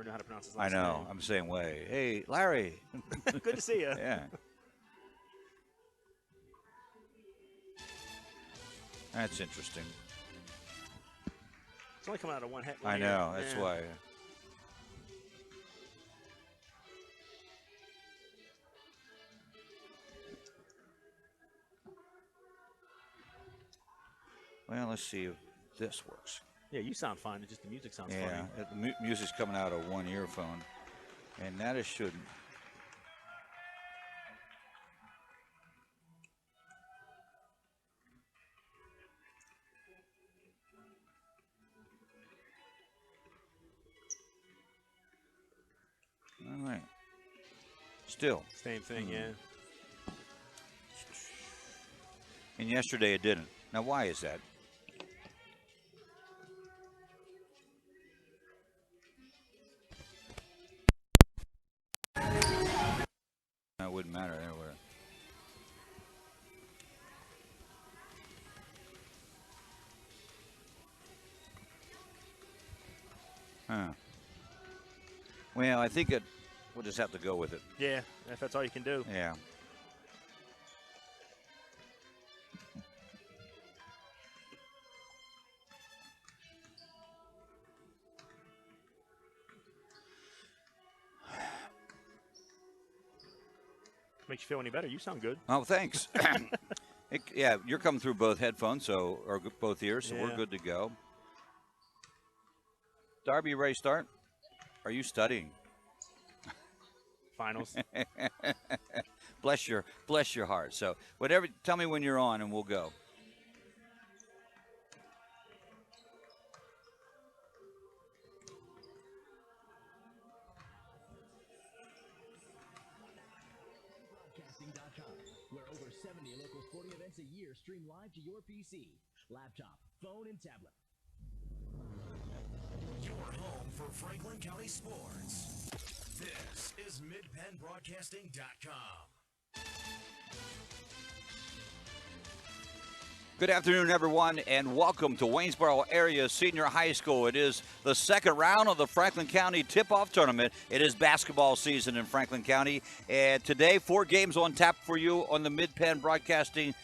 know how to pronounce his I last know. name. I'm the same way. Hey, Larry. Good to see you. Yeah. That's interesting. It's only coming out of one head. I know. That's why. Well, let's see if this works. Yeah, you sound fine. It's just the music sounds funny. Yeah, the music's coming out of one earphone, and that it shouldn't. All right. Still. Same thing, yeah. And yesterday it didn't. Now, why is that? That wouldn't matter anywhere. Huh. Well, I think we'll just have to go with it. Yeah, if that's all you can do. Yeah. Makes you feel any better. You sound good. Oh, thanks. Yeah, you're coming through both headphones, or both ears, so we're good to go. Darby, you ready to start? Are you studying? Finals. bless your heart. So whatever, tell me when you're on, and we'll go. Where over 70 local sporting events a year stream live to your PC, laptop, phone, and tablet. Your home for Franklin County sports. This is MidPennBroadcasting.com. Good afternoon, everyone, and welcome to Waynesboro Area Senior High School. It is the second round of the Franklin County Tip-Off Tournament. It is basketball season in Franklin County, and today 4 games on tap for you on the Mid-Penn Broadcasting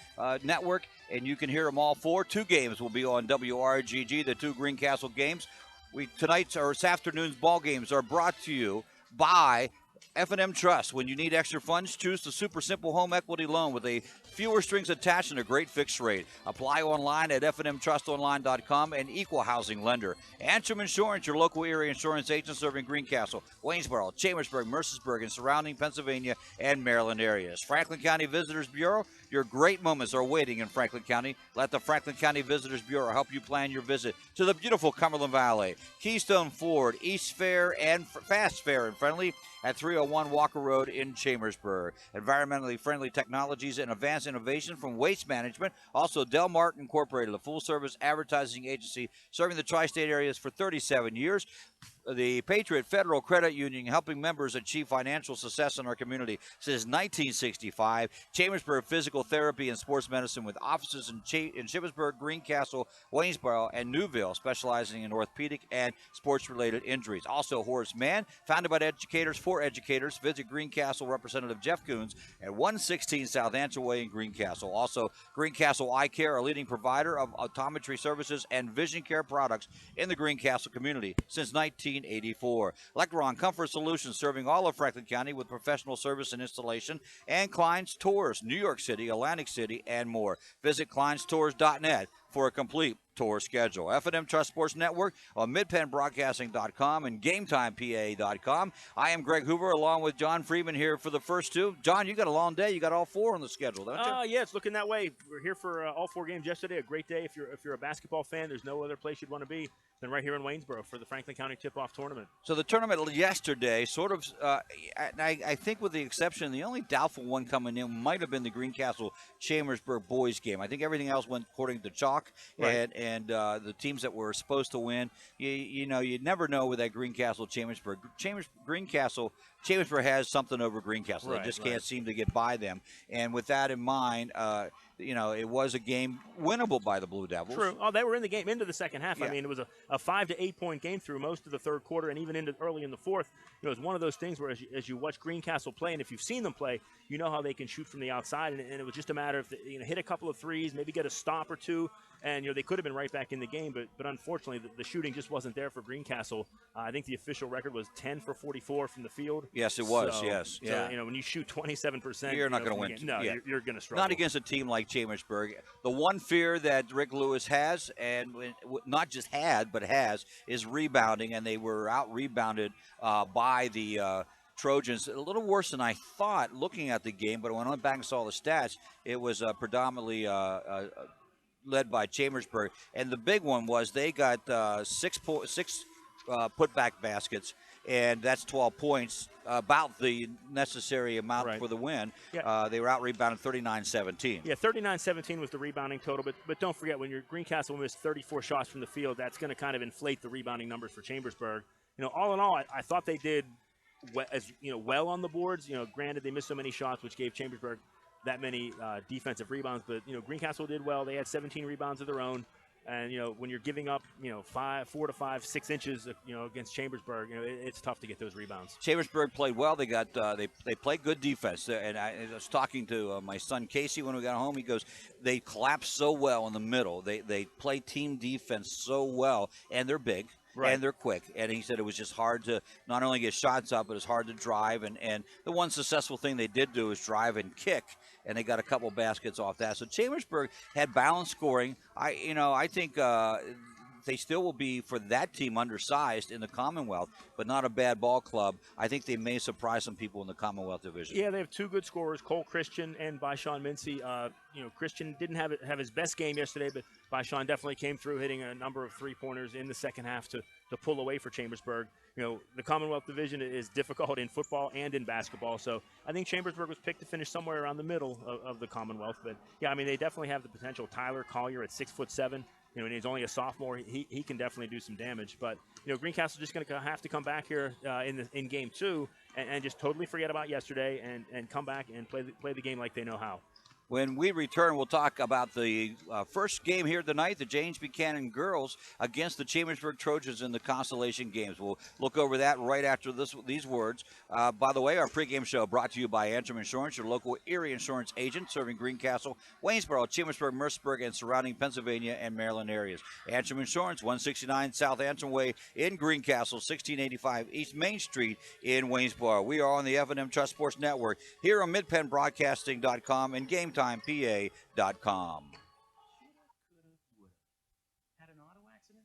Network, and you can hear them all 4. 2 games will be on WRGG, the 2 Greencastle games. This afternoon's ball games are brought to you by F&M Trust. When you need extra funds, choose the super simple home equity loan with a fewer strings attached and a great fixed rate. Apply online at fnmtrustonline.com, and equal housing lender. Antrim Insurance, your local area insurance agent serving Greencastle, Waynesboro, Chambersburg, Mercersburg, and surrounding Pennsylvania and Maryland areas. Franklin County Visitors Bureau, your great moments are waiting in Franklin County. Let the Franklin County Visitors Bureau help you plan your visit to the beautiful Cumberland Valley. Keystone Ford, East Fair, and Fast Fair and Friendly at 301 Walker Road in Chambersburg. Environmentally friendly technologies and advanced innovation from Waste Management. Also, Delmark Incorporated, a full-service advertising agency serving the tri-state areas for 37 years. The Patriot Federal Credit Union, helping members achieve financial success in our community since 1965. Chambersburg Physical Therapy and Sports Medicine, with offices in Shippensburg, Greencastle, Waynesboro, and Newville, specializing in orthopedic and sports-related injuries. Also, Horace Mann, founded by educators for educators. Visit Greencastle Representative Jeff Coons at 116 South Ansel Way in Greencastle. Also, Greencastle Eye Care, a leading provider of optometry services and vision care products in the Greencastle community since 1984. Electron Comfort Solutions, serving all of Franklin County with professional service and installation. And Klein's Tours, New York City, Atlantic City, and more. Visit kleinstours.net for a complete tour schedule. F&M Trust Sports Network on midpennbroadcasting.com and GameTimePA.com. I am Greg Hoover, along with John Freeman here for the first 2. John, you got a long day. You got all 4 on the schedule, don't you? Yeah, it's looking that way. We're here for all 4 games yesterday. A great day. If you're a basketball fan, there's no other place you'd want to be than right here in Waynesboro for the Franklin County Tip-Off Tournament. So the tournament yesterday, sort of, I think with the exception, the only doubtful one coming in might have been the Greencastle Chambersburg boys game. I think everything else went according to chalk, right. and the teams that were supposed to win, you never know with that Greencastle Chambersburg. Chambersburg has something over Greencastle. Right, they just can't seem to get by them. And with that in mind, it was a game winnable by the Blue Devils. True. Oh, they were in the game into the second half. Yeah. I mean, it was a 5 to 8 point game through most of the third quarter and even into early in the fourth. It was one of those things where as you watch Greencastle play, and if you've seen them play, you know how they can shoot from the outside, and it was just a matter of hit a couple of threes, maybe get a stop or two, and they could have been right back in the game, but unfortunately the shooting just wasn't there for Greencastle. I think the official record was 10 for 44 from the field. Yes, it was. So, yes, so, yeah. when you shoot 27%, You're not going to win. No, yeah. you're going to struggle. Not against a team like Chambersburg. The one fear that Rick Lewis has, and not just had, but has, is rebounding, and they were out-rebounded by the Trojans. A little worse than I thought looking at the game, but when I went back and saw the stats, it was predominantly led by Chambersburg. And the big one was they got six putback baskets, and that's 12 points, about the necessary amount for the win. Yeah. They were out-rebounded 39-17. Yeah, 39-17 was the rebounding total, but don't forget, when your Greencastle missed 34 shots from the field, that's going to kind of inflate the rebounding numbers for Chambersburg. All in all, I thought they did well on the boards. Granted, they missed so many shots, which gave Chambersburg that many defensive rebounds, but Greencastle did well. They had 17 rebounds of their own. And, when you're giving up, 4 to 5, 6 inches, against Chambersburg, it's tough to get those rebounds. Chambersburg played well. They got they played good defense. And I was talking to my son Casey when we got home. He goes, they collapse so well in the middle. They play team defense so well, and they're big. Right. And they're quick. And he said it was just hard to not only get shots up, but it's hard to drive. And the one successful thing they did do is drive and kick, and they got a couple baskets off that. So Chambersburg had balanced scoring. I think they still will be, for that team, undersized in the Commonwealth, but not a bad ball club. I think they may surprise some people in the Commonwealth division. Yeah, they have two good scorers, Cole Christian and Byshawn Mincy. Christian didn't have his best game yesterday, but Byshawn definitely came through, hitting a number of three-pointers in the second half to pull away for Chambersburg. The Commonwealth division is difficult in football and in basketball, so I think Chambersburg was picked to finish somewhere around the middle of the Commonwealth. But, yeah, I mean, they definitely have the potential. Tyler Collier at 6'7", and he's only a sophomore. He can definitely do some damage. But, Greencastle just going to have to come back here in game two and just totally forget about yesterday and come back and play the game like they know how. When we return, we'll talk about the first game here tonight, the James Buchanan girls against the Chambersburg Trojans in the Constellation Games. We'll look over that right after these words. By the way, our pregame show brought to you by Antrim Insurance, your local Erie insurance agent serving Greencastle, Waynesboro, Chambersburg, Mercersburg, and surrounding Pennsylvania and Maryland areas. Antrim Insurance, 169 South Antrim Way in Greencastle, 1685 East Main Street in Waynesboro. We are on the F&M Trust Sports Network here on MidPennBroadcasting.com and GameTimePA.com. Had an auto accident?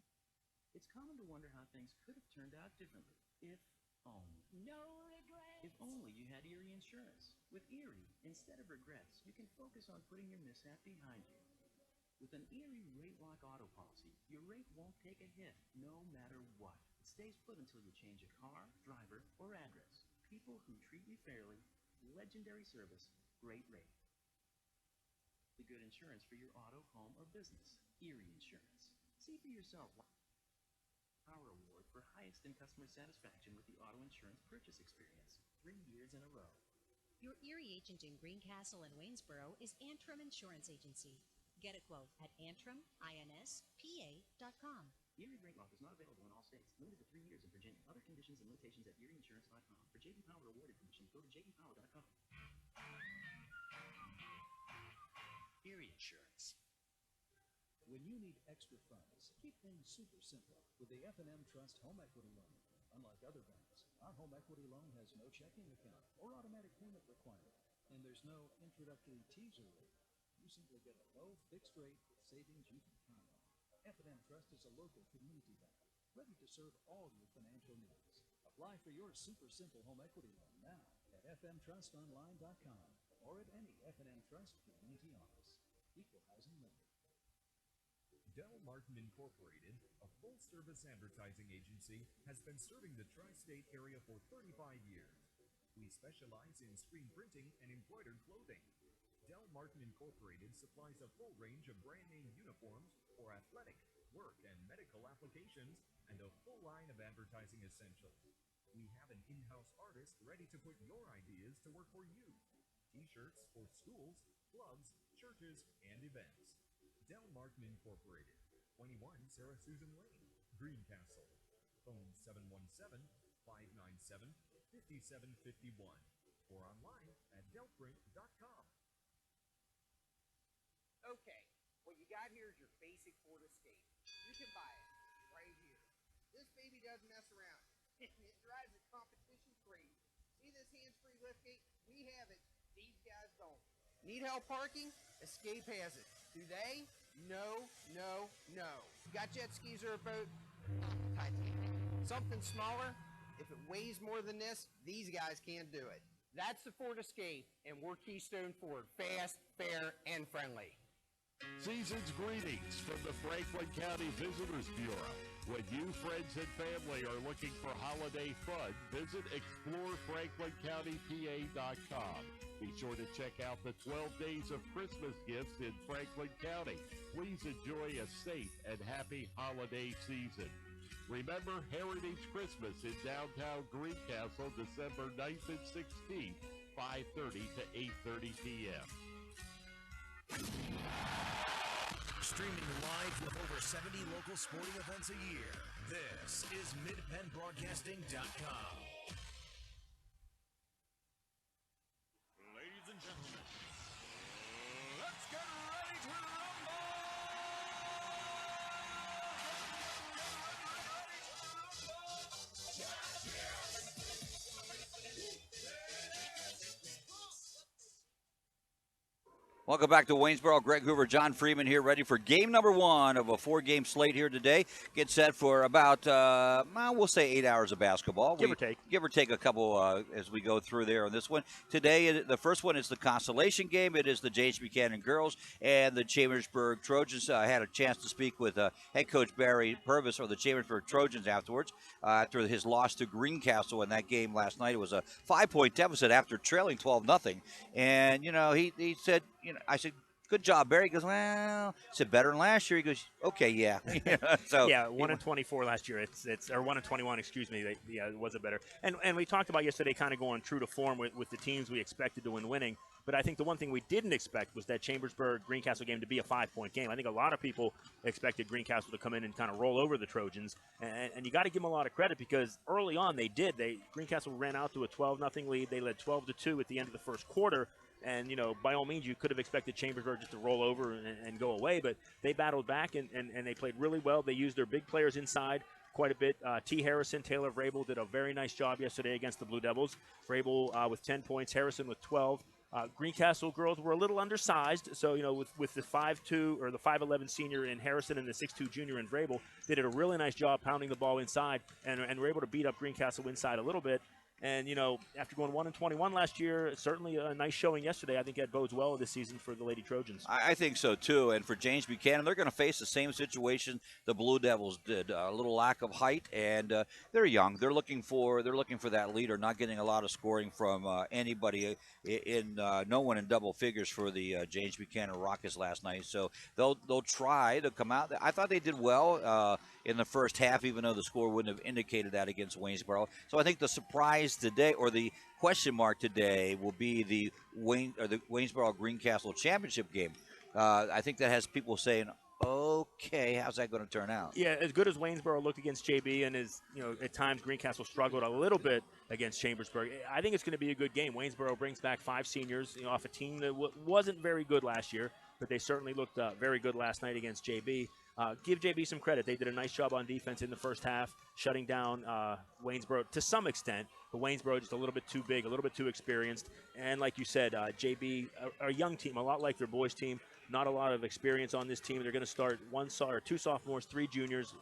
It's common to wonder how things could have turned out differently. If only. No regrets. If only you had Erie Insurance. With Erie, instead of regrets, you can focus on putting your mishap behind you. With an Erie Rate Lock auto policy, your rate won't take a hit, no matter what. It stays put until you change a car, driver, or address. People who treat you fairly, legendary service, great rate. The good insurance for your auto, home, or business. Erie Insurance. See for yourself. Power Award for highest in customer satisfaction with the auto insurance purchase experience. 3 years in a row. Your Erie agent in Greencastle and Waynesboro is Antrim Insurance Agency. Get a quote at AntrimInsPA.com. Erie Rate Lock is not available in all states. Limited to 3 years in Virginia. Other conditions and limitations at ErieInsurance.com. For JD Power Award information, go to jdpower.com. Erie Insurance. When you need extra funds, keep things super simple with the F&M Trust Home Equity Loan. Unlike other banks, our home equity loan has no checking account or automatic payment requirement, and there's no introductory teaser rate. You simply get a low fixed rate with savings you can count on. F&M Trust is a local community bank, ready to serve all your financial needs. Apply for your super simple home equity loan now at fmtrustonline.com or at any F&M Trust community office. Equal housing lender. Del Martin Incorporated, a full-service advertising agency, has been serving the tri-state area for 35 years. We specialize in screen printing and embroidered clothing. Del Martin Incorporated supplies a full range of brand-name uniforms for athletic, work, and medical applications, and a full line of advertising essentials. We have an in-house artist ready to put your ideas to work for you. T-shirts for schools, clubs, churches, and events. Del Martin Incorporated, 21 Sarah Susan Lane, Greencastle. Phone 717-597-5751 or online at delprint.com. Okay, what you got here is your basic Ford Escape. You can buy it right here. This baby doesn't mess around. It drives the competition crazy. See this hands-free liftgate? We have it. These guys don't. Need help parking? Escape has it. Do they? No, no, no. Got jet skis or a boat? Titanic. Something smaller? If it weighs more than this, these guys can't do it. That's the Ford Escape, and we're Keystone Ford. Fast, fair, and friendly. Season's greetings from the Franklin County Visitors Bureau. When you, friends, and family are looking for holiday fun, visit ExploreFranklinCountyPA.com. Be sure to check out the 12 days of Christmas gifts in Franklin County. Please enjoy a safe and happy holiday season. Remember Heritage Christmas in downtown Greencastle, December 9th and 16th, 5:30 to 8:30 p.m. Streaming live with over 70 local sporting events a year. This is MidPennBroadcasting.com. Ladies and gentlemen, let's get ready to rumble! Welcome back to Waynesboro. Greg Hoover, John Freeman here, ready for game number 1 of a 4-game slate here today. Get set for about, we'll say 8 hours of basketball. Give or take. Give or take a couple as we go through there on this one. Today, the first one is the consolation game. It is the James Buchanan girls and the Chambersburg Trojans. I had a chance to speak with head coach Barry Purvis of the Chambersburg Trojans afterwards, after his loss to Greencastle in that game last night. It was a 5-point deficit after trailing 12-0. And, he said, I said, good job, Barry. He goes, well, I said, better than last year. He goes, okay, yeah. So yeah, 1-24 last year. It's or 1-21, excuse me. It wasn't better. And we talked about yesterday kind of going true to form with the teams we expected to win winning. But I think the one thing we didn't expect was that Chambersburg-Greencastle game to be a 5-point game. I think a lot of people expected Greencastle to come in and kind of roll over the Trojans. And you got to give them a lot of credit because early on they did. Greencastle ran out to a 12-0 lead. They led 12-2 at the end of the first quarter. And, by all means, you could have expected Chambersburg just to roll over and go away. But they battled back, and they played really well. They used their big players inside quite a bit. T. Harrison, Taylor Vrabel did a very nice job yesterday against the Blue Devils. Vrabel with 10 points, Harrison with 12. Greencastle girls were a little undersized. So, with the 5'2" or the 5'11" senior in Harrison and the 6'2" junior in Vrabel, they did a really nice job pounding the ball inside and were able to beat up Greencastle inside a little bit. And, after going 1-21 last year, certainly a nice showing yesterday. I think that bodes well this season for the Lady Trojans. I think so, too. And for James Buchanan, they're going to face the same situation the Blue Devils did. A little lack of height, and they're young. They're looking for that leader, not getting a lot of scoring from anybody. No one in double figures for the James Buchanan Rockets last night. So they'll try to come out. I thought they did well in the first half, even though the score wouldn't have indicated that against Waynesboro. So I think the surprise today, or the question mark today, will be the Waynesboro Greencastle championship game. I think that has people saying, okay, how's that going to turn out? Yeah, as good as Waynesboro looked against JB, and at times Greencastle struggled a little bit against Chambersburg, I think it's going to be a good game. Waynesboro brings back 5 seniors, off a team that wasn't very good last year, but they certainly looked very good last night against JB. Give JB some credit. They did a nice job on defense in the first half, shutting down Waynesboro to some extent. But Waynesboro just a little bit too big, a little bit too experienced. And like you said, JB, a young team, a lot like their boys team. Not a lot of experience on this team. They're going to start 2 sophomores, 3 juniors.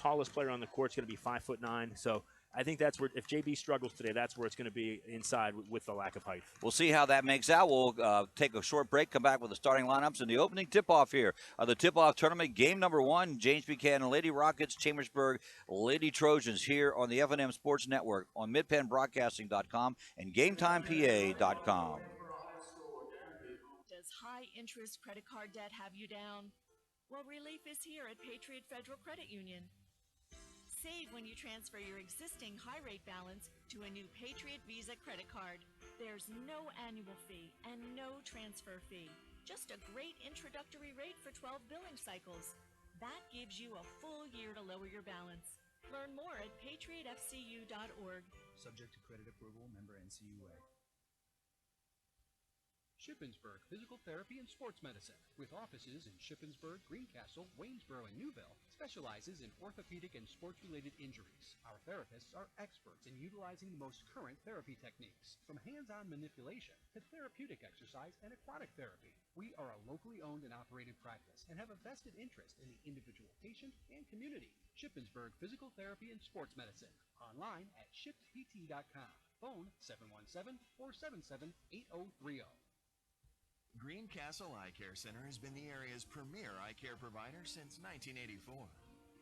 Tallest player on the court is going to be 5'9". So I think that's where, if JB struggles today, that's where it's going to be inside with the lack of height. We'll see how that makes out. We'll take a short break, come back with the starting lineups and the opening tip-off here of the tip-off tournament. Game number 1, James Buchanan Lady Rockets, Chambersburg Lady Trojans here on the F&M Sports Network on MidPennBroadcasting.com and GameTimePA.com. Does high-interest credit card debt have you down? Well, relief is here at Patriot Federal Credit Union. Save when you transfer your existing high-rate balance to a new Patriot Visa credit card. There's no annual fee and no transfer fee. Just a great introductory rate for 12 billing cycles. That gives you a full year to lower your balance. Learn more at patriotfcu.org. Subject to credit approval, member NCUA. Shippensburg Physical Therapy and Sports Medicine, with offices in Shippensburg, Greencastle, Waynesboro, and Newville, specializes in orthopedic and sports-related injuries. Our therapists are experts in utilizing the most current therapy techniques, from hands-on manipulation to therapeutic exercise and aquatic therapy. We are a locally owned and operated practice and have a vested interest in the individual patient and community. Shippensburg Physical Therapy and Sports Medicine, online at shippt.com. Phone 717-477-8030. Greencastle Eye Care Center has been the area's premier eye care provider since 1984.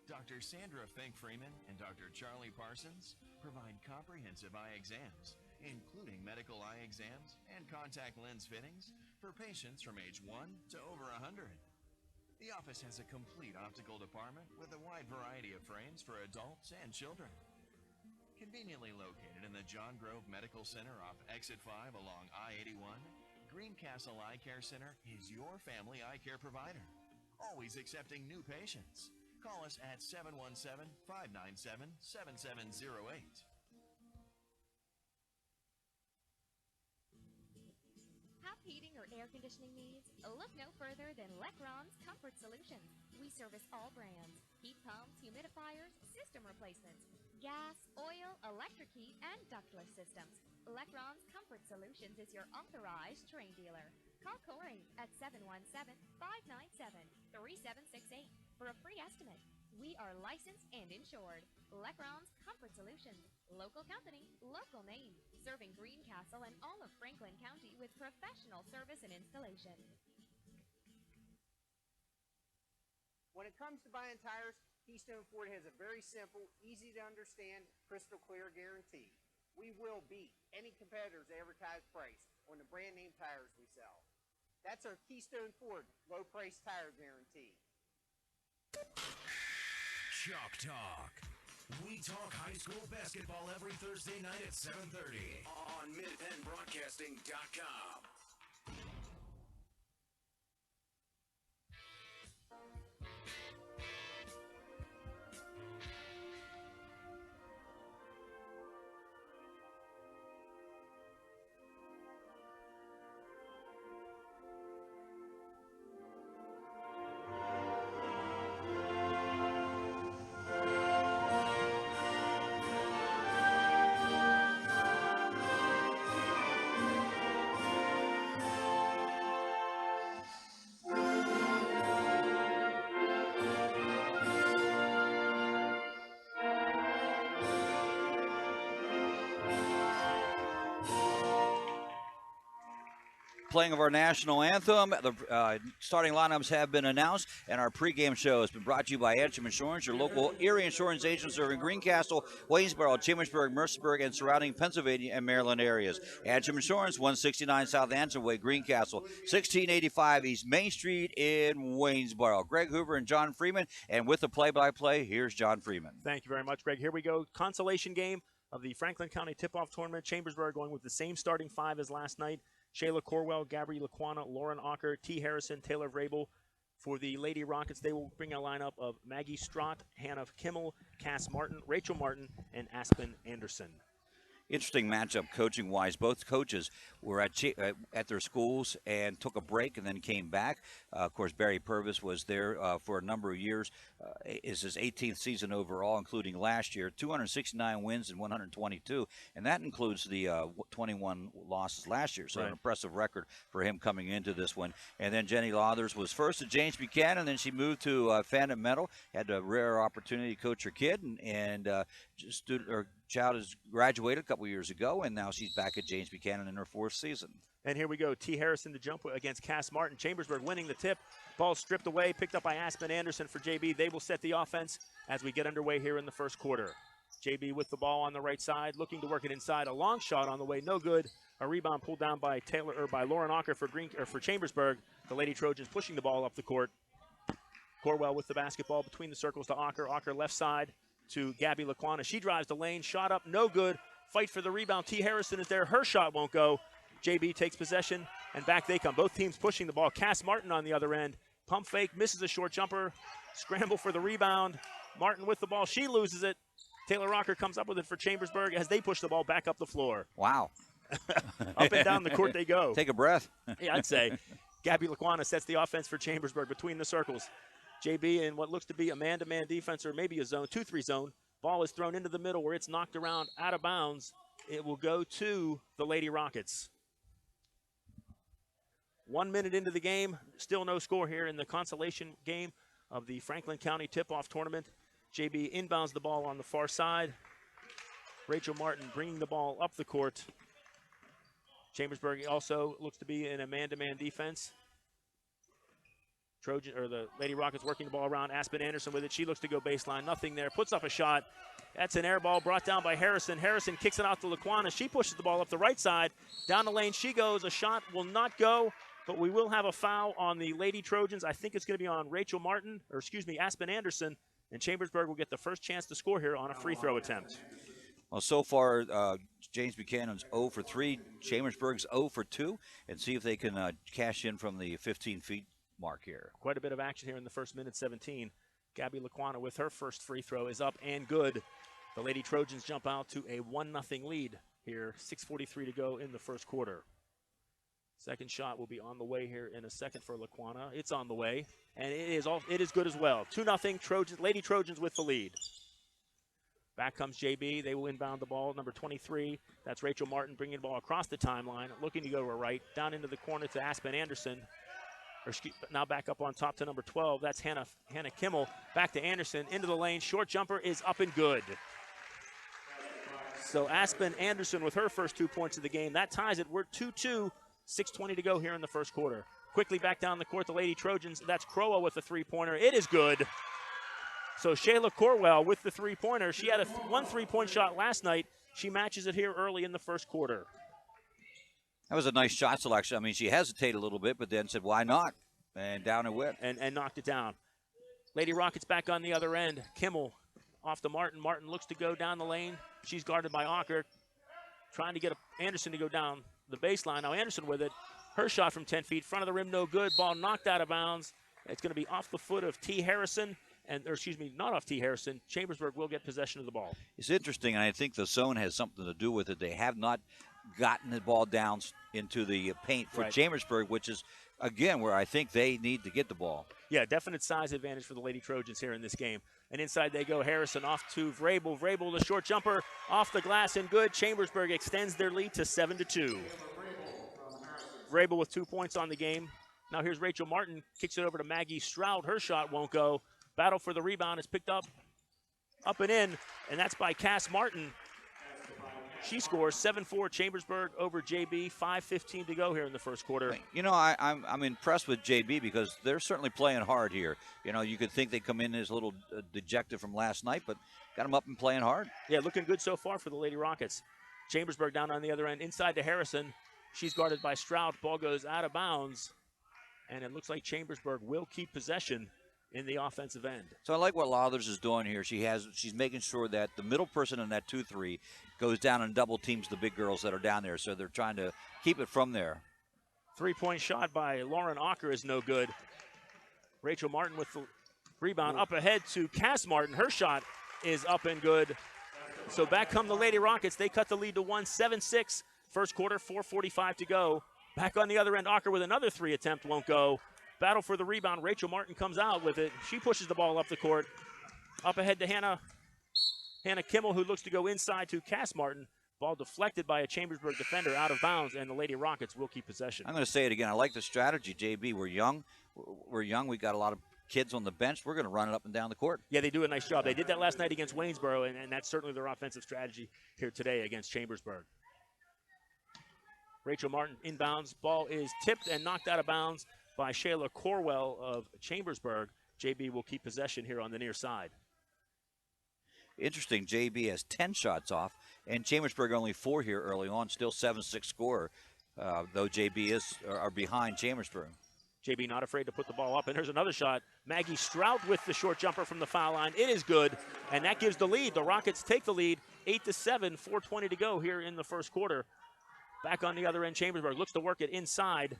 Dr. Sandra Fink-Freeman and Dr. Charlie Parsons provide comprehensive eye exams, including medical eye exams and contact lens fittings for patients from age 1 to over 100. The office has a complete optical department with a wide variety of frames for adults and children. Conveniently located in the John Grove Medical Center off Exit 5 along I-81, Greencastle Eye Care Center is your family eye care provider, always accepting new patients. Call us at 717-597-7708. Have heating or air conditioning needs? Look no further than Lecron's Comfort Solutions. We service all brands: heat pumps, humidifiers, system replacements, gas, oil, electric heat, and ductless systems. Lecron's Comfort Solutions is your authorized Terrain dealer. Call Corey at 717-597-3768 for a free estimate. We are licensed and insured. Lecron's Comfort Solutions. Local company, local name. Serving Greencastle and all of Franklin County with professional service and installation. When it comes to buying tires, Keystone Ford has a very simple, easy to understand, crystal clear guarantee. We will beat any competitor's advertised price on the brand name tires we sell. That's our Keystone Ford low price tire guarantee. Chalk Talk. We talk high school basketball every Thursday night at 7:30 on MidPennBroadcasting.com. Playing of our national anthem. The starting lineups have been announced, and our pregame show has been brought to you by Antrim Insurance, your local Erie insurance agent serving Greencastle, Waynesboro, Chambersburg, Mercersburg, and surrounding Pennsylvania and Maryland areas. Antrim Insurance, 169 South Antrim Way, Greencastle, 1685 East Main Street in Waynesboro. Greg Hoover and John Freeman, and with the play-by-play, here's John Freeman. Thank you very much, Greg. Here we go. Consolation game of the Franklin County Tip-Off Tournament. Chambersburg going with the same starting five as last night. Shayla Corwell, Gabri Laquana, Lauren Ocker, T. Harrison, Taylor Vrabel. For the Lady Rockets, they will bring a lineup of Maggie Strott, Hannah Kimmel, Cass Martin, Rachel Martin, and Aspen Anderson. Interesting matchup coaching-wise. Both coaches were at their schools and took a break and then came back. Of course, Barry Purvis was there for a number of years. It's his 18th season overall, including last year. 269 wins and 122, and that includes the 21 losses last year. So an impressive record for him coming into this one. And then Jenny Lathers was first at James Buchanan, then she moved to Phantom Meadow. Had a rare opportunity to coach her kid, and her child has graduated a couple years ago, and now she's back at James Buchanan in her fourth season. And here we go. T. Harrison to jump against Cass Martin. Chambersburg winning the tip. Ball stripped away, picked up by Aspen Anderson for JB. They will set the offense as we get underway here in the first quarter. JB with the ball on the right side, looking to work it inside. A long shot on the way, no good. A rebound pulled down by Lauren Ocker for Chambersburg. The Lady Trojans pushing the ball up the court. Corwell with the basketball between the circles to Ocker. Ocker left side to Gabby Laquana. She drives the lane, shot up, no good. Fight for the rebound. T. Harrison is there. Her shot won't go. JB takes possession and back they come. Both teams pushing the ball. Cass Martin on the other end. Pump fake, misses a short jumper. Scramble for the rebound. Martin with the ball. She loses it. Taylor Rocker comes up with it for Chambersburg as they push the ball back up the floor. Wow. Up and down the court they go. Take a breath. Yeah, I'd say. Gabby Laquana sets the offense for Chambersburg between the circles. JB in what looks to be a man-to-man defense or maybe a zone, 2-3 zone. Ball is thrown into the middle where it's knocked around out of bounds. It will go to the Lady Rockets. 1 minute into the game, still no score here in the consolation game of the Franklin County tip-off tournament. JB inbounds the ball on the far side. Rachel Martin bringing the ball up the court. Chambersburg also looks to be in a man-to-man defense. The Lady Rockets working the ball around. Aspen Anderson with it. She looks to go baseline. Nothing there. Puts up a shot. That's an air ball brought down by Harrison. Harrison kicks it out to Laquana. She pushes the ball up the right side. Down the lane she goes. A shot will not go, but we will have a foul on the Lady Trojans. I think it's going to be on Rachel Martin, or excuse me, Aspen Anderson, and Chambersburg will get the first chance to score here on a free throw attempt. Well, so far, James Buchanan's 0 for 3. Chambersburg's 0 for 2. And see if they can cash in from the 15 feet mark here. Quite a bit of action here in the first minute, 17. Gabby Laquana with her first free throw is up and good. The Lady Trojans jump out to a 1-0 lead here. 6:43 to go in the first quarter. Second shot will be on the way here in a second for Laquana. It's on the way, and it is good as well. 2-0 Trojans. Lady Trojans with the lead. Back comes JB. They will inbound the ball. Number 23, that's Rachel Martin bringing the ball across the timeline, looking to go to her right, down into the corner to Aspen Anderson. Now back up on top to number 12. That's Hannah Kimmel. Back to Anderson. Into the lane. Short jumper is up and good. So Aspen Anderson with her first 2 points of the game. That ties it. We're 2-2. 6:20 to go here in the first quarter. Quickly back down the court, the Lady Trojans. That's Crowell with the three-pointer. It is good. So Shayla Corwell with the three-pointer. She had one three-point shot last night. She matches it here early in the first quarter. That was a nice shot selection. I mean, she hesitated a little bit, but then said, why not? And down it went. And knocked it down. Lady Rockets back on the other end. Kimmel off to Martin. Martin looks to go down the lane. She's guarded by Ocker. Trying to get Anderson to go down the baseline. Now Anderson with it. Her shot from 10 feet. Front of the rim, no good. Ball knocked out of bounds. It's going to be off the foot of T. Harrison. Not off T. Harrison. Chambersburg will get possession of the ball. It's interesting, and I think the zone has something to do with it. They have not gotten the ball down into the paint for Chambersburg, which is, again, where I think they need to get the ball. Yeah, definite size advantage for the Lady Trojans here in this game. And inside they go. Harrison off to Vrabel. Vrabel, the short jumper, off the glass and good. Chambersburg extends their lead to 7-2. Vrabel with 2 points on the game. Now here's Rachel Martin. Kicks it over to Maggie Stroud. Her shot won't go. Battle for the rebound is picked up and in, and that's by Cass Martin. She scores 7-4 Chambersburg over JB. 5:15 to go here in the first quarter. You know, I'm impressed with JB because they're certainly playing hard here. You know, you could think they come in as a little dejected from last night, but got them up and playing hard. Yeah, looking good so far for the Lady Rockets. Chambersburg down on the other end, inside to Harrison. She's guarded by Stroud. Ball goes out of bounds, and it looks like Chambersburg will keep possession in the offensive end. So I like what Lathers is doing here. She's making sure that the middle person in that 2-3 goes down and double teams the big girls that are down there. So they're trying to keep it from there. 3-point shot by Lauren Ocker is no good. Rachel Martin with the rebound up ahead to Cass Martin. Her shot is up and good. So back come the Lady Rockets. They cut the lead to 7-6. First quarter, 4:45 to go. Back on the other end, Ocker with another three attempt, won't go. Battle for the rebound. Rachel Martin comes out with it. She pushes the ball up the court. Up ahead to Hannah Kimmel, who looks to go inside to Cass Martin. Ball deflected by a Chambersburg defender out of bounds, and the Lady Rockets will keep possession. I'm going to say it again. I like the strategy, JB. We're young. We got a lot of kids on the bench. We're going to run it up and down the court. Yeah, they do a nice job. They did that last night against Waynesboro, and that's certainly their offensive strategy here today against Chambersburg. Rachel Martin inbounds. Ball is tipped and knocked out of bounds by Shayla Corwell of Chambersburg. JB will keep possession here on the near side. Interesting, JB has 10 shots off, and Chambersburg only 4 here early on, still 7-6 score, though JB are behind Chambersburg. JB not afraid to put the ball up, and here's another shot. Maggie Stroud with the short jumper from the foul line. It is good, and that gives the lead. The Rockets take the lead, 8-7, 4:20 to go here in the first quarter. Back on the other end, Chambersburg looks to work it inside.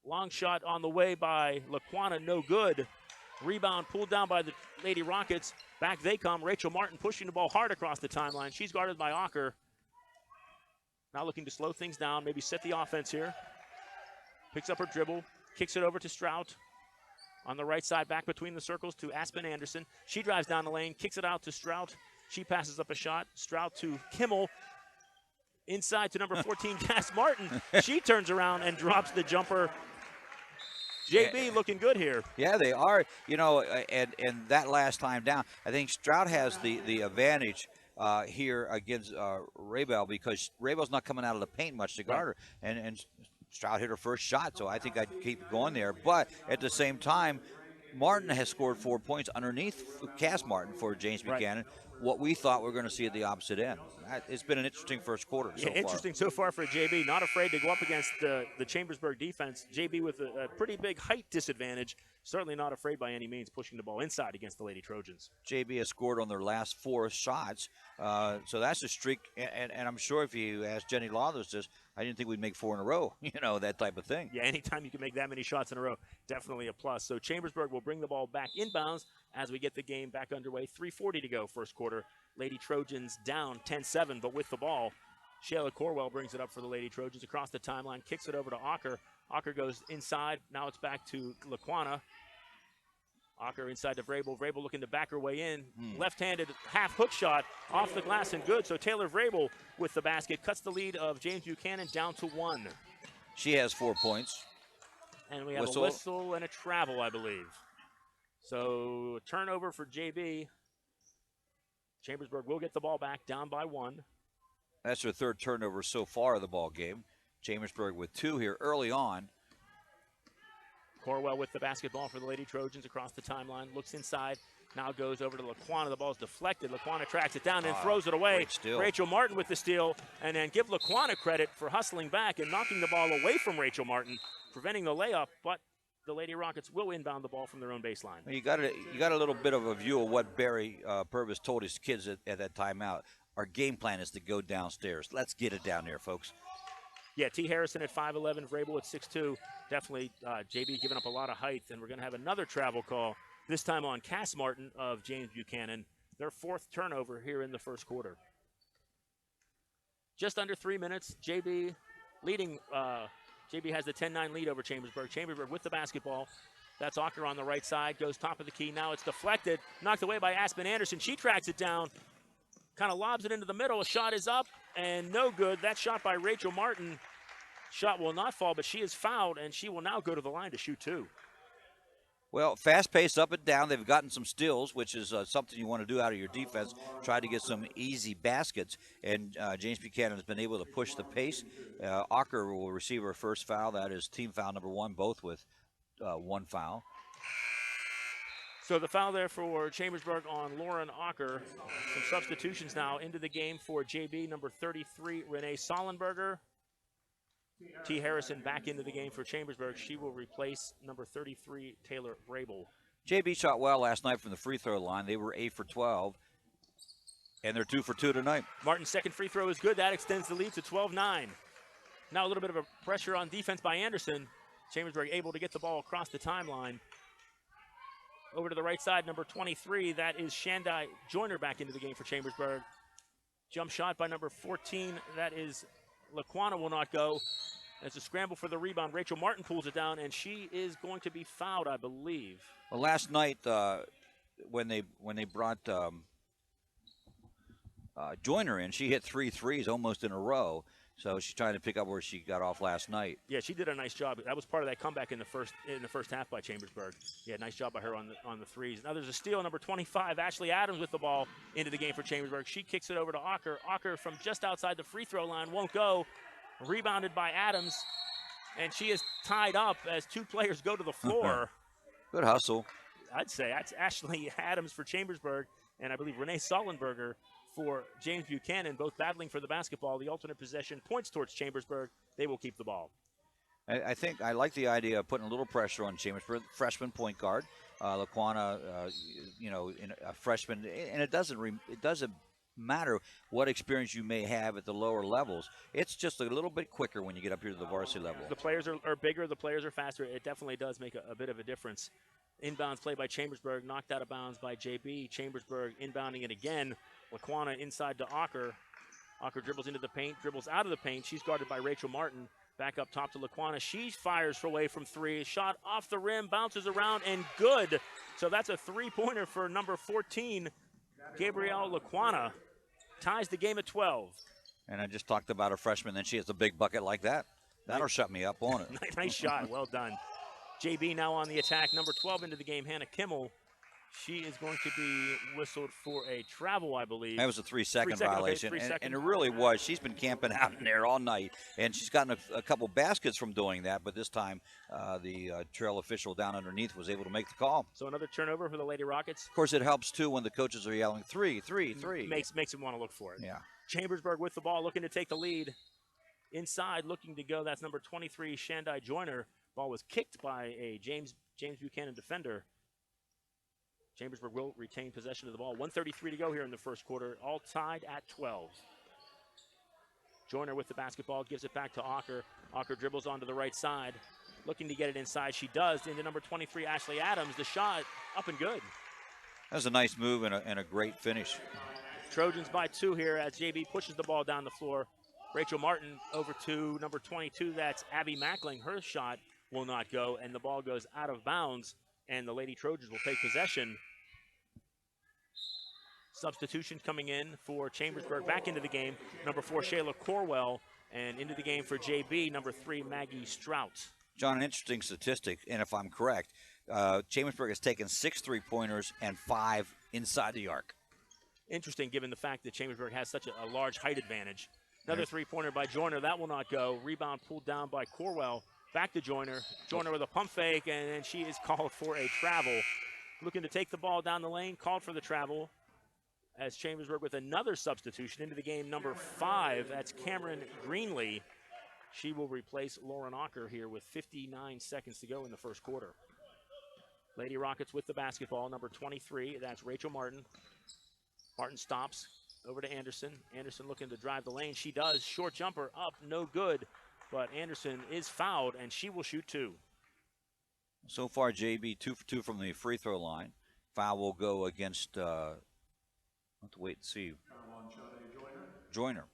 Long shot on the way by Laquana, no good. Rebound pulled down by the Lady Rockets. Back they come. Rachel Martin pushing the ball hard across the timeline. She's guarded by Ocker. Now looking to slow things down, maybe set the offense here. Picks up her dribble, kicks it over to Strout. On the right side, back between the circles to Aspen Anderson. She drives down the lane, kicks it out to Strout. She passes up a shot. Strout to Kimmel. Inside to number 14, Cass Martin. She turns around and drops the jumper. JB looking good here. Yeah, they are. You know, and that last time down, I think Strout has the advantage here against Raybell because Raybell's not coming out of the paint much to guard her. And Strout hit her first shot, so I think I'd keep going there. But at the same time, Martin has scored 4 points underneath Cass Martin for James Buchanan. What we thought we were going to see at the opposite end. It's been an interesting first quarter so far. Interesting so far for JB. Not afraid to go up against the Chambersburg defense. JB with a pretty big height disadvantage. Certainly not afraid by any means pushing the ball inside against the Lady Trojans. JB has scored on their last 4 shots. So that's a streak. And I'm sure if you ask Jenny Lathers this, I didn't think we'd make 4 in a row, you know, that type of thing. Yeah, anytime you can make that many shots in a row, definitely a plus. So Chambersburg will bring the ball back inbounds as we get the game back underway. 3:40 to go first quarter. Lady Trojans down 10-7, but with the ball. Shayla Corwell brings it up for the Lady Trojans across the timeline, kicks it over to Ocker. Ocker goes inside. Now it's back to Laquana. Ocker inside to Vrabel. Vrabel looking to back her way in. Left-handed half hook shot off the glass and good. So Taylor Vrabel with the basket cuts the lead of James Buchanan down to 1. She has 4 points. And we have a whistle and a travel, I believe. So turnover for JB. Chambersburg will get the ball back down by 1. That's her 3rd turnover so far of the ball game. Chambersburg with 2 here early on. Corwell with the basketball for the Lady Trojans across the timeline. Looks inside. Now goes over to Laquana. The ball is deflected. Laquana tracks it down and throws it away. Rachel Martin with the steal. And then give Laquana credit for hustling back and knocking the ball away from Rachel Martin, preventing the layup. But the Lady Rockets will inbound the ball from their own baseline. You got a little bit of a view of what Barry Purvis told his kids at that timeout. Our game plan is to go downstairs. Let's get it down there, folks. Yeah, T. Harrison at 5'11", Vrabel at 6'2". Definitely JB giving up a lot of height, and we're going to have another travel call, this time on Cass Martin of James Buchanan. Their 4th turnover here in the first quarter. Just under 3 minutes, JB leading. JB has the 10-9 lead over Chambersburg. Chambersburg with the basketball. That's Ocker on the right side, goes top of the key. Now it's deflected, knocked away by Aspen Anderson. She tracks it down, kind of lobs it into the middle. A shot is up and no good. That shot by Rachel Martin. Shot will not fall, but she is fouled, and she will now go to the line to shoot 2. Well, fast pace up and down. They've gotten some steals, which is something you want to do out of your defense. Try to get some easy baskets, and James Buchanan has been able to push the pace. Ocker will receive her first foul. That is team foul number 1, both with 1 foul. So the foul there for Chambersburg on Lauren Ocker. Some substitutions now into the game for JB, number 33, Renee Sollenberger. T. Harrison back into the game for Chambersburg. She will replace number 33, Taylor Vrabel. JB shot well last night from the free throw line. They were 8 for 12, and they're 2 for 2 tonight. Martin's second free throw is good. That extends the lead to 12-9. Now a little bit of a pressure on defense by Anderson. Chambersburg able to get the ball across the timeline. Over to the right side, number 23, that is Shandai Joyner back into the game for Chambersburg. Jump shot by number 14, that is Laquana will not go. It's a scramble for the rebound. Rachel Martin pulls it down, and she is going to be fouled, I believe. Well, last night when they brought Joyner in, she hit 3 threes almost in a row. So she's trying to pick up where she got off last night. Yeah, she did a nice job. That was part of that comeback in the first half by Chambersburg. Yeah, nice job by her on the threes. Now there's a steal, number 25, Ashley Adams with the ball into the game for Chambersburg. She kicks it over to Ocker. Ocker from just outside the free throw line won't go. Rebounded by Adams, and she is tied up as 2 players go to the floor. Good hustle. I'd say that's Ashley Adams for Chambersburg, and I believe Renee Sollenberger for James Buchanan, both battling for the basketball. The alternate possession points towards Chambersburg. They will keep the ball. I think I like the idea of putting a little pressure on Chambersburg, freshman point guard. Laquana, in a freshman, and it doesn't matter what experience you may have at the lower levels. It's just a little bit quicker when you get up here to the varsity level. The players are bigger, the players are faster. It definitely does make a bit of a difference. Inbounds play by Chambersburg, knocked out of bounds by JB. Chambersburg inbounding it again. Laquana inside to Ocker. Ocker dribbles into the paint, dribbles out of the paint. She's guarded by Rachel Martin. Back up top to Laquana. She fires away from three. Shot off the rim, bounces around, and good. So that's a three-pointer for number 14, Gabrielle Laquana. Ties the game at 12. And I just talked about a freshman, then she has a big bucket like that. That'll shut me up, won't it? Nice shot, well done. JB now on the attack. Number 12 into the game, Hannah Kimmel. She is going to be whistled for a travel, I believe. That was a 3-second violation, okay, and it really was. She's been camping out in there all night, and she's gotten a couple baskets from doing that, but this time the trail official down underneath was able to make the call. So another turnover for the Lady Rockets. Of course, it helps, too, when the coaches are yelling, 3, 3, 3. Makes them want to look for it. Yeah. Chambersburg with the ball, looking to take the lead. Inside, looking to go. That's number 23, Shandai Joyner. Ball was kicked by a James Buchanan defender. Chambersburg will retain possession of the ball. 1:33 to go here in the first quarter. All tied at 12. Joyner with the basketball, gives it back to Ocker. Ocker dribbles onto the right side. Looking to get it inside. She does. Into number 23, Ashley Adams. The shot up and good. That was a nice move and a great finish. Trojans by 2 here as JB pushes the ball down the floor. Rachel Martin over to number 22. That's Abby Mackling. Her shot will not go, and the ball goes out of bounds, and the Lady Trojans will take possession. Substitution coming in for Chambersburg back into the game. Number 4, Shayla Corwell, and into the game for JB, number 3, Maggie Strout. John, an interesting statistic, and if I'm correct, Chambersburg has taken 6 3-pointers and 5 inside the arc. Interesting, given the fact that Chambersburg has such a large height advantage. Another three-pointer by Joyner. That will not go. Rebound pulled down by Corwell. Back to Joyner. Joyner with a pump fake, and she is called for a travel. Looking to take the ball down the lane, called for the travel. As Chambersburg with another substitution into the game, number 5. That's Cameron Greenlee. She will replace Lauren Ocker here with 59 seconds to go in the first quarter. Lady Rockets with the basketball, number 23. That's Rachel Martin. Martin stops. Over to Anderson. Anderson looking to drive the lane. She does. Short jumper up, no good. But Anderson is fouled, and she will shoot 2. So far, JB 2 for 2 from the free throw line. Foul will go against, I'll have to wait and see. Joyner.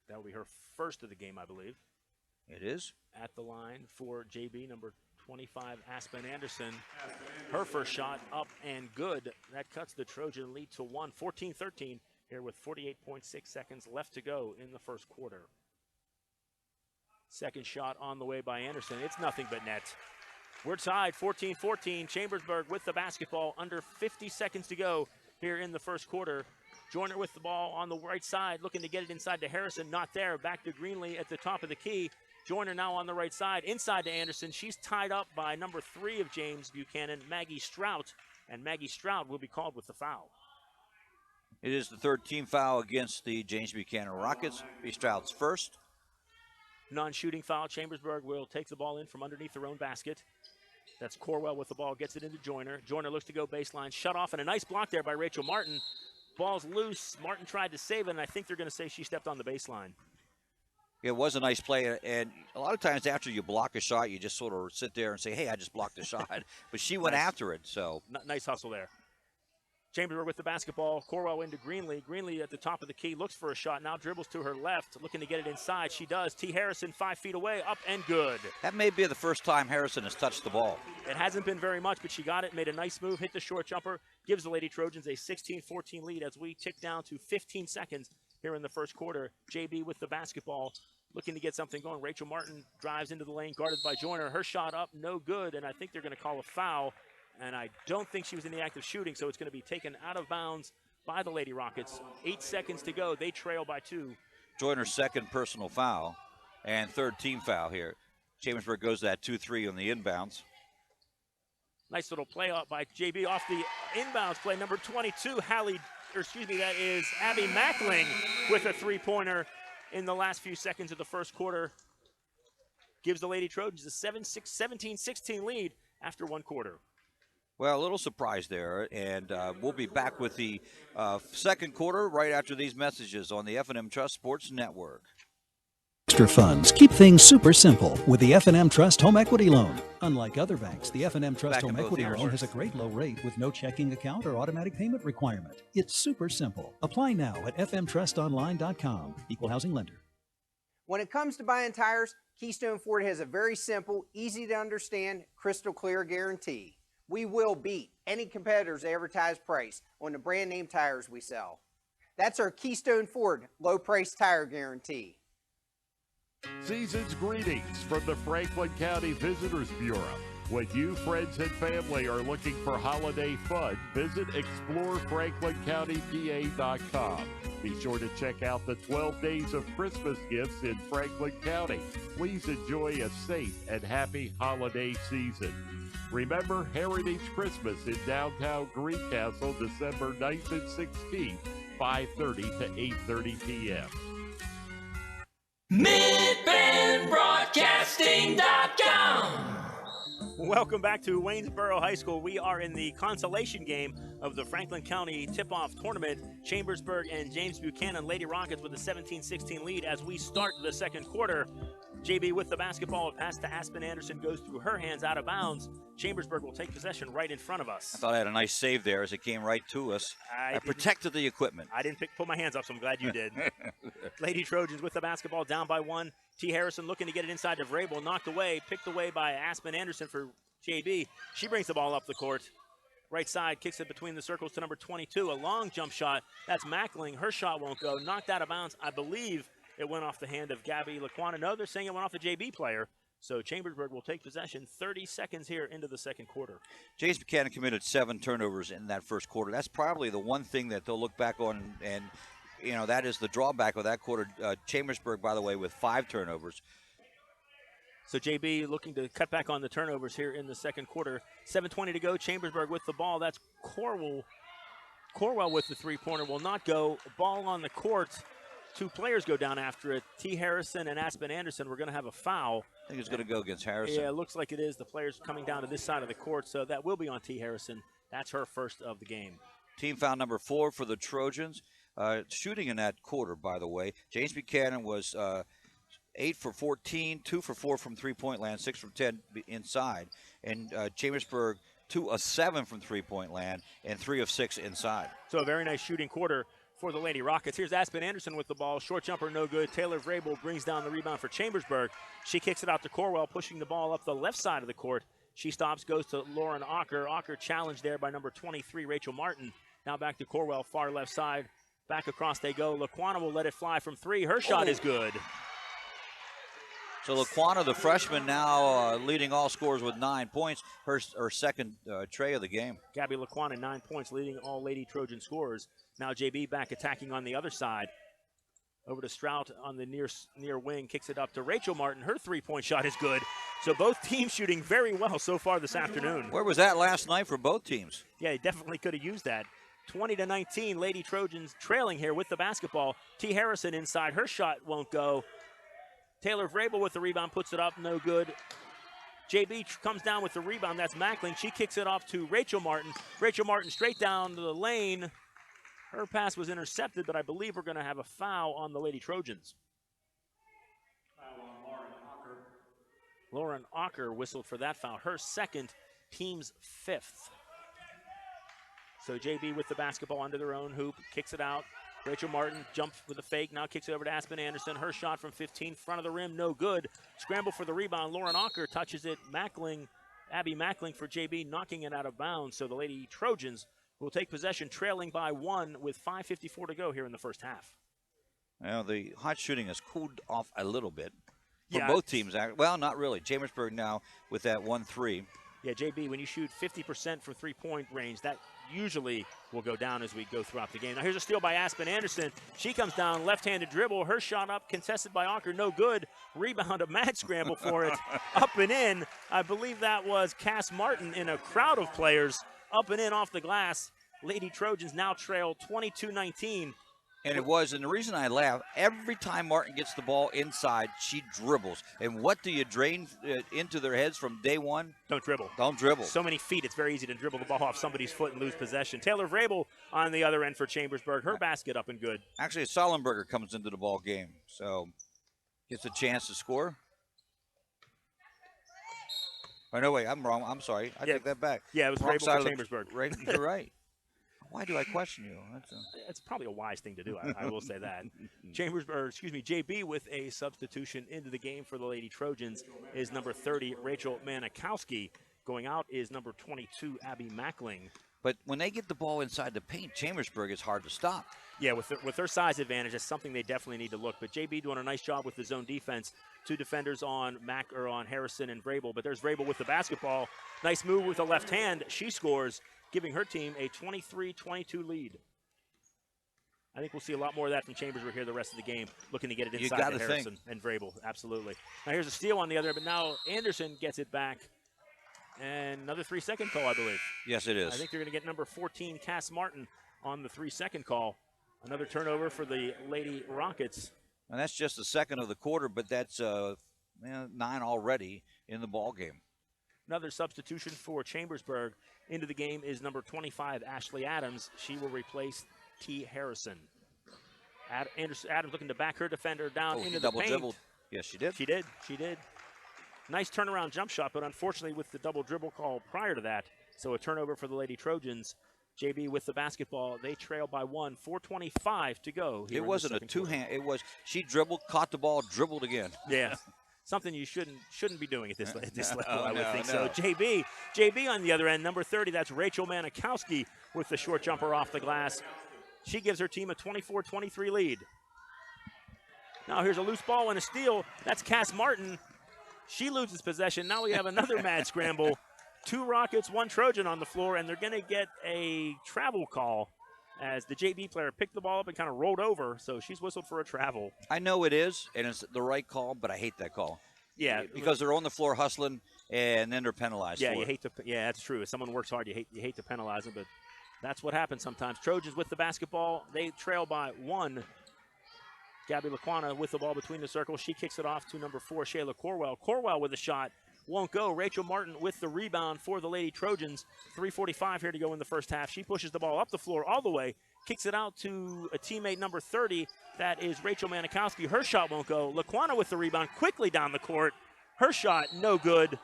That will be her first of the game, I believe. It is. At the line for JB, number 25, Aspen Anderson. Her first shot up and good. That cuts the Trojan lead to 1. 14-13 here with 48.6 seconds left to go in the first quarter. Second shot on the way by Anderson. It's nothing but net. We're tied 14-14. Chambersburg with the basketball. Under 50 seconds to go here in the first quarter. Joyner with the ball on the right side, looking to get it inside to Harrison. Not there. Back to Greenlee at the top of the key. Joyner now on the right side, inside to Anderson. She's tied up by number 3 of James Buchanan, Maggie Strout, and Maggie Strout will be called with the foul. It is the third team foul against the James Buchanan Rockets. Be Strout's first. Non-shooting foul. Chambersburg will take the ball in from underneath their own basket. That's Corwell with the ball, gets it into Joyner. Joyner looks to go baseline, shut off, and a nice block there by Rachel Martin. Ball's loose. Martin tried to save it, and I think they're going to say she stepped on the baseline. It was a nice play, and a lot of times after you block a shot, you just sort of sit there and say, hey, I just blocked a shot. But she went after it, so. Nice hustle there. Chambersburg with the basketball. Corwell into Greenlee. Greenlee at the top of the key, looks for a shot, now dribbles to her left, looking to get it inside. She does. T. Harrison 5 feet away, up and good. That may be the first time Harrison has touched the ball. It hasn't been very much, but she got it, made a nice move, hit the short jumper, gives the Lady Trojans a 16-14 lead as we tick down to 15 seconds here in the first quarter. JB with the basketball, looking to get something going. Rachel Martin drives into the lane, guarded by Joyner. Her shot up, no good, and I think they're going to call a foul. And I don't think she was in the act of shooting, so it's going to be taken out of bounds by the Lady Rockets. 8 seconds to go. They trail by 2. Joyner's second personal foul and third team foul here. Chambersburg goes to that 2-3 on the inbounds. Nice little play up by JB off the inbounds play. Number 22, that is Abby Mackling with a three-pointer in the last few seconds of the first quarter. Gives the Lady Trojans a 17-16 lead after one quarter. Well, a little surprise there, and we'll be back with the second quarter right after these messages on the F&M Trust Sports Network. Extra funds keep things super simple with the F&M Trust Home Equity Loan. Unlike other banks, the F&M Trust Home Equity Loan has a great low rate with no checking account or automatic payment requirement. It's super simple. Apply now at fmtrustonline.com. Equal housing lender. When it comes to buying tires, Keystone Ford has a very simple, easy to understand, crystal clear guarantee. We will beat any competitor's advertised price on the brand name tires we sell. That's our Keystone Ford low price tire guarantee. Season's greetings from the Franklin County Visitors Bureau. When you, friends, and family are looking for holiday fun, visit explorefranklincountypa.com. Be sure to check out the 12 days of Christmas gifts in Franklin County. Please enjoy a safe and happy holiday season. Remember Heritage Christmas in downtown Greencastle, December 9th and 16th, 5:30 to 8:30 p.m. MidBendBroadcasting.com. Welcome back to Waynesboro High School. We are in the consolation game of the Franklin County tip-off tournament. Chambersburg and James Buchanan Lady Rockets with a 17-16 lead as we start the second quarter. JB with the basketball, a pass to Aspen Anderson goes through her hands out of bounds. Chambersburg will take possession right in front of us. I thought I had a nice save there as it came right to us. I protected the equipment. I didn't put my hands up, so I'm glad you did. Lady Trojans with the basketball down by one. T. Harrison looking to get it inside to Vrabel, knocked away, picked away by Aspen Anderson for JB. She brings the ball up the court. Right side, kicks it between the circles to number 22. A long jump shot. That's Mackling. Her shot won't go. Knocked out of bounds. I believe it went off the hand of Gabby Laquana. No, they're saying it went off the JB player. So Chambersburg will take possession 30 seconds here into the second quarter. James Buchanan committed 7 turnovers in that first quarter. That's probably the one thing that they'll look back on, and that is the drawback of that quarter. Chambersburg, by the way, with 5 turnovers. So JB looking to cut back on the turnovers here in the second quarter. 7:20 to go. Chambersburg with the ball. That's Corwell. Corwell with the three-pointer will not go. Ball on the court. 2 players go down after it. T. Harrison and Aspen Anderson. We're going to have a foul. I think it's going to go against Harrison. Yeah, it looks like it is. The players coming down to this side of the court, so that will be on T. Harrison. That's her first of the game. Team foul number 4 for the Trojans. Shooting in that quarter, by the way. James Buchanan was 8 for 14, 2 for 4 from three-point land, 6 from 10 inside. And Chambersburg, 2 of 7 from three-point land, and 3 of 6 inside. So a very nice shooting quarter for the Lady Rockets. Here's Aspen Anderson with the ball. Short jumper, no good. Taylor Vrabel brings down the rebound for Chambersburg. She kicks it out to Corwell, pushing the ball up the left side of the court. She stops, goes to Lauren Ocker. Ocker challenged there by number 23, Rachel Martin. Now back to Corwell, far left side. Back across they go. Laquana will let it fly from 3. Her shot is good. So Laquana, the freshman, now leading all scorers with 9 points. Her second tray of the game. Gabby Laquana, 9 points, leading all Lady Trojan scorers. Now JB back attacking on the other side. Over to Strout on the near wing, kicks it up to Rachel Martin. Her three-point shot is good. So both teams shooting very well so far this afternoon. Where was that last night for both teams? Yeah, they definitely could have used that. 20-19, Lady Trojans trailing here with the basketball. T. Harrison inside. Her shot won't go. Taylor Vrabel with the rebound, puts it up, no good. JB comes down with the rebound. That's Mackling. She kicks it off to Rachel Martin. Rachel Martin straight down to the lane. Her pass was intercepted, but I believe we're going to have a foul on the Lady Trojans. Foul on Lauren Ocker. Lauren Ocker whistled for that foul. Her second, team's 5th. So JB with the basketball under their own hoop, kicks it out. Rachel Martin jumps with a fake, now kicks it over to Aspen Anderson. Her shot from 15, front of the rim, no good. Scramble for the rebound. Lauren Ocker touches it. Abby Mackling for JB, knocking it out of bounds. So the Lady Trojans will take possession, trailing by 1 with 5:54 to go here in the first half. Well, the hot shooting has cooled off a little bit for both teams. Well, not really. Chambersburg now with that 1-3. Yeah, JB, when you shoot 50% from three-point range, that usually will go down as we go throughout the game. Now here's a steal by Aspen Anderson. She comes down, left-handed dribble. Her shot up, contested by Ocker, no good. Rebound, a mad scramble for it, up and in. I believe that was Cass Martin in a crowd of players, up and in off the glass. Lady Trojans now trail 22-19. And it was, and the reason I laugh, every time Martin gets the ball inside, she dribbles. And what do you drain into their heads from day one? Don't dribble. Don't dribble. So many feet, it's very easy to dribble the ball off somebody's foot and lose possession. Taylor Vrabel on the other end for Chambersburg. Her basket up and good. Actually, Sollenberger comes into the ball game, so gets a chance to score. Oh, no, wait, I'm wrong. I'm sorry. I take that back. Yeah, it was wrong Vrabel for Chambersburg. Right, you're right. Why do I question you? It's probably a wise thing to do. I will say that. JB with a substitution into the game for the Lady Trojans is number 30, Rachel Manikowski. Going out is number 22, Abby Mackling. But when they get the ball inside the paint, Chambersburg is hard to stop. Yeah, with their size advantage, that's something they definitely need to look. But JB doing a nice job with the zone defense. 2 defenders on on Harrison and Vrabel. But there's Vrabel with the basketball. Nice move with the left hand. She scores, giving her team a 23-22 lead. I think we'll see a lot more of that from Chambersburg here the rest of the game, looking to get it inside to Harrison and Vrabel. Absolutely. Now here's a steal on the other end, but now Anderson gets it back. And another 3-second call, I believe. Yes, it is. I think they're going to get number 14, Cass Martin, on the 3-second call. Another turnover for the Lady Rockets. And that's just the second of the quarter, but that's 9 already in the ball game. Another substitution for Chambersburg into the game is number 25, Ashley Adams. She will replace T. Harrison. Adams looking to back her defender down into the paint. Dribbled. Yes, she did. She did. Nice turnaround jump shot, but unfortunately with the double dribble call prior to that, so a turnover for the Lady Trojans. JB with the basketball. They trail by 1. 4:25 to go. It wasn't a two-hand. It was she dribbled, caught the ball, dribbled again. Yeah. Something you shouldn't be doing at this level, I would think. So JB on the other end, number 30, that's Rachel Manikowski with the short jumper off the glass. She gives her team a 24-23 lead. Now here's a loose ball and a steal. That's Cass Martin. She loses possession. Now we have another mad scramble. 2 Rockets, 1 Trojan on the floor, and they're going to get a travel call as the JB player picked the ball up and kind of rolled over, so she's whistled for a travel. I know it is, and it's the right call, but I hate that call. Yeah. Because they're on the floor hustling, and then they're penalized for it. Yeah, that's true. If someone works hard, you hate to penalize them, but that's what happens sometimes. Trojans with the basketball. They trail by 1. Gabby Laquana with the ball between the circles. She kicks it off to number 4, Shayla Corwell. Corwell with a shot. Won't go. Rachel Martin with the rebound for the Lady Trojans. 3:45 here to go in the first half. She pushes the ball up the floor all the way, kicks it out to a teammate number 30. That is Rachel Manikowski. Her shot won't go. Laquana with the rebound quickly down the court. Her shot no good.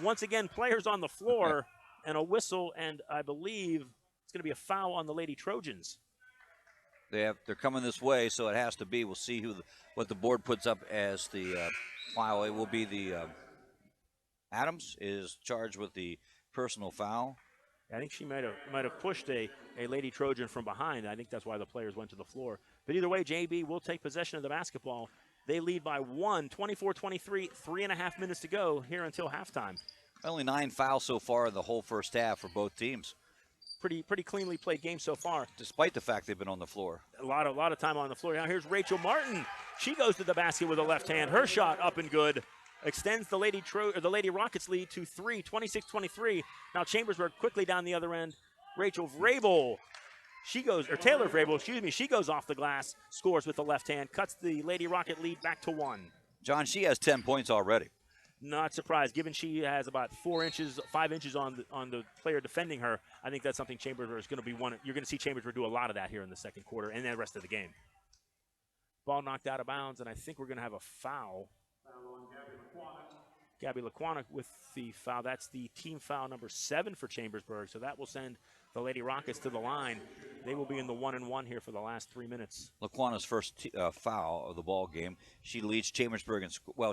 Once again, players on the floor and a whistle, and I believe it's going to be a foul on the Lady Trojans. They're coming this way, so it has to be. We'll see what the board puts up as the foul. It will be the Adams is charged with the personal foul. I think she might have pushed a Lady Trojan from behind. I think that's why the players went to the floor. But either way, JB will take possession of the basketball. They lead by 1, 24-23, 3.5 minutes to go here until halftime. Only 9 fouls so far in the whole first half for both teams. Pretty cleanly played game so far. Despite the fact they've been on the floor. A lot of time on the floor. Now here's Rachel Martin. She goes to the basket with a left hand. Her shot up and good. Extends the Lady Rockets lead to 3, 26-23. Now Chambersburg quickly down the other end. Taylor Vrabel, she goes off the glass, scores with the left hand, cuts the Lady Rocket lead back to 1. John, she has 10 points already. Not surprised, given she has about 5 inches on the player defending her. I think that's something Chambersburg is going to be one. You're going to see Chambersburg do a lot of that here in the second quarter and then the rest of the game. Ball knocked out of bounds, and I think we're going to have a foul. Gabby Laquana with the foul. That's the team foul number 7 for Chambersburg. So that will send the Lady Rockets to the line. They will be in the 1-and-1 here for the last 3 minutes. Laquana's first foul of the ball game. She leads Chambersburg,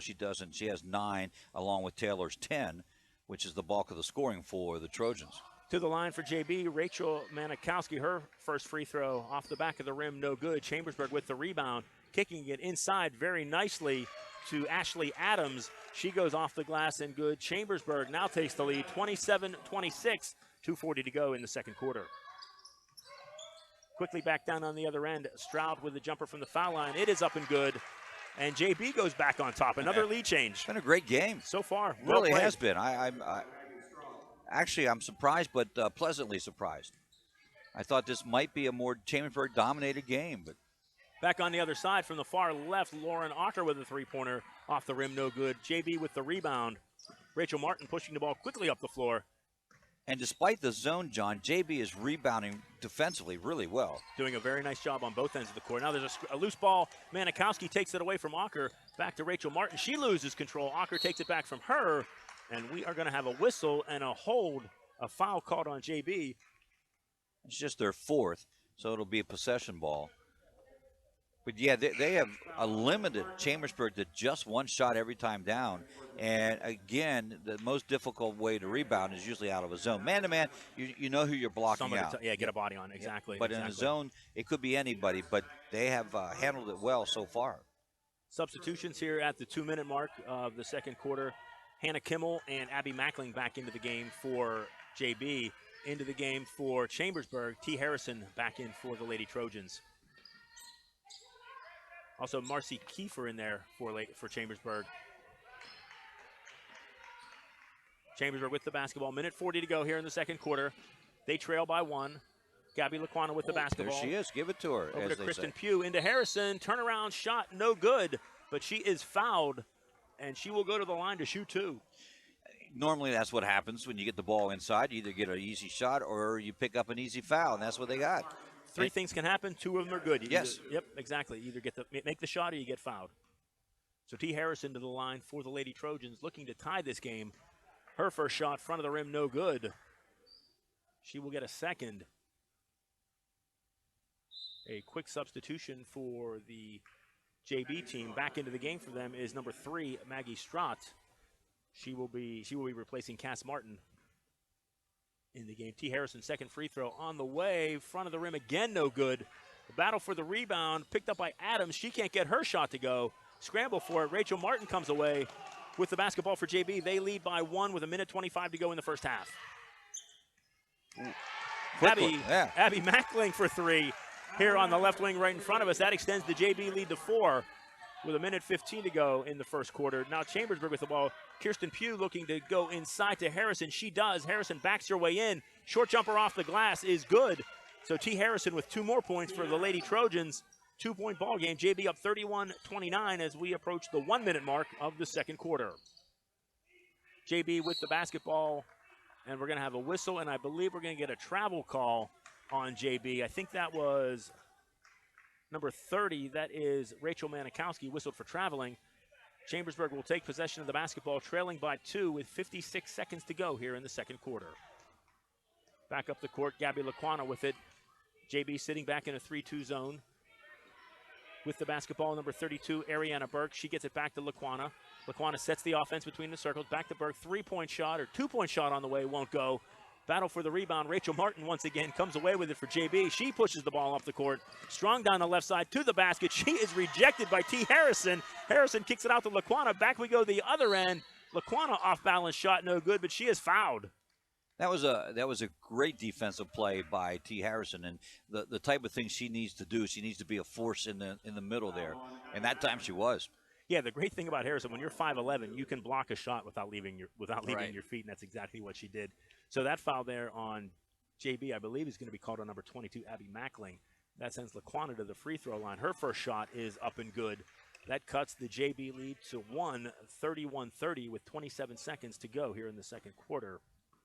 she doesn't. She has 9 along with Taylor's 10, which is the bulk of the scoring for the Trojans. To the line for JB, Rachel Manikowski. Her first free throw off the back of the rim, no good. Chambersburg with the rebound, kicking it inside very nicely to Ashley Adams. She goes off the glass and good. Chambersburg now takes the lead, 27-26, 2:40 to go in the second quarter. Quickly back down on the other end. Stroud with the jumper from the foul line. It is up and good. And JB goes back on top. Another lead change. It's been a great game. So far. Really has been. I'm surprised, but pleasantly surprised. I thought this might be a more Chambersburg-dominated game, but Back on the other side from the far left, Lauren Ocker with a three-pointer off the rim, no good. JB with the rebound. Rachel Martin pushing the ball quickly up the floor. And despite the zone, John, JB is rebounding defensively really well. Doing a very nice job on both ends of the court. Now there's a loose ball. Manikowski takes it away from Ocker. Back to Rachel Martin. She loses control. Ocker takes it back from her. And we are going to have a whistle and a hold, a foul called on JB. It's just their fourth, so it'll be a possession ball. But, yeah, they have limited Chambersburg to just one shot every time down. And, again, the most difficult way to rebound is usually out of a zone. Man-to-man, you know who you're blocking out. Get a body on, exactly. But in a zone, it could be anybody, but they have handled it well so far. Substitutions here at the 2-minute mark of the second quarter. Hannah Kimmel and Abby Mackling back into the game for JB. Into the game for Chambersburg. T. Harrison back in for the Lady Trojans. Also, Marcy Kiefer in there for Chambersburg. Chambersburg with the basketball. Minute 40 to go here in the second quarter. They trail by 1. Gabby Laquana with the basketball. There she is. Give it to her. Over to Kristen Pugh. Into Harrison. Turnaround shot. No good. But she is fouled, and she will go to the line to shoot 2. Normally that's what happens when you get the ball inside. You either get an easy shot or you pick up an easy foul, and that's what they got. 3 things can happen. 2 of them are good. Yes. Yep, exactly. You either make the shot or you get fouled. So T. Harrison to the line for the Lady Trojans, looking to tie this game. Her first shot, front of the rim, no good. She will get a second. A quick substitution for the JB team. Back into the game for them is number 3, Maggie Strott. She will be replacing Cass Martin in the game. T. Harrison, second free throw on the way. Front of the rim again, no good. The battle for the rebound picked up by Adams. She can't get her shot to go. Scramble for it. Rachel Martin comes away with the basketball for JB. They lead by 1 with 1:25 to go in the first half. Abby Mackling for 3 here on the left wing right in front of us. That extends the JB lead to 4 with 1:15 to go in the first quarter. Now Chambersburg with the ball. Kirsten Pugh looking to go inside to Harrison. She does. Harrison backs her way in. Short jumper off the glass is good. So T. Harrison with 2 more points for the Lady Trojans. 2-point ball game. JB up 31-29 as we approach the 1-minute mark of the second quarter. JB with the basketball, and we're going to have a whistle, and I believe we're going to get a travel call on JB. I think that was number 30. That is Rachel Manikowski, whistled for traveling. Chambersburg will take possession of the basketball, trailing by 2 with 56 seconds to go here in the second quarter. Back up the court, Gabby Laquana with it. JB sitting back in a 3-2 zone. With the basketball, number 32, Ariana Burke. She gets it back to Laquana. Laquana sets the offense between the circles. Back to Burke, 3-point shot or 2-point shot on the way, won't go. Battle for the rebound. Rachel Martin once again comes away with it for JB. She pushes the ball up the court. Strong down the left side to the basket. She is rejected by T. Harrison. Harrison kicks it out to Laquana. Back we go the other end. Laquana off balance shot, no good, but she is fouled. That was a great defensive play by T. Harrison, and the type of thing she needs to do. She needs to be a force in the middle there, and that time she was. Yeah, the great thing about Harrison, when you're 5'11", you can block a shot without leaving your feet, and that's exactly what she did. So that foul there on JB, I believe, is going to be called on number 22, Abby Mackling. That sends Laquana to the free throw line. Her first shot is up and good. That cuts the JB lead to 1, 31-30 with 27 seconds to go here in the second quarter.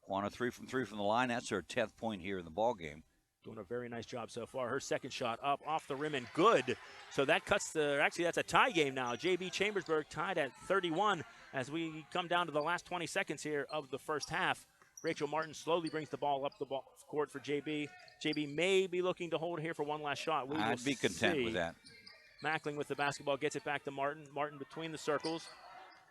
Laquana 3 from the line. That's her 10th point here in the ball game. Doing a very nice job so far. Her second shot up off the rim and good. So that cuts actually that's a tie game now. JB Chambersburg tied at 31 as we come down to the last 20 seconds here of the first half. Rachel Martin slowly brings the ball up the court for JB. JB may be looking to hold here for one last shot. I'd be content with that. Mackling with the basketball gets it back to Martin. Martin between the circles,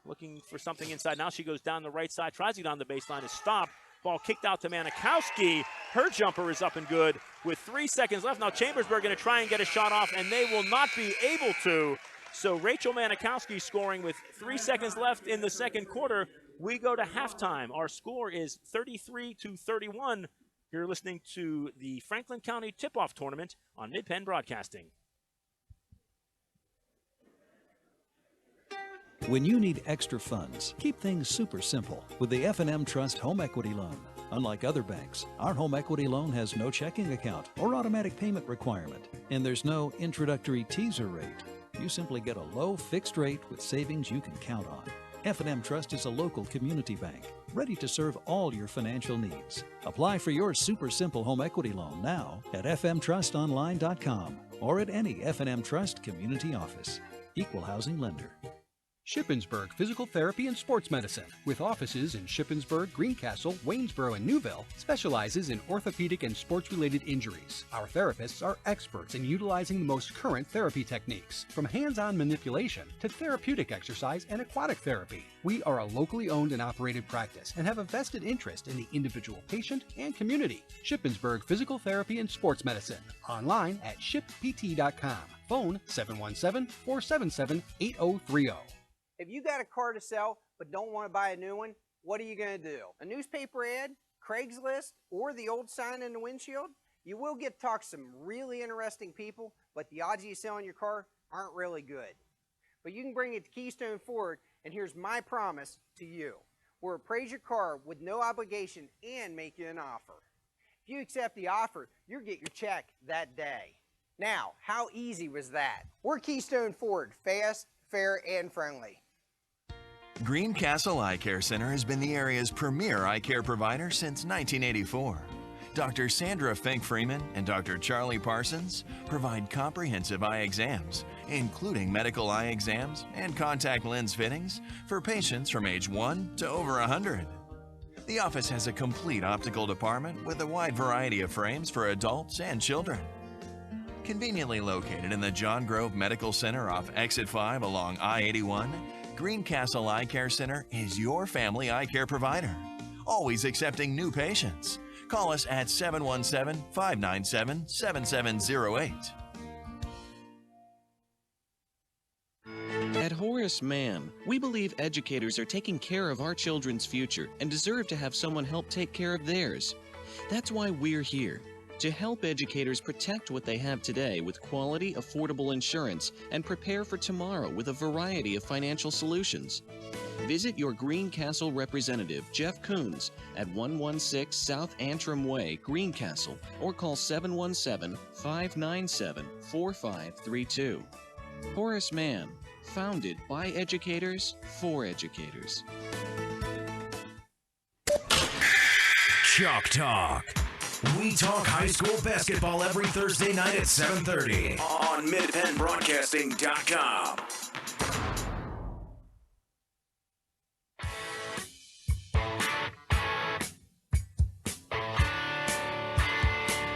looking for something inside. Now she goes down the right side, tries to get on the baseline, is stopped. Ball kicked out to Manikowski. Her jumper is up and good with 3 seconds left. Now Chambersburg going to try and get a shot off, and they will not be able to. So Rachel Manikowski scoring with 3 seconds left in the second quarter. We go to halftime. Our score is 33-31. You're listening to the Franklin County Tip-Off Tournament on Mid-Penn Broadcasting. When you need extra funds, keep things super simple with the F&M Trust Home Equity Loan. Unlike other banks, our home equity loan has no checking account or automatic payment requirement, and there's no introductory teaser rate. You simply get a low fixed rate with savings you can count on. F&M Trust is a local community bank, ready to serve all your financial needs. Apply for your super simple home equity loan now at fmtrustonline.com or at any F&M Trust community office. Equal housing lender. Shippensburg Physical Therapy and Sports Medicine, with offices in Shippensburg, Greencastle, Waynesboro, and Newville, specializes in orthopedic and sports-related injuries. Our therapists are experts in utilizing the most current therapy techniques, from hands-on manipulation to therapeutic exercise and aquatic therapy. We are a locally owned and operated practice and have a vested interest in the individual patient and community. Shippensburg Physical Therapy and Sports Medicine, online at shippt.com. Phone 717-477-8030. If you got a car to sell but don't want to buy a new one, what are you going to do? A newspaper ad, Craigslist, or the old sign in the windshield? You will get to talk to some really interesting people, but the odds of you selling your car aren't really good. But you can bring it to Keystone Ford, and here's my promise to you. We'll appraise your car with no obligation and make you an offer. If you accept the offer, you'll get your check that day. Now, how easy was that? We're Keystone Ford, fast, fair, and friendly. Greencastle Eye Care Center has been the area's premier eye care provider since 1984. Dr. Sandra Fink-Freeman and Dr. Charlie Parsons provide comprehensive eye exams, including medical eye exams and contact lens fittings for patients from age 1 to over 100. The office has a complete optical department with a wide variety of frames for adults and children. Conveniently located in the John Grove Medical Center off Exit 5 along I-81, Greencastle Eye Care Center is your family eye care provider, always accepting new patients. Call us at 717-597-7708. At Horace Mann, we believe educators are taking care of our children's future and deserve to have someone help take care of theirs. That's why we're here, to help educators protect what they have today with quality, affordable insurance and prepare for tomorrow with a variety of financial solutions. Visit your Greencastle representative, Jeff Coons, at 116 South Antrim Way, Greencastle, or call 717-597-4532. Horace Mann, founded by educators for educators. Chalk Talk. We talk high school basketball every Thursday night at 7:30 on MidPennBroadcasting.com.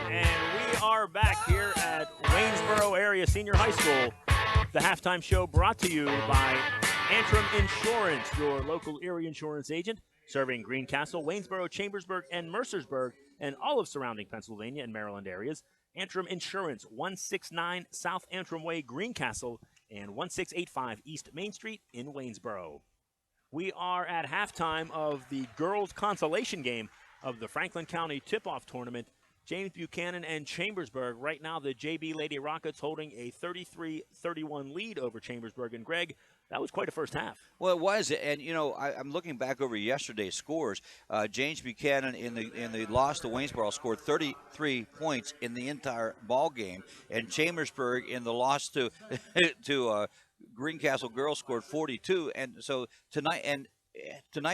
And we are back here at Waynesboro Area Senior High School. The halftime show brought to you by Antrim Insurance, your local Erie insurance agent, serving Greencastle, Waynesboro, Chambersburg, and Mercersburg, and all of surrounding Pennsylvania and Maryland areas. Antrim Insurance, 169 South Antrim Way, Greencastle, and 1685 East Main Street in Waynesboro. We are at halftime of the girls' consolation game of the Franklin County Tip-Off Tournament. James Buchanan and Chambersburg. Right now, the JB Lady Rockets holding a 33-31 lead over Chambersburg. And Greg, that was quite a first half. Well, it was, and you know, I'm looking back over yesterday's scores. James Buchanan in the loss to Waynesboro scored 33 points in the entire ball game, and Chambersburg in the loss to Greencastle girls scored 42. And so tonight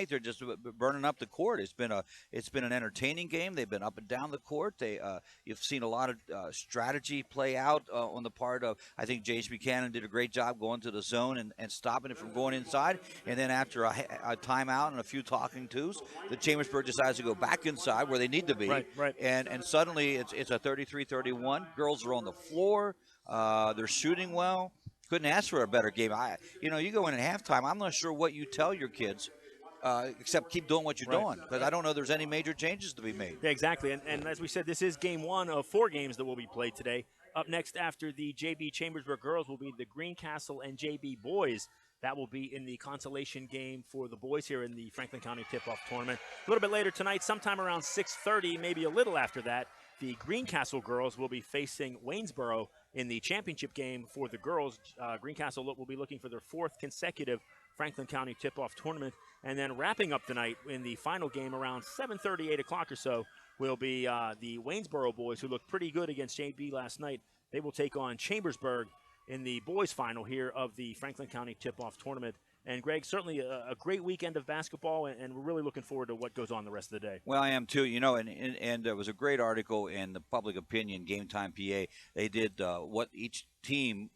they're just burning up the court. It's been an entertaining game. They've been up and down the court. You've seen a lot of strategy play out on the part of, I think James Buchanan did a great job going to the zone and stopping it from going inside. And then after a timeout and a few talking tos, the Chambersburg decides to go back inside where they need to be. Right. And suddenly it's a 33-31. Girls are on the floor. They're shooting well. Couldn't ask for a better game. You go in at halftime, I'm not sure what you tell your kids, except keep doing what you're doing, because I don't know there's any major changes to be made. Yeah, exactly. And as we said, this is game one of 4 games that will be played today. Up next after the JB Chambersburg girls will be the Greencastle and JB boys. That will be in the consolation game for the boys here in the Franklin County Tip-Off Tournament. A little bit later tonight, sometime around 6:30, maybe a little after that, the Greencastle girls will be facing Waynesboro in the championship game for the girls. Greencastle will be looking for their 4th consecutive Franklin County tip-off tournament. And then wrapping up the night in the final game around 7:30, 8 o'clock or so will be the Waynesboro boys, who looked pretty good against JB last night. They will take on Chambersburg in the boys' final here of the Franklin County tip-off tournament. And, Greg, certainly a great weekend of basketball, and we're really looking forward to what goes on the rest of the day. Well, I am too. You know, and there was a great article in the Public Opinion, Game Time PA. They did what each team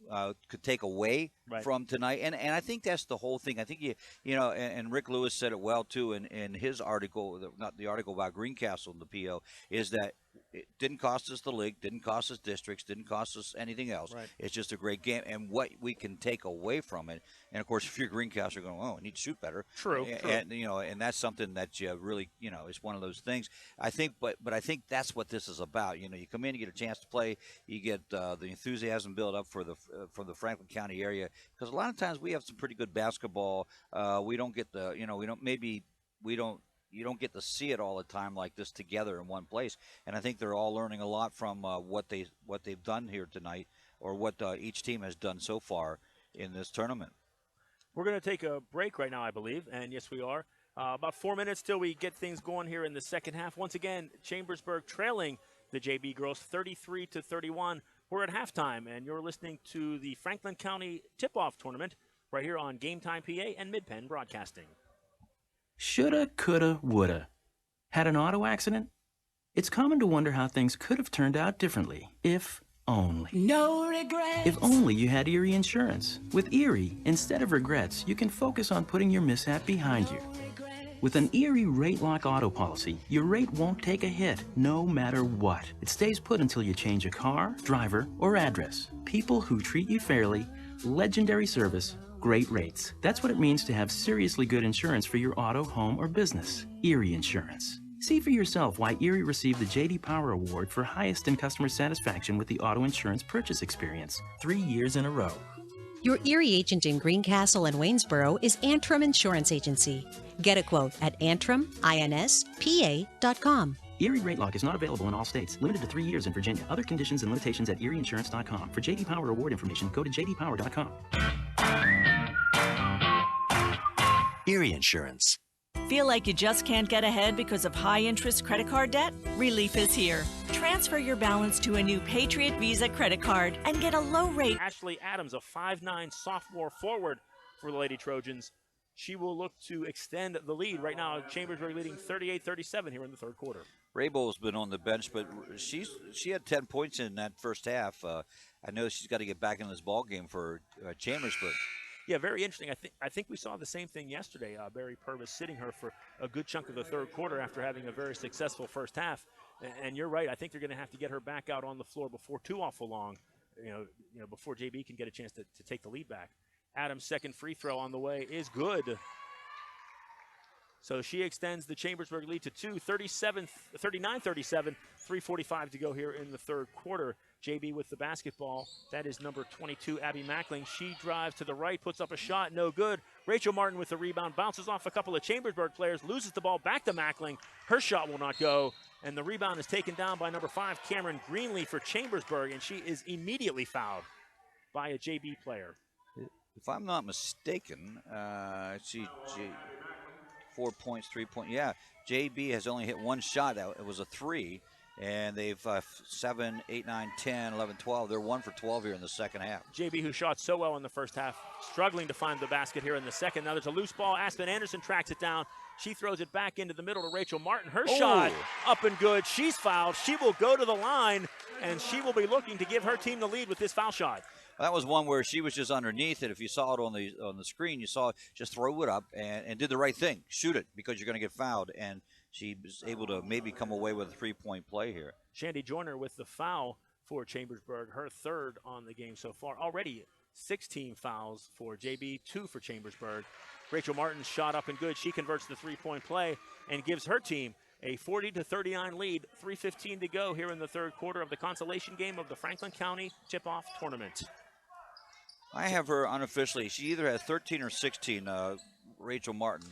could take away from tonight, and I think that's the whole thing. I think you know, and Rick Lewis said it well too in his article, not the article about Greencastle in the PO, is that it didn't cost us the league, didn't cost us districts, didn't cost us anything else. Right. It's just a great game, and what we can take away from it. And of course, if you're Greencastle, you're going, oh, I need to shoot better. True. And you know, and that's something that you really, you know, it's one of those things. I think, but I think that's what this is about. You know, you come in, you get a chance to play, you get the enthusiasm built up for the Franklin County area, because a lot of times we have some pretty good basketball. We don't get the, you know, you don't get to see it all the time like this together in one place. And I think they're all learning a lot from what they've done here tonight, or what each team has done so far in this tournament. We're going to take a break right now, I believe, and yes, we are. About 4 minutes till we get things going here in the second half. Once again, Chambersburg trailing the JB girls 33-31. We're at halftime, and you're listening to the Franklin County Tip-Off Tournament right here on Game Time PA and Mid-Penn Broadcasting. Shoulda, coulda, woulda. Had an auto accident? It's common to wonder how things could have turned out differently, if only. No regrets. If only you had Erie Insurance. With Erie, instead of regrets, you can focus on putting your mishap behind you. With an Erie Rate Lock auto policy, your rate won't take a hit, no matter what. It stays put until you change a car, driver, or address. People who treat you fairly, legendary service, great rates. That's what it means to have seriously good insurance for your auto, home, or business. Erie Insurance. See for yourself why Erie received the J.D. Power Award for highest in customer satisfaction with the auto insurance purchase experience 3 years in a row. Your Erie agent in Greencastle and Waynesboro is Antrim Insurance Agency. Get a quote at antriminspa.com. Erie Rate Lock is not available in all states. Limited to 3 years in Virginia. Other conditions and limitations at erieinsurance.com. For J.D. Power Award information, go to jdpower.com. Erie Insurance. Feel like you just can't get ahead because of high-interest credit card debt? Relief is here. Transfer your balance to a new Patriot Visa credit card and get a low rate. Ashley Adams, a 5'9" sophomore forward for the Lady Trojans. She will look to extend the lead. Right now, Chambersburg leading 38-37 here in the third quarter. Rabel's been on the bench, but she had 10 points in that first half. I know she's got to get back in this ball game for Chambersburg. Yeah, very interesting. I think we saw the same thing yesterday. Barry Purvis sitting her for a good chunk of the third quarter after having a very successful first half. And you're right. I think they're going to have to get her back out on the floor before too awful long. You know, before JB can get a chance to take the lead back. Adams' second free throw on the way is good. So she extends the Chambersburg lead to 39-37, 3:45 to go here in the third quarter. JB with the basketball. That is number 22, Abby Mackling. She drives to the right, puts up a shot, no good. Rachel Martin with the rebound, bounces off a couple of Chambersburg players, loses the ball back to Mackling. Her shot will not go, and the rebound is taken down by number 5, Cameron Greenlee for Chambersburg, and she is immediately fouled by a JB player. If I'm not mistaken, 4 points, 3 points. Yeah, JB has only hit one shot. It was a 3, and they've 7, 8, 9, 10, 11, 12. They're 1 for 12 here in the second half. JB, who shot so well in the first half, struggling to find the basket here in the second. Now there's a loose ball. Aspen Anderson tracks it down. She throws it back into the middle to Rachel Martin. Her shot up and good. She's fouled. She will go to the line, and she will be looking to give her team the lead with this foul shot. That was one where she was just underneath it. If you saw it on the screen, you saw just throw it up and did the right thing. Shoot it because you're going to get fouled. And she was able to maybe come away with a 3-point play here. Shandy Joyner with the foul for Chambersburg, her third on the game so far. Already 16 fouls for JB, 2 for Chambersburg. Rachel Martin's shot up and good. She converts the 3-point play and gives her team a 40-39 lead. 3:15 to go here in the third quarter of the consolation game of the Franklin County Tip-Off Tournament. I have her unofficially. She either has 13 or 16, Rachel Martin.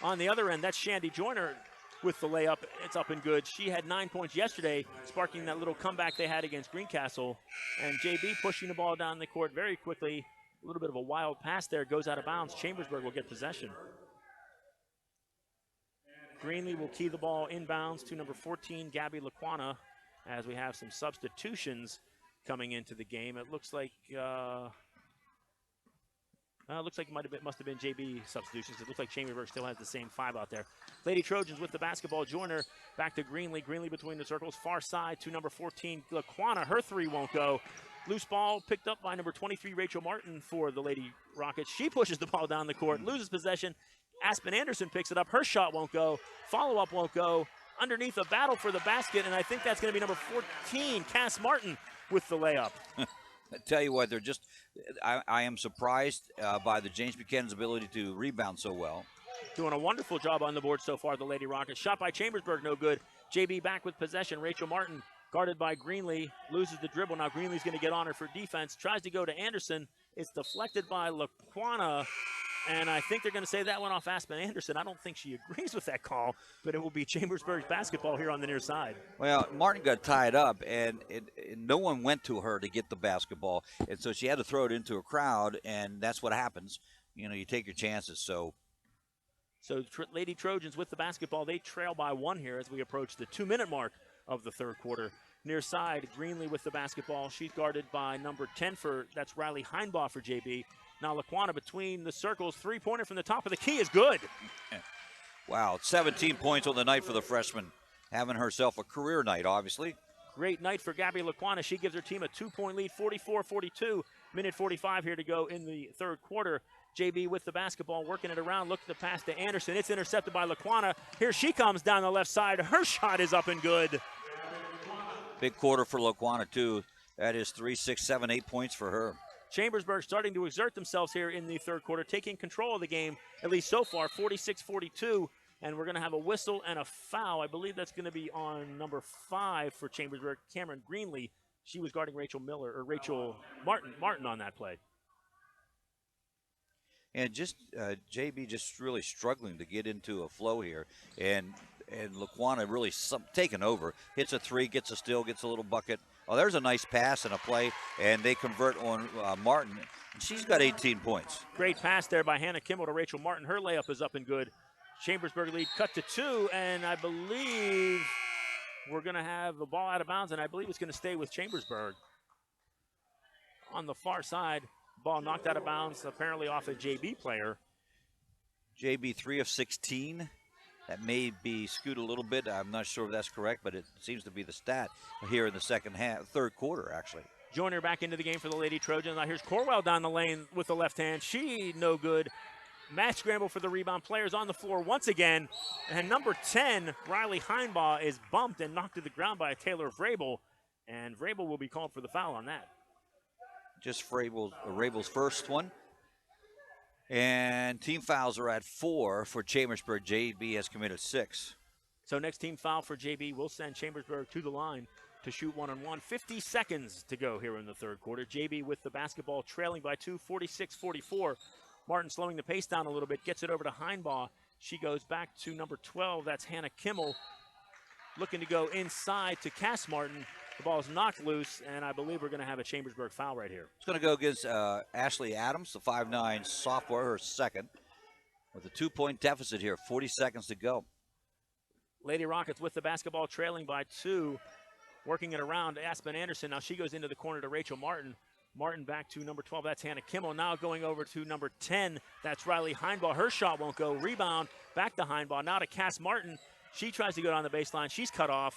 On the other end, that's Shandy Joyner. with the layup. It's up and good. She had 9 points yesterday, sparking that little comeback they had against Greencastle. And JB pushing the ball down the court very quickly. A little bit of a wild pass there, goes out of bounds. Chambersburg will get possession. Greenlee will key the ball inbounds to number 14, Gabby Laquana, as we have some substitutions coming into the game. It looks like must have been JB substitutions. It looks like Chambersburg still has the same 5 out there. Lady Trojans with the basketball. Joyner back to Greenlee. Greenlee between the circles. Far side to number 14, Laquana. Her 3 won't go. Loose ball picked up by number 23, Rachel Martin for the Lady Rockets. She pushes the ball down the court, loses possession. Aspen Anderson picks it up. Her shot won't go. Follow-up won't go. Underneath a battle for the basket, and I think that's going to be number 14, Cass Martin, with the layup. I tell you what, they're just, I am surprised by the James Buchanan's ability to rebound so well. Doing a wonderful job on the board so far, the Lady Rockets. Shot by Chambersburg, no good. JB back with possession. Rachel Martin guarded by Greenlee, loses the dribble. Now Greenlee's going to get on her for defense. Tries to go to Anderson. It's deflected by Laquana, and I think they're going to say that went off Aspen Anderson. I don't think she agrees with that call, but it will be Chambersburg's basketball here on the near side. Well, Martin got tied up, and no one went to her to get the basketball, and so she had to throw it into a crowd, and that's what happens. You know, you take your chances. So Lady Trojans with the basketball. They trail by 1 here as we approach the 2-minute mark of the third quarter. Near side, Greenlee with the basketball. She's guarded by number 10 that's Riley Heinbaugh for JB. Now Laquana between the circles. 3-pointer from the top of the key is good. Wow, 17 points on the night for the freshman. Having herself a career night, obviously. Great night for Gabby Laquana. She gives her team a 2-point lead, 44-42. Minute 45 here to go in the third quarter. JB with the basketball, working it around, looks the pass to Anderson. It's intercepted by Laquana. Here she comes down the left side. Her shot is up and good. Big quarter for Laquana, too. That is 3, 6, 7, 8 points for her. Chambersburg starting to exert themselves here in the third quarter, taking control of the game, at least so far, 46-42. And we're going to have a whistle and a foul. I believe that's going to be on number 5 for Chambersburg, Cameron Greenlee. She was guarding Rachel Martin on that play. And just JB just really struggling to get into a flow here. And Laquana really taking over. Hits a 3, gets a steal, gets a little bucket. Oh, there's a nice pass and a play, and they convert on Martin. She's got 18 points. Great pass there by Hannah Kimmel to Rachel Martin. Her layup is up and good. Chambersburg lead cut to 2, and I believe we're going to have the ball out of bounds, and I believe it's going to stay with Chambersburg. On the far side, ball knocked out of bounds, apparently off a JB player. JB 3 of 16. That may be skewed a little bit. I'm not sure if that's correct, but it seems to be the stat here in the third quarter, actually. Joyner back into the game for the Lady Trojans. Now here's Corwell down the lane with the left hand. She no good. Match scramble for the rebound. Players on the floor once again. And number 10, Riley Heinbaugh, is bumped and knocked to the ground by Taylor Vrabel. And Vrabel will be called for the foul on that. Just Vrabel's first one. And team fouls are at 4 for Chambersburg. JB has committed 6. So next team foul for JB will send Chambersburg to the line to shoot 1-on-1. 50 seconds to go here in the third quarter. JB with the basketball trailing by 2, 46-44. Martin slowing the pace down a little bit, gets it over to Heinbaugh. She goes back to number 12, that's Hannah Kimmel. Looking to go inside to Cass Martin. The ball is knocked loose, and I believe we're going to have a Chambersburg foul right here. It's going to go against Ashley Adams, the 5'9" sophomore, her second, with a 2-point deficit here, 40 seconds to go. Lady Rockets with the basketball trailing by 2, working it around to Aspen Anderson. Now she goes into the corner to Rachel Martin. Martin back to number 12, that's Hannah Kimmel. Now going over to number 10, that's Riley Heinbaugh. Her shot won't go. Rebound back to Heinbaugh. Now to Cass Martin. She tries to go down the baseline. She's cut off.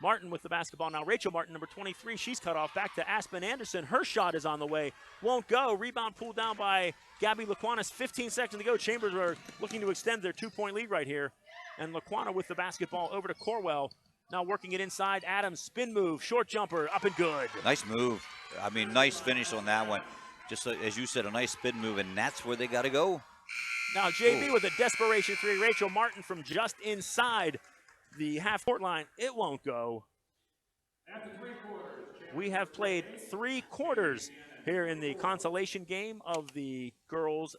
Martin with the basketball now. Rachel Martin, number 23, she's cut off. Back to Aspen Anderson. Her shot is on the way. Won't go. Rebound pulled down by Gabby Laquana. 15 seconds to go. Chambersburg looking to extend their 2-point lead right here. And Laquana with the basketball over to Corwell. Now working it inside. Adams, spin move, short jumper, up and good. Nice move. I mean, nice finish on that one. Just as you said, a nice spin move, and that's where they got to go. Now JB with a desperation 3. Rachel Martin from just inside the half-court line. It won't go. We have played 3 quarters here in the consolation game of the girls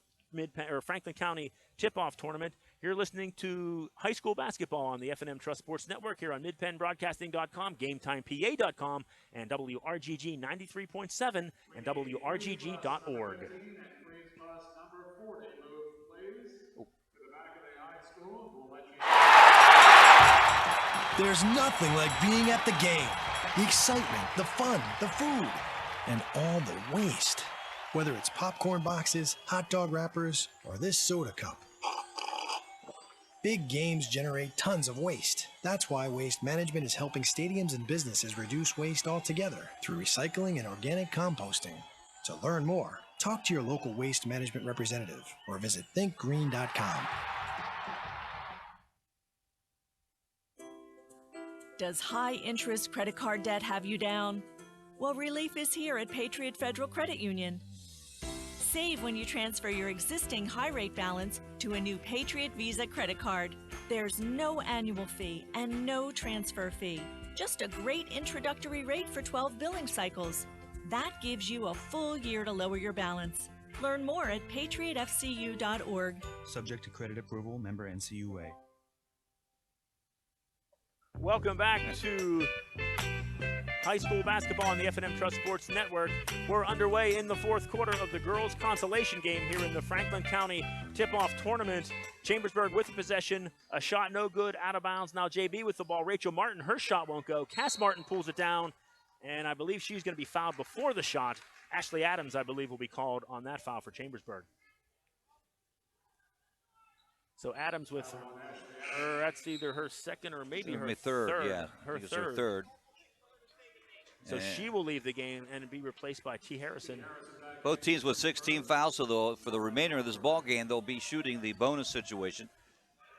Franklin County tip-off tournament. You're listening to high school basketball on the F&M Trust Sports Network here on midpennbroadcasting.com, GameTimePA.com, and WRGG 93.7 and WRGG.org. Bus number 40 move, please, to the back of the high school. We'll let you. There's nothing like being at the game. The excitement, the fun, the food, and all the waste. Whether it's popcorn boxes, hot dog wrappers, or this soda cup. Big games generate tons of waste. That's why Waste Management is helping stadiums and businesses reduce waste altogether through recycling and organic composting. To learn more, talk to your local Waste Management representative or visit thinkgreen.com. Does high-interest credit card debt have you down? Well, relief is here at Patriot Federal Credit Union. Save when you transfer your existing high-rate balance to a new Patriot Visa credit card. There's no annual fee and no transfer fee. Just a great introductory rate for 12 billing cycles. That gives you a full year to lower your balance. Learn more at patriotfcu.org. Subject to credit approval, member NCUA. Welcome back to high school basketball on the F&M Trust Sports Network. We're underway in the fourth quarter of the girls' consolation game here in the Franklin County tip-off tournament. Chambersburg with the possession, a shot no good, out of bounds. Now JB with the ball. Rachel Martin, her shot won't go. Cass Martin pulls it down, and I believe she's going to be fouled before the shot. Ashley Adams, I believe, will be called on that foul for Chambersburg. So Adams with her, that's either her second or maybe her third. Yeah, her third. third. So she will leave the game and be replaced by T. Harrison. Both teams with 16 fouls, so for the remainder of this ball game, they'll be shooting the bonus situation.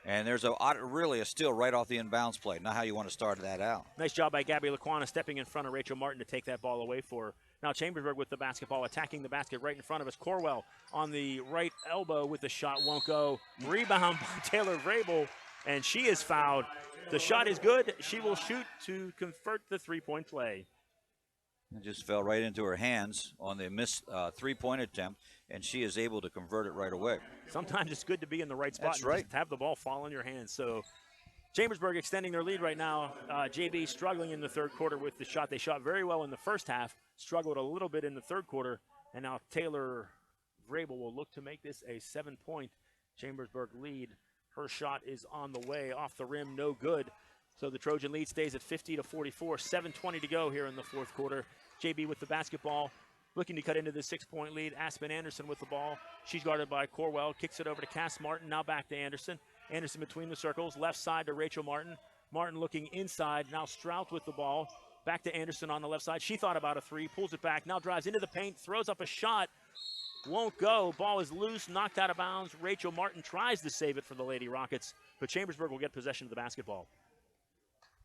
And there's really a steal right off the inbounds play. Not how you want to start that out. Nice job by Gabby Laquana stepping in front of Rachel Martin to take that ball away for her. Now Chambersburg with the basketball, attacking the basket right in front of us. Corwell on the right elbow with the shot, won't go. Rebound by Taylor Vrabel, and she is fouled. The shot is good. She will shoot to convert the three-point play. It just fell right into her hands on the missed three-point attempt, and she is able to convert it right away. Sometimes it's good to be in the right spot. That's and right. Just have the ball fall in your hands. So Chambersburg extending their lead right now. JB struggling in the third quarter with the shot. They shot very well in the first half, struggled a little bit in the third quarter, and now Taylor Vrabel will look to make this a 7-point Chambersburg lead. Her shot is on the way, off the rim, no good. So the Trojan lead stays at 50-44, 7:20 to go here in the fourth quarter. JB with the basketball, looking to cut into the 6-point lead. Aspen Anderson with the ball. She's guarded by Corwell, kicks it over to Cass Martin, now back to Anderson. Anderson between the circles, left side to Rachel Martin. Martin looking inside, now Strout with the ball. Back to Anderson on the left side. She thought about a three, pulls it back, now drives into the paint, throws up a shot. Won't go. Ball is loose, knocked out of bounds. Rachel Martin tries to save it for the Lady Rockets, but Chambersburg will get possession of the basketball.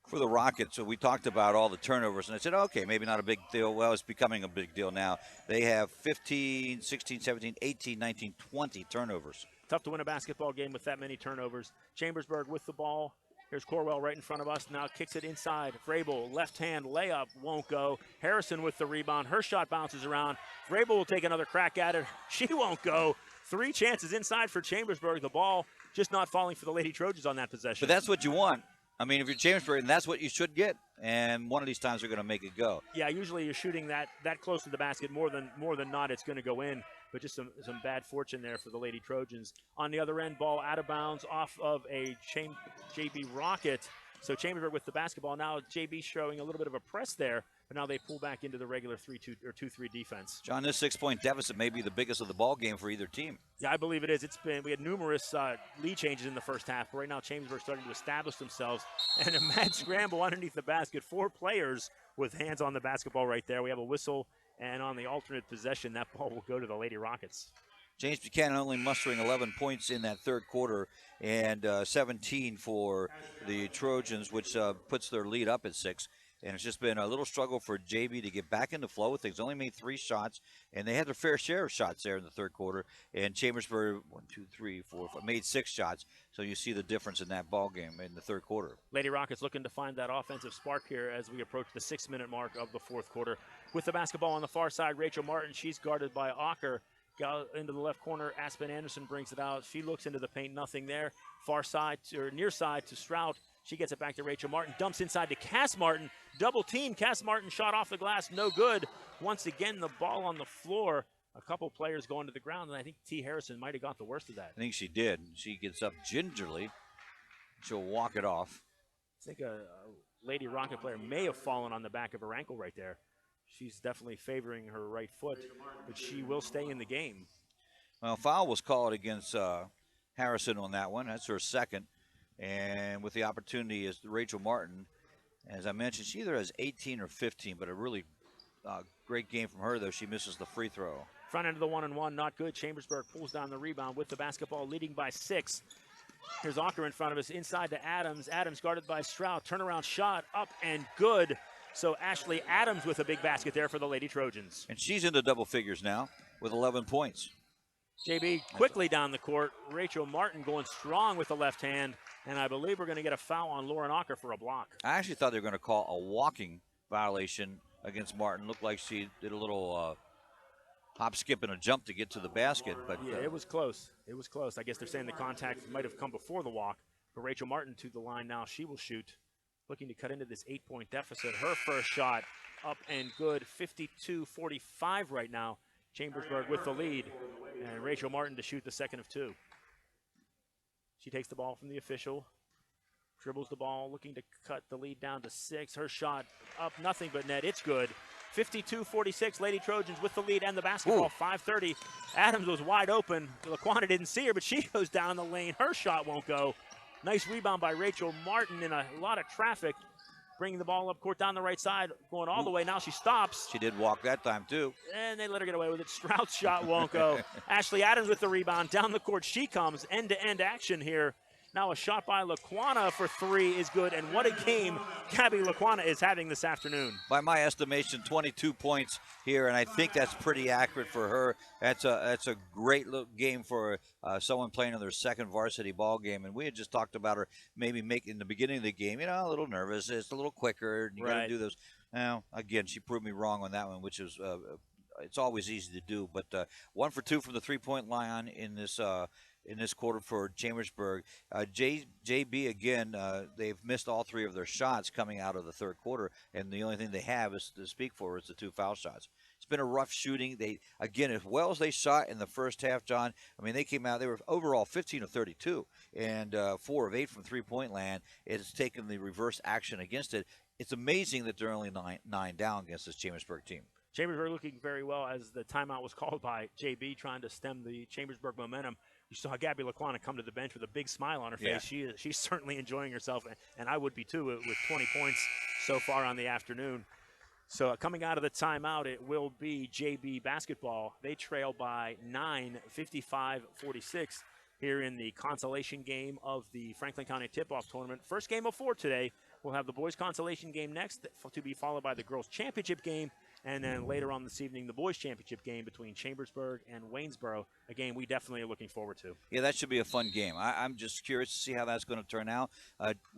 For the Rockets, so we talked about all the turnovers, and I said, okay, maybe not a big deal. Well, it's becoming a big deal now. They have 15, 16, 17, 18, 19, 20 turnovers. Tough to win a basketball game with that many turnovers. Chambersburg with the ball. Here's Corwell right in front of us. Now kicks it inside. Vrabel, left hand layup, won't go. Harrison with the rebound. Her shot bounces around. Vrabel will take another crack at it. She won't go. 3 chances inside for Chambersburg. The ball just not falling for the Lady Trojans on that possession. But that's what you want. I mean, if you're Chambersburg, that's what you should get. And one of these times they're going to make it go. Yeah, usually you're shooting that close to the basket. More than not, it's going to go in. But just some bad fortune there for the Lady Trojans. On the other end, ball out of bounds off of a JB Rocket. So Chambersburg with the basketball. Now JB showing a little bit of a press there, but now they pull back into the regular 3-2 or 2-3 defense. John, this 6-point deficit may be the biggest of the ball game for either team. Yeah, I believe it is. We had numerous lead changes in the first half, but right now Chambersburg starting to establish themselves. And a mad scramble underneath the basket. 4 players with hands on the basketball right there. We have a whistle, and on the alternate possession, that ball will go to the Lady Rockets. James Buchanan only mustering 11 points in that third quarter and 17 for the Trojans, which puts their lead up at 6. And it's just been a little struggle for JB to get back in the flow of things. Only made 3 shots, and they had their fair share of shots there in the third quarter. And Chambersburg, 1, 2, 3, 4, 5, made 6 shots. So you see the difference in that ball game in the third quarter. Lady Rockets looking to find that offensive spark here as we approach the 6-minute mark of the fourth quarter. With the basketball on the far side, Rachel Martin, she's guarded by Ocker. into the left corner. Aspen Anderson brings it out. She looks into the paint, nothing there. Far side, or near side to Strout. She gets it back to Rachel Martin. Dumps inside to Cass Martin. Double team. Cass Martin shot off the glass. No good. Once again, the ball on the floor. A couple players going to the ground, and I think T. Harrison might have got the worst of that. I think she did. She gets up gingerly. She'll walk it off. I think a Lady Rocket player may have fallen on the back of her ankle right there. She's definitely favoring her right foot, but she will stay in the game. Well, foul was called against Harrison on that one. That's her second. And with the opportunity is Rachel Martin. As I mentioned, she either has 18 or 15, but a really great game from her, though. She misses the free throw. Front end of the 1-and-1, not good. Chambersburg pulls down the rebound with the basketball, leading by 6. Here's Ocker in front of us, inside to Adams. Adams guarded by Stroud. Turnaround shot, up and good. So Ashley Adams with a big basket there for the Lady Trojans. And she's into double figures now with 11 points. JB quickly down the court. Rachel Martin going strong with the left hand. And I believe we're going to get a foul on Lauren Ocker for a block. I actually thought they were going to call a walking violation against Martin. Looked like she did a little hop, skip, and a jump to get to the basket. But yeah, it was close. It was close. I guess they're saying the contact might have come before the walk. But Rachel Martin to the line now. She will shoot. Looking to cut into this 8-point deficit. Her first shot up and good. 52-45 right now. Chambersburg with the lead. And Rachel Martin to shoot the second of 2. She takes the ball from the official. Dribbles the ball, looking to cut the lead down to 6. Her shot up, nothing but net. It's good. 52-46, Lady Trojans with the lead and the basketball. 5:30. Adams was wide open. Laquana didn't see her, but she goes down the lane. Her shot won't go. Nice rebound by Rachel Martin in a lot of traffic. Bringing the ball up court down the right side, going all the way. Now she stops. She did walk that time, too. And they let her get away with it. Strout's shot won't go. Ashley Adams with the rebound. Down the court she comes. End-to-end action here. Now a shot by Laquana for 3 is good. And what a game Gabby Laquana is having this afternoon. By my estimation, 22 points here, and I think that's pretty accurate for her. That's a great game for someone playing in their second varsity ball game. And we had just talked about her maybe making the beginning of the game, a little nervous. It's a little quicker. And you got to do those. Now, again, she proved me wrong on that one, which is it's always easy to do. But 1 for 2 from the three-point line in this quarter for Chambersburg. JB, again, they've missed all 3 of their shots coming out of the third quarter, and the only thing they have is to speak for is the 2 foul shots. It's been a rough shooting. Again, as well as they shot in the first half, John, I mean, they came out, they were overall 15 of 32, and 4 of 8 from three-point land. It has taken the reverse action against it. It's amazing that they're only 9 down against this Chambersburg team. Chambersburg looking very well as the timeout was called by JB, trying to stem the Chambersburg momentum. You saw Gabby Laquana come to the bench with a big smile on her face. She's certainly enjoying herself, and I would be too, with 20 points so far on the afternoon. So coming out of the timeout, it will be JB basketball. They trail by 9, 55-46 here in the consolation game of the Franklin County Tip-Off Tournament. First game of 4 today. We'll have the boys consolation game next, to be followed by the girls championship game. And then later on this evening, the boys' championship game between Chambersburg and Waynesboro, a game we definitely are looking forward to. Yeah, that should be a fun game. I'm just curious to see how that's going to turn out.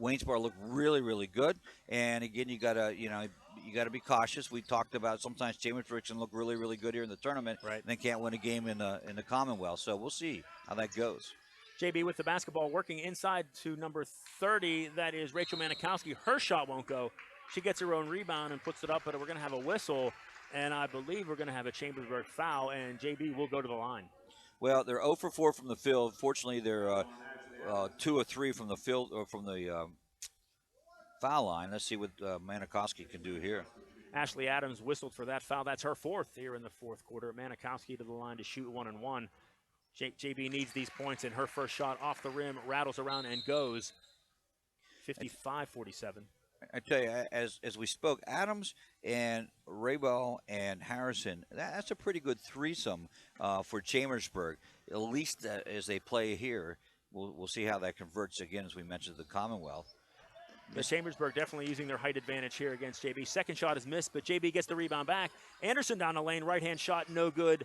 Waynesboro looked really, really good. And, again, you got to be cautious. We talked about sometimes Chambersburg can look really, really good here in the tournament. Right. And they can't win a game in the Commonwealth. So we'll see how that goes. JB with the basketball working inside to number 30. That is Rachel Manikowski. Her shot won't go. She gets her own rebound and puts it up, but we're going to have a whistle, and I believe we're going to have a Chambersburg foul, and JB will go to the line. Well, they're 0 for 4 from the field. Fortunately, they're 2 or 3 from the field or from the foul line. Let's see what Manikowski can do here. Ashley Adams whistled for that foul. That's her 4th here in the fourth quarter. Manikowski to the line to shoot 1-and-1. JB needs these points, and her first shot off the rim rattles around and goes. 55-47. I tell you, as we spoke, Adams and Raybell and Harrison, that's a pretty good threesome for Chambersburg, at least as they play here. We'll see how that converts again, as we mentioned, the Commonwealth. The Chambersburg definitely using their height advantage here against JB. Second shot is missed, but JB gets the rebound back. Anderson down the lane, right-hand shot, no good.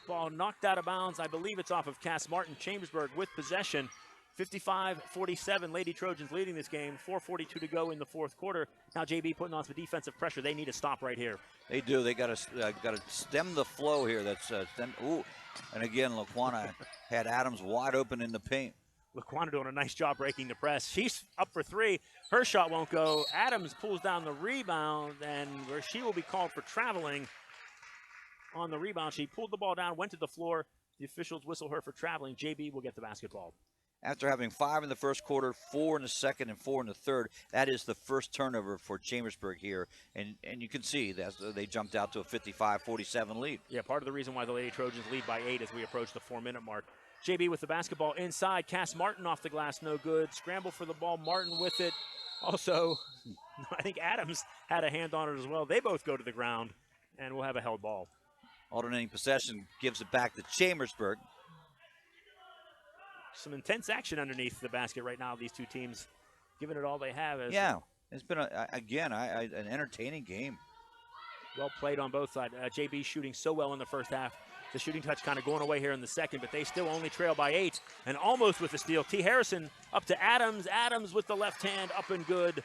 Ball knocked out of bounds. I believe it's off of Cass Martin. Chambersburg with possession. 55-47, Lady Trojans leading this game. 4:42 to go in the fourth quarter. Now JB putting on some defensive pressure. They need to stop right here. They do. They got to stem the flow here. That's ooh, And again, Laquana had Adams wide open in the paint. Laquana doing a nice job breaking the press. She's up for three. Her shot won't go. Adams pulls down the rebound, and where she will be called for traveling on the rebound. She pulled the ball down, went to the floor. The officials whistle her for traveling. JB will get the basketball. After having 5 in the first quarter, 4 in the second, and 4 in the third, that is the first turnover for Chambersburg here. And you can see that they jumped out to a 55-47 lead. Yeah, part of the reason why the Lady Trojans lead by 8 as we approach the 4-minute mark. JB with the basketball inside. Cass Martin off the glass, no good. Scramble for the ball, Martin with it. Also, I think Adams had a hand on it as well. They both go to the ground, and we'll have a held ball. Alternating possession gives it back to Chambersburg. Some intense action underneath the basket right now. These two teams giving it all they have. Yeah, it's been, an entertaining game. Well played on both sides. JB shooting so well in the first half. The shooting touch kind of going away here in the second, but they still only trail by 8 and almost with the steal. T. Harrison up to Adams. Adams with the left hand up and good.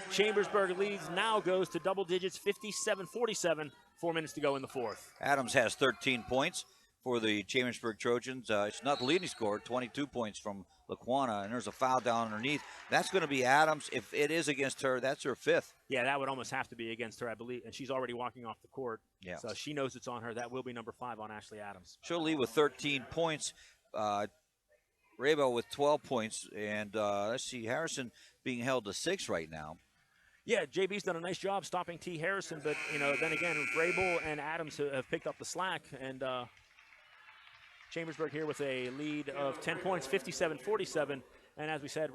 Chambersburg leads, now goes to double digits, 57-47. 4 minutes to go in the fourth. Adams has 13 points for the Chambersburg Trojans. It's not the leading scorer, 22 points from Laquana, and there's a foul down underneath. That's going to be Adams. If it is against her, that's her 5th. Yeah, that would almost have to be against her, I believe, and she's already walking off the court. Yeah. So she knows it's on her. That will be number 5 on Ashley Adams. She'll lead with 13 points. Rabo with 12 points, and let's see, Harrison being held to 6 right now. Yeah, JB's done a nice job stopping T. Harrison, but, then again, Vrabel and Adams have picked up the slack, and Chambersburg here with a lead of 10 points, 57-47. And as we said,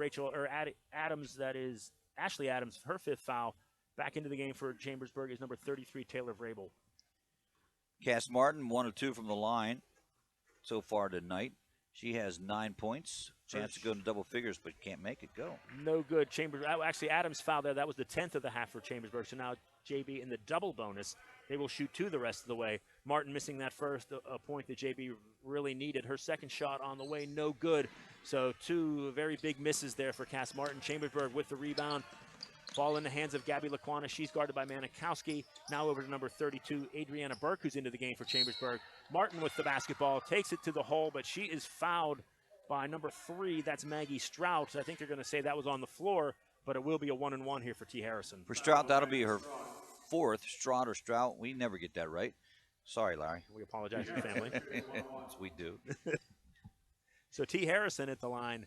Adams, that is Ashley Adams, her 5th foul. Back into the game for Chambersburg is number 33, Taylor Vrabel. Cass Martin, 1 of 2 from the line so far tonight. She has 9 points. Chance to go into double figures, but can't make it go. No good. Actually, Adams foul there. That was the 10th of the half for Chambersburg. So now JB in the double bonus. They will shoot 2 the rest of the way. Martin missing that first point that JB really needed. Her second shot on the way, no good. So 2 very big misses there for Cass Martin. Chambersburg with the rebound. Ball in the hands of Gabby Laquana. She's guarded by Manikowski. Now over to number 32, Adriana Burke, who's into the game for Chambersburg. Martin with the basketball, takes it to the hole, but she is fouled by number 3. That's Maggie Strout. I think they're going to say that was on the floor, but it will be a 1-and-1 here for T. Harrison. For Strout, that'll be her 4th. Strout or Strout, we never get that right. Sorry, Larry. We apologize to the family. Yes, we do. So T. Harrison at the line.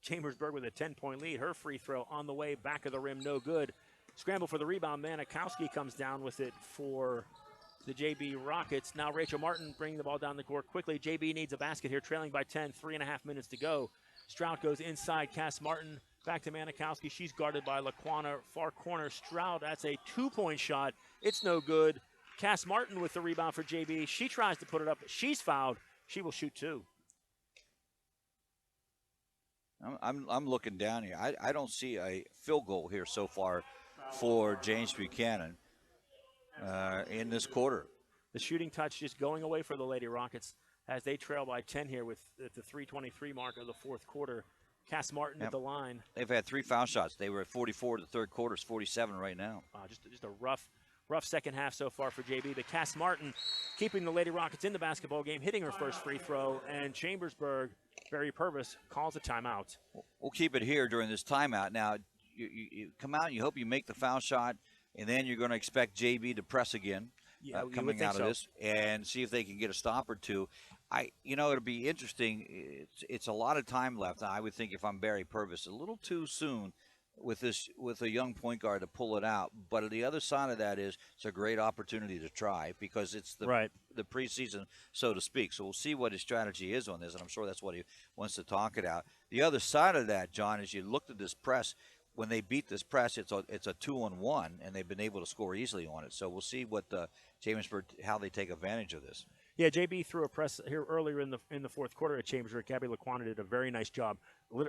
Chambersburg with a 10-point lead. Her free throw on the way, back of the rim, no good. Scramble for the rebound. Manikowski comes down with it for the JB Rockets. Now Rachel Martin bringing the ball down the court quickly. JB needs a basket here, trailing by 10, 3.5 minutes to go. Strout goes inside. Cass Martin back to Manikowski. She's guarded by Laquana. Far corner, Strout. That's a 2-point shot. It's no good. Cass Martin with the rebound for JB. She tries to put it up. She's fouled. She will shoot 2. I'm looking down here. I don't see a field goal here so far for James Buchanan in this quarter. The shooting touch just going away for the Lady Rockets as they trail by 10 here with the 3:23 mark of the fourth quarter. Cass Martin at the line. They've had 3 foul shots. They were at 44. The third quarter is 47 right now. Just a rough second half so far for JB. But Cass Martin keeping the Lady Rockets in the basketball game, hitting her first free throw, and Chambersburg, Barry Purvis, calls a timeout. We'll keep it here during this timeout. Now, you come out and you hope you make the foul shot, and then you're going to expect JB to press again coming out of this and see if they can get a stop or 2. It'll be interesting. It's a lot of time left. I would think if I'm Barry Purvis, a little too soon with a young point guard to pull it out. But on the other side of that is it's a great opportunity to try because it's the preseason, so to speak. So we'll see what his strategy is on this, and I'm sure that's what he wants to talk it out. The other side of that, John, is you looked at this press. When they beat this press, it's a 2-on-1, and they've been able to score easily on it. So we'll see what Chambersburg, how they take advantage of this. Yeah, JB threw a press here earlier in the fourth quarter at Chambersburg. Gabby Laquana did a very nice job,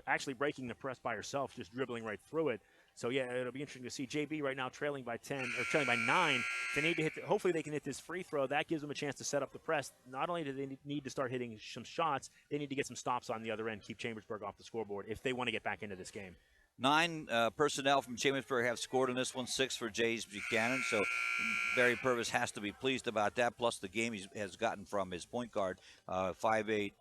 actually breaking the press by herself, just dribbling right through it. So yeah, it'll be interesting to see JB right now trailing by 9. They need to hit. Hopefully, they can hit this free throw. That gives them a chance to set up the press. Not only do they need to start hitting some shots, they need to get some stops on the other end, keep Chambersburg off the scoreboard if they want to get back into this game. 9 personnel from Chambersburg have scored in this one, 6 for James Buchanan. So Barry Purvis has to be pleased about that, plus the game he has gotten from his point guard, 5'8".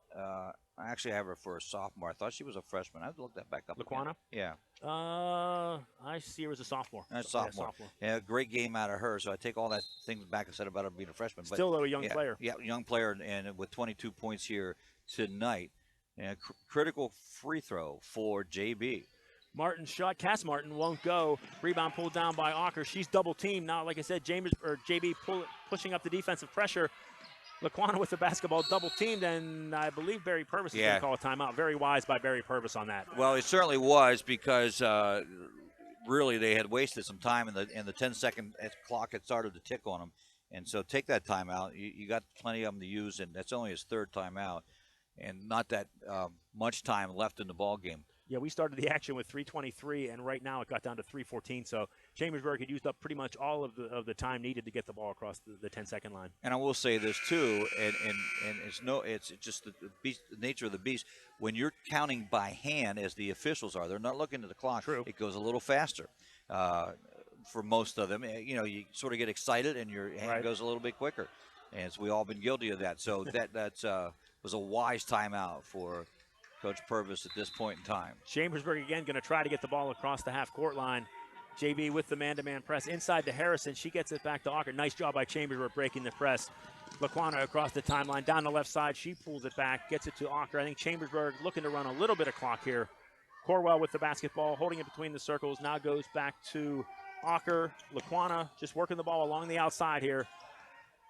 I actually have her for a sophomore. I thought she was a freshman. I have to look that back up. Laquana? Yeah. I see her as a sophomore. Sophomore. Yeah, great game out of her. So I take all that things back I said about her being a freshman. Still, though, a young player. Yeah, young player, and with 22 points here tonight. And critical free throw for JB. Martin's shot. Cass Martin won't go. Rebound pulled down by Ocker. She's double teamed now. Like I said, JB pushing up the defensive pressure. Laquana with the basketball double teamed, and I believe Barry Purvis is going to call a timeout. Very wise by Barry Purvis on that. Well, it certainly was, because really they had wasted some time, and the 10-second clock had started to tick on them. And so take that timeout. You got plenty of them to use, and that's only his 3rd timeout, and not that much time left in the ball game. Yeah, we started the action with 3:23, and right now it got down to 3:14. So Chambersburg had used up pretty much all of the time needed to get the ball across the 10-second line. And I will say this too, and it's just the nature of the beast. When you're counting by hand, as the officials are, they're not looking at the clock. True. It goes a little faster for most of them. You know, you sort of get excited, and your hand goes a little bit quicker. And we all been guilty of that. So that was a wise timeout for Coach Purvis at this point in time. Chambersburg again going to try to get the ball across the half-court line. JB with the man-to-man press inside to Harrison. She gets it back to Ocker. Nice job by Chambersburg breaking the press. Laquana across the timeline, down the left side. She pulls it back, gets it to Ocker. I think Chambersburg looking to run a little bit of clock here. Corwell with the basketball, holding it between the circles. Now goes back to Ocker. Laquana just working the ball along the outside here.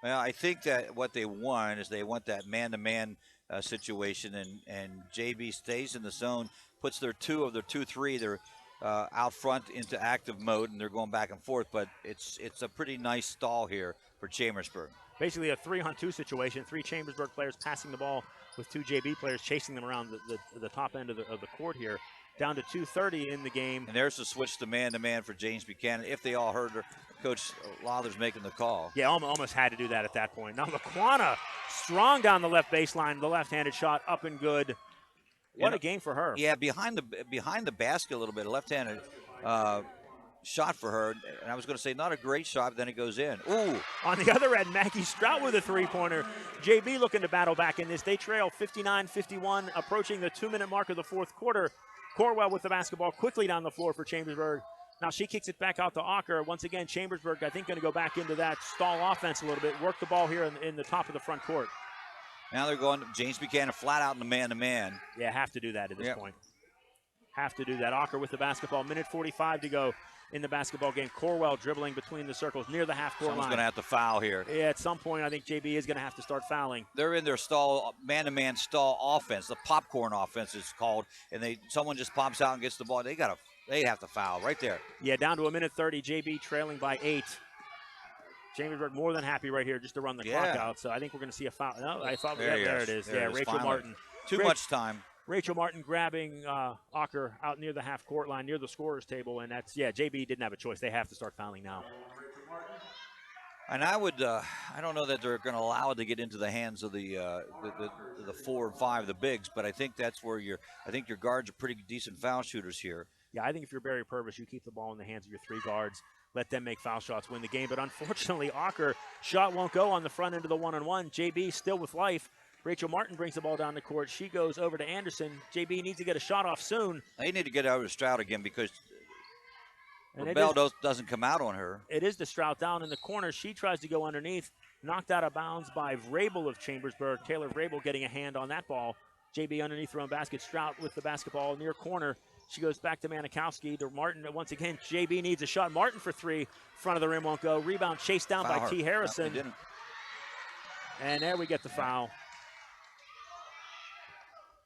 Well, I think that what they want is they want that man-to-man situation, and JB stays in the zone, puts their 2 of their 2-3. They're out front into active mode, and they're going back and forth. But it's a pretty nice stall here for Chambersburg. Basically a 3-on-2 situation. 3 Chambersburg players passing the ball with 2 JB players chasing them around the top end of the court here. Down to 2:30 in the game. And there's the switch to man for James Buchanan. If they all heard Coach Lawler's making the call. Yeah, almost had to do that at that point. Now Laquana, strong down the left baseline, the left-handed shot up and good. What a game for her. Yeah, behind the basket a little bit, a left-handed shot for her. And I was going to say not a great shot, but then it goes in. Ooh. On the other end, Maggie Strout with a 3-pointer. JB looking to battle back in this. They trail 59-51, approaching the 2-minute mark of the 4th quarter. Corwell with the basketball quickly down the floor for Chambersburg. Now she kicks it back out to Ocker. Once again, Chambersburg, I think, going to go back into that stall offense a little bit, work the ball here in the top of the front court. Now they're going James Buchanan flat out in the man-to-man. Yeah, have to do that at this point. Have to do that. Ocker with the basketball. 1:45 to go in the basketball game. Corwell dribbling between the circles near the half-court line. Someone's going to have to foul here. Yeah, at some point, I think JB is going to have to start fouling. They're in their stall, man-to-man stall offense. The popcorn offense is called, and someone just pops out and gets the ball. They have to foul right there. Yeah, down to 1:30. JB trailing by 8. Chambersburg more than happy right here just to run the clock out. So I think we're going to see a foul. No, I thought there it is. There Rachel finally. Martin. Too much time. Rachel Martin grabbing Ocker out near the half-court line, near the scorer's table, and that's, JB didn't have a choice. They have to start fouling now. And I would, I don't know that they're going to allow it to get into the hands of the 4 and 5, the bigs, but I think that's where I think your guards are pretty decent foul shooters here. Yeah, I think if you're Barry Purvis, you keep the ball in the hands of your 3 guards, let them make foul shots, win the game. But unfortunately, Ocker shot won't go on the front end of the 1-on-1. JB still with life. Rachel Martin brings the ball down the court. She goes over to Anderson. JB needs to get a shot off soon. They need to get over to Stroud again because Bell doesn't come out on her. It is the Stroud down in the corner. She tries to go underneath. Knocked out of bounds by Vrabel of Chambersburg. Taylor Vrabel getting a hand on that ball. JB underneath her own basket. Stroud with the basketball near corner. She goes back to Manikowski to Martin. Once again, JB needs a shot. Martin for 3. Front of the rim won't go. Rebound chased down by T. Harrison. No, and there we get the foul.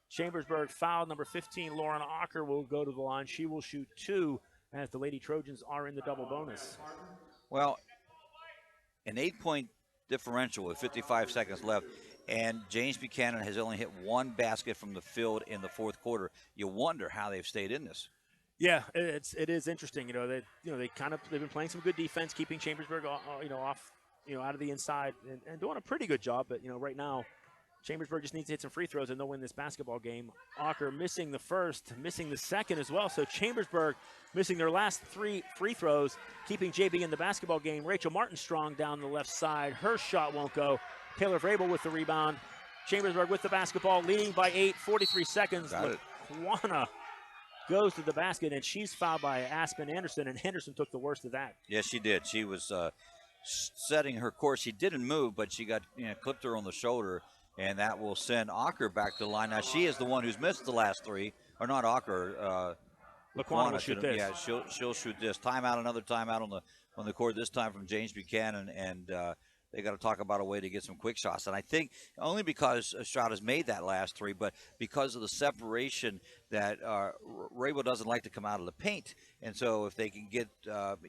Chambersburg foul. Number 15, Lauren Ocker, will go to the line. She will shoot 2 as the Lady Trojans are in the double bonus. Well, an 8-point differential with 55 seconds left, and James Buchanan has only hit 1 basket from the field in the 4th quarter. You wonder how they've stayed in this. Yeah, it is interesting. They've been playing some good defense, keeping Chambersburg off, out of the inside, and doing a pretty good job. But right now, Chambersburg just needs to hit some free throws and they'll win this basketball game. Ocker missing the first, missing the second as well. So Chambersburg missing their last 3 free throws, keeping JB in the basketball game. Rachel Martin strong down the left side. Her shot won't go. Taylor Vrabel with the rebound. Chambersburg with the basketball, leading by 8, 43 seconds. Laquana goes to the basket, and she's fouled by Aspen Anderson, and Henderson took the worst of that. Yes, she did. She was setting her course. She didn't move, but she got clipped her on the shoulder, and that will send Ocker back to the line. Now, she is the one who's missed the last 3, or not Ocker. Laquana will shoot this. Yeah, she'll shoot this. Timeout, another timeout on the court, this time from James Buchanan, and they got to talk about a way to get some quick shots. And I think only because Stroud has made that last 3, but because of the separation that Rabel doesn't like to come out of the paint. And so if they can get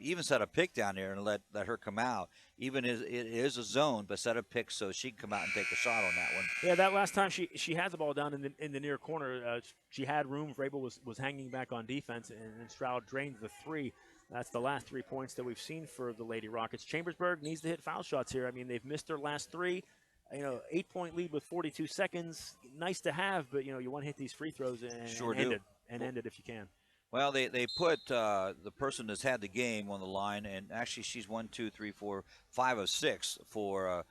even set a pick down there and let her come out, even it is a zone, but set a pick so she can come out and take a shot on that one. Yeah, that last time she had the ball down in the near corner, she had room. Rabel was hanging back on defense, and Stroud drained the 3. That's the last 3 points that we've seen for the Lady Rockets. Chambersburg needs to hit foul shots here. I mean, they've missed their last 3. 8-point lead with 42 seconds. Nice to have, but, you want to hit these free throws and end it if you can. Well, they put the person that's had the game on the line, and actually she's 1, 2, 3, 4, 5 of 6 for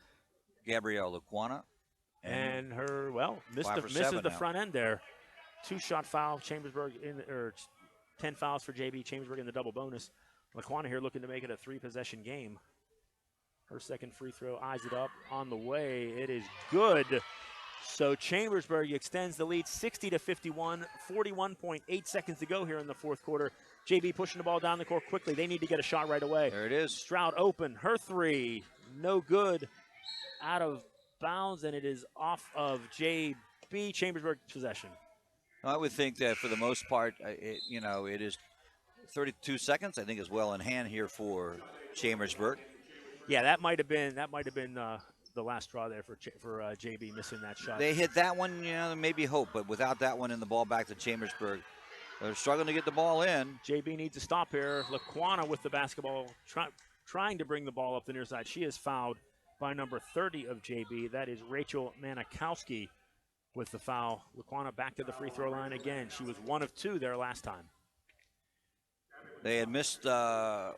Gabrielle Laquana. And her, misses the front end there. 2-shot foul, Chambersburg 10 fouls for JB. Chambersburg in the double bonus. Laquana here looking to make it a 3-possession game. Her second free throw, eyes it up on the way. It is good. So Chambersburg extends the lead 60-51, 41.8 seconds to go here in the fourth quarter. JB pushing the ball down the court quickly. They need to get a shot right away. There it is. Stroud open. Her 3, no good. Out of bounds, and it is off of JB. Chambersburg possession. I would think that for the most part, it is 32 seconds. I think is well in hand here for Chambersburg. Yeah, that might have been the last straw there for JB missing that shot. They hit that one, maybe hope, but without that one in the ball back to Chambersburg, they're struggling to get the ball in. JB needs to stop here. Laquana with the basketball, trying to bring the ball up the near side. She is fouled by number 30 of JB. That is Rachel Manikowski with the foul. Laquana back to the free throw line again. She was 1 of 2 there last time. They had missed 4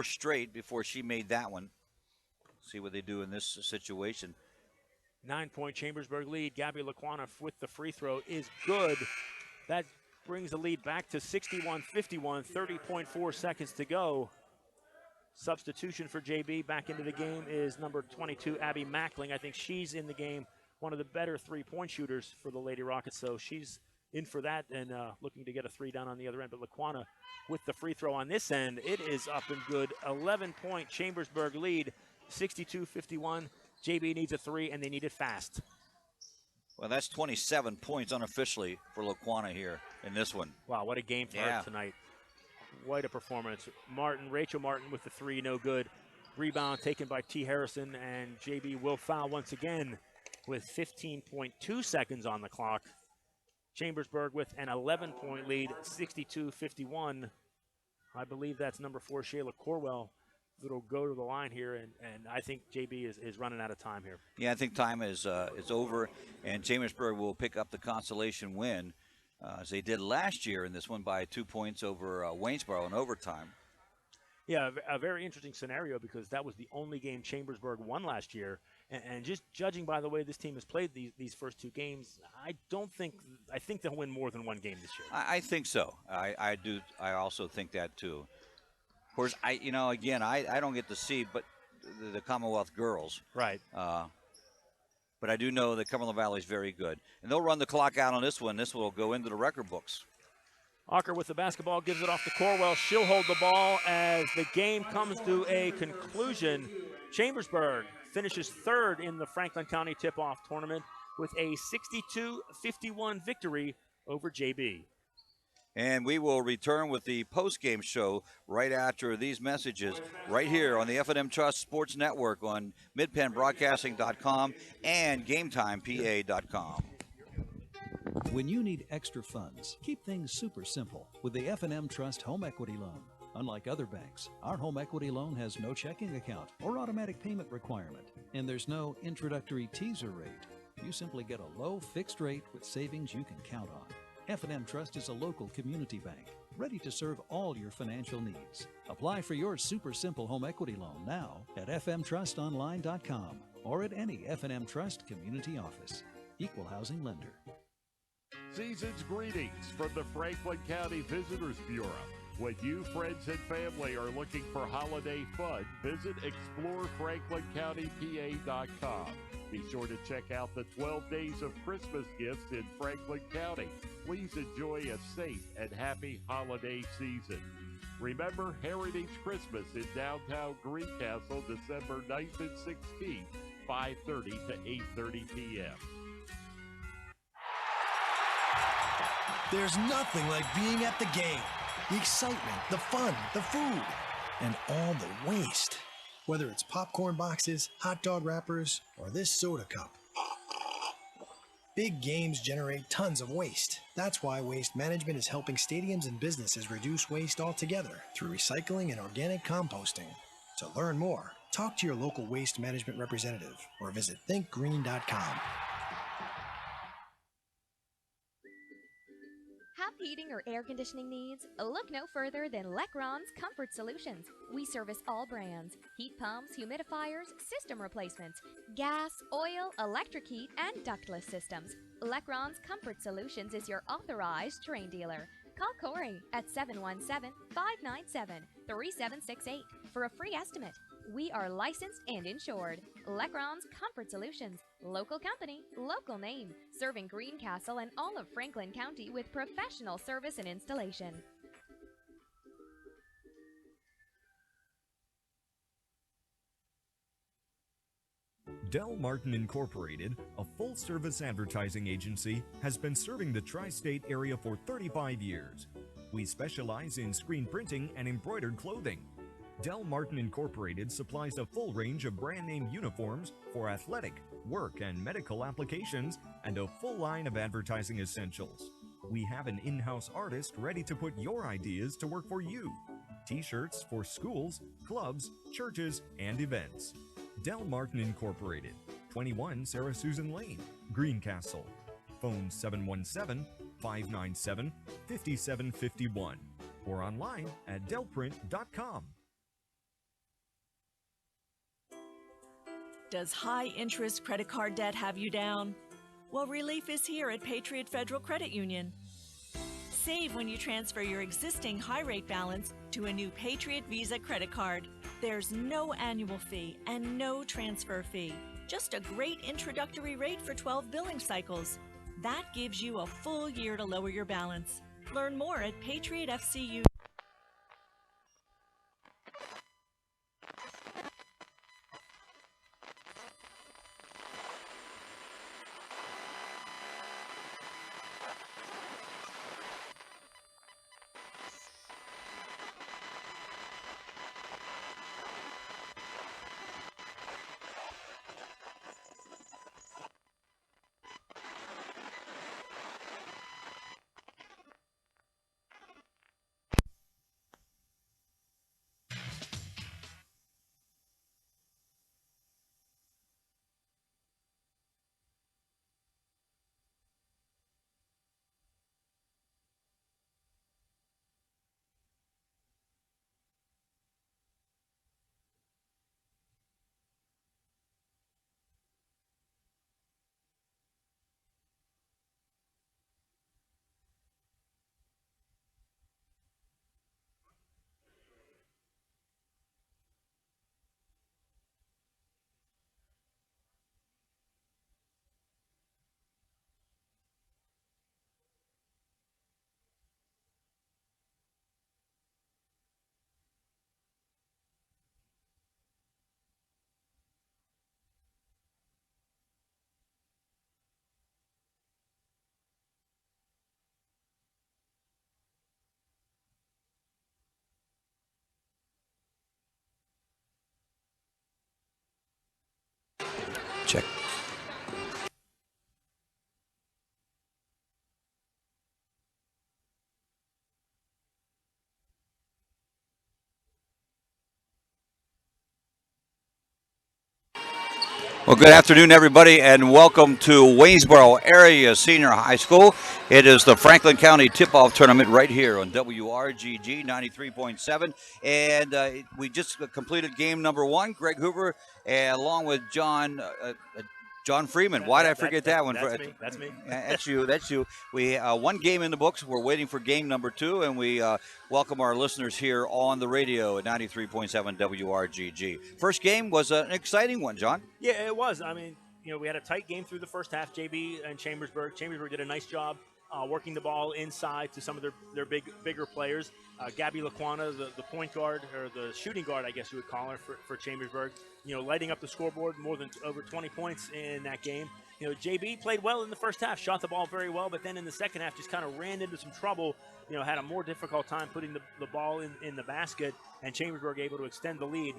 straight before she made that one. See what they do in this situation. 9-point Chambersburg lead. Gabby Laquana with the free throw is good. That brings the lead back to 61-51, 30.4 seconds to go. Substitution for JB back into the game is number 22, Abby Mackling. I think she's in the game, one of the better 3-point shooters for the Lady Rockets, so she's in for that and looking to get a 3 down on the other end. But Laquana with the free throw on this end, it is up and good. 11-point Chambersburg lead, 62-51. JB needs a 3, and they need it fast. Well, that's 27 points unofficially for Laquana here in this one. Wow, what a game for her tonight. What a performance. Rachel Martin with the 3, no good. Rebound taken by T. Harrison, and JB will foul once again with 15.2 seconds on the clock. Chambersburg with an 11-point lead, 62-51. I believe that's number 4, Shayla Corwell, that'll go to the line here, and I think JB is running out of time here. Yeah, I think time is over, and Chambersburg will pick up the consolation win, as they did last year in this one by 2 points over Waynesboro in overtime. Yeah, a very interesting scenario because that was the only game Chambersburg won last year. And just judging by the way this team has played these first 2 games, I think they'll win more than 1 game this year. I think so. I do. I also think that too. Of course, I don't get to see but the Commonwealth girls. Right. But I do know that Cumberland Valley is very good. And they'll run the clock out on this one. This will go into the record books. Ocker with the basketball, gives it off to Corwell. She'll hold the ball as the game comes to a conclusion. Chambersburg finishes 3rd in the Franklin County Tip-Off Tournament with a 62-51 victory over JB. And we will return with the post-game show right after these messages right here on the F&M Trust Sports Network on MidPennBroadcasting.com and GameTimePA.com. When you need extra funds, keep things super simple with the F&M Trust Home Equity Loan. Unlike other banks, our home equity loan has no checking account or automatic payment requirement, and there's no introductory teaser rate. you simply get a low fixed rate with savings you can count on. F&M Trust is a local community bank, ready to serve all your financial needs. Apply for your super simple home equity loan now at fmtrustonline.com or at any F&M Trust community office. Equal housing lender. Season's greetings from the Franklin County Visitors Bureau. When you, friends, and family are looking for holiday fun, visit explorefranklincountypa.com. Be sure to check out the 12 Days of Christmas gifts in Franklin County. Please enjoy a safe and happy holiday season. Remember Heritage Christmas in downtown Greencastle, December 9th and 16th, 5:30 to 8:30 p.m. There's nothing like being at the game. The excitement, the fun, the food, and all the waste. Whether it's popcorn boxes, hot dog wrappers, or this soda cup. Big games generate tons of waste. That's why Waste Management is helping stadiums and businesses reduce waste altogether through recycling and organic composting. To learn more, talk to your local waste management representative or visit thinkgreen.com. Have heating or air conditioning needs? Look no further than Lecron's Comfort Solutions. We service all brands: heat pumps, humidifiers, system replacements, gas, oil, electric heat, and ductless systems. Lecron's Comfort Solutions is your authorized Terrain dealer. Call Corey at 717-597-3768 for a free estimate. We are licensed and insured. Lecron's Comfort Solutions. Local company, local name. Serving Greencastle and all of Franklin County with professional service and installation. Del Martin Incorporated, a full-service advertising agency, has been serving the tri-state area for 35 years. We specialize in screen printing and embroidered clothing. Del Martin Incorporated supplies a full range of brand-name uniforms for athletic, work, and medical applications, and a full line of advertising essentials. We have an in-house artist ready to put your ideas to work for you. T-shirts for schools, clubs, churches, and events. Del Martin Incorporated, 21 Sarah Susan Lane, Greencastle. Phone 717-597-5751 or online at delprint.com. Does high-interest credit card debt have you down? Well, relief is here at Patriot Federal Credit Union. Save when you transfer your existing high-rate balance to a new Patriot Visa credit card. There's no annual fee and no transfer fee. Just a great introductory rate for 12 billing cycles. That gives you a full year to lower your balance. Learn more at Patriot FCU. Check. Well, good afternoon, everybody, and welcome to Waynesboro Area Senior High School. It is the Franklin County Tip-Off Tournament right here on WRGG 93.7, and we just completed game number 1. Greg Hoover, along with John Freeman. Why did I forget that one? That's me. That's you. That's you. We one game in the books. We're waiting for game number 2, and we welcome our listeners here on the radio at 93.7 WRGG. First game was an exciting one, John. Yeah, it was. I mean, we had a tight game through the first half. JB and Chambersburg. Chambersburg did a nice job working the ball inside to some of their bigger players. Gabby Laquana, the point guard, or the shooting guard, I guess you would call her, for Chambersburg, lighting up the scoreboard, more than over 20 points in that game. JB played well in the first half, shot the ball very well, but then in the second half just kind of ran into some trouble, had a more difficult time putting the ball in the basket, and Chambersburg able to extend the lead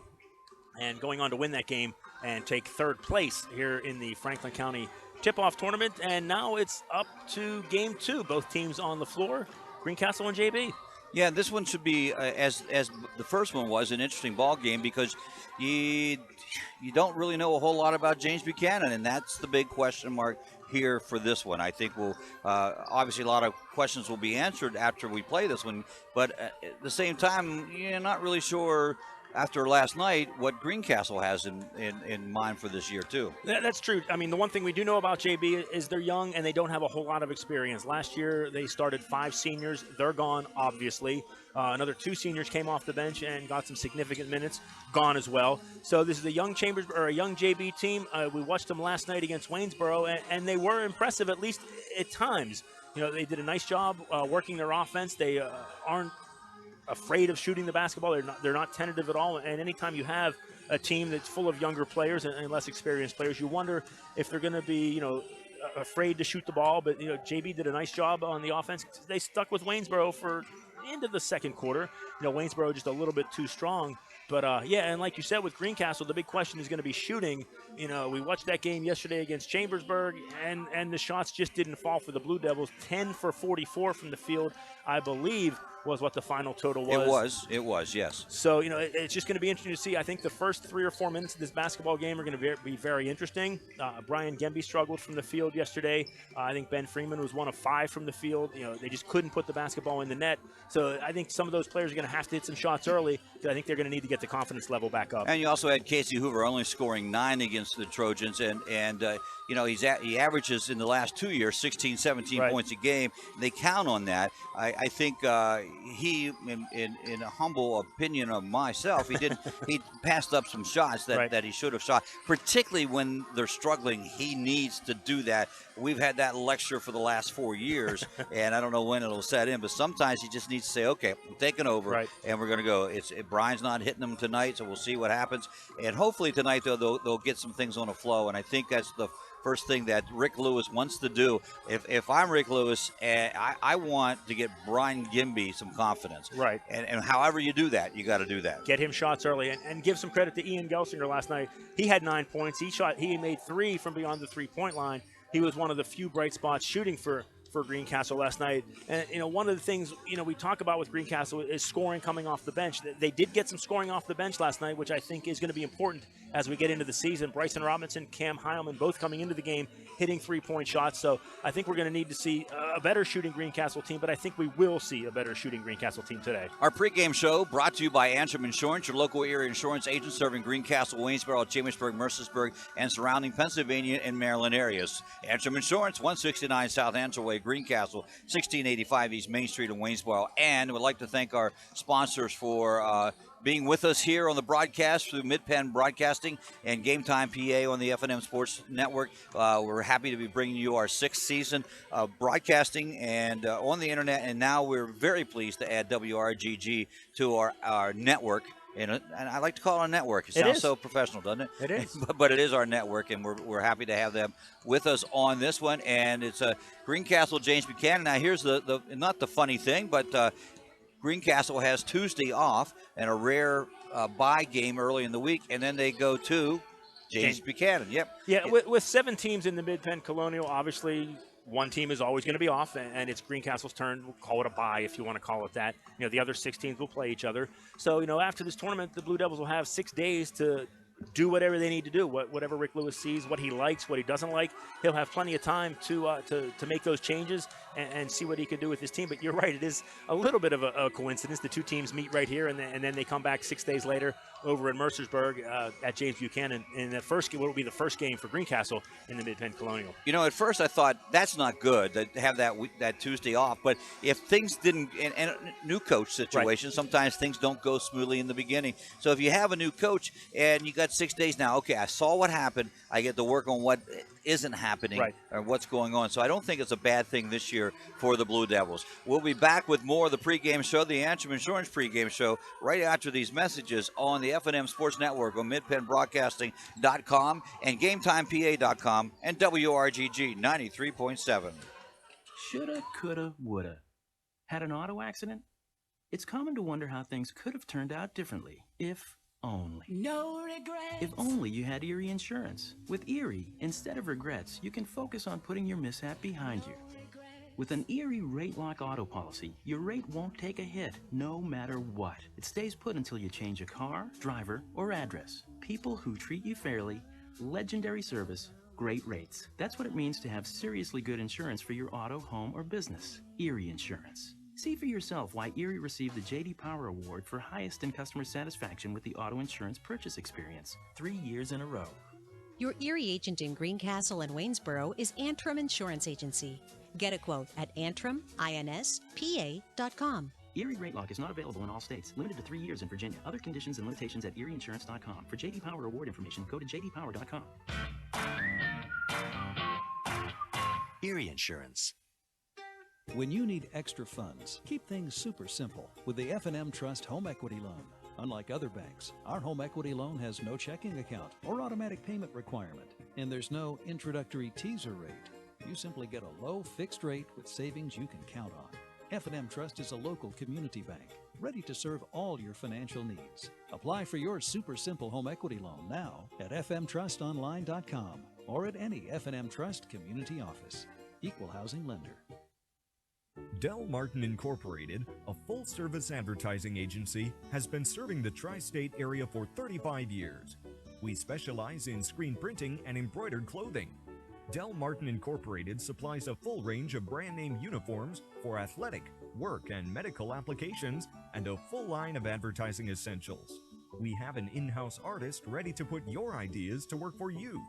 and going on to win that game and take third place here in the Franklin County Tip-Off Tournament. And now it's up to game 2. Both teams on the floor, Greencastle and JB. Yeah, this one should be, as the first one was, an interesting ball game because you don't really know a whole lot about James Buchanan, and that's the big question mark here for this one. I think we'll obviously a lot of questions will be answered after we play this one, but at the same time, you're not really sure after last night what Greencastle has in mind for this year too. That's true. I mean, the one thing we do know about JB is they're young and they don't have a whole lot of experience. Last year they started 5 seniors. They're gone, obviously. Another 2 seniors came off the bench and got some significant minutes, gone as well. So this is a young young JB team. We watched them last night against Waynesboro, and they were impressive, at least at times. They did a nice job working their offense. They aren't afraid of shooting the basketball. They're not tentative at all. And anytime you have a team that's full of younger players and less experienced players, you wonder if they're going to be, afraid to shoot the ball. But JB did a nice job on the offense. They stuck with Waynesboro for the end of the second quarter. Waynesboro just a little bit too strong. But yeah, and like you said with Greencastle, the big question is going to be shooting. We watched that game yesterday against Chambersburg, and the shots just didn't fall for the Blue Devils. 10 for 44 from the field, I believe, was what the final total was. It was, yes. So, it's just going to be interesting to see. I think the first 3 or 4 minutes of this basketball game are going to be very interesting. Brian Gemby struggled from the field yesterday. I think Ben Freeman was 1 of 5 from the field. They just couldn't put the basketball in the net. So I think some of those players are going to have to hit some shots early. I think they're going to need to get the confidence level back up. And you also had Casey Hoover only scoring 9 against the Trojans, and he averages in the last 2 years 16, 17 points a game. They count on that. I think he, in a humble opinion of myself, he passed up some shots that he should have shot, particularly when they're struggling. He needs to do that. We've had that lecture for the last 4 years, and I don't know when it'll set in, but sometimes he just needs to say, okay, I'm taking over, and we're going to go. Brian's not hitting them tonight, so we'll see what happens. And hopefully tonight, they'll get some things on a flow, and I think that's the first thing that Rick Lewis wants to do. If I'm Rick Lewis, I want to get Brian Gemby some confidence. Right. And however you do that, you got to do that. Get him shots early, and give some credit to Ian Gelsinger last night. He had 9 points. He made 3 from beyond the 3-point line. He was one of the few bright spots shooting for Greencastle last night. And, one of the things, we talk about with Greencastle is scoring coming off the bench. They did get some scoring off the bench last night, which I think is going to be important as we get into the season. Bryson Robinson, Cam Heilman, both coming into the game, hitting 3-point shots. So I think we're going to need to see a better shooting Greencastle team, but I think we will see a better shooting Greencastle team today. Our pregame show brought to you by Antrim Insurance, your local area insurance agent serving Greencastle, Waynesboro, Chambersburg, Mercersburg, and surrounding Pennsylvania and Maryland areas. Antrim Insurance, 169 South Answer Way, Greencastle, 1685 East Main Street in Waynesboro. And we'd like to thank our sponsors for being with us here on the broadcast through Mid-Penn Broadcasting and Game Time PA on the FNM Sports Network. We're happy to be bringing you our 6th season of broadcasting and on the internet, and now we're very pleased to add WRGG to our network. And I like to call it a network. It sounds so professional, doesn't it? It is. But it is our network, and we're happy to have them with us on this one. And it's Greencastle, James Buchanan. Now, here's the not the funny thing, but Greencastle has Tuesday off and a rare bye game early in the week, and then they go to James Buchanan. Yep. Yeah, with 7 teams in the Mid-Penn Colonial, obviously one team is always going to be off, and it's Greencastle's turn. We'll call it a bye if you want to call it that. The other 6 teams will play each other. So, after this tournament, the Blue Devils will have 6 days to do whatever they need to do, whatever Rick Lewis sees, what he likes, what he doesn't like. He'll have plenty of time to make those changes and see what he can do with his team. But you're right, it is a little bit of a coincidence. The two teams meet right here, and then they come back 6 days later over in Mercersburg at James Buchanan in the first game. What will be the first game for Greencastle in the Mid-Penn Colonial. You know, at first I thought that's not good to have that Tuesday off. But if things didn't, and new coach situation, right. Sometimes things don't go smoothly in the beginning. So if you have a new coach and you got 6 days now, okay, I saw what happened. I get to work on what isn't happening or what's going on. So I don't think it's a bad thing this year for the Blue Devils. We'll be back with more of the pregame show, the Antrim Insurance pregame show, right after these messages on the F&M Sports Network on MidPennBroadcasting.com and GameTimePA.com and WRGG 93.7. Shoulda, coulda, woulda. Had an auto accident? It's common to wonder how things could have turned out differently, if only. No regrets. If only you had Erie Insurance. With Erie, instead of regrets, you can focus on putting your mishap behind you. With an Erie Rate Lock auto policy, your rate won't take a hit, no matter what. It stays put until you change a car, driver, or address. People who treat you fairly, legendary service, great rates. That's what it means to have seriously good insurance for your auto, home, or business. Erie Insurance. See for yourself why Erie received the J.D. Power Award for highest in customer satisfaction with the auto insurance purchase experience 3 years in a row. Your Erie agent in Greencastle and Waynesboro is Antrim Insurance Agency. Get a quote at AntrimInspa.com. Erie Rate Lock is not available in all states. Limited to 3 years in Virginia. Other conditions and limitations at ErieInsurance.com. For J.D. Power Award information, go to JDPower.com. Erie Insurance. When you need extra funds, keep things super simple with the F&M Trust Home Equity Loan. Unlike other banks, our home equity loan has no checking account or automatic payment requirement, and there's no introductory teaser rate. You simply get a low fixed rate with savings you can count on. F&M Trust is a local community bank, ready to serve all your financial needs. Apply for your super simple home equity loan now at fmtrustonline.com or at any F&M Trust community office. Equal housing lender. Del Martin Incorporated, a full-service advertising agency, has been serving the tri-state area for 35 years. We specialize in screen printing and embroidered clothing. Del Martin Incorporated supplies a full range of brand-name uniforms for athletic, work, and medical applications, and a full line of advertising essentials. We have an in-house artist ready to put your ideas to work for you.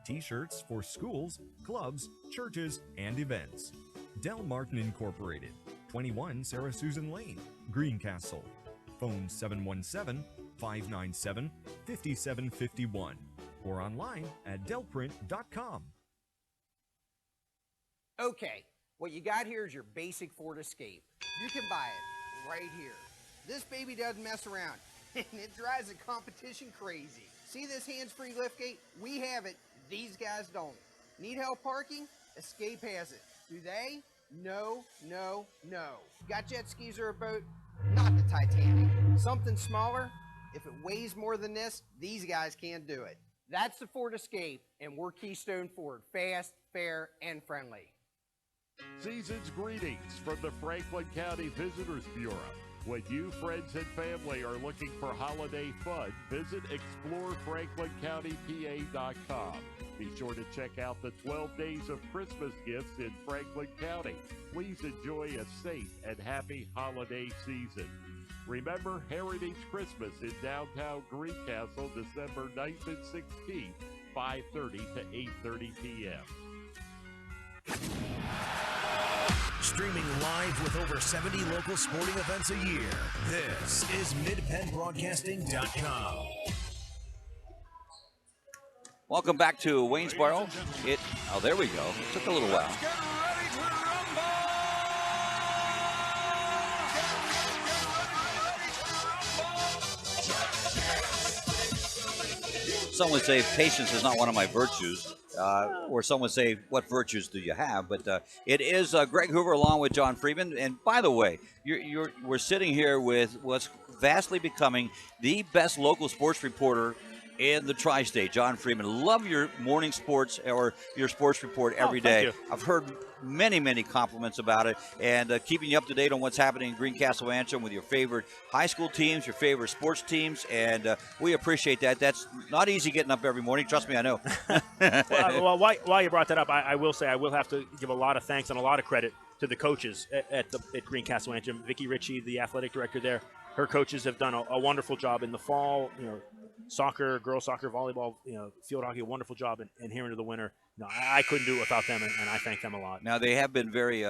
T-shirts for schools, clubs, churches, and events. Del Martin Incorporated, 21 Sarah Susan Lane, Greencastle. Phone 717-597-5751 or online at delprint.com. Okay, what you got here is your basic Ford Escape. You can buy it right here. This baby doesn't mess around, and it drives the competition crazy. See this hands-free liftgate? We have it. These guys don't. Need help parking? Escape has it. Do they? No, no, no. Got jet skis or a boat? Not the Titanic. Something smaller? If it weighs more than this, these guys can't do it. That's the Ford Escape, and we're Keystone Ford. Fast, fair, and friendly. Season's greetings from the Franklin County Visitors Bureau. When you, friends, and family are looking for holiday fun, visit ExploreFranklinCountyPA.com. Be sure to check out the 12 days of Christmas gifts in Franklin County. Please enjoy a safe and happy holiday season. Remember Heritage Christmas in downtown Greencastle, December 9th and 16th, 5:30 to 8:30 p.m. Streaming live with over 70 local sporting events a year, this is MidPennBroadcasting.com. Welcome back to Waynesboro. Oh, there we go. It took a little while. Some would say patience is not one of my virtues, or some would say, what virtues do you have? But it is Greg Hoover along with John Freeman. And by the way, we're sitting here with what's vastly becoming the best local sports reporter in the tri-state, John Freeman. Love your morning sports or your sports report every day. You. I've heard many compliments about it, and keeping you up to date on what's happening in Greencastle Antrim with your favorite high school teams, your favorite sports teams, and we appreciate that. That's not easy getting up every morning. Trust me, I know. Well, while you brought that up, I will say I will have to give a lot of thanks and a lot of credit to the coaches at Greencastle Antrim. Vicki Ritchie, the athletic director there, her coaches have done a wonderful job in the fall. Soccer, girls soccer, volleyball, field hockey, a wonderful job. And here into the winter, I couldn't do it without them, and I thank them a lot. Now they have been very,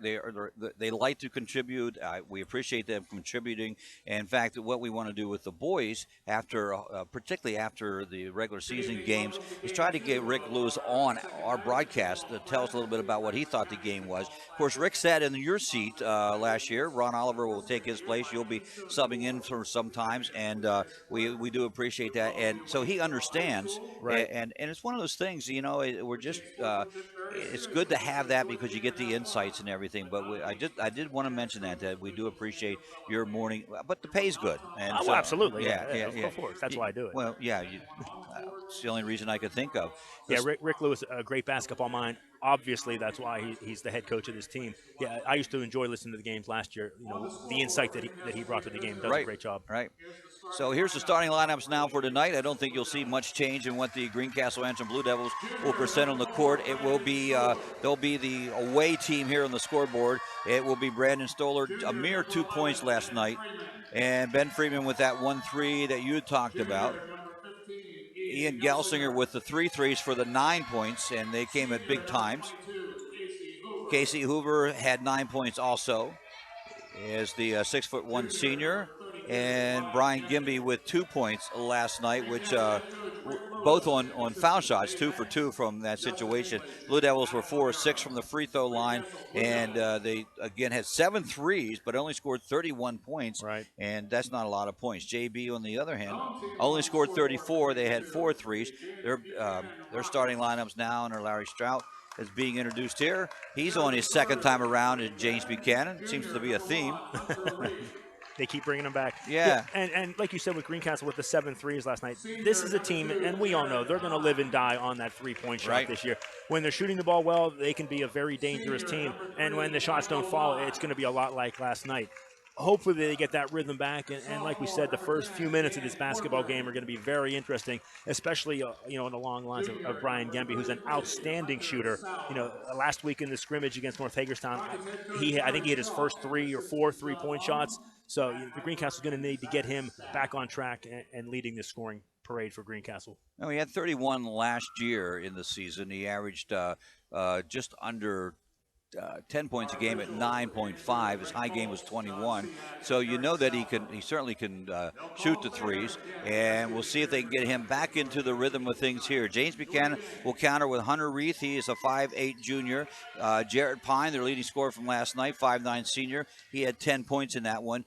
they like to contribute. We appreciate them contributing. And in fact, what we want to do with the boys after, particularly after the regular season games, is try to get Rick Lewis on our broadcast to tell us a little bit about what he thought the game was. Of course, Rick sat in your seat last year. Ron Oliver will take his place. You'll be subbing in for sometimes, and we do appreciate that. And so he understands. Right. And it's one of those things, we're just it's good to have that because you get the insights and everything. But I did want to mention that we do appreciate your morning, but the pay's good. And Oh, so, absolutely. Yeah, of course. That's why I do it. Well, yeah, it's the only reason I could think of. Yeah, Rick Lewis, a great basketball mind. Obviously, that's why he's the head coach of this team. Yeah, I used to enjoy listening to the games last year. The insight that he brought to the game. Does a great job. Right. So here's the starting lineups now for tonight. I don't think you'll see much change in what the Greencastle Antrim Blue Devils will present on the court. It will be they'll be the away team here on the scoreboard. It will be Brandon Stoller, a mere 2 points last night, and Ben Freeman with that 1-3 that you talked about. Ian Gelsinger with the 3 threes for the 9 points, and they came at big times. Casey Hoover had 9 points also, as the 6'1" senior, and Brian Gimby with 2 points last night, which both on foul shots, 2 for 2 from that situation. Blue Devils were 4 of 6 from the free throw line, and they again had 7 threes, but only scored 31 points. Right. And that's not a lot of points. JB, on the other hand, only scored 34. They had 4 threes. Their starting lineups now under Larry Strout is being introduced here. He's on his second time around in James Buchanan. Seems to be a theme. They keep bringing him back. Yeah. And like you said with Greencastle with the 7 threes last night, this is a team, and we all know they're going to live and die on that three-point shot this year. When they're shooting the ball well, they can be a very dangerous team. And when the shots don't fall, it's going to be a lot like last night. Hopefully they get that rhythm back, and like we said, the first few minutes of this basketball game are going to be very interesting, especially in the long lines of Brian Gemby, who's an outstanding shooter. Last week in the scrimmage against North Hagerstown, I think he hit his first 3 or 4 3-point shots. So the Greencastle's going to need to get him back on track and leading this scoring parade for Greencastle. No, he had 31 last year in the season. He averaged just under 10 points a game at 9.5. His high game was 21. So you know that he certainly can shoot the threes, and we'll see if they can get him back into the rhythm of things here. James Buchanan will counter with Hunter Reith. He is a 5'8 junior. Jarrett Pine, their leading scorer from last night, 5'9 senior. He had 10 points in that one.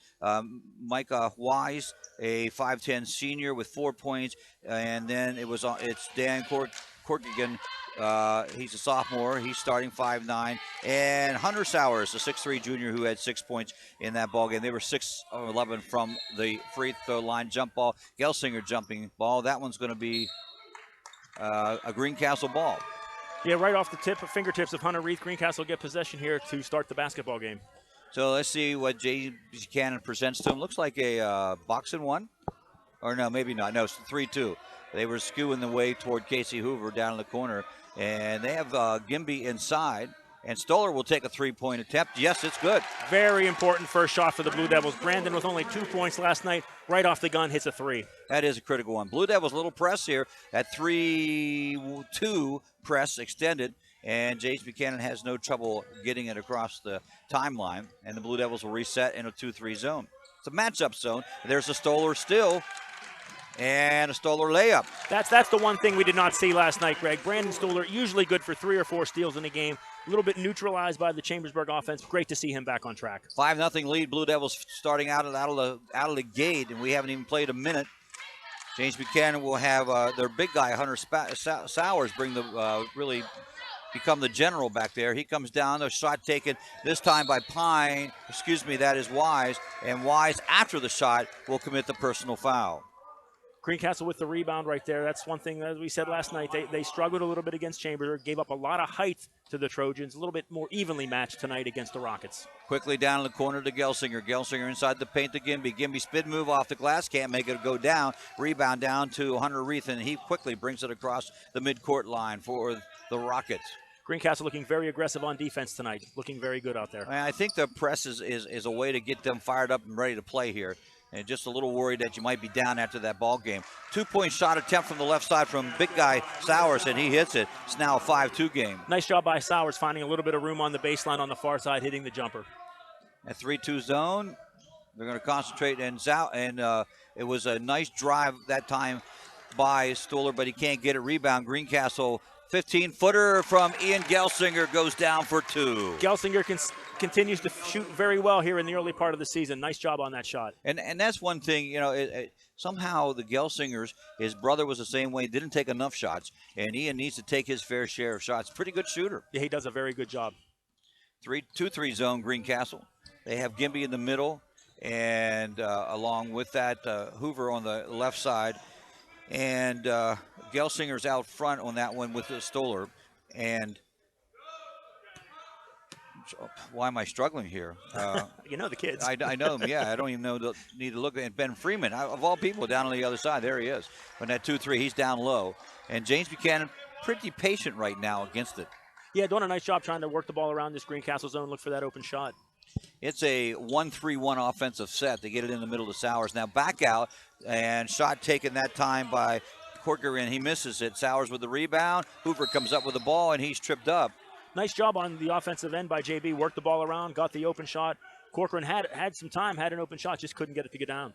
Micah Wise, a 5'10 senior with 4 points, and then it's Dan Corkigan. He's a sophomore. He's starting 5'9", and Hunter Sowers, a 6'3 junior, who had 6 points in that ball game. They were 6 of 11 from the free throw line. Jump ball, Gelsinger jumping ball. That one's going to be a Greencastle ball. Yeah, right off the fingertips of Hunter Reith, Greencastle get possession here to start the basketball game. So let's see what James Buchanan presents to him. Looks like a boxing one, or no, maybe not. No, it's 3-2. They were skewing the way toward Casey Hoover down in the corner. And they have Gimby inside. And Stoller will take a 3-point attempt. Yes, it's good. Very important first shot for the Blue Devils. Brandon, with only 2 points last night, right off the gun, hits a 3. That is a critical one. Blue Devils, little press here at 3-2 press extended. And James Buchanan has no trouble getting it across the timeline. And the Blue Devils will reset in a 2-3 zone. It's a matchup zone. There's a Stoller still. And a Stoller layup. That's the one thing we did not see last night, Greg. Brandon Stoller, usually good for 3 or 4 steals in a game. A little bit neutralized by the Chambersburg offense. Great to see him back on track. 5-0 lead. Blue Devils starting out of the gate, and we haven't even played a minute. James Buchanan will have their big guy, Hunter Sowers, really become the general back there. He comes down, the shot taken this time by Pine. That is Wise. And Wise, after the shot, will commit the personal foul. Greencastle with the rebound right there. That's one thing that we said last night. They struggled a little bit against Chambersburg, gave up a lot of height to the Trojans, a little bit more evenly matched tonight against the Rockets. Quickly down in the corner to Gelsinger. Gelsinger inside the paint to Gimby. Gimby spin move off the glass, can't make it go down. Rebound down to Hunter Reith, and he quickly brings it across the midcourt line for the Rockets. Greencastle looking very aggressive on defense tonight, looking very good out there. I think the press is a way to get them fired up and ready to play here. And just a little worried that you might be down after that ball game. 2-point shot attempt from the left side from big guy Sowers, and he hits it. It's now a 5-2 game. Nice job by Sowers, finding a little bit of room on the baseline on the far side, hitting the jumper. At 3-2 zone, they're going to concentrate, and it was a nice drive that time by Stoller, but he can't get it. Rebound, Greencastle, 15-footer from Ian Gelsinger goes down for 2. Gelsinger continues to shoot very well here in the early part of the season. Nice job on that shot. And that's one thing, somehow the Gelsingers, his brother was the same way, didn't take enough shots, and Ian needs to take his fair share of shots. Pretty good shooter. Yeah, he does a very good job. 2-3 zone, Greencastle. They have Gimby in the middle, and along with that, Hoover on the left side. And Gelsinger's out front on that one with the Stoller. And why am I struggling here? You know the kids. I know them, yeah. I don't even need to look at Ben Freeman. Of all people, down on the other side, there he is. On that 2-3, he's down low. And James Buchanan, pretty patient right now against it. Yeah, doing a nice job trying to work the ball around this Greencastle zone, look for that open shot. It's a 1-3-1 offensive set. They get it in the middle to Sowers. Now back out, and shot taken that time by Corcoran. He misses it. Sowers with the rebound. Hoover comes up with the ball, and he's tripped up. Nice job on the offensive end by JB. Worked the ball around, got the open shot. Corcoran had some time, had an open shot, just couldn't get it to get down.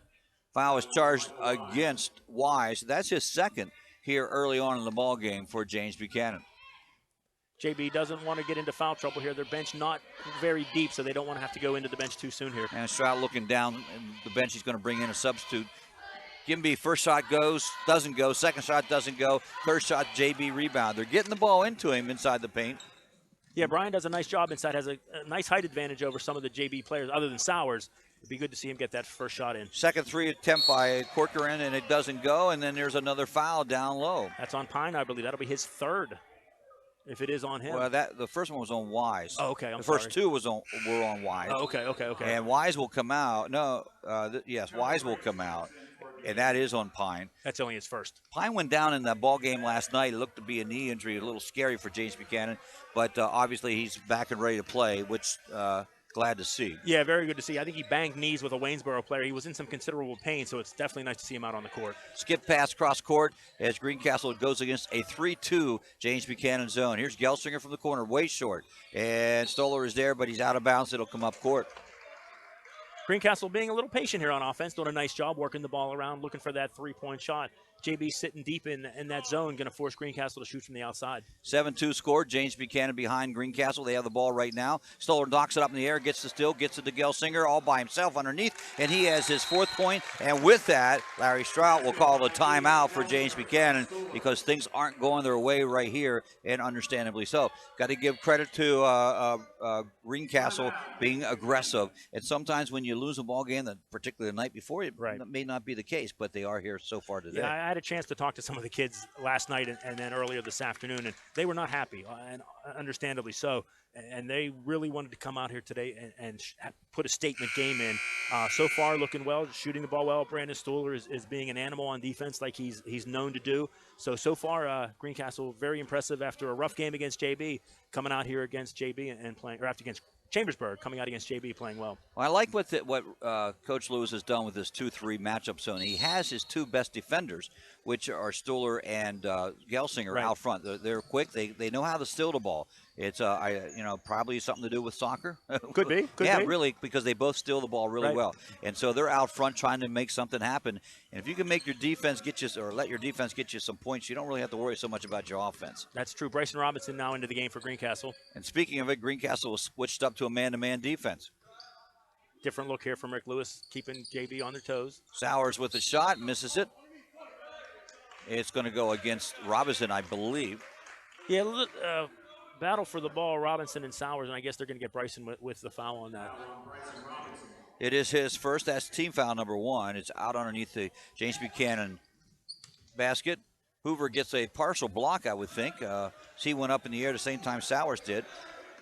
Foul is charged against Wise. That's his second here early on in the ball game for James Buchanan. JB doesn't want to get into foul trouble here. Their bench not very deep, so they don't want to have to go into the bench too soon here. And Stroud looking down the bench. He's going to bring in a substitute. Gimby, first shot goes, doesn't go. Second shot doesn't go. Third shot, JB rebound. They're getting the ball into him inside the paint. Yeah, Brian does a nice job inside, has a nice height advantage over some of the JB players other than Sowers. It'd be good to see him get that first shot in. Second three attempt by Corcoran, and it doesn't go, and then there's another foul down low. That's on Pine, I believe. That'll be his third, if it is on him. Well, the first one was on Wise. Oh, okay, The first two were on Wise. Oh, okay. And Wise will come out. No, yes, Wise will come out, and that is on Pine. That's only his first. Pine went down in that ball game last night. It looked to be a knee injury, a little scary for James Buchanan, but obviously he's back and ready to play, which glad to see. Yeah, very good to see. I think he banged knees with a Waynesboro player. He was in some considerable pain, so it's definitely nice to see him out on the court. Skip pass cross court as Greencastle goes against a 3-2 James Buchanan zone. Here's Gelsinger from the corner, way short. And Stoller is there, but he's out of bounds. It'll come up court. Greencastle being a little patient here on offense, doing a nice job working the ball around, looking for that three-point shot. JB sitting deep in that zone, going to force Greencastle to shoot from the outside. 7-2 score. James Buchanan behind Greencastle. They have the ball right now. Stoller knocks it up in the air, gets the steal, gets it to Gelsinger all by himself underneath, and he has his fourth point. And with that, Larry Strout will call a timeout for James Buchanan because things aren't going their way right here, and understandably so. Got to give credit to Greencastle being aggressive. And sometimes when you lose a ball game, particularly the night before, it may not be the case, but they are here so far today. Yeah, I had a chance to talk to some of the kids last night and then earlier this afternoon, and they were not happy, and understandably so. And they really wanted to come out here today and put a statement game in. So far, looking well, shooting the ball well. Brandon Stoller is being an animal on defense like he's known to do. So far, Greencastle very impressive after a rough game against JB, coming out here against JB and playing, or after against Chambersburg, coming out against JB playing well. I like what Coach Lewis has done with this 2-3 matchup zone. He has his two best defenders, which are Stoller and Gelsinger out front. They're quick. They know how to steal the ball. It's probably something to do with soccer. Could be. Really, because they both steal the ball really well, and so they're out front trying to make something happen. And if you can make your defense let your defense get you some points, you don't really have to worry so much about your offense. That's true. Bryson Robinson now into the game for Greencastle. And speaking of it, Greencastle was switched up to a man-to-man defense. Different look here from Rick Lewis, keeping JB on their toes. Sowers with the shot, misses it. It's going to go against Robinson, I believe. Yeah, battle for the ball, Robinson and Sowers, and I guess they're going to get Bryson with the foul on that. It is his first. That's team foul number 1. It's out underneath the James Buchanan basket. Hoover gets a partial block, I would think. She went up in the air the same time Sowers did.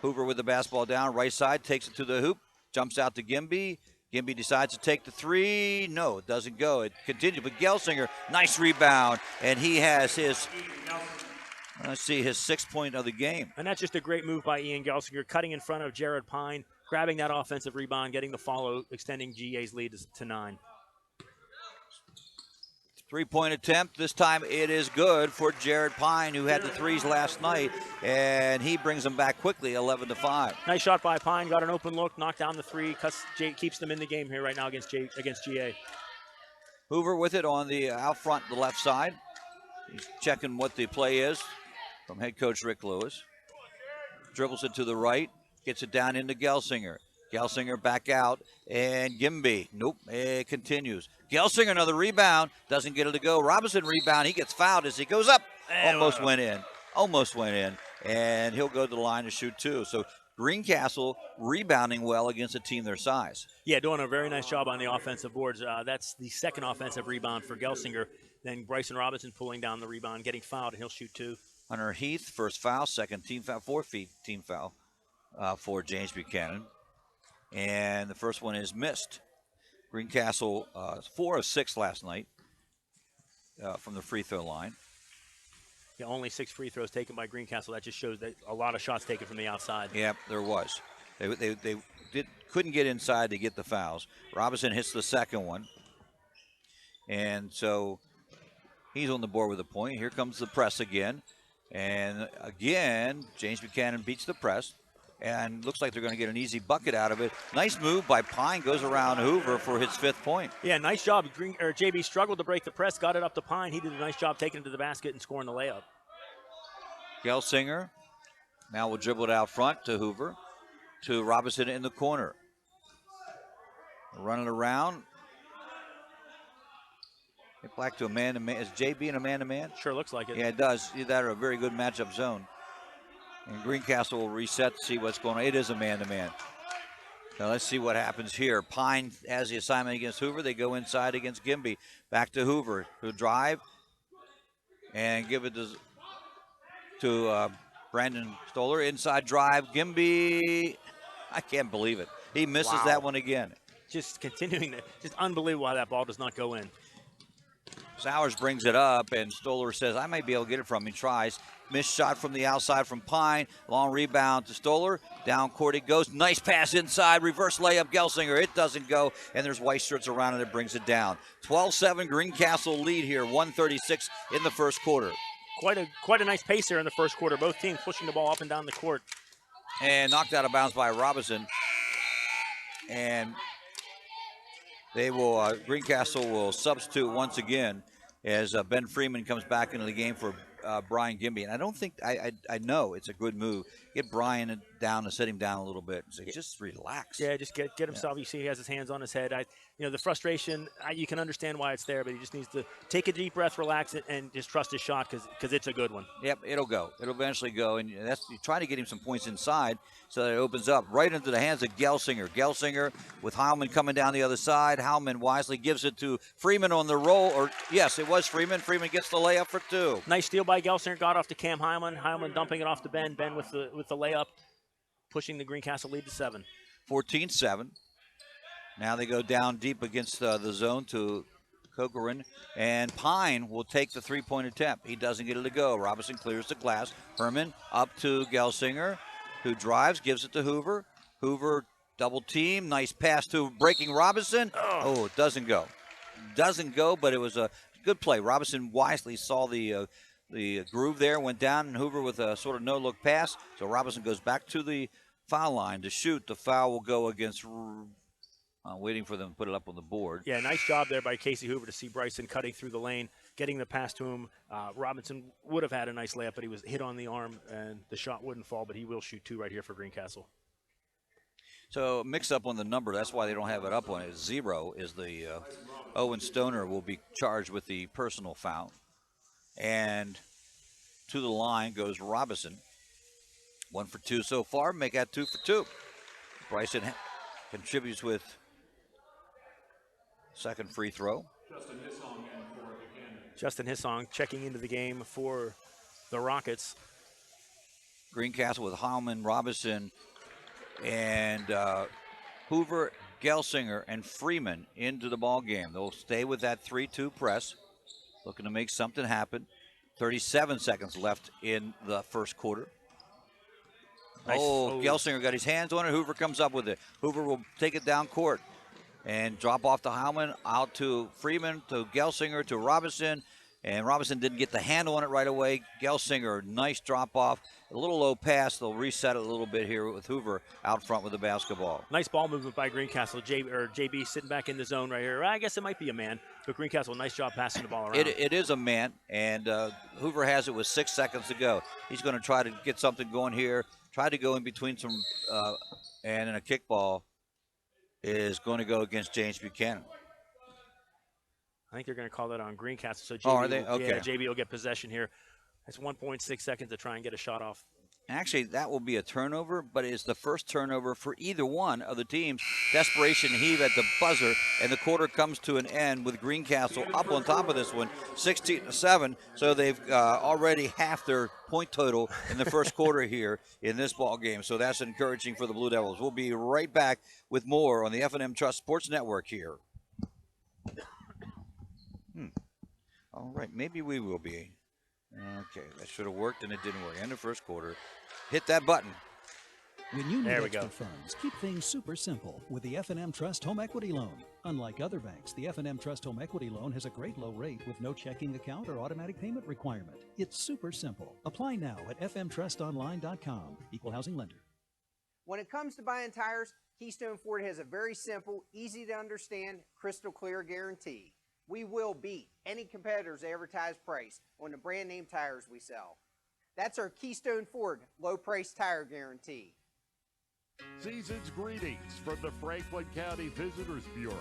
Hoover with the basketball down, right side, takes it to the hoop, jumps out to Gimby. Gimby decides to take the three. No, it doesn't go. It continues, but Gelsinger, nice rebound, and he has his, let's see, his 6th point of the game. And that's just a great move by Ian Gelsinger, cutting in front of Jared Pine, grabbing that offensive rebound, getting the follow, extending GA's lead to 9. 3-point attempt. This time it is good for Jared Pine, who had the threes last night, and he brings them back quickly, 11-5. Nice shot by Pine. Got an open look, knocked down the three. Keeps them in the game here right now against GA. Hoover with it on the out front, the left side. He's checking what the play is from head coach Rick Lewis. Dribbles it to the right, gets it down into Gelsinger. Gelsinger back out, and Gimby. Nope, it continues. Gelsinger, another rebound, doesn't get it to go. Robinson rebound, he gets fouled as he goes up. Almost went in, and he'll go to the line to shoot 2. So Greencastle rebounding well against a team their size. Yeah, doing a very nice job on the offensive boards. That's the 2nd offensive rebound for Gelsinger. Then Bryson Robinson pulling down the rebound, getting fouled, and he'll shoot 2. Hunter Heath, first foul, 2nd team foul, 4th team foul for James Buchanan. And the first one is missed. Greencastle 4 of 6 last night from the free throw line. Yeah, only 6 free throws taken by Greencastle. That just shows that a lot of shots taken from the outside. Yep, there was. They couldn't get inside to get the fouls. Robinson hits the 2nd one. And so he's on the board with a point. Here comes the press again. And again, James Buchanan beats the press. And looks like they're going to get an easy bucket out of it. Nice move by Pine, goes around Hoover for his 5th point. Yeah, nice job. JB struggled to break the press, got it up to Pine. He did a nice job taking it to the basket and scoring the layup. Gelsinger now will dribble it out front to Hoover, to Robinson in the corner. Running around. Get back to a man-to-man. Is JB in a man-to-man? Sure looks like it. Yeah, it does. That are a very good matchup zone. And Greencastle will reset to see what's going on. It is a man-to-man. Now let's see what happens here. Pine has the assignment against Hoover. They go inside against Gimby. Back to Hoover, who'll drive and give it to Brandon Stoller. Inside drive, Gimby. I can't believe it. He misses that one again. Just continuing, just unbelievable how that ball does not go in. Sowers brings it up, and Stoller says, I might be able to get it from him. He tries. Missed shot from the outside from Pine. Long rebound to Stoller. Down court it goes. Nice pass inside. Reverse layup, Gelsinger. It doesn't go, and there's white shirts around it. It brings it down. 12-7 Greencastle lead here. 1:36 in the first quarter. Quite a nice pace here in the first quarter. Both teams pushing the ball up and down the court. And knocked out of bounds by Robinson. And they will, Greencastle will substitute once again as Ben Freeman comes back into the game for Brian Gimby. And I don't think, I know it's a good move. Get Brian down and set him down a little bit. So just relax. Yeah, just get himself. You see he has his hands on his head. The frustration, you can understand why it's there, but he just needs to take a deep breath, relax it, and just trust his shot because it's a good one. Yep, it'll go. It'll eventually go. And you try to get him some points inside so that it opens up right into the hands of Gelsinger. Gelsinger with Heilman coming down the other side. Heilman wisely gives it to Freeman on the roll. Or, yes, it was Freeman. Freeman gets the layup for 2. Nice steal by Gelsinger. Got off to Cam Heilman. Heilman dumping it off to Ben. Ben with the layup, pushing the Greencastle lead to 7. 14-7. Now they go down deep against the zone to Kokorin, and Pine will take the 3-point attempt. He doesn't get it to go. Robinson clears the glass. Herman up to Gelsinger, who drives, gives it to Hoover. Hoover double team. Nice pass to breaking Robinson. Oh, it doesn't go. Doesn't go, but it was a good play. Robinson wisely saw the groove there, went down, and Hoover with a sort of no-look pass. So Robinson goes back to the foul line to shoot. The foul will go against, waiting for them to put it up on the board. Yeah, nice job there by Casey Hoover to see Bryson cutting through the lane, getting the pass to him. Robinson would have had a nice layup, but he was hit on the arm, and the shot wouldn't fall, but he will shoot 2 right here for Greencastle. So mix up on the number. That's why they don't have it up on it. 0 is the Owen Stoner will be charged with the personal foul. And to the line goes Robinson. 1 for 2 so far. Make that 2 for 2. Bryson contributes with second free throw. Justin Hissong checking into the game for the Rockets. Greencastle with Heilman, Robinson, and Hoover, Gelsinger, and Freeman into the ball game. They'll stay with that 3-2 press, looking to make something happen. 37 seconds left in the first quarter. Nice. Gelsinger got his hands on it. Hoover comes up with it. Hoover will take it down court and drop off to Heilman, out to Freeman, to Gelsinger, to Robinson. And Robinson didn't get the handle on it right away. Gelsinger, nice drop off. A little low pass. They'll reset it a little bit here with Hoover out front with the basketball. Nice ball movement by Greencastle. JB sitting back in the zone right here. I guess it might be a man, but Greencastle, nice job passing the ball around. It is a man, and Hoover has it with 6 seconds to go. He's going to try to get something going here. Try to go in between some, and in a kickball is going to go against James Buchanan. I think they're going to call that on Greencastle. So JB, are they? Okay. Yeah, JB will get possession here. It's 1.6 seconds to try and get a shot off. Actually, that will be a turnover, but it's the first turnover for either one of the teams. Desperation heave at the buzzer, and the quarter comes to an end with Greencastle up on top of this one, 16-7. So they've already halved their point total in the first quarter here in this ball game. So that's encouraging for the Blue Devils. We'll be right back with more on the F&M Trust Sports Network here. All right, maybe we will be. Okay, that should have worked, and it didn't work. End of first quarter. Hit that button. When you need There we extra go. funds, keep things super simple with the F&M Trust Home Equity Loan. Unlike other banks, the F&M Trust Home Equity Loan has a great low rate with no checking account or automatic payment requirement. It's super simple. Apply now at fmtrustonline.com. Equal housing lender. When it comes to buying tires, Keystone Ford has a very simple, easy to understand, crystal clear guarantee. We will beat any competitor's advertised price on the brand name tires we sell. That's our Keystone Ford low price tire guarantee. Season's greetings from the Franklin County Visitors Bureau.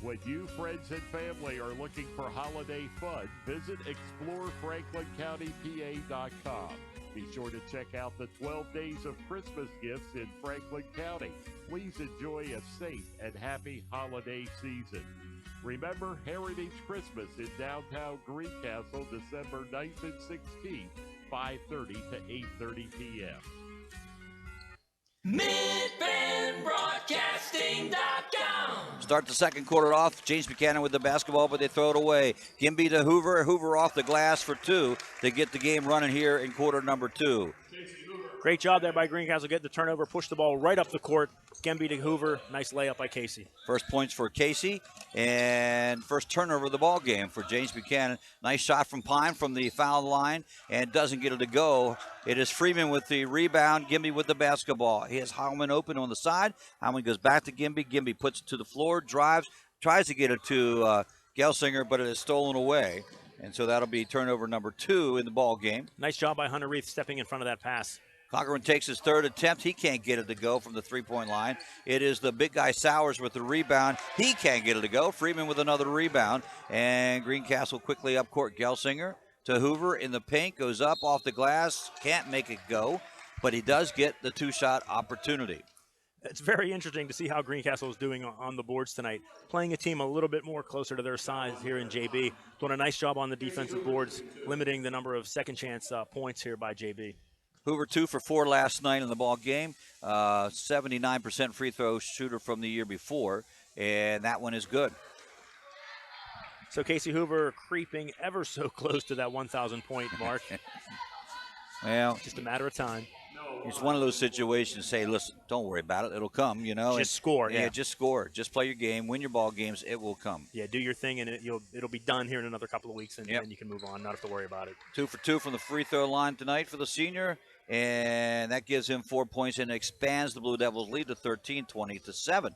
When you, friends, and family are looking for holiday fun, visit ExploreFranklinCountyPA.com. Be sure to check out the 12 days of Christmas gifts in Franklin County. Please enjoy a safe and happy holiday season. Remember Heritage Christmas in downtown Greencastle, December 9th and 16th, 5:30 to 8:30 p.m. MidBendBroadcasting.com. Start the second quarter off. James Buchanan with the basketball, but they throw it away. Gimby to Hoover. Hoover off the glass for two to get the game running here in quarter number 2. Great job there by Greencastle, getting the turnover, push the ball right up the court. Gemby to Hoover. Nice layup by Casey. First points for Casey, and first turnover of the ball game for James Buchanan. Nice shot from Pine from the foul line, and doesn't get it to go. It is Freeman with the rebound, Gimby with the basketball. He has Heilman open on the side. Heilman goes back to Gimby. Gimby puts it to the floor, drives, tries to get it to Gelsinger, but it is stolen away. And so that'll be turnover number 2 in the ball game. Nice job by Hunter Reith stepping in front of that pass. Cochran takes his third attempt. He can't get it to go from the three-point line. It is the big guy Sowers with the rebound. He can't get it to go. Freeman with another rebound. And Greencastle quickly up court. Gelsinger to Hoover in the paint. Goes up off the glass. Can't make it go. But he does get the two-shot opportunity. It's very interesting to see how Greencastle is doing on the boards tonight. Playing a team a little bit more closer to their size here in JB. Doing a nice job on the defensive boards, limiting the number of second chance points here by JB. Hoover 2 for 4 last night in the ball game. 79% free throw shooter from the year before, and that one is good. So Casey Hoover creeping ever so close to that 1,000-point mark. Well, just a matter of time. It's one of those situations. Say, listen, don't worry about it. It'll come. You know. Just score. Yeah, just score. Just play your game. Win your ball games. It will come. Yeah, do your thing, and it'll be done here in another couple of weeks, and then you can move on. Not have to worry about it. 2 for 2 from the free throw line tonight for the senior. And that gives him 4 points and expands the Blue Devils' lead to 13, 20-7.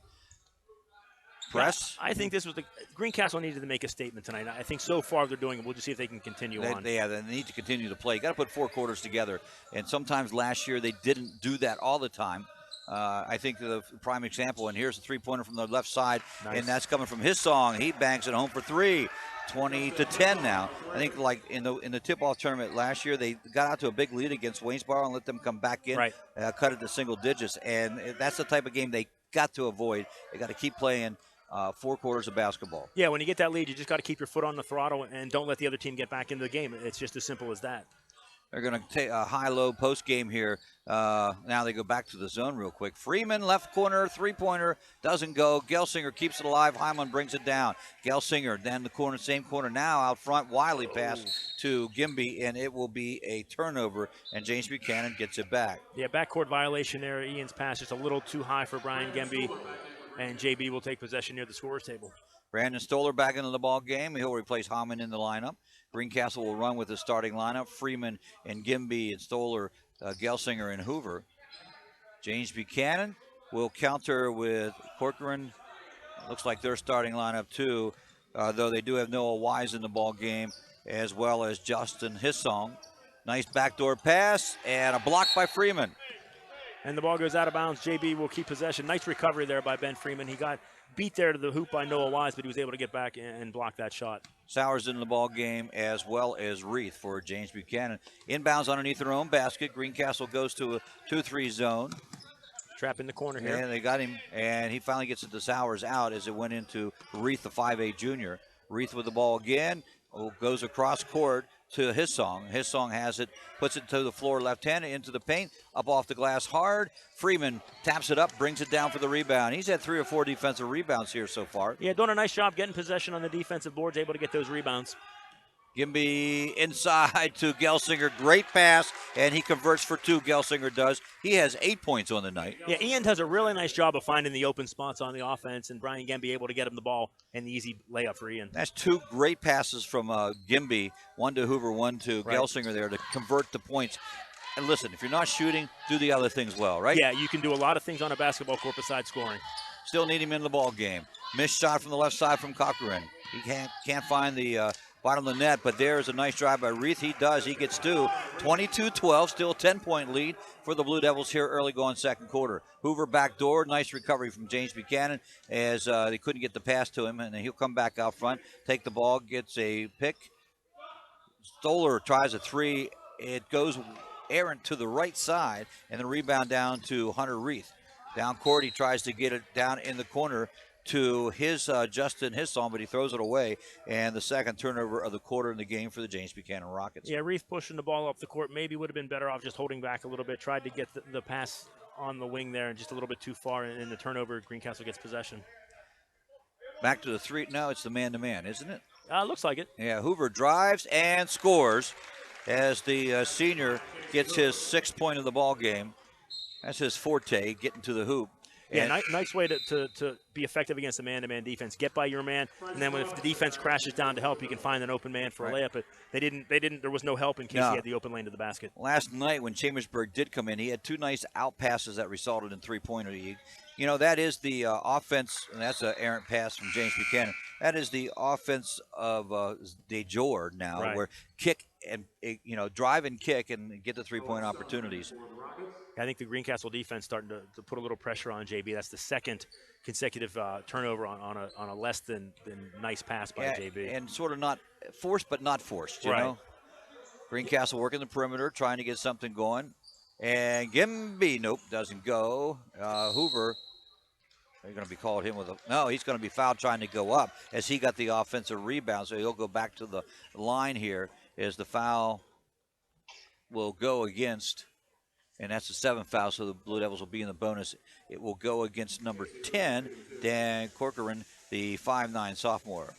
Press. I think this was Greencastle needed to make a statement tonight. I think so far they're doing it. We'll just see if they can continue on. They need to continue to play. You got to put 4 quarters together. And sometimes last year they didn't do that all the time. I think the prime example, and here's a three-pointer from the left side, and that's coming from his song. He banks it home for 3. 20-10 now. I think like in the tip-off tournament last year, they got out to a big lead against Waynesboro and let them come back in, cut it to single digits. And that's the type of game they got to avoid. They got to keep playing 4 quarters of basketball. Yeah, when you get that lead, you just got to keep your foot on the throttle and don't let the other team get back into the game. It's just as simple as that. They're going to take a high-low post game here. Now they go back to the zone real quick. Freeman, left corner, three-pointer, doesn't go. Gelsinger keeps it alive. Hyman brings it down. Gelsinger, then the corner, same corner now out front. Wiley pass to Gimby, and it will be a turnover, and James Buchanan gets it back. Yeah, backcourt violation there. Ian's pass just a little too high for Brian Gimby, and JB will take possession near the scorer's table. Brandon Stoller back into the ball game. He'll replace Hyman in the lineup. Greencastle will run with the starting lineup. Freeman and Gimby and Stoller, Gelsinger and Hoover. James Buchanan will counter with Corcoran. Looks like their starting lineup too, though they do have Noah Wise in the ball game, as well as Justin Hissong. Nice backdoor pass and a block by Freeman. And the ball goes out of bounds. JB will keep possession. Nice recovery there by Ben Freeman. He got beat there to the hoop by Noah Wise, but he was able to get back and block that shot. Sowers in the ball game, as well as Reith for James Buchanan. Inbounds underneath their own basket. Greencastle goes to a 2-3 zone. Trap in the corner here. And they got him, and he finally gets it to Sowers out as it went into Reith, the 5'8 junior. Reith with the ball again. Goes across court to Hissong. Hissong has it, puts it to the floor left-handed, into the paint, up off the glass hard. Freeman taps it up, brings it down for the rebound. He's had 3 or 4 defensive rebounds here so far. Yeah, doing a nice job getting possession on the defensive boards, able to get those rebounds. Gimby inside to Gelsinger. Great pass, and he converts for 2. Gelsinger does. He has 8 points on the night. Yeah, Ian does a really nice job of finding the open spots on the offense, and Brian Gimby able to get him the ball and the easy layup for Ian. That's 2 great passes from Gimby, one to Hoover, one to Gelsinger there to convert the points. And listen, if you're not shooting, do the other things well, right? Yeah, you can do a lot of things on a basketball court besides scoring. Still need him in the ball game. Missed shot from the left side from Cochran. He can't find the bottom of the net, but there's a nice drive by Reith. He does. He gets 2. 22-12, still 10-point lead for the Blue Devils here early going second quarter. Hoover backdoor. Nice recovery from James Buchanan as they couldn't get the pass to him, and he'll come back out front, take the ball, gets a pick. Stoller tries a 3. It goes errant to the right side, and the rebound down to Hunter Reith. Down court, he tries to get it down in the corner to his Justin Hissong, but he throws it away, and the second turnover of the quarter in the game for the James Buchanan Rockets. Yeah, Reith pushing the ball up the court maybe would have been better off just holding back a little bit, tried to get the pass on the wing there and just a little bit too far, and in the turnover, Greencastle gets possession. Back to the 3. No, it's the man-to-man, isn't it? Looks like it. Yeah, Hoover drives and scores as the senior gets his 6th point of the ball game. That's his forte, getting to the hoop. Yeah, nice way to be effective against a man-to-man defense. Get by your man, and then if the defense crashes down to help, you can find an open man for a layup. But they didn't. There was no help in case he had the open lane to the basket. Last night when Chambersburg did come in, he had 2 nice out passes that resulted in 3-pointer. You know, that is the offense, and that's an errant pass from James Buchanan. That is the offense of DeJour now, where kick and drive and kick and get the 3-point opportunities. I think the Greencastle defense starting to put a little pressure on JB. That's the second consecutive turnover on a less than nice pass by JB. And sort of not forced, but not forced, you know. Greencastle working the perimeter, trying to get something going. And Gimby, nope, doesn't go. Hoover, they're going to be called him with a, no, he's going to be fouled trying to go up as he got the offensive rebound. So he'll go back to the line here as the foul will go against, and that's the 7th foul, so the Blue Devils will be in the bonus. It will go against number 10, Dan Corcoran, the 5'9 sophomore.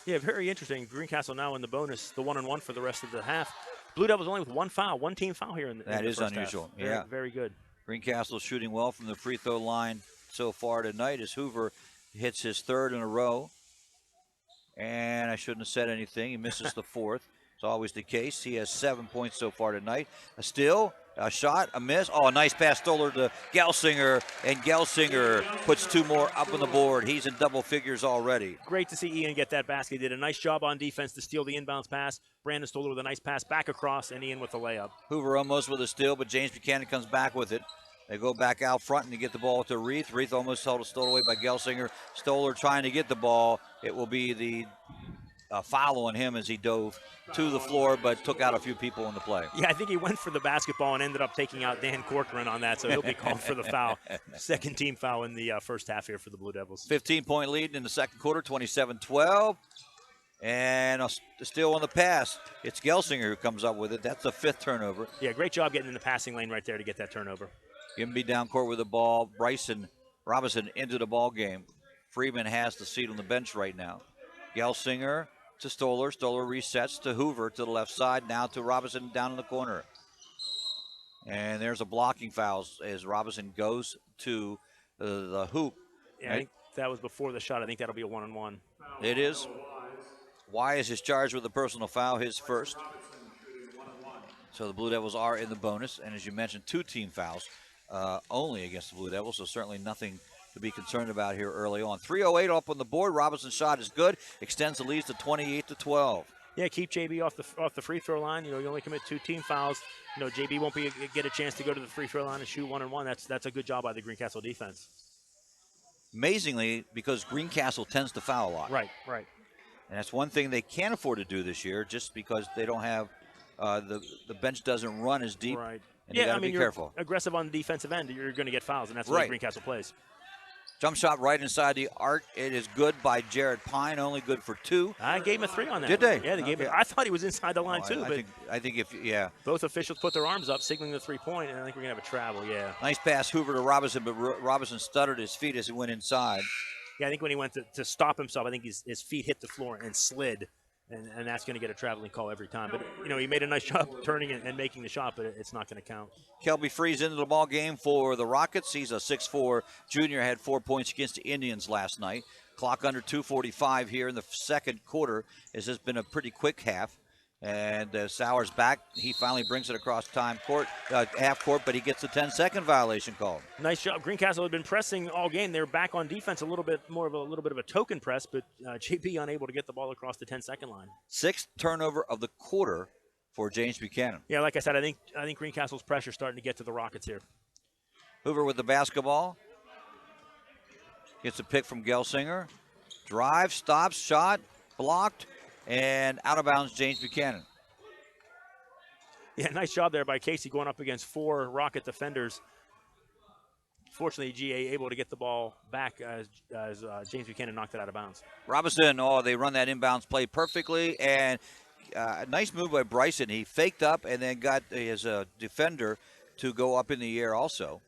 Yeah, very interesting. Greencastle now in the bonus, the 1-1 for the rest of the half. Blue Devils only with 1 foul, 1 team foul here in the That is first unusual. Half. Yeah, very good. Greencastle shooting well from the free throw line so far tonight as Hoover hits his 3rd in a row. And I shouldn't have said anything. He misses the 4th. It's always the case. He has 7 points so far tonight. A steal, a shot, a miss. Oh, a nice pass Stoller to Gelsinger, and Gelsinger puts 2 more up on the board. He's in double figures already. Great to see Ian get that basket. He did a nice job on defense to steal the inbounds pass. Brandon Stoller with a nice pass back across, and Ian with the layup. Hoover almost with a steal, but James Buchanan comes back with it. They go back out front and they get the ball to Reith. Reith almost stolen away by Gelsinger. Stoller trying to get the ball. It will be the a foul on him as he dove to the floor, but took out a few people in the play. Yeah, I think he went for the basketball and ended up taking out Dan Corcoran on that, so he'll be called for the foul. Second team foul in the first half here for the Blue Devils. 15-point lead in the second quarter, 27-12. And a steal on the pass. It's Gelsinger who comes up with it. That's the 5th turnover. Yeah, great job getting in the passing lane right there to get that turnover. Gimby down court with the ball. Bryson Robinson into the ball game. Freeman has the seat on the bench right now. Gelsinger to Stoller. Stoller resets to Hoover to the left side. Now to Robinson down in the corner. And there's a blocking foul as Robinson goes to the hoop. Yeah, I think that was before the shot. I think that'll be a one-on-one. It is. Wise is charged with a personal foul, his first. So the Blue Devils are in the bonus. And as you mentioned, 2 team fouls only against the Blue Devils, so certainly nothing to be concerned about here early on. 3:08 up on the board. Robinson's shot is good. Extends the lead to 28-12. Yeah, keep JB off the free throw line. You know, you only commit 2 team fouls. You know, JB won't get a chance to go to the free throw line and shoot 1-on-1. That's a good job by the Greencastle defense. Amazingly, because Greencastle tends to foul a lot. Right. And that's one thing they can't afford to do this year, just because they don't have the bench doesn't run as deep. Right. And you got to be you're careful. Aggressive on the defensive end, you're going to get fouls, and that's the way Greencastle plays. Jump shot right inside the arc. It is good by Jared Pine, only good for 2. I gave him a 3 on that. Did they? Yeah, they gave him. I thought he was inside the line too. I think if both officials put their arms up, signaling the 3-point, and I think we're gonna have a travel. Yeah. Nice pass, Hoover to Robinson, but Robinson stuttered his feet as he went inside. Yeah, I think when he went to stop himself, I think his feet hit the floor and slid, and that's going to get a traveling call every time. But, you know, he made a nice job turning and making the shot, but it's not going to count. Kelby Freeze into the ball game for the Rockets. He's a 6'4 junior, had 4 points against the Indians last night. Clock under 2:45 here in the second quarter. This has been a pretty quick half. And Sauer's back. He finally brings it across half court, but he gets a 10-second violation called. Nice job. Greencastle had been pressing all game. They're back on defense a little bit of a token press, but JP unable to get the ball across the 10-second line. 6th turnover of the quarter for James Buchanan. Yeah, like I said, I think Greencastle's pressure starting to get to the Rockets here. Hoover with the basketball. Gets a pick from Gelsinger. Drive, stops, shot, blocked. And out of bounds, James Buchanan. Yeah, nice job there by Casey going up against 4 Rocket defenders. Fortunately, GA able to get the ball back as James Buchanan knocked it out of bounds. Robinson, they run that inbounds play perfectly. And a nice move by Bryson. He faked up and then got his defender to go up in the air also.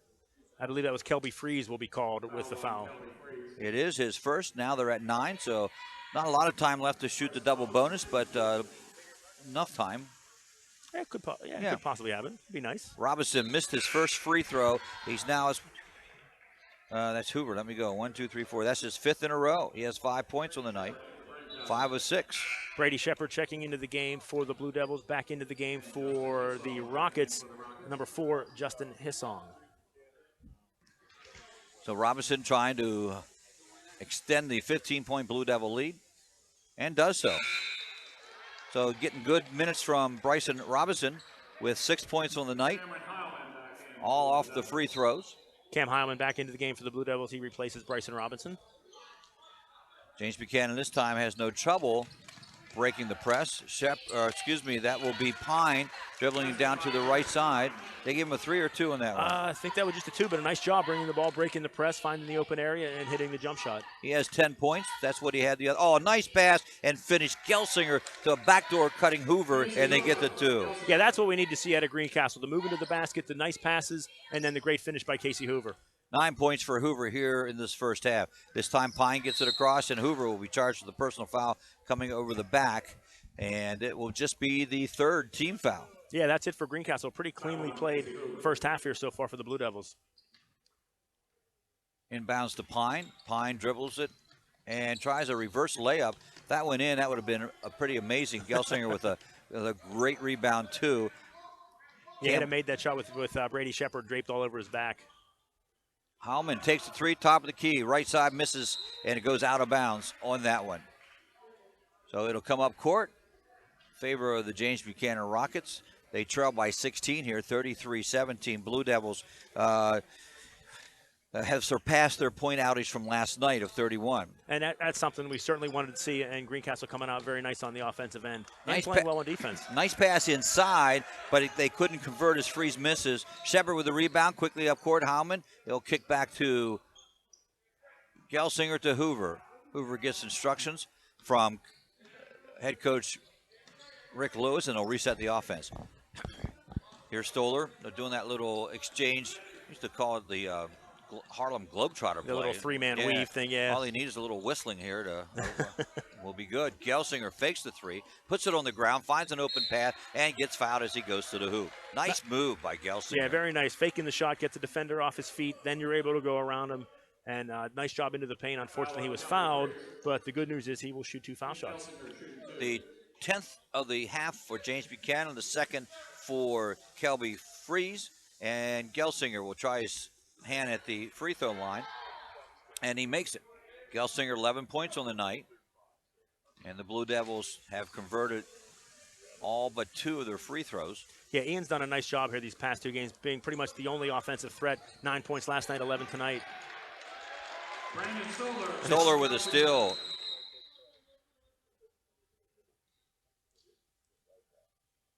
I believe that was Kelby Freeze will be called with the foul. It is his first. Now they're at 9, so not a lot of time left to shoot the double bonus, but enough time. Yeah, it could possibly happen. It'd be nice. Robinson missed his first free throw. He's now that's Hoover. Let me go. 1, 2, 3, 4. That's his 5th in a row. He has 5 points on the night. 5 of 6. Brady Shepard checking into the game for the Blue Devils. Back into the game for the Rockets. Number 4, Justin Hissong. So Robinson trying to extend the 15-point Blue Devil lead, and does so. So getting good minutes from Bryson Robinson with 6 points on the night, all off the free throws. Cam Heilman back into the game for the Blue Devils. He replaces Bryson Robinson. James Buchanan this time has no trouble breaking the press. That will be Pine dribbling down to the right side. They gave him a 3 or 2 on that one. I think that was just a 2, but a nice job bringing the ball, breaking the press, finding the open area, and hitting the jump shot. He has 10 points. That's what he had the other. Oh, nice pass and finish. Gelsinger to a backdoor cutting Hoover, and they get the 2. Yeah, that's what we need to see out of Greencastle. The movement of the basket, the nice passes, and then the great finish by Casey Hoover. 9 points for Hoover here in this first half. This time Pine gets it across, and Hoover will be charged with a personal foul coming over the back. And it will just be the 3rd team foul. Yeah, that's it for Greencastle. Pretty cleanly played first half here so far for the Blue Devils. Inbounds to Pine. Pine dribbles it and tries a reverse layup. That went in. That would have been a pretty amazing. Gelsinger with a great rebound, too. Yeah, he'd have made that shot with Brady Shepard draped all over his back. Heilman takes the 3, top of the key. Right side misses, and it goes out of bounds on that one. So it'll come up court. Favor of the James Buchanan Rockets. They trail by 16 here, 33-17. Blue Devils have surpassed their point outage from last night of 31. And that's something we certainly wanted to see, and Greencastle coming out very nice on the offensive end. And Nice playing well on defense. Nice pass inside, but they couldn't convert as Freeze misses. Shepard with the rebound, quickly up court. Howman, he'll kick back to Gelsinger to Hoover. Hoover gets instructions from head coach Rick Lewis, and they'll reset the offense. Here's Stoller. They're doing that little exchange. Used to call it the Harlem Globetrotter play. The little three-man weave thing, yeah. All he needs is a little whistling here to will be good. Gelsinger fakes the three, puts it on the ground, finds an open path, and gets fouled as he goes to the hoop. Nice move by Gelsinger. Yeah, very nice. Faking the shot, gets the defender off his feet, then you're able to go around him. And nice job into the paint. Unfortunately, he was fouled, but the good news is he will shoot 2 foul shots. The 10th of the half for James Buchanan, the second for Kelby Freeze, and Gelsinger will try his hand at the free throw line, and he makes it. Gelsinger 11 points on the night, and the Blue Devils have converted all but 2 of their free throws. Yeah, Ian's done a nice job here these past 2 games, being pretty much the only offensive threat. 9 points last night, 11 tonight. Stoller with a steal.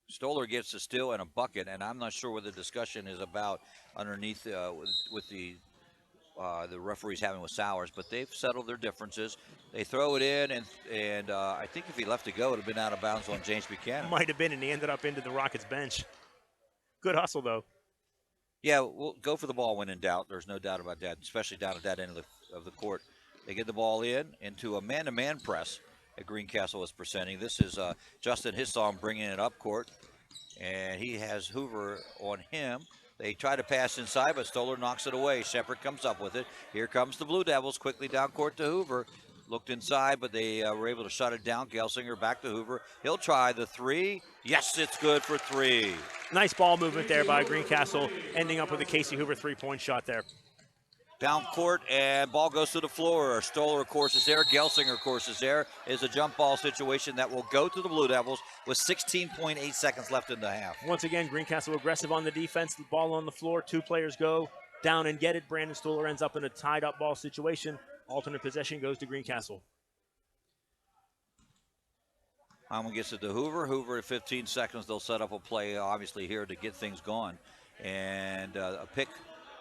Stoller gets a steal and a bucket, and I'm not sure what the discussion is about underneath with the referees having with Sowers, but they've settled their differences. They throw it in, and I think if he left it go, it would have been out of bounds on James Buchanan. Might have been, and he ended up into the Rockets bench. Good hustle, though. Yeah, we'll go for the ball when in doubt. There's no doubt about that, especially down at that end of the court. They get the ball into a man-to-man press that Greencastle is presenting. This is Justin Hisson bringing it up court, and he has Hoover on him. They try to pass inside, but Stoller knocks it away. Shepard comes up with it. Here comes the Blue Devils quickly down court to Hoover. Looked inside, but they were able to shut it down. Gelsinger back to Hoover. He'll try the 3. Yes, it's good for 3. Nice ball movement there by Greencastle, ending up with a Casey Hoover 3-point shot there. Down court, and ball goes to the floor. Stoller, of course, is there. Gelsinger, of course, is there. Is a jump ball situation that will go to the Blue Devils with 16.8 seconds left in the half. Once again, Greencastle aggressive on the defense. The ball on the floor. 2 players go down and get it. Brandon Stoller ends up in a tied-up ball situation. Alternate possession goes to Greencastle. Hyman gets it to Hoover. Hoover at 15 seconds. They'll set up a play, obviously, here to get things going. And a pick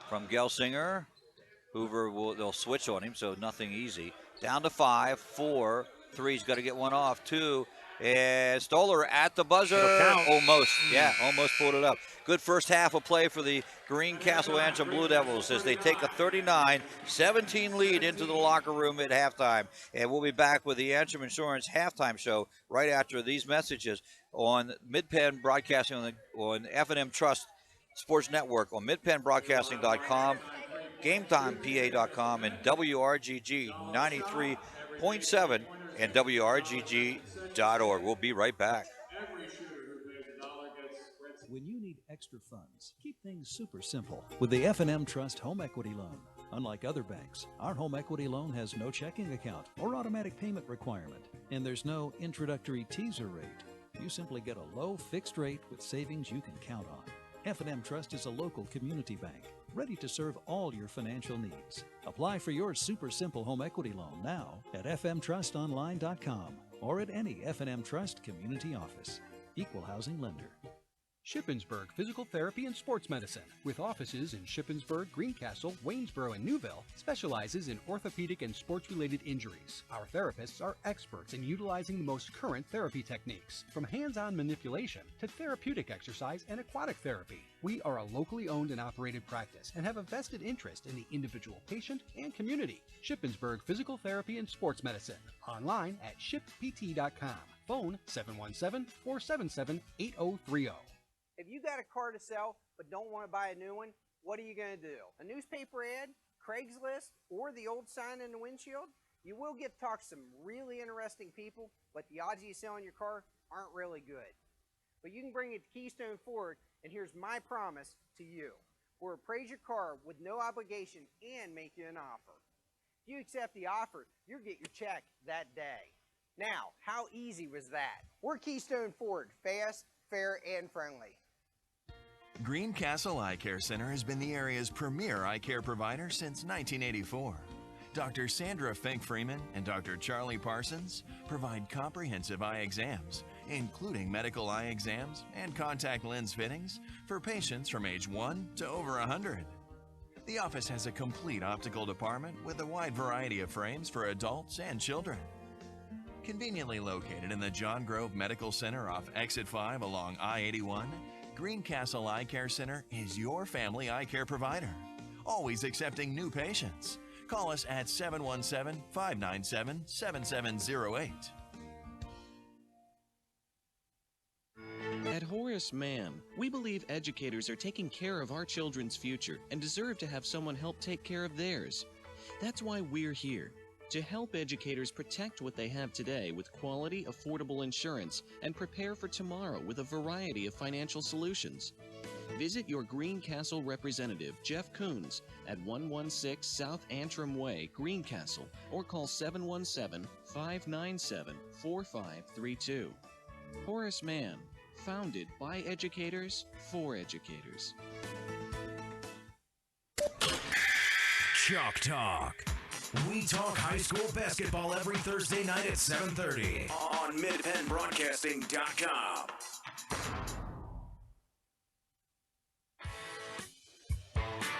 from Gelsinger. Hoover, they'll switch on him, so nothing easy. Down to 5, 4, 3. He's got to get one off. 2, and Stoller at the buzzer. Almost, yeah, almost pulled it up. Good first half of play for the Greencastle Antrim Blue Devils as they take a 39-17 lead into the locker room at halftime. And we'll be back with the Antrim Insurance halftime show right after these messages on Mid-Penn Broadcasting on F&M Trust Sports Network on midpennbroadcasting.com, GameTimePA.com, and WRGG 93.7 and WRGG.org. We'll be right back. When you need extra funds, keep things super simple with the F&M Trust Home Equity Loan. Unlike other banks, our home equity loan has no checking account or automatic payment requirement, and there's no introductory teaser rate. You simply get a low fixed rate with savings you can count on. F&M Trust is a local community bank, ready to serve all your financial needs. Apply for your super simple home equity loan now at fmtrustonline.com or at any F&M Trust community office. Equal housing lender. Shippensburg Physical Therapy and Sports Medicine, with offices in Shippensburg, Greencastle, Waynesboro, and Newville, specializes in orthopedic and sports-related injuries. Our therapists are experts in utilizing the most current therapy techniques, from hands-on manipulation to therapeutic exercise and aquatic therapy. We are a locally owned and operated practice and have a vested interest in the individual patient and community. Shippensburg Physical Therapy and Sports Medicine, online at shippt.com. Phone 717-477-8030. If you got a car to sell but don't want to buy a new one, what are you going to do? A newspaper ad, Craigslist, or the old sign in the windshield? You will get to talk to some really interesting people, but the odds of you selling your car aren't really good. But you can bring it to Keystone Ford, and here's my promise to you. We'll appraise your car with no obligation and make you an offer. If you accept the offer, you'll get your check that day. Now, how easy was that? We're Keystone Ford, fast, fair, and friendly. Greencastle Eye Care Center has been the area's premier eye care provider since 1984. Dr. Sandra Fink-Freeman and Dr. Charlie Parsons provide comprehensive eye exams, including medical eye exams and contact lens fittings for patients from age 1 to over 100. The office has a complete optical department with a wide variety of frames for adults and children. Conveniently located in the John Grove Medical Center off Exit 5 along I-81, Greencastle Eye Care Center is your family eye care provider, always accepting new patients. Call us at 717-597-7708. At Horace Mann, we believe educators are taking care of our children's future and deserve to have someone help take care of theirs. That's why we're here, to help educators protect what they have today with quality, affordable insurance and prepare for tomorrow with a variety of financial solutions. Visit your Greencastle representative, Jeff Coons, at 116 South Antrim Way, Greencastle, or call 717-597-4532. Horace Mann, founded by educators for educators. Chalk Talk. We talk high school basketball every Thursday night at 7:30 on MidPennBroadcasting.com.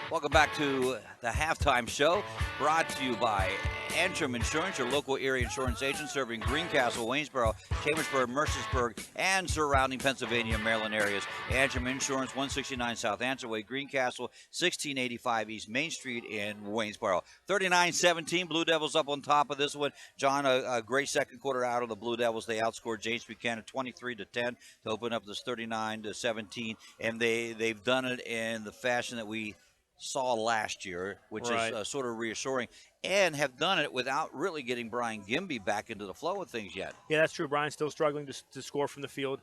Welcome back to the halftime show, brought to you by Antrim Insurance, your local area insurance agent serving Greencastle, Waynesboro, Chambersburg, Mercersburg, and surrounding Pennsylvania and Maryland areas. Antrim Insurance, 169 South Antrim Way, Greencastle, 1685 East Main Street in Waynesboro. 39-17, Blue Devils up on top of this one. John, a great second quarter out of the Blue Devils. They outscored James Buchanan 23-10 to open up this 39-17, and they've done it in the fashion that we saw last year, which is sort of reassuring, and have done it without really getting Brian Gimby back into the flow of things yet. Yeah, that's true. Brian's still struggling to score from the field.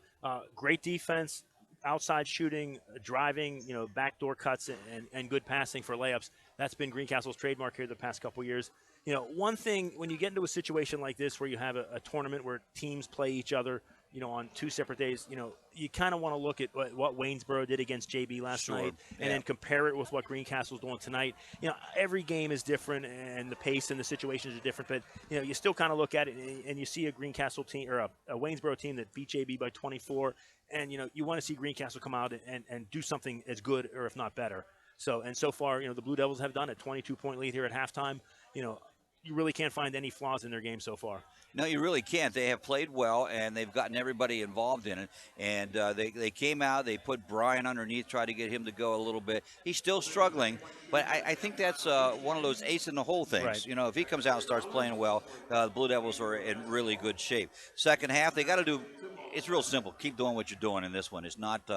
Great defense, outside shooting, driving, backdoor cuts, and good passing for layups. That's been Greencastle's trademark here the past couple years. One thing, when you get into a situation like this where you have a tournament where teams play each other, on two separate days, you kind of want to look at what Waynesboro did against JB last night and then compare it with what Greencastle's doing tonight. Every game is different and the pace and the situations are different, but, you still kind of look at it and you see a Greencastle team or a Waynesboro team that beat JB by 24, and, you want to see Greencastle come out and do something as good or if not better. So far, the Blue Devils have done it. 22-point lead here at halftime. You really can't find any flaws in their game so far. No, you really can't. They have played well, and they've gotten everybody involved in it. And they came out, they put Brian underneath, tried to get him to go a little bit. He's still struggling, but I think that's one of those ace in the hole things. Right. If he comes out and starts playing well, the Blue Devils are in really good shape. Second half, they got to do. It's real simple. Keep doing what you're doing in this one. It's not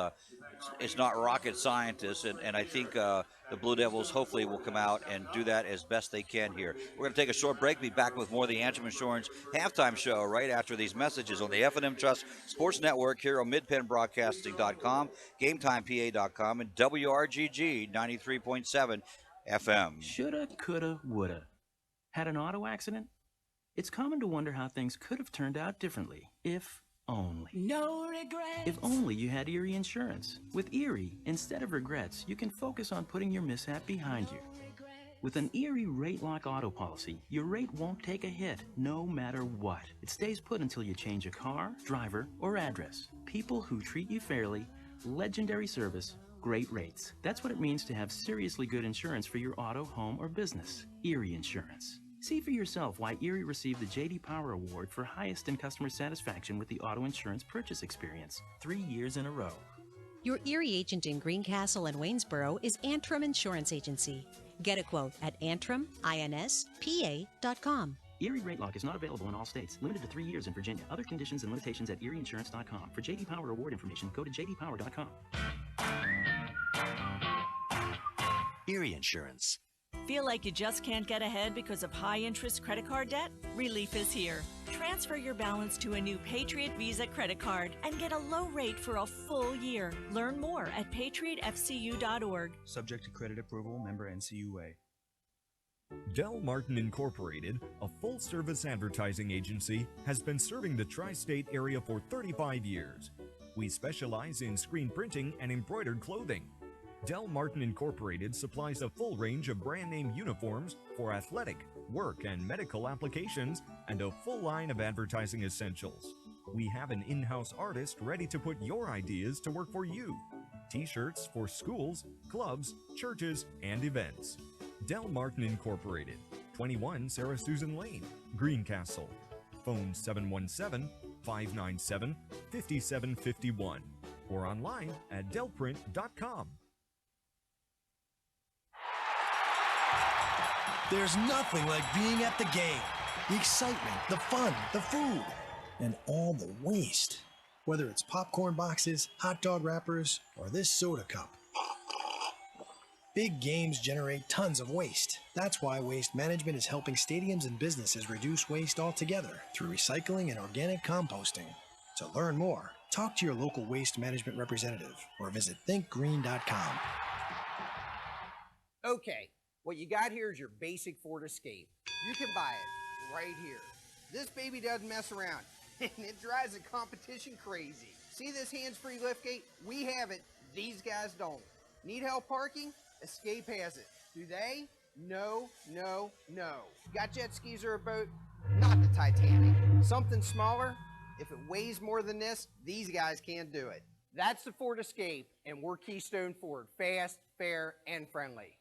rocket scientists, and I think the Blue Devils hopefully will come out and do that as best they can here. We're going to take a short break. Be back with more of the Antrim Insurance halftime show right after these messages on the F&M Trust Sports Network here on MidPennBroadcasting.com, GameTimePA.com, and WRGG 93.7 FM. Shoulda, coulda, woulda. Had an auto accident? It's common to wonder how things could have turned out differently if only. No regrets. If only you had Erie Insurance. With Erie, instead of regrets, you can focus on putting your mishap behind you. With an Erie Rate Lock auto policy, your rate won't take a hit, no matter what. It stays put until you change a car, driver, or address. People who treat you fairly, legendary service, great rates. That's what it means to have seriously good insurance for your auto, home, or business. Erie Insurance. See for yourself why Erie received the J.D. Power Award for highest in customer satisfaction with the auto insurance purchase experience 3 years in a row. Your Erie agent in Greencastle and Waynesboro is Antrim Insurance Agency. Get a quote at AntrimInspa.com. Erie Rate Lock is not available in all states. Limited to 3 years in Virginia. Other conditions and limitations at ErieInsurance.com. For J.D. Power Award information, go to jdpower.com. Erie Insurance. Feel like you just can't get ahead because of high-interest credit card debt? Relief is here. Transfer your balance to a new Patriot Visa credit card and get a low rate for a full year. Learn more at patriotfcu.org. Subject to credit approval, member NCUA. Del Martin Incorporated, a full-service advertising agency, has been serving the tri-state area for 35 years. We specialize in screen printing and embroidered clothing. Del Martin Incorporated supplies a full range of brand name uniforms for athletic, work, and medical applications, and a full line of advertising essentials. We have an in-house artist ready to put your ideas to work for you. T-shirts for schools, clubs, churches, and events. Del Martin Incorporated, 21 Sarah Susan Lane, Greencastle. Phone 717-597-5751 or online at delprint.com. There's nothing like being at the game. The excitement, the fun, the food, and all the waste. Whether it's popcorn boxes, hot dog wrappers, or this soda cup. Big games generate tons of waste. That's why Waste Management is helping stadiums and businesses reduce waste altogether through recycling and organic composting. To learn more, talk to your local waste management representative or visit thinkgreen.com. Okay, what you got here is your basic Ford Escape. You can buy it right here. This baby doesn't mess around, and it drives the competition crazy. See this hands-free liftgate? We have it. These guys don't. Need help parking? Escape has it. Do they? No, no, no. Got jet skis or a boat? Not the Titanic. Something smaller? If it weighs more than this, these guys can't do it. That's the Ford Escape, and we're Keystone Ford. Fast, fair, and friendly.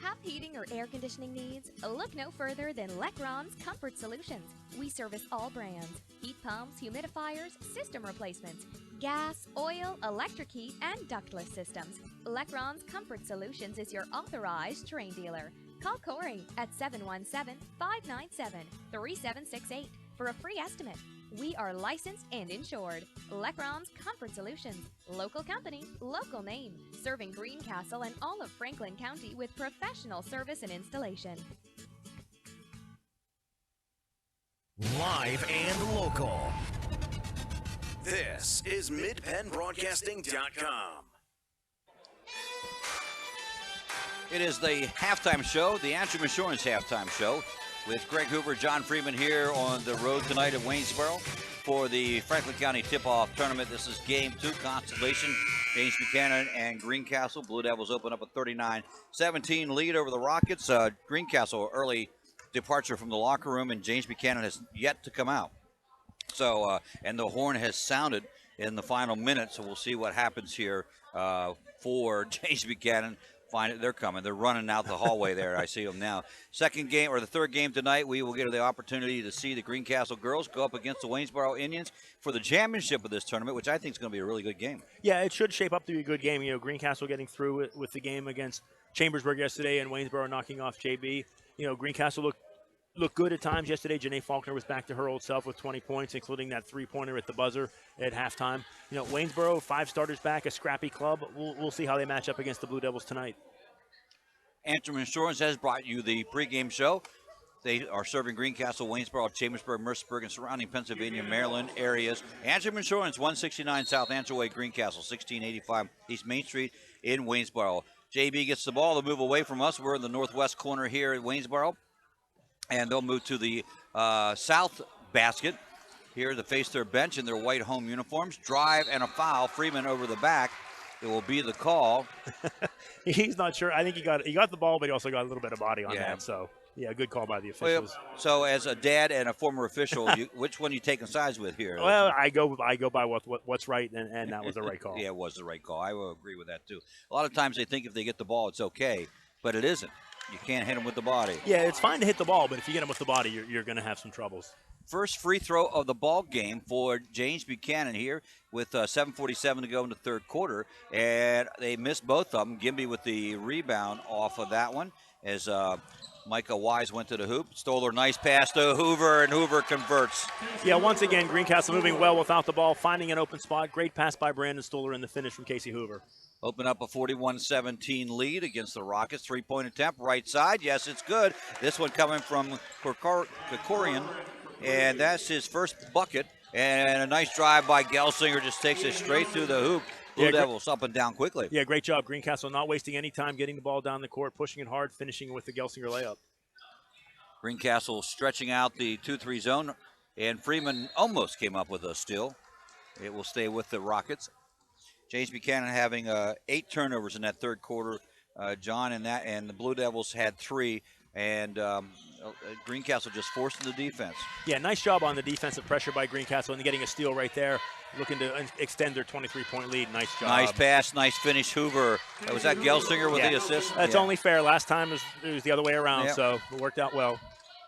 Have heating or air conditioning needs? Look no further than Lecron's Comfort Solutions. We service all brands: heat pumps, humidifiers, system replacements, gas, oil, electric heat, and ductless systems. Lecron's Comfort Solutions is your authorized Terrain dealer. Call Corey at 717-597-3768 for a free estimate. We are licensed and insured. Lecron's Comfort Solutions. Local company, local name. Serving Greencastle and all of Franklin County with professional service and installation. Live and local. This is MidPennBroadcasting.com. It is the halftime show, the Antrim Insurance halftime show, with Greg Hoover, John Freeman here on the road tonight at Waynesboro for the Franklin County Tip-Off Tournament. This is Game 2, Constellation, James Buchanan and Greencastle. Blue Devils open up a 39-17 lead over the Rockets. Greencastle, early departure from the locker room, and James Buchanan has yet to come out. So, and the horn has sounded in the final minute, so we'll see what happens here for James Buchanan. They're coming. They're running out the hallway there. I see them now. Second game, or the third game tonight, we will get the opportunity to see the Greencastle girls go up against the Waynesboro Indians for the championship of this tournament, which I think is going to be a really good game. Yeah, it should shape up to be a good game. You know, Greencastle getting through with the game against Chambersburg yesterday and Waynesboro knocking off JB. You know, Greencastle looked good at times yesterday. Janae Faulkner was back to her old self with 20 points, including that three-pointer at the buzzer at halftime. You know, Waynesboro, 5 starters back, a scrappy club. We'll see how they match up against the Blue Devils tonight. Antrim Insurance has brought you the pregame show. They are serving Greencastle, Waynesboro, Chambersburg, Mercersburg, and surrounding Pennsylvania, Maryland areas. Antrim Insurance, 169 South Antrim Way, Greencastle, 1685 East Main Street in Waynesboro. JB gets the ball to move away from us. We're in the northwest corner here at Waynesboro. And they'll move to the south basket here to face their bench in their white home uniforms. Drive and a foul. Freeman over the back. It will be the call. He's not sure. I think he got the ball, but he also got a little bit of body on that. So, yeah, good call by the officials. Well, so as a dad and a former official, which one are you taking sides with here? Well, I go by what's right, and that was the right call. Yeah, it was the right call. I will agree with that, too. A lot of times they think if they get the ball, it's okay, but it isn't. You can't hit them with the body. Yeah, it's fine to hit the ball, but if you get them with the body, you're going to have some troubles. First free throw of the ball game for James Buchanan here with 7:47 to go in the third quarter, and they missed both of them. Gimby with the rebound off of that one as Micah Wise went to the hoop. Stoller, nice pass to Hoover, and Hoover converts. Yeah, once again, Greencastle moving well without the ball, finding an open spot. Great pass by Brandon Stoller in the finish from Casey Hoover. Open up a 41-17 lead against the Rockets. Three-point attempt, right side. Yes, it's good. This one coming from Kokorian, and that's his first bucket. And a nice drive by Gelsinger, just takes it straight through the hoop. Blue Devils up and down quickly. Yeah, great job. Greencastle not wasting any time getting the ball down the court, pushing it hard, finishing with the Gelsinger layup. Greencastle stretching out the 2-3 zone. And Freeman almost came up with a steal. It will stay with the Rockets. James Buchanan having 8 turnovers in that third quarter, John, and the Blue Devils had 3, and Greencastle just forcing the defense. Yeah, nice job on the defensive pressure by Greencastle and getting a steal right there, looking to extend their 23-point lead. Nice job. Nice pass, nice finish, Hoover. Was that Gelsinger with the assist? That's only fair. Last time it was the other way around, so it worked out well.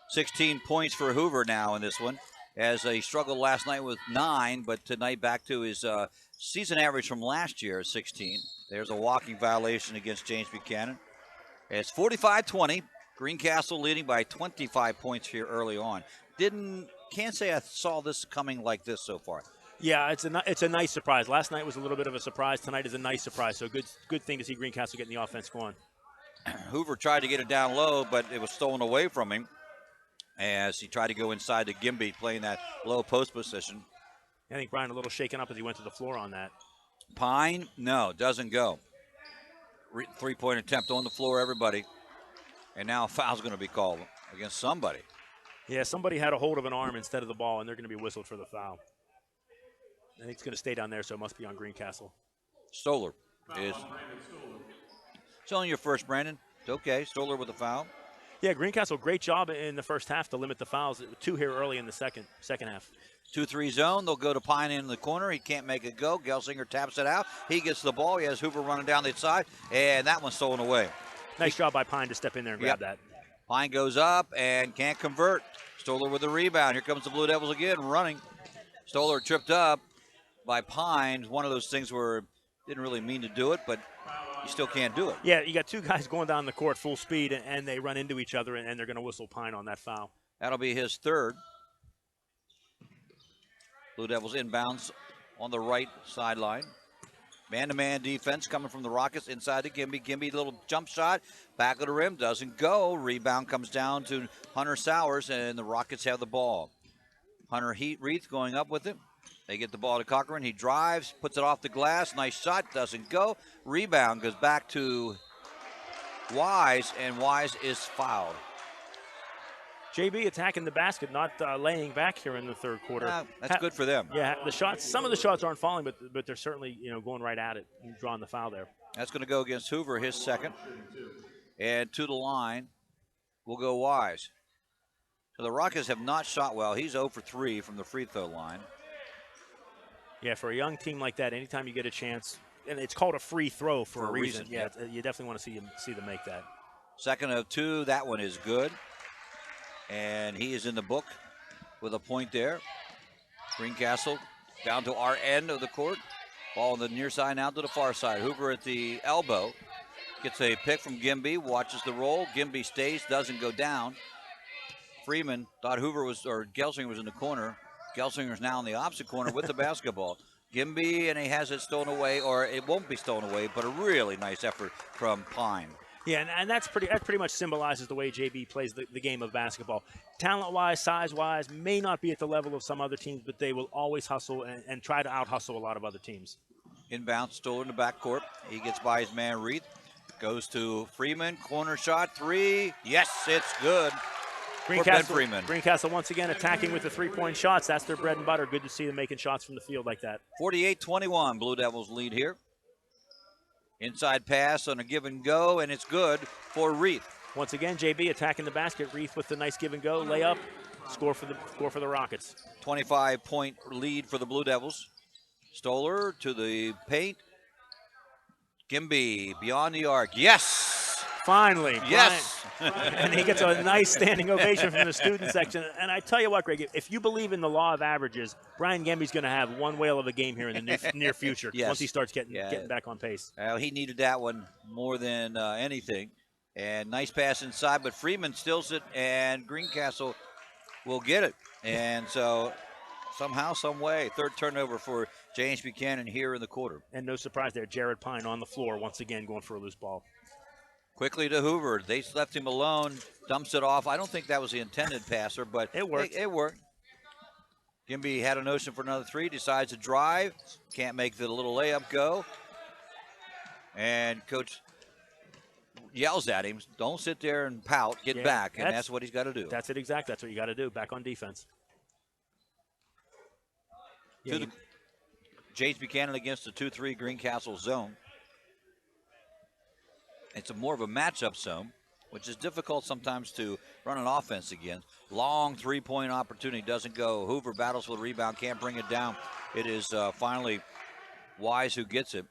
16 points for Hoover now in this one, as he struggled last night with 9, but tonight back to his season average from last year, 16. There's a walking violation against James Buchanan. It's 45-20. Greencastle leading by 25 points here early on. Can't say I saw this coming like this so far. Yeah, it's a nice surprise. Last night was a little bit of a surprise. Tonight is a nice surprise. So good thing to see Greencastle getting the offense going. Hoover tried to get it down low, but it was stolen away from him as he tried to go inside to Gimby, playing that low post position. I think Brian a little shaken up as he went to the floor on that. Pine, no, doesn't go. 3-point attempt on the floor, everybody. And now a foul's going to be called against somebody. Yeah, somebody had a hold of an arm instead of the ball, and they're going to be whistled for the foul. I think it's going to stay down there, so it must be on Greencastle. Stoller is. It's only your first, Brandon. It's okay. Stoller with a foul. Yeah, Greencastle, great job in the first half to limit the fouls. 2 here early in the second half. 2-3 zone. They'll go to Pine in the corner. He can't make it go. Gelsinger taps it out. He gets the ball. He has Hoover running down the side, and that one's stolen away. Nice job by Pine to step in there and grab that. Pine goes up and can't convert. Stoller with the rebound. Here comes the Blue Devils again, running. Stoller tripped up by Pine. One of those things where didn't really mean to do it, but you still can't do it. Yeah, you got 2 guys going down the court full speed, and they run into each other, and they're going to whistle Pine on that foul. That'll be his 3rd. Blue Devils inbounds on the right sideline. Man-to-man defense coming from the Rockets inside to Gimby. Gimby, little jump shot, back of the rim, doesn't go. Rebound comes down to Hunter Sowers, and the Rockets have the ball. Hunter Reith going up with it. They get the ball to Cochran. He drives, puts it off the glass. Nice shot, doesn't go. Rebound goes back to Wise, and Wise is fouled. JB attacking the basket, not laying back here in the third quarter. That's good for them. Yeah, the shots. Some of the shots aren't falling, but they're certainly going right at it and drawing the foul there. That's going to go against Hoover, his 2nd, and to the line will go Wise. So the Rockets have not shot well. He's 0 for 3 from the free throw line. Yeah, for a young team like that, anytime you get a chance, and it's called a free throw for a reason. Yeah, you definitely want to see them make that. 2nd of 2. That one is good. And he is in the book with a point there. Greencastle down to our end of the court. Ball on the near side now to the far side. Hoover at the elbow. Gets a pick from Gimby, watches the roll. Gimby stays, doesn't go down. Freeman thought Gelsinger was in the corner. Gelsinger's now in the opposite corner with the basketball. Gimby, and he has it stolen away, or it won't be stolen away, but a really nice effort from Pine. Yeah, and that pretty much symbolizes the way JB plays the game of basketball. Talent-wise, size-wise, may not be at the level of some other teams, but they will always hustle and try to out-hustle a lot of other teams. Inbound, Stoller in the backcourt. He gets by his man, Reith. Goes to Freeman, corner shot, 3. Yes, it's good. Greencastle once again attacking with the 3-point shots. That's their bread and butter. Good to see them making shots from the field like that. 48-21, Blue Devils lead here. Inside pass on a give and go, and it's good for Reith. Once again, JB attacking the basket. Reith with the nice give and go layup. Score for the Rockets. 25-point lead for the Blue Devils. Stoller to the paint. Gimby beyond the arc. Yes! Finally. Yes! And he gets a nice standing ovation from the student section. And I tell you what, Greg, if you believe in the law of averages, Brian Gimby's going to have one whale of a game here in the near future once he starts getting back on pace. Well, he needed that one more than anything. And nice pass inside, but Freeman steals it, and Greencastle will get it. And so somehow, some way, 3rd turnover for James Buchanan here in the quarter. And no surprise there, Jared Pine on the floor once again going for a loose ball. Quickly to Hoover. They left him alone, dumps it off. I don't think that was the intended passer, but it worked. It worked. Gimby had a notion for another 3, decides to drive. Can't make the little layup go. And Coach yells at him, don't sit there and pout, get back, and that's what he's got to do. That's it exactly. That's what you got to do, back on defense. Yeah, James Buchanan against the 2-3 Greencastle zone. It's more of a matchup zone, which is difficult sometimes to run an offense against. Long three-point opportunity doesn't go. Hoover battles for the rebound, can't bring it down. It is finally Wise who gets it.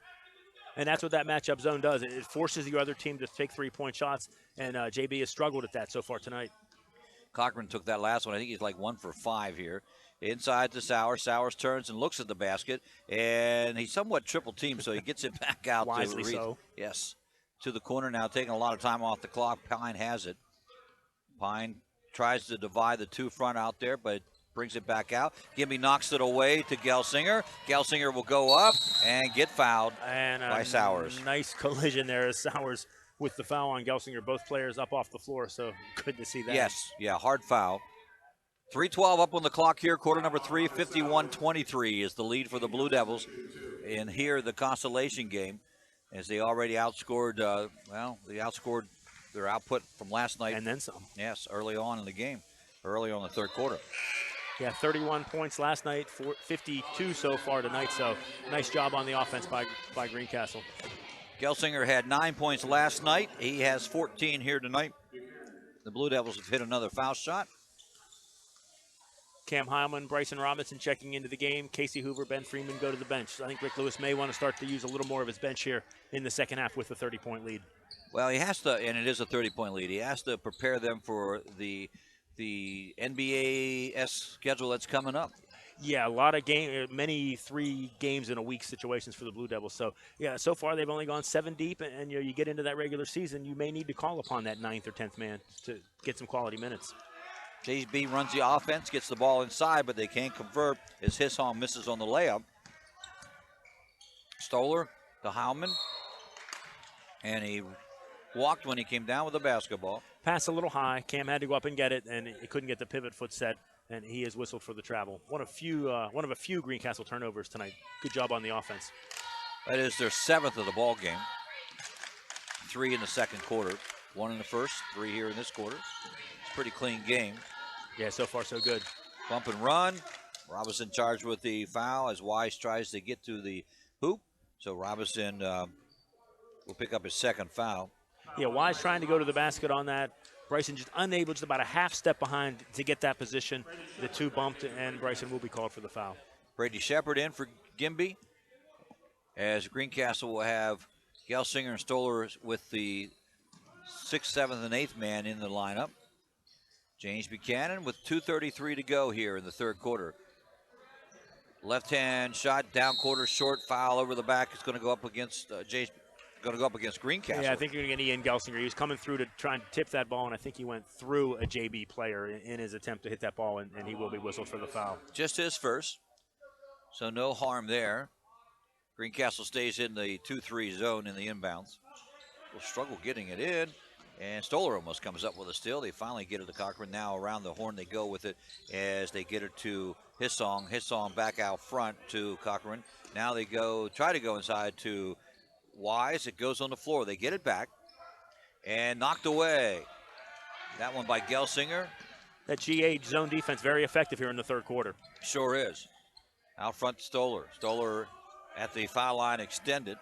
And that's what that matchup zone does. It forces your other team to take three-point shots, and JB has struggled at that so far tonight. Cochran took that last one. I think he's like 1 for 5 here. Inside to Sowers. Sowers turns and looks at the basket, and he's somewhat triple teamed, so he gets it back out. Wisely to so. Yes, to the corner now, taking a lot of time off the clock. Pine has it. Pine tries to divide the two front out there, but brings it back out. Gimby knocks it away to Gelsinger. Gelsinger will go up and get fouled by Sowers. Nice collision there as Sowers with the foul on Gelsinger. Both players up off the floor, so good to see that. Yes, yeah, hard foul. 3:12 up on the clock here, quarter number 3, 51-23 is the lead for the Blue Devils. And here the consolation game, as they already outscored, they outscored their output from last night. And then some. Yes, early on in the game, early on the third quarter. Yeah, 31 points last night, 52 so far tonight, so nice job on the offense by Greencastle. Gelsinger had 9 points last night. He has 14 here tonight. The Blue Devils have hit another foul shot. Cam Heilman, Bryson Robinson checking into the game. Casey Hoover, Ben Freeman go to the bench. So I think Rick Lewis may want to start to use a little more of his bench here in the second half with a 30-point lead. Well, he has to, and it is a 30-point lead. He has to prepare them for the NBA schedule that's coming up. Yeah, a lot of many 3 games in a week situations for the Blue Devils. So, yeah, so far they've only gone 7 deep, and you get into that regular season, you may need to call upon that 9th or 10th man to get some quality minutes. JB runs the offense, gets the ball inside, but they can't convert as Hisholm misses on the layup. Stoller to Howman, and he walked when he came down with the basketball. Pass a little high. Cam had to go up and get it, and he couldn't get the pivot foot set, and he is whistled for the travel. One of a few Greencastle turnovers tonight. Good job on the offense. That is their 7th of the ball game. 3 in the second quarter, 1 in the first, 3 here in this quarter. It's a pretty clean game. Yeah, so far so good. Bump and run. Robinson charged with the foul as Wise tries to get to the hoop. So Robinson will pick up his second foul. Yeah, Wise trying to go to the basket on that. Bryson just unable, just about a half step behind to get that position. The 2 bumped, and Bryson will be called for the foul. Brady Shepard in for Gimby, as Greencastle will have Gelsinger and Stoller with the 6th, 7th, and 8th man in the lineup. James Buchanan with 2:33 to go here in the third quarter. Left-hand shot, down quarter, short foul over the back. It's going to go up against Greencastle. Yeah, I think you're going to get Ian Gelsinger. He was coming through to try and tip that ball, and I think he went through a JB player in his attempt to hit that ball, and he will be whistled for the foul. Just his first, so no harm there. Greencastle stays in the 2-3 zone in the inbounds. Will struggle getting it in, and Stoller almost comes up with a steal. They finally get it to Cochran. Now around the horn they go with it as they get it to Hisholm. Hisholm back out front to Cochran. Now they try to go inside to Wise. It goes on the floor. They get it back and knocked away. That one by Gelsinger. That GA zone defense very effective here in the third quarter. Sure is. Out front to Stoller. Stoller at the foul line extended.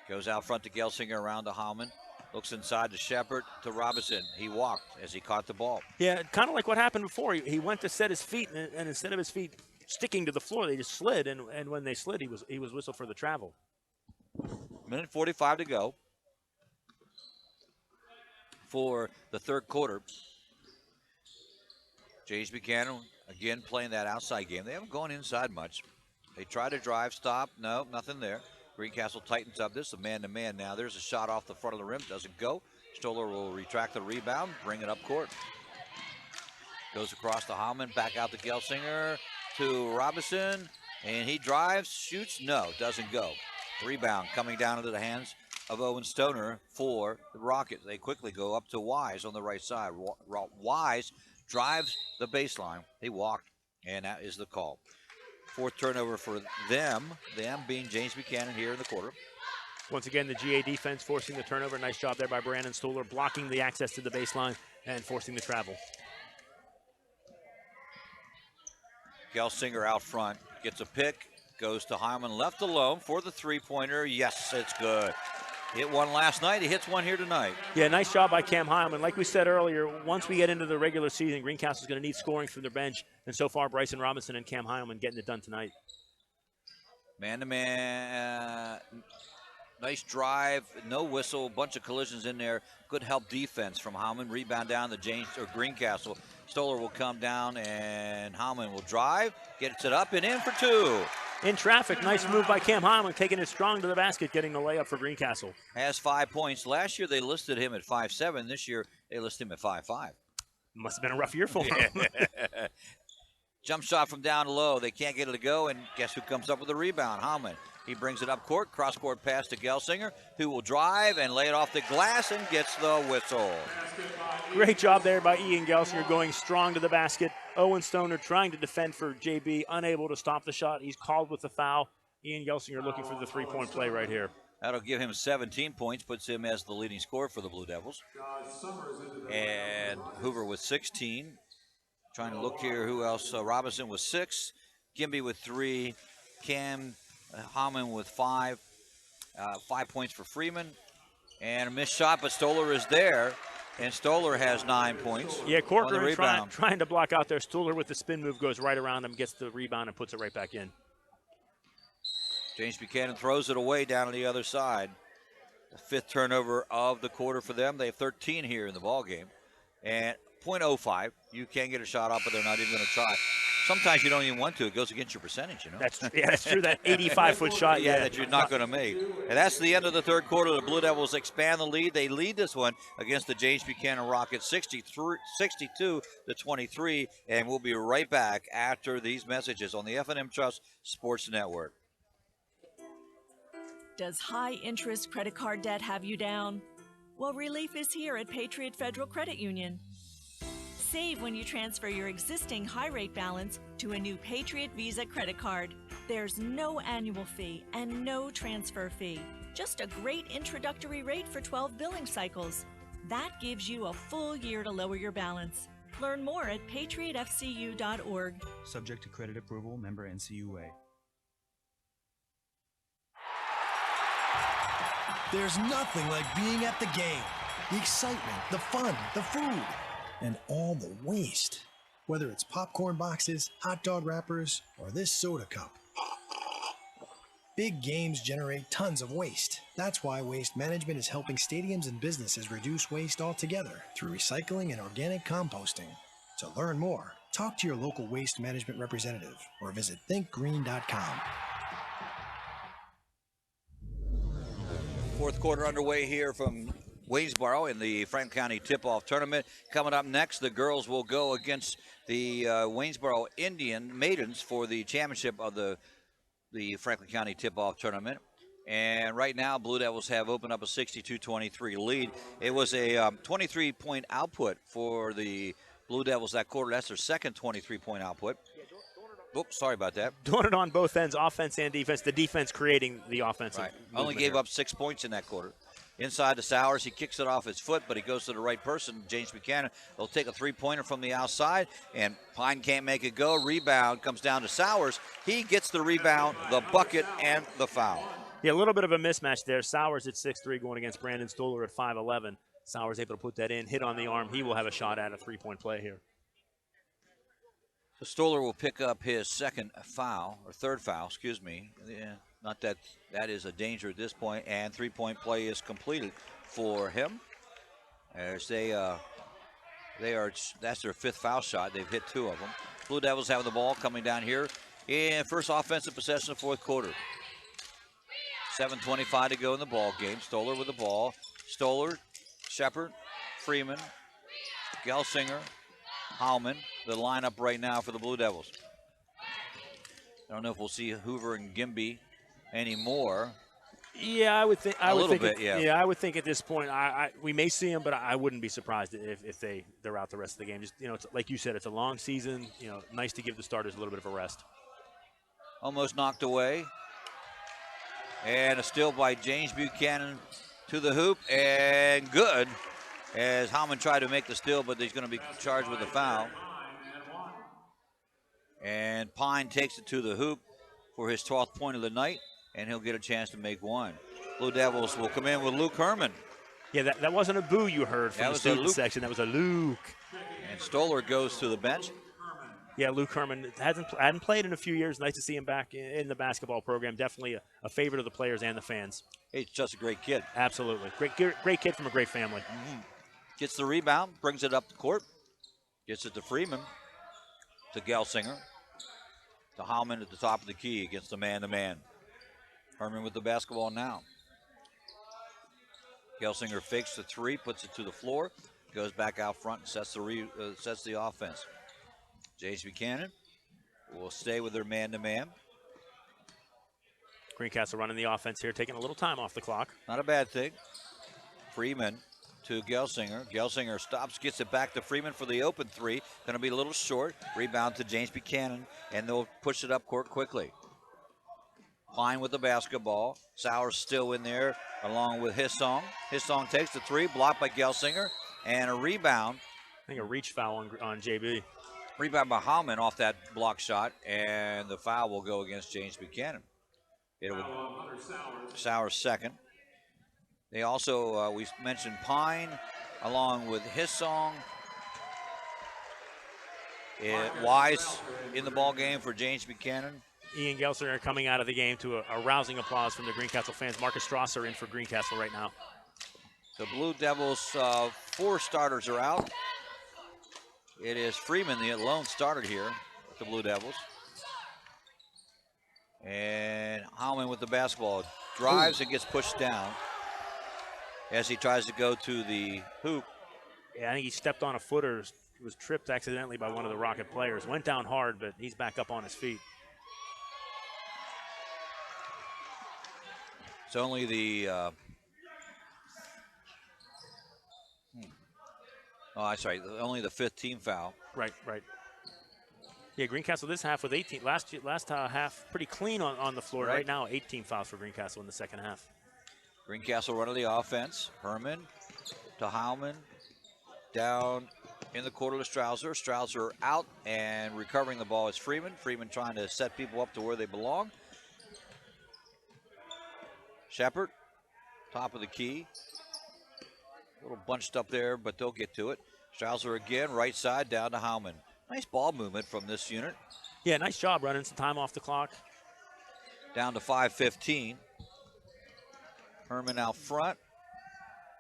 Goes out front to Gelsinger around to Howman. Looks inside to Shepard to Robinson. He walked as he caught the ball. Yeah, kind of like what happened before. He went to set his feet, and instead of his feet sticking to the floor, they just slid. And when they slid, he was whistled for the travel. Minute 45 to go for the third quarter. James Buchanan again playing that outside game. They haven't gone inside much. They try to drive, stop. No, nothing there. Greencastle tightens up. This is a man-to-man now. There's a shot off the front of the rim. Doesn't go. Stoller will retract the rebound, bring it up court. Goes across to Howman, back out to Gelsinger, to Robinson, and he drives, shoots. No, doesn't go. Rebound coming down into the hands of Owen Stoner for the Rockets. They quickly go up to Wise on the right side. Wise drives the baseline. He walked, and that is the call. 4th turnover for them being James Buchanan here in the quarter. Once again, the GA defense forcing the turnover. Nice job there by Brandon Stoller, blocking the access to the baseline and forcing the travel. Gelsinger out front. gets a pick, goes to Hyman, left alone for the three-pointer. Yes, it's good. Hit one last night. He hits one here tonight. Yeah, nice job by Cam Hyman. Like we said earlier, once we get into the regular season, Greencastle's going to need scoring from their bench. And so far, Bryson Robinson and Cam Hyman getting it done tonight. Man-to-man, nice drive, no whistle, bunch of collisions in there. Good help defense from Hyman. Rebound down to Greencastle. Stoller will come down, and Hyman will drive, gets it up and in for two. In traffic, nice move by Cam Hyman, taking it strong to the basket, getting the layup for Greencastle. Has 5 points. Last year they listed him at 5'7". This year they listed him at 5'5". Must have been a rough year for him. Jump shot from down low. They can't get it to go, and guess who comes up with the rebound? Hyman. He brings it up court, cross-court pass to Gelsinger, who will drive and lay it off the glass and gets the whistle. Great job there by Ian Gelsinger, going strong to the basket. Owen Stoner trying to defend for JB, unable to stop the shot. He's called with the foul. Ian Gelsinger looking for the three-point play right here. That'll give him 17 points, puts him as the leading scorer for the Blue Devils. And Hoover with 16. Trying to look here, who else? Robinson with 6, Gimby with 3, Cam Hyman with 5. 5 points for Freeman. And a missed shot, but Stoller is there. And Stoller has 9 points. Yeah, Corcoran trying to block out there. Stoller with the spin move goes right around him, gets the rebound, and puts it right back in. James Buchanan throws it away down on the other side. The 5th turnover of the quarter for them. They have 13 here in the ball game. And .05. You can get a shot off, but they're not even going to try. Sometimes you don't even want to. It goes against your percentage, you know. That's true. That 85-foot shot, yeah, that you're not going to make. And that's the end of the third quarter. The Blue Devils expand the lead. They lead this one against the James Buchanan Rockets 62-23. And we'll be right back after these messages on the F&M Trust Sports Network. Does high-interest credit card debt have you down? Well, relief is here at Patriot Federal Credit Union. Save when you transfer your existing high-rate balance to a new Patriot Visa credit card. There's no annual fee and no transfer fee. Just a great introductory rate for 12 billing cycles. That gives you a full year to lower your balance. Learn more at patriotfcu.org. Subject to credit approval, member NCUA. There's nothing like being at the game. The excitement, the fun, the food, and all the waste. Whether it's popcorn boxes, hot dog wrappers, or this soda cup. Big games generate tons of waste. That's why Waste Management is helping stadiums and businesses reduce waste altogether through recycling and organic composting. To learn more, talk to your local waste management representative or visit thinkgreen.com. Fourth quarter underway here from Waynesboro in the Franklin County Tip-Off Tournament. Coming up next, the girls will go against the Waynesboro Indian Maidens for the championship of the Franklin County Tip-Off Tournament. And right now, Blue Devils have opened up a 62-23 lead. It was a 23-point output for the Blue Devils that quarter. That's their second 23-point output. Oops, sorry about that. Doing it on both ends, offense and defense. The defense creating the offense. Right. Only gave up 6 points in that quarter. Inside to Sowers, he kicks it off his foot, but he goes to the right person, James Buchanan. They'll take a three-pointer from the outside, and Pine can't make it go. Rebound comes down to Sowers. He gets the rebound, the bucket, and the foul. Yeah, a little bit of a mismatch there. Sowers at 6'3", going against Brandon Stoller at 5'11". Sowers able to put that in, hit on the arm. He will have a shot at a three-point play here. So Stoller will pick up his second foul, or third foul, excuse me. Yeah, not that that is a danger at this point, and three-point play is completed for him. As that's their fifth foul shot. They've hit 2 of them. Blue Devils have the ball coming down here in first offensive possession of fourth quarter. 7:25 to go in the ball game. Stoller with the ball. Stoller, Shepard, Freeman, Gelsinger, Howman, the lineup right now for the Blue Devils. I don't know if we'll see Hoover and Gimby anymore. Yeah, I would think. I would think yeah. I would think at this point, we may see them, but I wouldn't be surprised if they're out the rest of the game. Just it's like you said, it's a long season. Nice to give the starters a little bit of a rest. Almost knocked away, and a steal by James Buchanan to the hoop, and good. As Howman tried to make the steal, but he's going to be charged with a foul. And Pine takes it to the hoop. for his 12th point of the night, and he'll get a chance to make one. Blue Devils will come in with Luke Herman. Yeah, that wasn't a boo you heard from the student section. That was a Luke. And Stoller goes to the bench. Yeah, Luke Herman hadn't played in a few years. Nice to see him back in the basketball program. Definitely a favorite of the players and the fans. He's just a great kid. Absolutely. Great kid from a great family. Mm-hmm. Gets the rebound, brings it up the court. Gets it to Freeman, to Gelsinger, to Howman at the top of the key against the man-to-man. Herman with the basketball now. Gelsinger fakes the three, puts it to the floor, goes back out front and sets the offense. James Buchanan will stay with their man-to-man. Greencastle running the offense here, taking a little time off the clock. Not a bad thing. Freeman to Gelsinger. Gelsinger stops, gets it back to Freeman for the open three. Going to be a little short. Rebound to James Buchanan, and they'll push it up court quickly. Klein with the basketball. Sowers still in there along with Hissong. Hissong takes the three, blocked by Gelsinger, and a rebound. I think a reach foul on JB. Rebound by Howman off that block shot, and the foul will go against James Buchanan. Sowers second. They also, we mentioned Pine along with Hissong. Wise in the ball game for James Buchanan. Ian Gelsinger coming out of the game to a rousing applause from the Greencastle fans. Marcus Strasser in for Greencastle right now. The Blue Devils, 4 starters are out. It is Freeman, the lone starter here with the Blue Devils. And Howman with the basketball. Drives and gets pushed down as he tries to go to the hoop. Yeah, I think he stepped on a foot or was tripped accidentally by one of the Rocket players. Went down hard, but he's back up on his feet. It's only the only the 5th team foul. Right. Yeah, Greencastle this half with 18. Last half pretty clean on the floor. Right now, 18 fouls for Greencastle in the second half. Greencastle running the offense. Herman to Howman. Down in the corner to Strouser. Strouser out, and recovering the ball is Freeman. Freeman trying to set people up to where they belong. Shepard, top of the key. A little bunched up there, but they'll get to it. Strouser again, right side, down to Howman. Nice ball movement from this unit. Yeah, nice job running some time off the clock. Down to 5:15. Herman out front.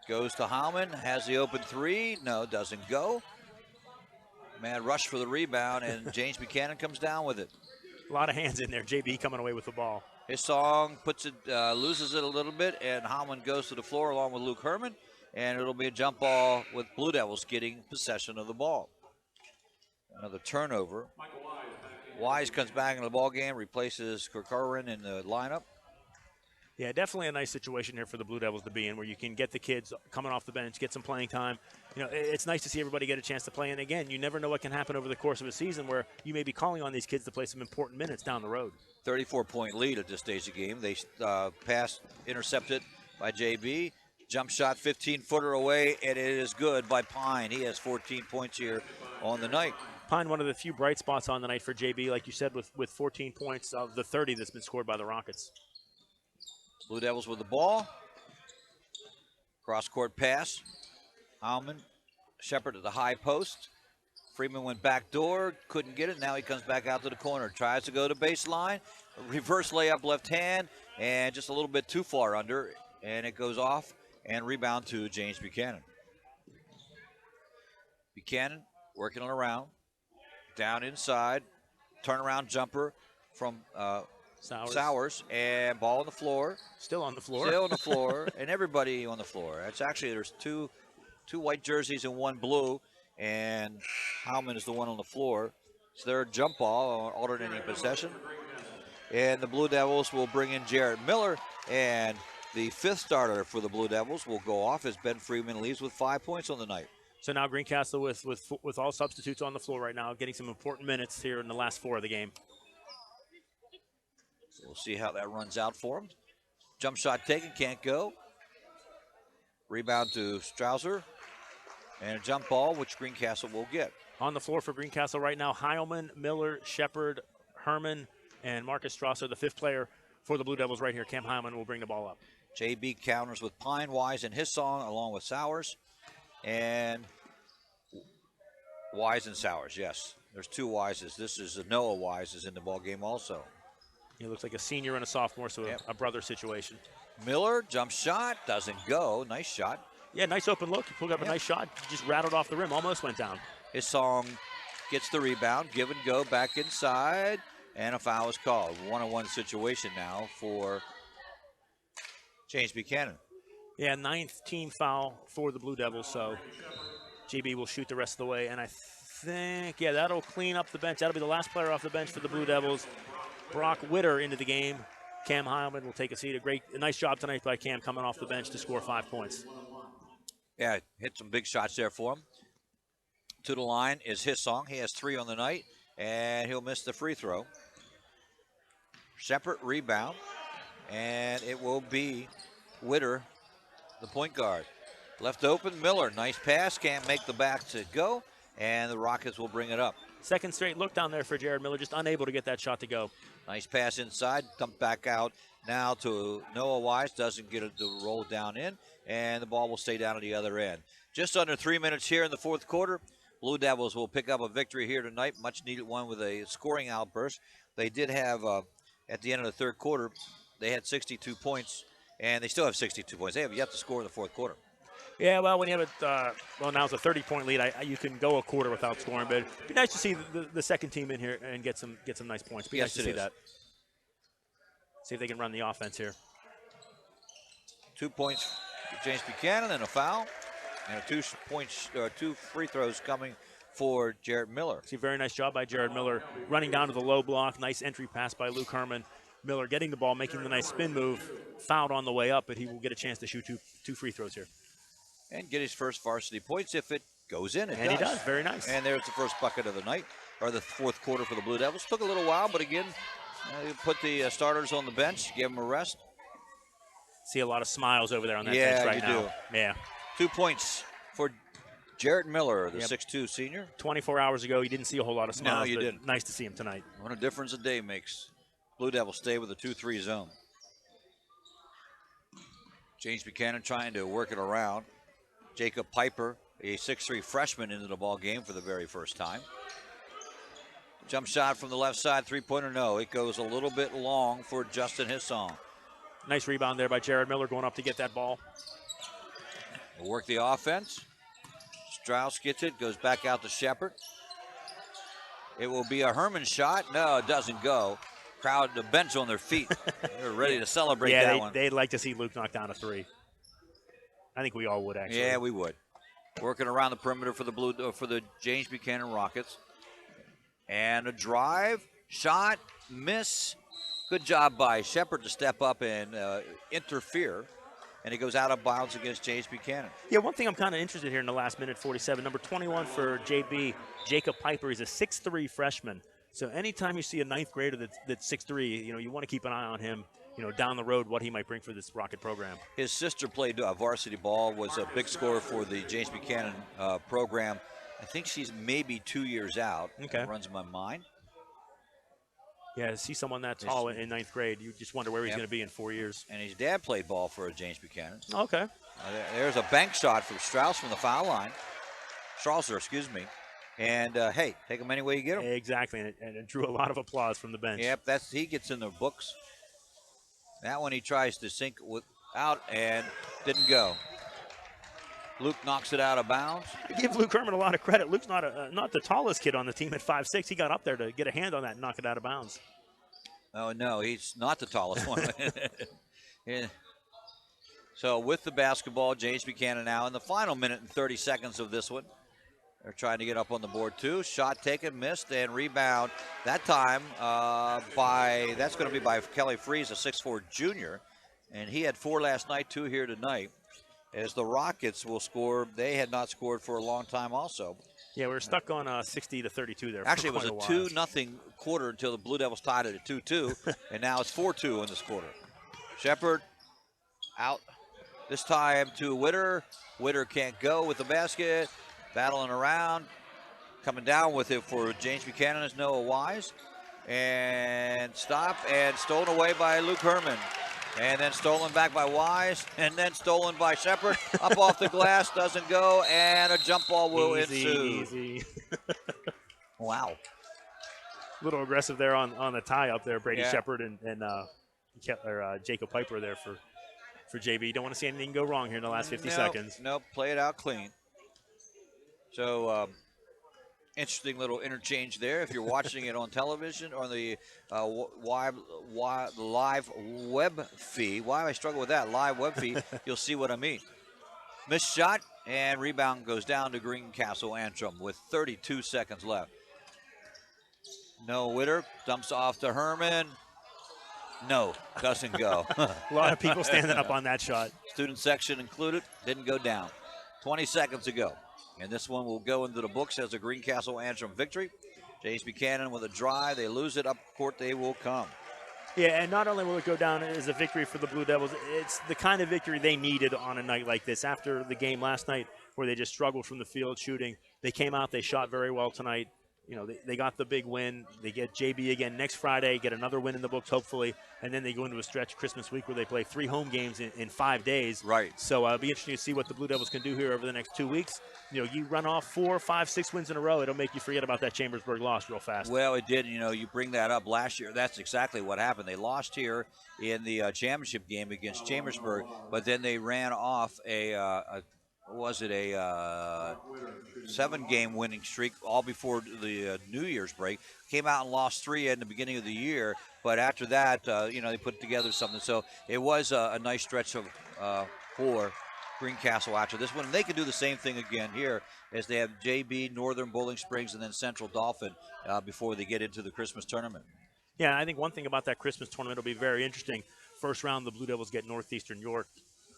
Goes to Howman, has the open three. No, doesn't go. Mad rush for the rebound, and James Buchanan comes down with it. A lot of hands in there. JB coming away with the ball. Hissong puts it, loses it a little bit, and Howman goes to the floor along with Luke Herman, and it'll be a jump ball with Blue Devils getting possession of the ball. Another turnover. Wise comes back into the ball game, replaces Kirkarin in the lineup. Yeah, definitely a nice situation here for the Blue Devils to be in, where you can get the kids coming off the bench, get some playing time. You know, it's nice to see everybody get a chance to play. And again, you never know what can happen over the course of a season where you may be calling on these kids to play some important minutes down the road. 34-point lead at this stage of the game. They pass intercepted by JB. Jump shot 15-footer away, and it is good by Pine. He has 14 points here on the night. Pine, one of the few bright spots on the night for JB, like you said, with 14 points of the 30 that's been scored by the Rockets. Blue Devils with the ball. Cross-court pass. Howman, Shepard at the high post. Freeman went back door, couldn't get it. Now he comes back out to the corner. Tries to go to baseline. Reverse layup left hand, and just a little bit too far under, and it goes off, and rebound to James Buchanan. Buchanan working it around. Down inside. Turnaround jumper from Sowers, and ball on the floor. Still on the floor. Still on the floor, and everybody on the floor. It's actually, there's two white jerseys and one blue, and Howman is the one on the floor. It's their jump ball, alternating possession. And the Blue Devils will bring in Jarrett Miller, and the 5th starter for the Blue Devils will go off as Ben Freeman leaves with 5 points on the night. So now Greencastle with all substitutes on the floor right now, getting some important minutes here in the last 4 of the game. So we'll see how that runs out for him. Jump shot taken, can't go. Rebound to Strouser. And a jump ball, which Greencastle will get. On the floor for Greencastle right now, Heilman, Miller, Shepard, Herman, And Marcus Strasser, the 5th player for the Blue Devils right here. Cam Hyman will bring the ball up. JB counters with Pine, Wise, and his song, along with Sowers. And Wise and Sowers, yes. There's 2 Wises. This is Noah Wise is in the ball game also. He looks like a senior and a sophomore, so a brother situation. Miller, jump shot, doesn't go. Nice shot. Yeah, nice open look. He pulled up a nice shot. Just rattled off the rim, almost went down. His song gets the rebound, give and go, back inside, and a foul is called. 1-on-1 situation now for James Buchanan. Yeah, 9th team foul for the Blue Devils, so JB will shoot the rest of the way. And I think, yeah, that'll clean up the bench. That'll be the last player off the bench for the Blue Devils. Brock Witter into the game. Cam Heilman will take a seat. A nice job tonight by Cam coming off the bench to score 5 points. Yeah, hit some big shots there for him. To the line is his song. He has 3 on the night, and he'll miss the free throw. Separate rebound, and it will be Witter, the point guard. Left open, Miller. Nice pass. Can't make the back to go, and the Rockets will bring it up. Second straight look down there for Jared Miller, just unable to get that shot to go. Nice pass inside, dumped back out now to Noah Wise. Doesn't get it to roll down in, and the ball will stay down at the other end. Just under 3 minutes here in the 4th quarter. Blue Devils will pick up a victory here tonight, much needed one with a scoring outburst. They did have, at the end of the 3rd quarter, they had 62 points, and they still have 62 points. They have yet to score in the 4th quarter. Yeah, well, when you have now it's a 30-point lead, you can go a quarter without scoring, but it'd be nice to see the second team in here and get some nice points. Be nice to see that. See if they can run the offense here. 2 points for James Buchanan and a foul, and 2 free throws coming for Jared Miller. See, very nice job by Jared Miller running down to the low block. Nice entry pass by Luke Herman. Miller getting the ball, making the nice spin move. Fouled on the way up, but he will get a chance to shoot two free throws here. And get his first varsity points if it goes in. He does. Very nice. And there's the first bucket of the night, or the 4th quarter for the Blue Devils. Took a little while, but again, you put the starters on the bench, give them a rest. See a lot of smiles over there on that bench right now. Yeah, you do. Yeah. 2 points for Jarrett Miller, the 6'2 senior. 24 hours ago, you didn't see a whole lot of smiles. No, you didn't. Nice to see him tonight. What a difference a day makes. Blue Devils stay with a 2-3 zone. James Buchanan trying to work it around. Jacob Piper, a 6'3 freshman, into the ball game for the very first time. Jump shot from the left side, 3-pointer, no. It goes a little bit long for Justin Hissong. Nice rebound there by Jared Miller going up to get that ball. We'll work the offense. Strauss gets it, goes back out to Shepard. It will be a Herman shot. No, it doesn't go. Crowd, the bench on their feet. They're ready to celebrate that one. They'd like to see Luke knock down a 3. I think we all would, actually. Yeah, we would. Working around the perimeter for the James Buchanan Rockets. And a drive, shot, miss. Good job by Shepard to step up and interfere. And he goes out of bounds against James Buchanan. Yeah, one thing I'm kind of interested here in the last minute 47, number 21 for JB, Jacob Piper. He's a 6'3 freshman. So anytime you see a 9th grader that's 6'3, you want to keep an eye on him, down the road, what he might bring for this Rocket program. His sister played varsity ball, was a big scorer for the James Buchanan program. I think she's maybe 2 years out. Okay. That runs in my mind. Yeah, to see someone that tall in 9th grade, you just wonder where he's going to be in 4 years. And his dad played ball for James Buchanan. Okay. There's a bank shot from Strauss from the foul line. Strausser, excuse me. And, hey, take him any way you get him. Exactly, and it drew a lot of applause from the bench. Yep, he gets in the books. That one he tries to sink out and didn't go. Luke knocks it out of bounds. I give Luke Herman a lot of credit. Luke's not the tallest kid on the team at 5'6". He got up there to get a hand on that and knock it out of bounds. Oh, no, he's not the tallest one. Yeah. So with the basketball, James Buchanan now in the final minute and 30 seconds of this one. They're trying to get up on the board, too. Shot taken, missed, and rebound. That time that's going to be by Kelly Freeze, a 6'4 junior. And he had 4 last night, 2 here tonight. As the Rockets will score, they had not scored for a long time also. Yeah, we were stuck on 60-32 there. Actually, it was a 2-0 quarter until the Blue Devils tied it at 2-2, and now it's 4-2 in this quarter. Shepard out this time to Witter. Witter can't go with the basket. Battling around. Coming down with it for James Buchanan is Noah Wise. and stopped and stolen away by Luke Herman. And then stolen back by Wise, and then stolen by Shepard. Up off the glass, doesn't go, and a jump ball will ensue. Easy. Wow. A little aggressive there on the tie up there. Brady Yeah. Shepard and Jacob Piper there for JB. You don't want to see anything go wrong here in the last 50 seconds. Nope, play it out clean. So, interesting little interchange there. If you're watching it on television or the live web feed, why do I struggle with that? Live web feed, you'll see what I mean. Missed shot, and rebound goes down to Greencastle Antrim with 32 seconds left. No Witter, dumps off to Herman. No, doesn't go. A lot of people standing up on that shot. Student section included, didn't go down. 20 seconds to go. And this one will go into the books as a Greencastle Antrim victory. Jace Buchanan with a drive. They lose it. Up court they will come. Yeah, and not only will it go down as a victory for the Blue Devils, it's the kind of victory they needed on a night like this. After the game last night where they just struggled from the field shooting, they came out, they shot very well tonight. You know, they got the big win. They get JB again next Friday, get another win in the books, hopefully, and then they go into a stretch Christmas week where they play 3 home games in 5 days. Right. So it'll be interesting to see what the Blue Devils can do here over the next 2 weeks. You know, you run off 4, 5, 6 wins in a row, it'll make you forget about that Chambersburg loss real fast. Well, it did. You know, you bring that up last year. That's exactly what happened. They lost here in the championship game against Chambersburg, but then they ran off a 7-game winning streak all before the New Year's break. Came out and lost 3 in the beginning of the year, but after that, they put together something. So it was a nice stretch of for Greencastle after this one. And they can do the same thing again here as they have JB, Northern Bowling Springs, and then Central Dolphin before they get into the Christmas tournament. Yeah, I think one thing about that Christmas tournament will be very interesting. First round, the Blue Devils get Northeastern York.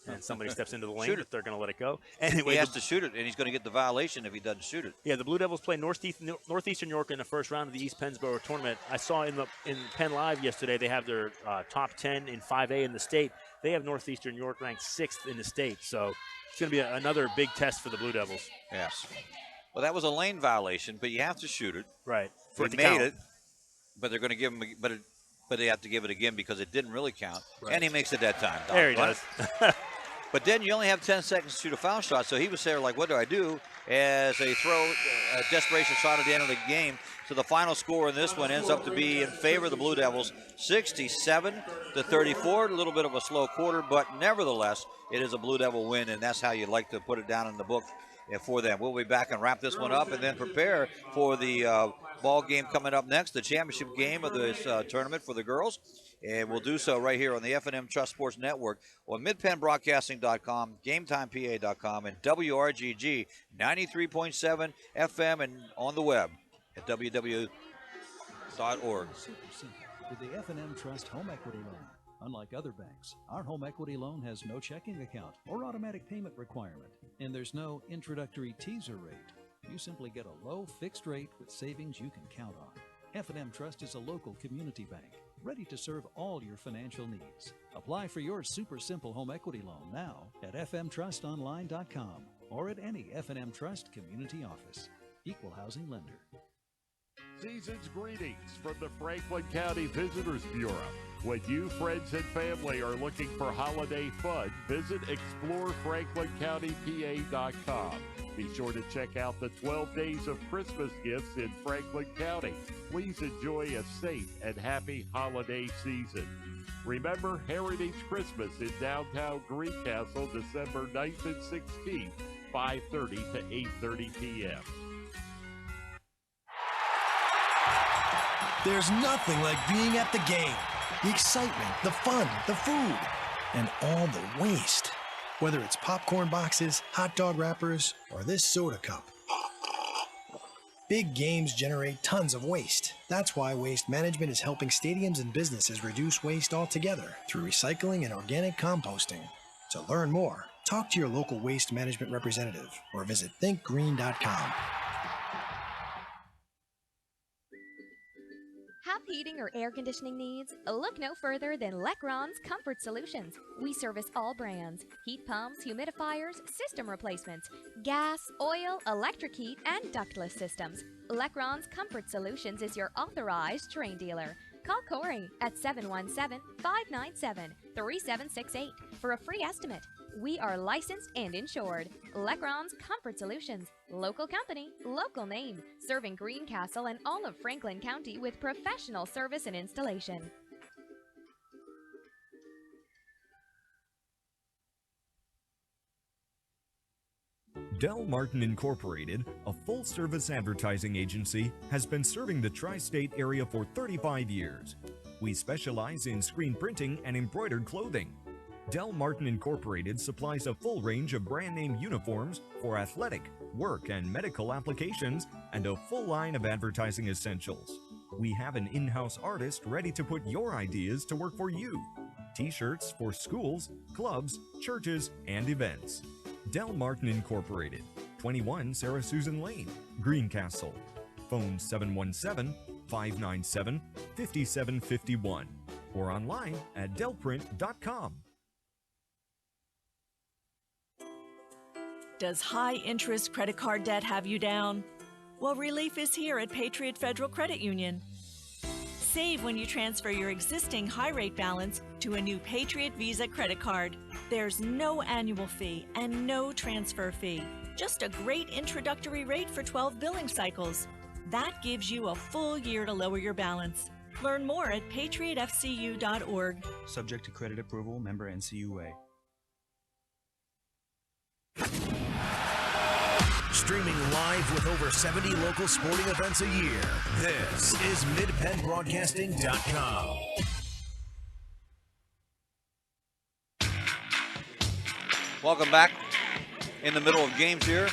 And somebody steps into the lane, but they're going to let it go. Anyway, he has to shoot it, and he's going to get the violation if he doesn't shoot it. Yeah, the Blue Devils play Northeastern York in the first round of the East Pennsboro tournament. I saw in Penn Live yesterday they have their top 10 in 5A in the state. They have Northeastern York ranked 6th in the state. So it's going to be another big test for the Blue Devils. Yes. Well, that was a lane violation, but you have to shoot it. Right. They made it, but they're going to give him, but they have to give it again because it didn't really count. Right. And he makes it that time. There he does. But then you only have 10 seconds to shoot a foul shot, so he was there like, what do I do? As they throw a desperation shot at the end of the game. So the final score in this one ends up to be in favor of the Blue Devils, 67-34. A little bit of a slow quarter, but nevertheless, it is a Blue Devil win, and that's how you like to put it down in the book for them. We'll be back and wrap this one up and then prepare for the ball game coming up next, the championship game of this tournament for the girls. And we'll do so right here on the F&M Trust Sports Network on midpennbroadcasting.com, GameTimePA.com, and WRGG 93.7 FM and on the web at www.org. With the F&M Trust Home Equity Loan. Unlike other banks, our home equity loan has no checking account or automatic payment requirement, and there's no introductory teaser rate. You simply get a low fixed rate with savings you can count on. F&M Trust is a local community bank, ready to serve all your financial needs. Apply for your super simple home equity loan now at fmtrustonline.com or at any F&M Trust community office. Equal housing lender. Season's greetings from the Franklin County Visitors Bureau. When you, friends, and family are looking for holiday fun, visit ExploreFranklinCountyPA.com. Be sure to check out the 12 Days of Christmas Gifts in Franklin County. Please enjoy a safe and happy holiday season. Remember Heritage Christmas in downtown Greencastle, December 9th and 16th, 5:30 to 8:30 p.m. There's nothing like being at the game. The excitement, the fun, the food, and all the waste. Whether it's popcorn boxes, hot dog wrappers, or this soda cup. Big games generate tons of waste. That's why Waste Management is helping stadiums and businesses reduce waste altogether through recycling and organic composting. To learn more, talk to your local Waste Management representative or visit thinkgreen.com. Have heating or air conditioning needs? Look no further than Lecron's Comfort Solutions. We service all brands: heat pumps, humidifiers, system replacements, gas, oil, electric heat, and ductless systems. Lecron's Comfort Solutions is your authorized Terrain dealer. Call Corey at 717-597-3768 for a free estimate. We are licensed and insured. Lecron's Comfort Solutions. Local company, local name. Serving Greencastle and all of Franklin County with professional service and installation. Del Martin Incorporated, a full-service advertising agency, has been serving the tri-state area for 35 years. We specialize in screen printing and embroidered clothing. Del Martin Incorporated supplies a full range of brand name uniforms for athletic, work, and medical applications, and a full line of advertising essentials. We have an in-house artist ready to put your ideas to work for you. T-shirts for schools, clubs, churches, and events. Del Martin Incorporated, 21 Sarah Susan Lane, Greencastle. Phone 717-597-5751 or online at delprint.com. Does high-interest credit card debt have you down? Well, relief is here at Patriot Federal Credit Union. Save when you transfer your existing high-rate balance to a new Patriot Visa credit card. There's no annual fee and no transfer fee. Just a great introductory rate for 12 billing cycles. That gives you a full year to lower your balance. Learn more at patriotfcu.org. Subject to credit approval, member NCUA. Streaming live with over 70 local sporting events a year. This is MidPennBroadcasting.com. Welcome back. In the middle of games here.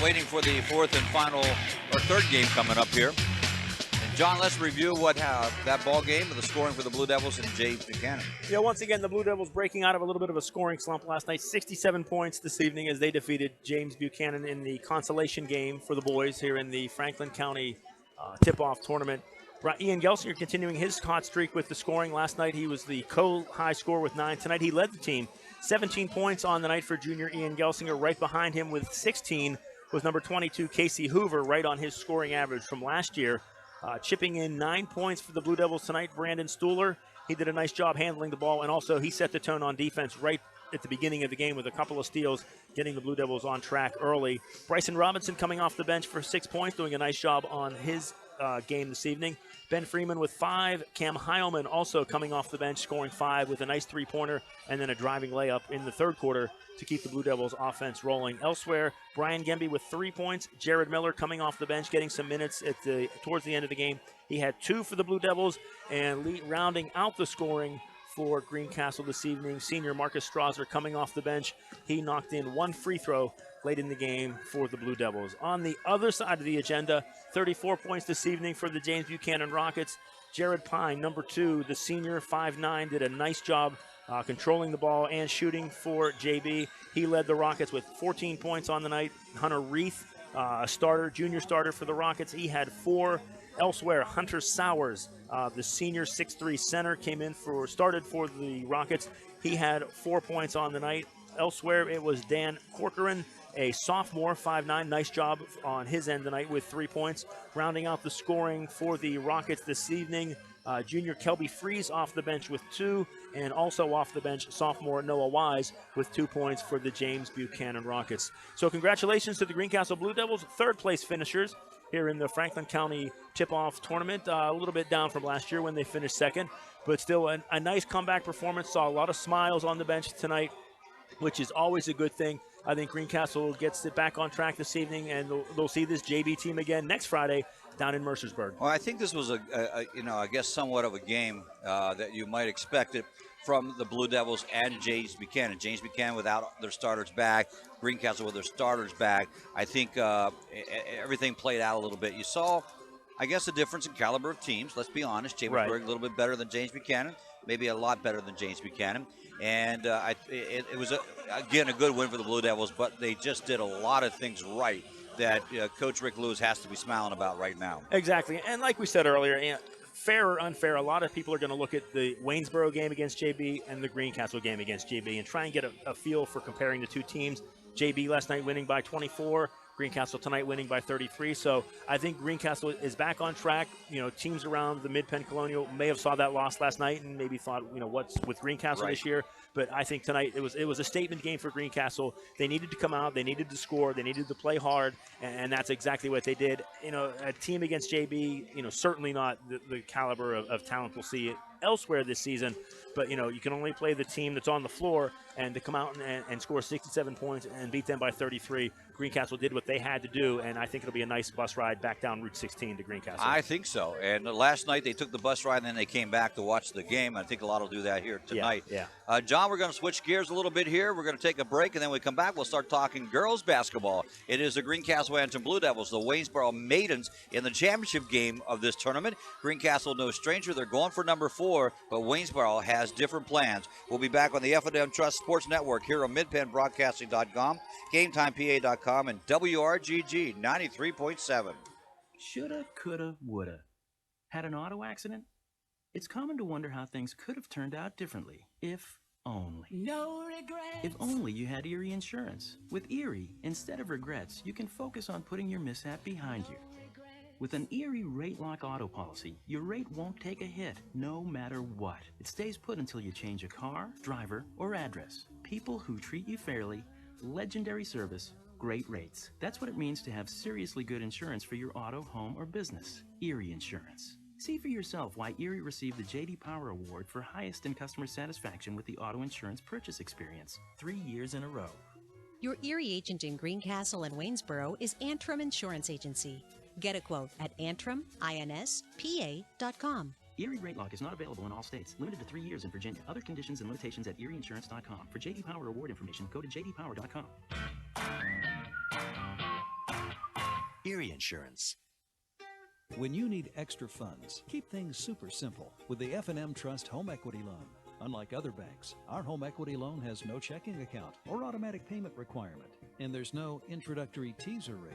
Waiting for the fourth and final, or third game coming up here. And John, let's review what that ball game, the scoring for the Blue Devils and James Buchanan. Yeah, once again, the Blue Devils breaking out of a little bit of a scoring slump last night. 67 points this evening as they defeated James Buchanan in the consolation game for the boys here in the Franklin County tip-off tournament. Ian Gelsinger continuing his hot streak with the scoring. Last night he was the co-high scorer with 9. Tonight he led the team. 17 points on the night for junior Ian Gelsinger. Right behind him with 16 was number 22, Casey Hoover, right on his scoring average from last year. Chipping in 9 points for the Blue Devils tonight, Brandon Stuhler. He did a nice job handling the ball, and also he set the tone on defense right at the beginning of the game with a couple of steals, getting the Blue Devils on track early. Bryson Robinson coming off the bench for 6 points, doing a nice job on his game this evening. Ben Freeman with 5. Cam Heilman also coming off the bench, scoring 5 with a nice three-pointer and then a driving layup in the third quarter to keep the Blue Devils offense rolling. Elsewhere, Brian Gemby with 3 points. Jared Miller coming off the bench, getting some minutes towards the end of the game. He had 2 for the Blue Devils, and rounding out the scoring for Greencastle this evening, senior Marcus Strasser coming off the bench. He knocked in 1 free throw late in the game for the Blue Devils. On the other side of the agenda, 34 points this evening for the James Buchanan Rockets. Jared Pine, number 2, the senior, 5'9", did a nice job controlling the ball and shooting for JB. He led the Rockets with 14 points on the night. Hunter Reith, junior starter for the Rockets, he had 4. Elsewhere, Hunter Sowers, the senior 6'3" center, started for the Rockets. He had 4 points on the night. Elsewhere, it was Dan Corcoran, a sophomore, 5'9", nice job on his end tonight with 3 points. Rounding out the scoring for the Rockets this evening, junior Kelby Freeze off the bench with 2, and also off the bench, sophomore Noah Wise with 2 points for the James Buchanan Rockets. So congratulations to the Greencastle Blue Devils, third-place finishers here in the Franklin County tip-off tournament. A little bit down from last year when they finished second, but still a nice comeback performance. Saw a lot of smiles on the bench tonight, which is always a good thing. I think Greencastle gets it back on track this evening, and they'll see this JV team again next Friday down in Mercersburg. Well, I think this was I guess somewhat of a game that you might expect it from the Blue Devils and James Buchanan. James Buchanan without their starters back, Greencastle with their starters back. I think everything played out a little bit. You saw, I guess, a difference in caliber of teams. Let's be honest. Chambersburg a little bit better than James Buchanan, maybe a lot better than James Buchanan. And it was, again, a good win for the Blue Devils, but they just did a lot of things right that Coach Rick Lewis has to be smiling about right now. Exactly. And like we said earlier, fair or unfair, a lot of people are going to look at the Waynesboro game against JB and the Greencastle game against JB and try and get a feel for comparing the two teams. JB last night winning by 24, Greencastle tonight winning by 33. So I think Greencastle is back on track. Teams around the Mid-Penn Colonial may have saw that loss last night and maybe thought, what's with Greencastle this year. But I think tonight it was a statement game for Greencastle. They needed to come out, they needed to score, they needed to play hard, and that's exactly what they did. A team against JB, certainly not the caliber of talent we'll see elsewhere this season. But, you can only play the team that's on the floor, and to come out and score 67 points and beat them by 33, Greencastle did what they had to do, and I think it'll be a nice bus ride back down Route 16 to Greencastle. I think so. And last night they took the bus ride, and then they came back to watch the game. I think a lot will do that here tonight. Yeah. John, we're going to switch gears a little bit here. We're going to take a break, and then when we come back, we'll start talking girls basketball. It is the Greencastle Antrim Blue Devils, the Waynesboro Maidens, in the championship game of this tournament. Greencastle no stranger. They're going for number 4, but Waynesboro has different plans. We'll be back on the F&M Trust Sports Network here on MidPennBroadcasting.com, GameTimePA.com, and WRGG 93.7. Shoulda, coulda, woulda. Had an auto accident? It's common to wonder how things could have turned out differently, if only. No regrets. If only you had Erie Insurance. With Erie, instead of regrets, you can focus on putting your mishap behind you. With an Erie Rate Lock auto policy, your rate won't take a hit, no matter what. It stays put until you change a car, driver, or address. People who treat you fairly, legendary service, great rates. That's what it means to have seriously good insurance for your auto, home, or business. Erie Insurance. See for yourself why Erie received the J.D. Power Award for highest in customer satisfaction with the auto insurance purchase experience 3 years in a row. Your Erie agent in Greencastle and Waynesboro is Antrim Insurance Agency. Get a quote at AntrimInspa.com. Erie Rate Lock is not available in all states. Limited to 3 years in Virginia. Other conditions and limitations at ErieInsurance.com. For J.D. Power Award information, go to jdpower.com. Erie Insurance. When you need extra funds, keep things super simple with the F&M Trust Home Equity Loan. Unlike other banks, our home equity loan has no checking account or automatic payment requirement, and there's no introductory teaser rate.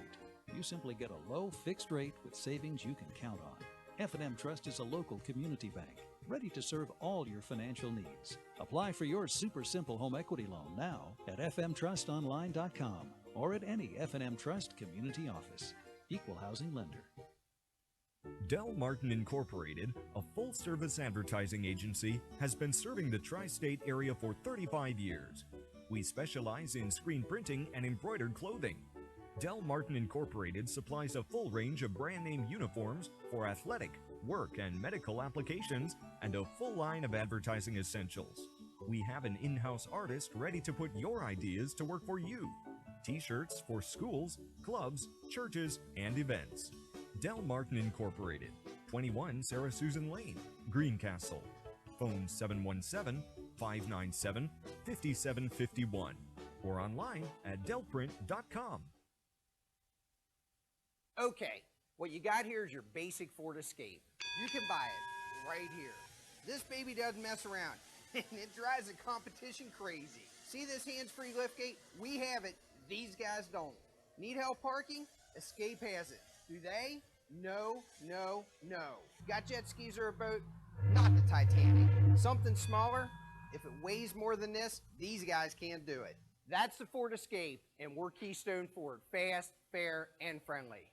You simply get a low fixed rate with savings you can count on. F&M Trust is a local community bank, ready to serve all your financial needs. Apply for your super simple home equity loan now at fmtrustonline.com or at any F&M Trust community office. Equal housing lender. Del Martin Incorporated, a full-service advertising agency, has been serving the tri-state area for 35 years. We specialize in screen printing and embroidered clothing. Del Martin Incorporated supplies a full range of brand-name uniforms for athletic, work, and medical applications, and a full line of advertising essentials. We have an in-house artist ready to put your ideas to work for you. T-shirts for schools, clubs, churches, and events. Del Martin Incorporated, 21 Sarah Susan Lane, Greencastle. Phone 717-597-5751 or online at delprint.com. Okay, what you got here is your basic Ford Escape. You can buy it right here. This baby doesn't mess around, and it drives the competition crazy. See this hands-free liftgate? We have it. These guys don't. Need help parking? Escape has it. Do they? No, no, no. Got jet skis or a boat? Not the Titanic. Something smaller? If it weighs more than this, these guys can't do it. That's the Ford Escape, and we're Keystone Ford. Fast, fair, and friendly.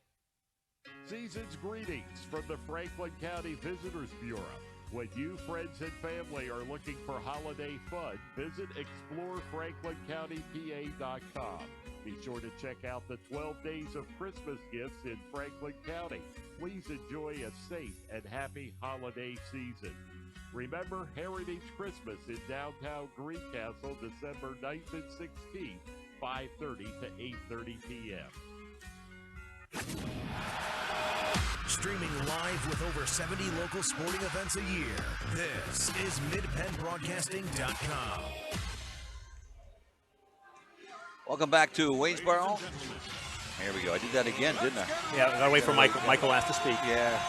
Season's greetings from the Franklin County Visitors Bureau. When you, friends, and family are looking for holiday fun, visit ExploreFranklinCountyPA.com. Be sure to check out the 12 days of Christmas gifts in Franklin County. Please enjoy a safe and happy holiday season. Remember Heritage Christmas in downtown Greencastle, December 9th and 16th, 5:30 to 8:30 p.m. Streaming live with over 70 local sporting events a year, this is MidPennBroadcasting.com. Welcome back to Waynesboro. Here we go. I did that again, didn't I? Yeah, gotta wait for Michael. Michael has to speak. Yeah.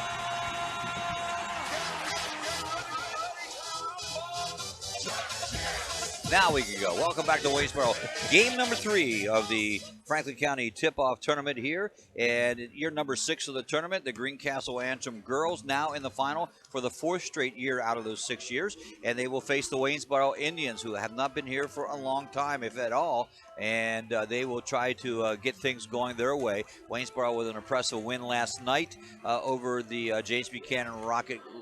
Now we can go. Welcome back to Waynesboro. Game number 3 of the Franklin County Tip-Off Tournament here. And year number 6 of the tournament, the Greencastle Antrim girls now in the final for the 4th straight year out of those 6 years. And they will face the Waynesboro Indians, who have not been here for a long time, if at all. And they will try to get things going their way. Waynesboro with an impressive win last night over the James Buchanan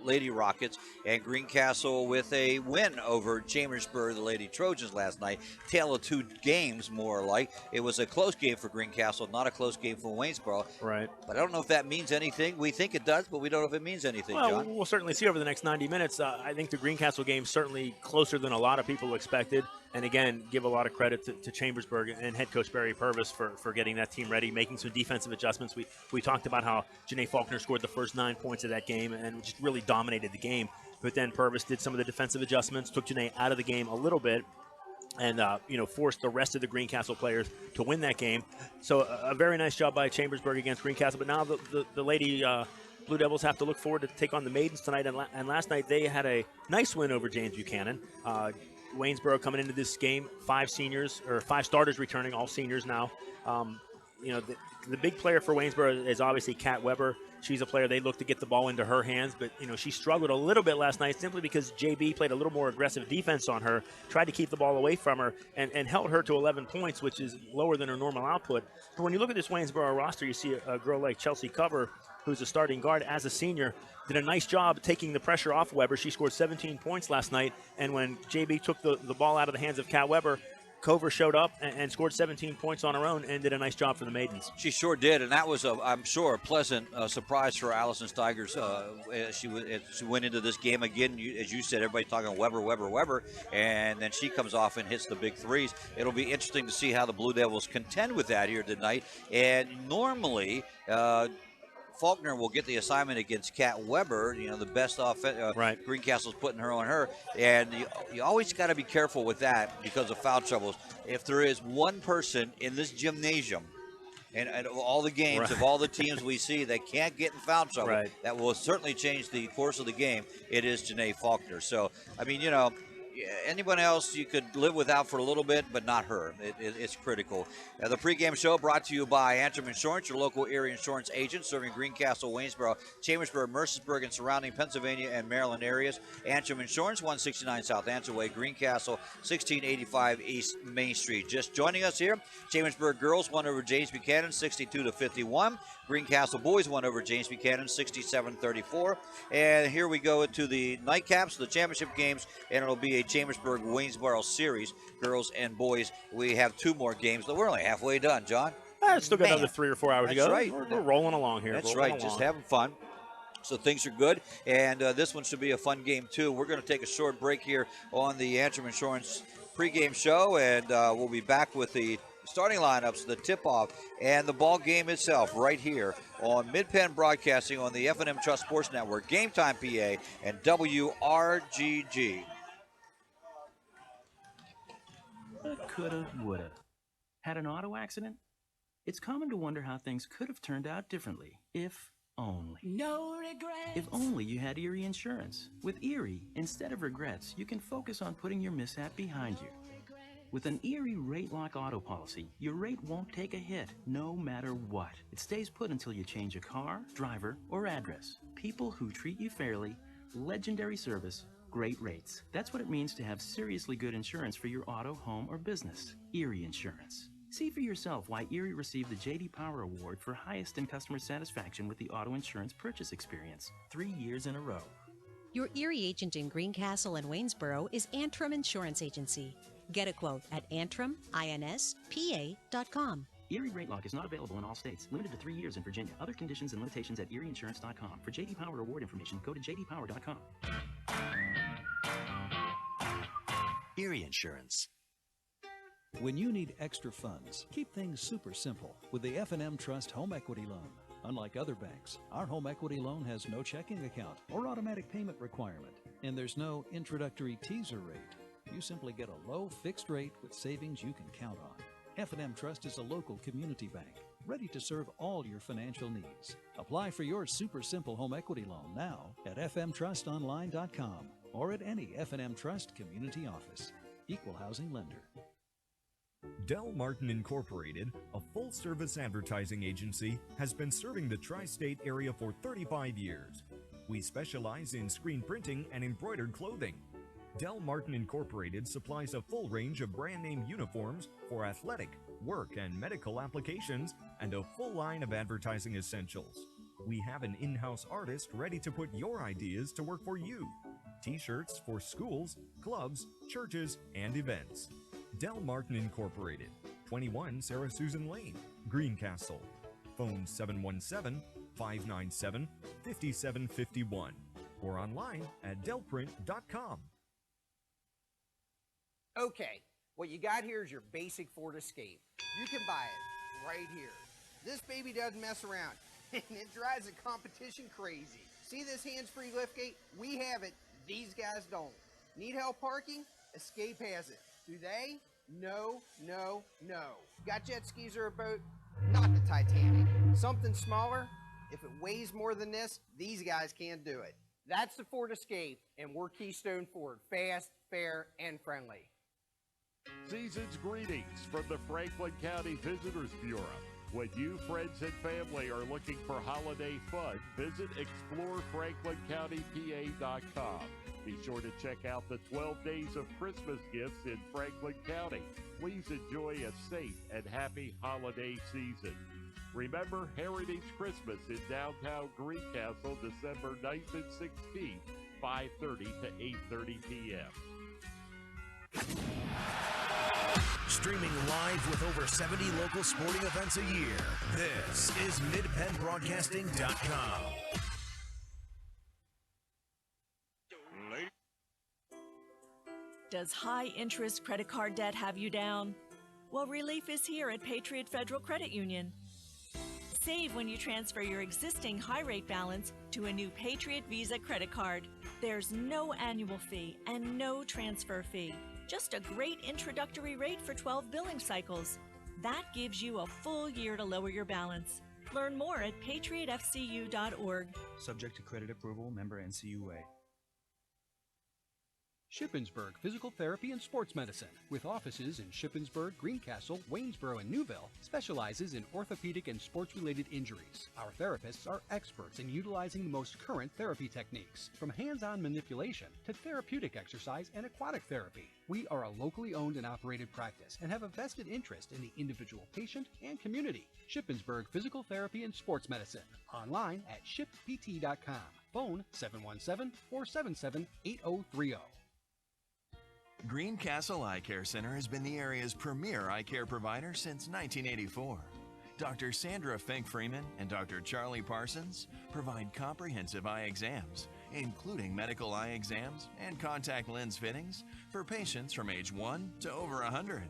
Lady Rockets, and Greencastle with a win over Chambersburg, the Lady Trojans last night. Tale of 2 games, more like. It was a close game for Greencastle, not a close game for Waynesboro. Right. But I don't know if that means anything. We think it does, but we don't know if it means anything, well, John. We'll certainly see over the next 90 minutes. I think the Greencastle game is certainly closer than a lot of people expected. And again, give a lot of credit to Chambersburg and head coach Barry Purvis for getting that team ready, making some defensive adjustments. We talked about how Janae Faulkner scored the first 9 points of that game and just really dominated the game. But then Purvis did some of the defensive adjustments, took Janae out of the game a little bit, and forced the rest of the Greencastle players to win that game. So a very nice job by Chambersburg against Greencastle. But now the Lady Blue Devils have to look forward to take on the Maidens tonight. And last night they had a nice win over James Buchanan. Waynesboro coming into this game, 5 starters returning, all seniors now. The big player for Waynesboro is obviously Kat Weber. She's a player they look to get the ball into her hands, but she struggled a little bit last night simply because JB played a little more aggressive defense on her, tried to keep the ball away from her, and held her to 11 points, which is lower than her normal output. But when you look at this Waynesboro roster, you see a girl like Chelsea Cover, who's a starting guard as a senior, did a nice job taking the pressure off Weber. She scored 17 points last night, and when JB took the ball out of the hands of Kat Weber, Cover showed up and scored 17 points on her own and did a nice job for the Maidens. She sure did, and that was, I'm sure, a pleasant surprise for Allison Steigers. As she went into this game again, as you said, everybody's talking Weber, and then she comes off and hits the big threes. It'll be interesting to see how the Blue Devils contend with that here tonight. And normally, Faulkner will get the assignment against Kat Weber, the best offense. Right. Greencastle's putting her on her. And you always got to be careful with that because of foul troubles. If there is one person in this gymnasium, and of all the games, of all the teams we see that can't get in foul trouble, that will certainly change the course of the game, it is Janae Faulkner. So, anyone else you could live without for a little bit, but not her. It's critical. The pregame show brought to you by Antrim Insurance, your local area insurance agent serving Greencastle, Waynesboro, Chambersburg, Mercersburg, and surrounding Pennsylvania and Maryland areas. Antrim Insurance, 169 South Antrim Way, Greencastle, 1685 East Main Street. Just joining us here, Chambersburg girls won over James Buchanan, 62-51. Greencastle boys won over James Buchanan, 67-34. And here we go to the nightcaps, the championship games, and it'll be a Chambersburg-Waynesboro series, girls and boys. We have 2 more games, but we're only halfway done, John. Still got another 3 or 4 hours to go. Right. We're rolling along here. That's right. Just having fun. So things are good, and this one should be a fun game, too. We're going to take a short break here on the Antrim Insurance pregame show, and we'll be back with the starting lineups, the tip-off, and the ball game itself right here on Mid-Penn Broadcasting on the F&M Trust Sports Network, Game Time PA, and WRGG. Coulda, woulda. Had an auto accident? It's common to wonder how things could have turned out differently, if only. No regrets. If only you had Erie Insurance. With Erie, instead of regrets, you can focus on putting your mishap behind you. With an Erie Rate Lock auto policy, your rate won't take a hit, no matter what. It stays put until you change a car, driver, or address. People who treat you fairly, legendary service, great rates. That's what it means to have seriously good insurance for your auto, home, or business. Erie Insurance. See for yourself why Erie received the J.D. Power Award for highest in customer satisfaction with the auto insurance purchase experience 3 years in a row. Your Erie agent in Greencastle and Waynesboro is Antrim Insurance Agency. Get a quote at AntrimInspa.com. Erie Rate Lock is not available in all states. Limited to 3 years in Virginia. Other conditions and limitations at ErieInsurance.com. For J.D. Power Award information, go to jdpower.com. Erie Insurance. When you need extra funds, keep things super simple with the F&M Trust Home Equity Loan. Unlike other banks, our home equity loan has no checking account or automatic payment requirement, and there's no introductory teaser rate. You simply get a low fixed rate with savings you can count on. F&M Trust is a local community bank, ready to serve all your financial needs. Apply for your super simple home equity loan now at fmtrustonline.com or at any F&M Trust community office. Equal housing lender. Del Martin Incorporated, a full-service advertising agency, has been serving the tri-state area for 35 years. We specialize in screen printing and embroidered clothing. Del Martin Incorporated supplies a full range of brand-name uniforms for athletic, work, and medical applications, and a full line of advertising essentials. We have an in-house artist ready to put your ideas to work for you. T-shirts for schools, clubs, churches, and events. Del Martin Incorporated, 21 Sarah Susan Lane, Greencastle. Phone 717-597-5751 or online at delprint.com. Okay, what you got here is your basic Ford Escape. You can buy it right here. This baby doesn't mess around, and it drives the competition crazy. See this hands-free liftgate? We have it. These guys don't. Need help parking? Escape has it. Do they? No, no, no. Got jet skis or a boat? Not the Titanic. Something smaller? If it weighs more than this, these guys can't do it. That's the Ford Escape, and we're Keystone Ford. Fast, fair, and friendly. Season's greetings from the Franklin County Visitors Bureau. When you, friends, and family are looking for holiday fun, visit ExploreFranklinCountyPA.com. Be sure to check out the 12 days of Christmas gifts in Franklin County. Please enjoy a safe and happy holiday season. Remember Heritage Christmas in downtown Greencastle, December 9th and 16th, 5:30 to 8:30 p.m. Streaming live with over 70 local sporting events a year, this is MidPennBroadcasting.com. Does high-interest credit card debt have you down? Well, relief is here at Patriot Federal Credit Union. Save when you transfer your existing high-rate balance to a new Patriot Visa credit card. There's no annual fee and no transfer fee. Just a great introductory rate for 12 billing cycles. That gives you a full year to lower your balance. Learn more at patriotfcu.org. Subject to credit approval, member NCUA. Shippensburg Physical Therapy and Sports Medicine, with offices in Shippensburg, Greencastle, Waynesboro, and Newville, specializes in orthopedic and sports-related injuries. Our therapists are experts in utilizing the most current therapy techniques, from hands-on manipulation to therapeutic exercise and aquatic therapy. We are a locally owned and operated practice and have a vested interest in the individual patient and community. Shippensburg Physical Therapy and Sports Medicine, online at shippt.com. Phone 717-477-8030. Greencastle Eye Care Center has been the area's premier eye care provider since 1984. Dr. Sandra Fink-Freeman and Dr. Charlie Parsons provide comprehensive eye exams, including medical eye exams and contact lens fittings for patients from age 1 to over 100.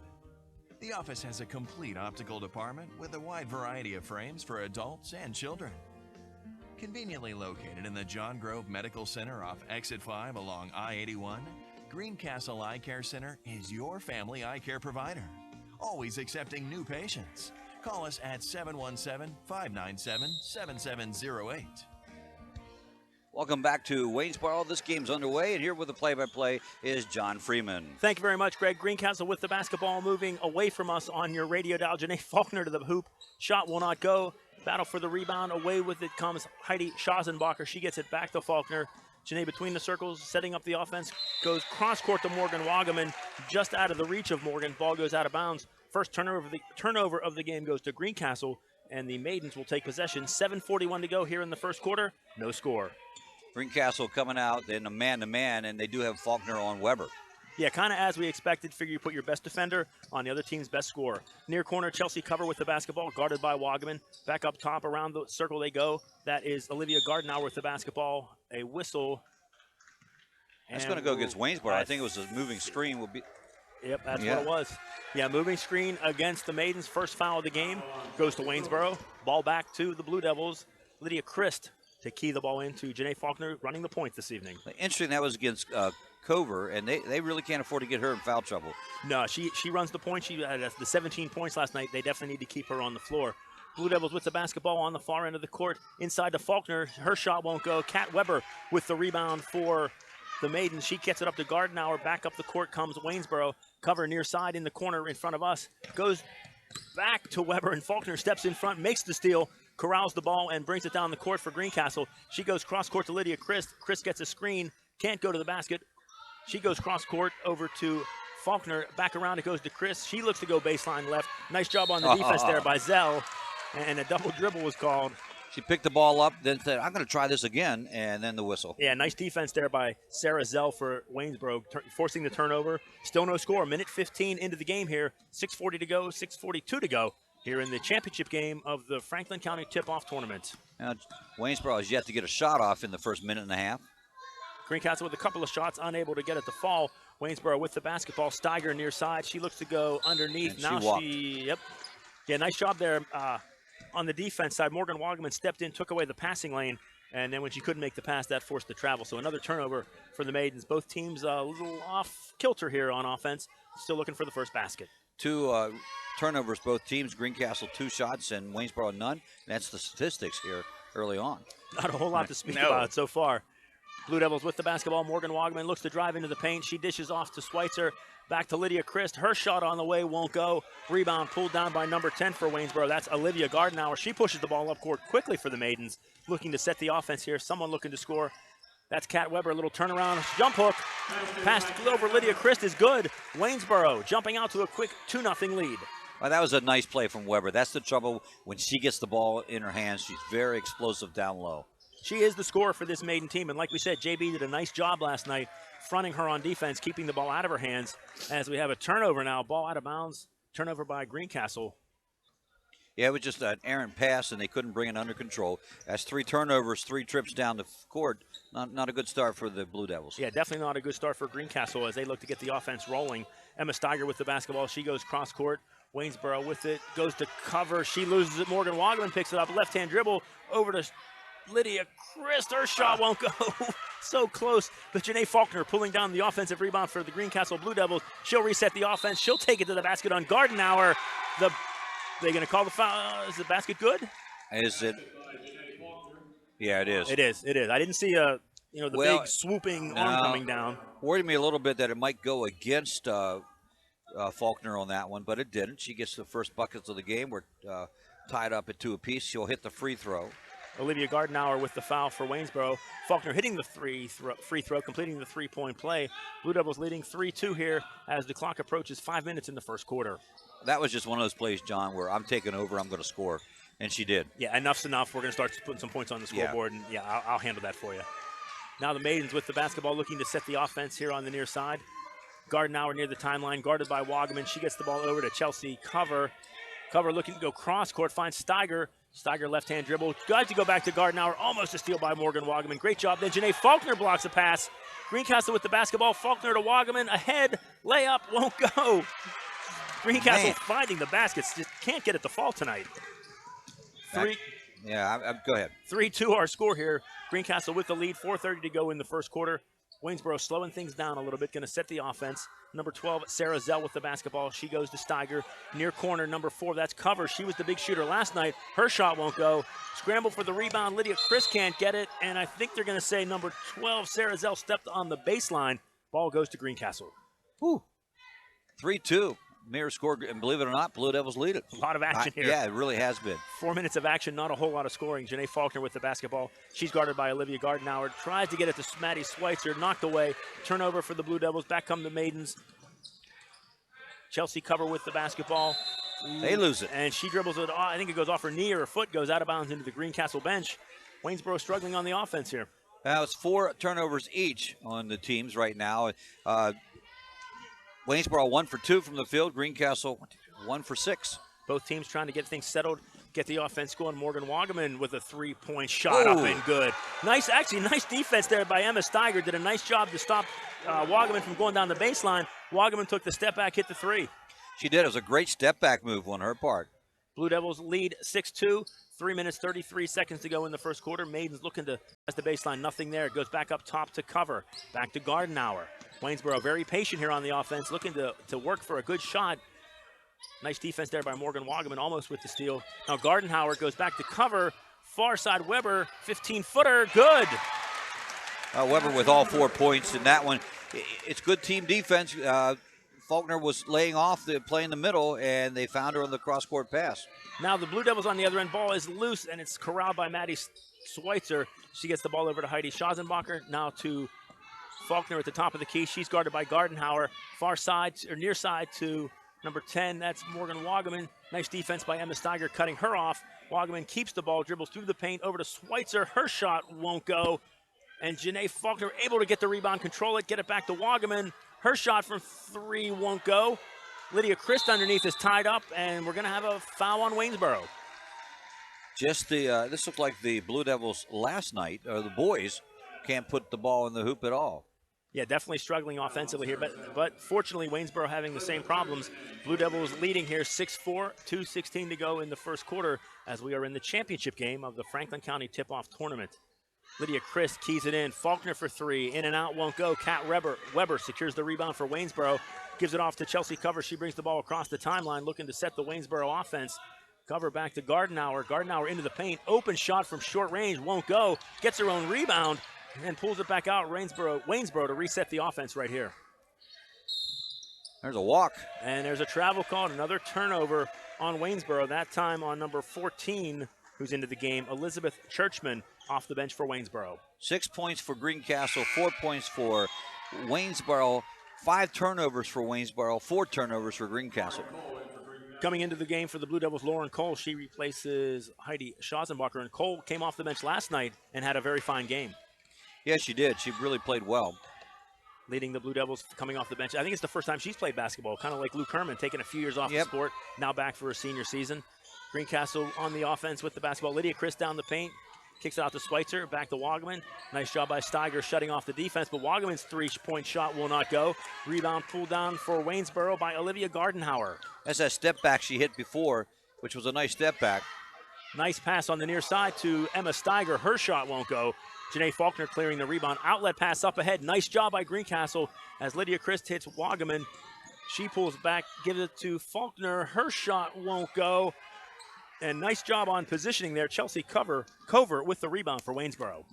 The office has a complete optical department with a wide variety of frames for adults and children. Conveniently located in the John Grove Medical Center off Exit 5 along I-81, Greencastle Eye Care Center is your family eye care provider, always accepting new patients. Call us at 717-597-7708. Welcome back to Waynesboro. This game's underway, and here with the play-by-play is John Freeman. Thank you very much, Greg. Greencastle with the basketball moving away from us on your radio dial. Janae Faulkner to the hoop. Shot will not go. Battle for the rebound. Away with it comes Heidi Schazenbacher. She gets it back to Faulkner. Janae between the circles, setting up the offense, goes cross-court to Morgan Wagaman, just out of the reach of Morgan. Ball goes out of bounds. First turnover of the game goes to Greencastle, and the Maidens will take possession. 7:41 to go here in the first quarter. No score. Greencastle coming out in a man-to-man, and they do have Faulkner on Weber. Yeah, kind of as we expected. Figure you put your best defender on the other team's best scorer. Near corner, Chelsea Cover with the basketball, guarded by Wagaman. Back up top, around the circle they go. That is Olivia Gardenauer with the basketball. A whistle. That's going to go against Waynesboro. I think it was a moving screen. Yep, that's what it was. Yeah, moving screen against the Maidens. First foul of the game goes to Waynesboro. Ball back to the Blue Devils. Lydia Christ to key the ball into Janae Faulkner running the point this evening. Interesting, that was against Cover, and they really can't afford to get her in foul trouble. No, she runs the point. She had the 17 points last night. They definitely need to keep her on the floor. Blue Devils with the basketball on the far end of the court. Inside to Faulkner. Her shot won't go. Kat Weber with the rebound for the Maidens. She gets it up to Gardenauer. Back up the court comes Waynesboro. Cover near side in the corner in front of us. Goes back to Weber, and Faulkner steps in front, makes the steal, corrals the ball, and brings it down the court for Greencastle. She goes cross court to Lydia Christ. Christ gets a screen, can't go to the basket. She goes cross court over to Faulkner. Back around, it goes to Chris. She looks to go baseline left. Nice job on the defense there by Zell, and a double dribble was called. She picked the ball up, then said, I'm going to try this again, and then the whistle. Yeah, nice defense there by Sarah Zell for Waynesboro, forcing the turnover. Still no score. Minute 15 into the game here. 6:40 to go, 6:42 to go here in the championship game of the Franklin County Tip-Off Tournament. Now, Waynesboro has yet to get a shot off in the first minute and a half. Greencastle with a couple of shots, unable to get it to fall. Waynesboro with the basketball. Steiger near side. She looks to go underneath. And now yep. Yeah, nice job there. On the defense side, Morgan Wagaman stepped in, took away the passing lane, and then when she couldn't make the pass, that forced the travel. So another turnover for the Maidens. Both teams a little off kilter here on offense. Still looking for the first basket. 2 turnovers, both teams. Greencastle 2 shots and Waynesboro none. That's the statistics here early on. Not a whole lot to speak about so far. Blue Devils with the basketball. Morgan Wagaman looks to drive into the paint. She dishes off to Schweitzer. Back to Lydia Christ. Her shot on the way won't go. Rebound pulled down by number 10 for Waynesboro. That's Olivia Gardenauer. She pushes the ball up court quickly for the Maidens. Looking to set the offense here. Someone looking to score. That's Kat Weber. A little turnaround. Jump hook. Pass over Lydia Christ is good. Waynesboro jumping out to a quick 2-0 lead. Well, that was a nice play from Weber. That's the trouble when she gets the ball in her hands. She's very explosive down low. She is the scorer for this Maiden team. And like we said, JB did a nice job last night fronting her on defense, keeping the ball out of her hands as we have a turnover now. Ball out of bounds. Turnover by Greencastle. Yeah, it was just an errant pass, and they couldn't bring it under control. That's 3 turnovers, 3 trips down the court. Not a good start for the Blue Devils. Yeah, definitely not a good start for Greencastle as they look to get the offense rolling. Emma Steiger with the basketball. She goes cross court. Waynesboro with it. Goes to cover. She loses it. Morgan Wagaman picks it up. Left-hand dribble over to Lydia Christ. Her shot won't go. So close. But Janae Faulkner pulling down the offensive rebound for the Greencastle Blue Devils. She'll reset the offense. She'll take it to the basket on Gardenauer. They're going to call the foul. Is the basket good? Is it? Yeah, it is. It is. I didn't see the big swooping arm coming down. Worried me a little bit that it might go against Faulkner on that one, but it didn't. She gets the first buckets of the game. We're tied up at 2 apiece. She'll hit the free throw. Olivia Gardenauer with the foul for Waynesboro. Faulkner hitting the free throw, completing the three-point play. Blue Devils leading 3-2 here as the clock approaches 5 minutes in the first quarter. That was just one of those plays, John, where I'm taking over, I'm going to score, and she did. Yeah, enough's enough. We're going to start putting some points on the scoreboard, and I'll handle that for you. Now the Maidens with the basketball looking to set the offense here on the near side. Gardenauer near the timeline, guarded by Wagaman. She gets the ball over to Chelsea. Cover looking to go cross court, finds Steiger. Steiger left-hand dribble. Got to go back to Gardenauer. Almost a steal by Morgan Wagaman. Great job. Then Janae Faulkner blocks a pass. Greencastle with the basketball. Faulkner to Wagaman. Ahead. Layup won't go. Greencastle finding the baskets. Just can't get it to fall tonight. Go ahead. 3-2 our score here. Greencastle with the lead. 4:30 to go in the first quarter. Waynesboro slowing things down a little bit. Going to set the offense. Number 12, Sarah Zell with the basketball. She goes to Steiger. Near corner, number 4, that's Cover. She was the big shooter last night. Her shot won't go. Scramble for the rebound. Lydia Christ can't get it. And I think they're going to say number 12, Sarah Zell stepped on the baseline. Ball goes to Greencastle. 3-2. Mirror score, and believe it or not, Blue Devils lead it. A lot of action here. Yeah, it really has been. 4 minutes of action, not a whole lot of scoring. Janae Faulkner with the basketball. She's guarded by Olivia Gardenauer. Tries to get it to Maddie Schweitzer. Knocked away. Turnover for the Blue Devils. Back come the Maidens. Chelsea Cover with the basketball. They lose it. And she dribbles it. I think it goes off her knee or her foot. Goes out of bounds into the Greencastle bench. Waynesboro struggling on the offense here. Now it's 4 turnovers each on the teams right now. Waynesboro 1 for 2 from the field. Greencastle 1 for 6. Both teams trying to get things settled, get the offense going. Morgan Wagaman with a 3-point shot up and good. Nice defense there by Emma Steiger. Did a nice job to stop Wagaman from going down the baseline. Wagaman took the step back, hit the 3. She did. It was a great step back move on her part. Blue Devils lead 6-2. 3 minutes, 33 seconds to go in the first quarter. Maidens looking to test the baseline. Nothing there. It goes back up top to Cover. Back to Gardenauer. Waynesboro very patient here on the offense, looking to work for a good shot. Nice defense there by Morgan Wagaman, almost with the steal. Now Gardenauer goes back to Cover. Far side Weber, 15-footer, good. Weber with all 4 points in that one. It's good team defense. Faulkner was laying off the play in the middle, and they found her on the cross-court pass. Now the Blue Devils on the other end. Ball is loose, and it's corralled by Maddie Schweitzer. She gets the ball over to Heidi Schazenbacher. Now to Faulkner at the top of the key. She's guarded by Gardenhauer. Far side, or near side to number 10. That's Morgan Wagaman. Nice defense by Emma Steiger, cutting her off. Wagaman keeps the ball, dribbles through the paint, over to Schweitzer. Her shot won't go. And Janae Faulkner able to get the rebound, control it, get it back to Wagaman. Her shot from 3 won't go. Lydia Christ underneath is tied up, and we're going to have a foul on Waynesboro. Just this looked like the Blue Devils last night, or the boys can't put the ball in the hoop at all. Yeah, definitely struggling offensively here, but fortunately Waynesboro having the same problems. Blue Devils leading here 6-4, 2:16 to go in the first quarter as we are in the championship game of the Franklin County Tip-Off Tournament. Lydia Christ keys it in. Faulkner for 3. In and out won't go. Kat Weber secures the rebound for Waynesboro. Gives it off to Chelsea Cover. She brings the ball across the timeline looking to set the Waynesboro offense. Cover back to Gardenhauer. Gardenhauer into the paint. Open shot from short range. Won't go. Gets her own rebound and pulls it back out. Waynesboro to reset the offense right here. There's a walk. And there's a travel call. Another turnover on Waynesboro. That time on number 14, who's into the game, Elizabeth Churchman, off the bench for Waynesboro. 6 points for Greencastle, 4 points for Waynesboro, 5 turnovers for Waynesboro, 4 turnovers for Greencastle. Coming into the game for the Blue Devils, Lauren Cole. She replaces Heidi Schazenbacher, and Cole came off the bench last night and had a very fine game. Yes, she did. She really played well. Leading the Blue Devils coming off the bench. I think it's the first time she's played basketball, kind of like Luke Herman, taking a few years off the sport, now back for her senior season. Greencastle on the offense with the basketball. Lydia Christ down the paint. Kicks it out to Schweitzer, back to Wagaman. Nice job by Steiger shutting off the defense, but Wagaman's 3-point shot will not go. Rebound pulled down for Waynesboro by Olivia Gardenhauer. That's that step back she hit before, which was a nice step back. Nice pass on the near side to Emma Steiger. Her shot won't go. Janae Faulkner clearing the rebound. Outlet pass up ahead. Nice job by Greencastle as Lydia Christ hits Wagaman. She pulls back, gives it to Faulkner. Her shot won't go. And nice job on positioning there. Chelsea Cover with the rebound for Waynesboro.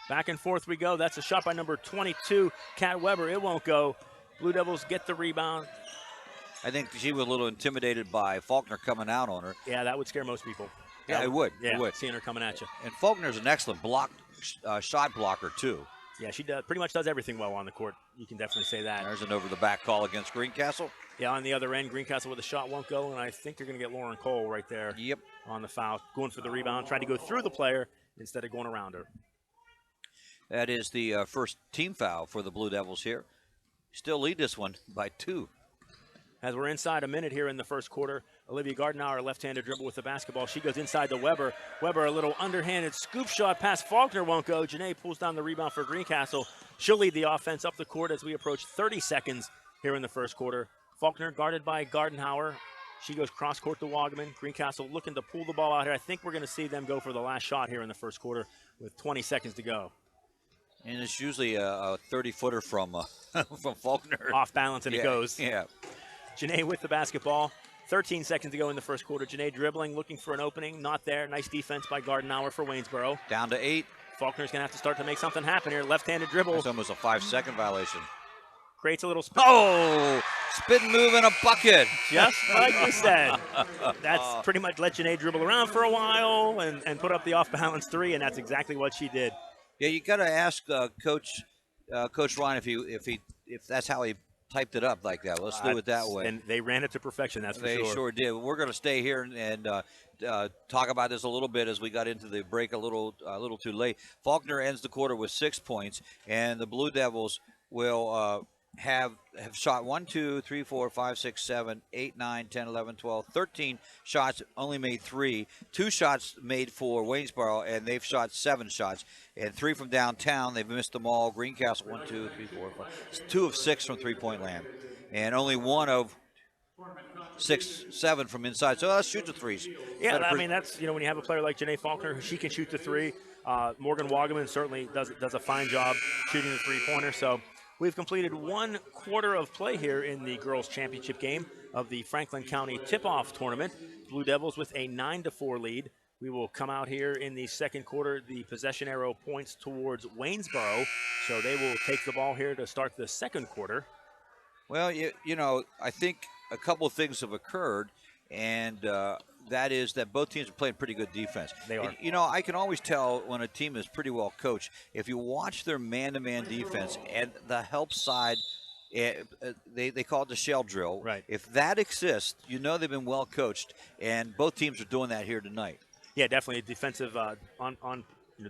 Back and forth we go. That's a shot by number 22, Kat Weber. It won't go. Blue Devils get the rebound. I think she was a little intimidated by Faulkner coming out on her. Yeah, that would scare most people. Yeah, it would. Yeah, it would. Seeing her coming at you. And Faulkner's an excellent shot blocker, too. Yeah, she pretty much does everything well on the court. You can definitely say that. There's an over-the-back call against Greencastle. Yeah, on the other end, Greencastle with a shot won't go, and I think they're going to get Lauren Cole right there. Yep. On the foul, going for the rebound, trying to go through the player instead of going around her. That is the first team foul for the Blue Devils here. Still lead this one by 2. As we're inside a minute here in the first quarter, Olivia Gardenhauer, left-handed dribble with the basketball. She goes inside to Weber. Weber, a little underhanded scoop shot past Faulkner, won't go. Janae pulls down the rebound for Greencastle. She'll lead the offense up the court as we approach 30 seconds here in the first quarter. Faulkner guarded by Gardenhauer. She goes cross-court to Wagaman. Greencastle looking to pull the ball out here. I think we're going to see them go for the last shot here in the first quarter with 20 seconds to go. And it's usually a 30-footer from Faulkner. Off balance, and it goes. Yeah. Janae with the basketball. 13 seconds to go in the first quarter. Janae dribbling, looking for an opening. Not there. Nice defense by Gardenhauer for Waynesboro. Down to 8. Faulkner's going to have to start to make something happen here. Left-handed dribble. That's almost a 5-second violation. Creates a little spin. Oh! Spin move and a bucket. Just like you said. That's pretty much let Janae dribble around for a while and put up the off-balance 3, and that's exactly what she did. Yeah, you got to ask Coach Ryan if that's how he typed it up like that. Let's do it that way. And they ran it to perfection, that's for sure. They sure did. We're going to stay here and talk about this a little bit as we got into the break a little too late. Faulkner ends the quarter with 6 points, and the Blue Devils will have shot 1, 2, 3, 4, 5, 6, 7, 8, 9, 10, 11, 12, 13 shots, only made 3. 2 shots made for Waynesboro, and they've shot 7 shots. And 3 from downtown, they've missed them all. Greencastle, 1, 2, 3, 4, 5. 2 of 6 from three-point land. And only 1 of 6, 7 from inside. So let's shoot the threes. Yeah, I mean, that's, when you have a player like Janae Faulkner, she can shoot the 3. Morgan Wagaman certainly does a fine job shooting the three-pointer. So we've completed 1 quarter of play here in the girls' championship game of the Franklin County Tip-Off Tournament. Blue Devils with a 9-4 lead. We will come out here in the second quarter. The possession arrow points towards Waynesboro, so they will take the ball here to start the second quarter. Well, you know, I think a couple of things have occurred, and that is that both teams are playing pretty good defense. They are. You know, I can always tell when a team is pretty well coached if you watch their man-to-man defense and the help side. They call it the shell drill. Right. If that exists, you know they've been well coached, and both teams are doing that here tonight. Yeah, definitely defensive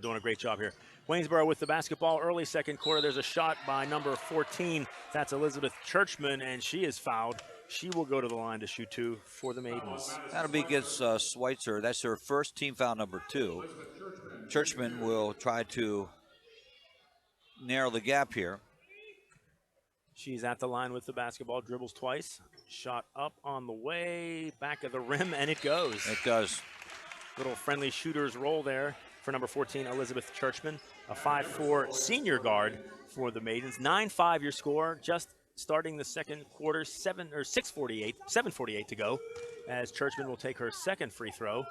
doing a great job here. Waynesboro with the basketball early second quarter. There's a shot by number 14. That's Elizabeth Churchman, and she is fouled. She will go to the line to shoot 2 for the Maidens. That'll be against Schweitzer. That's her first team foul number 2. Churchman will try to narrow the gap here. She's at the line with the basketball, dribbles twice. Shot up on the way, back of the rim, and it goes. It does. Little friendly shooter's roll there for number 14, Elizabeth Churchman. A 5'4" senior guard for the Maidens. 9-5 your score, just starting the second quarter, 7:48 to go, as Churchman will take her second free throw.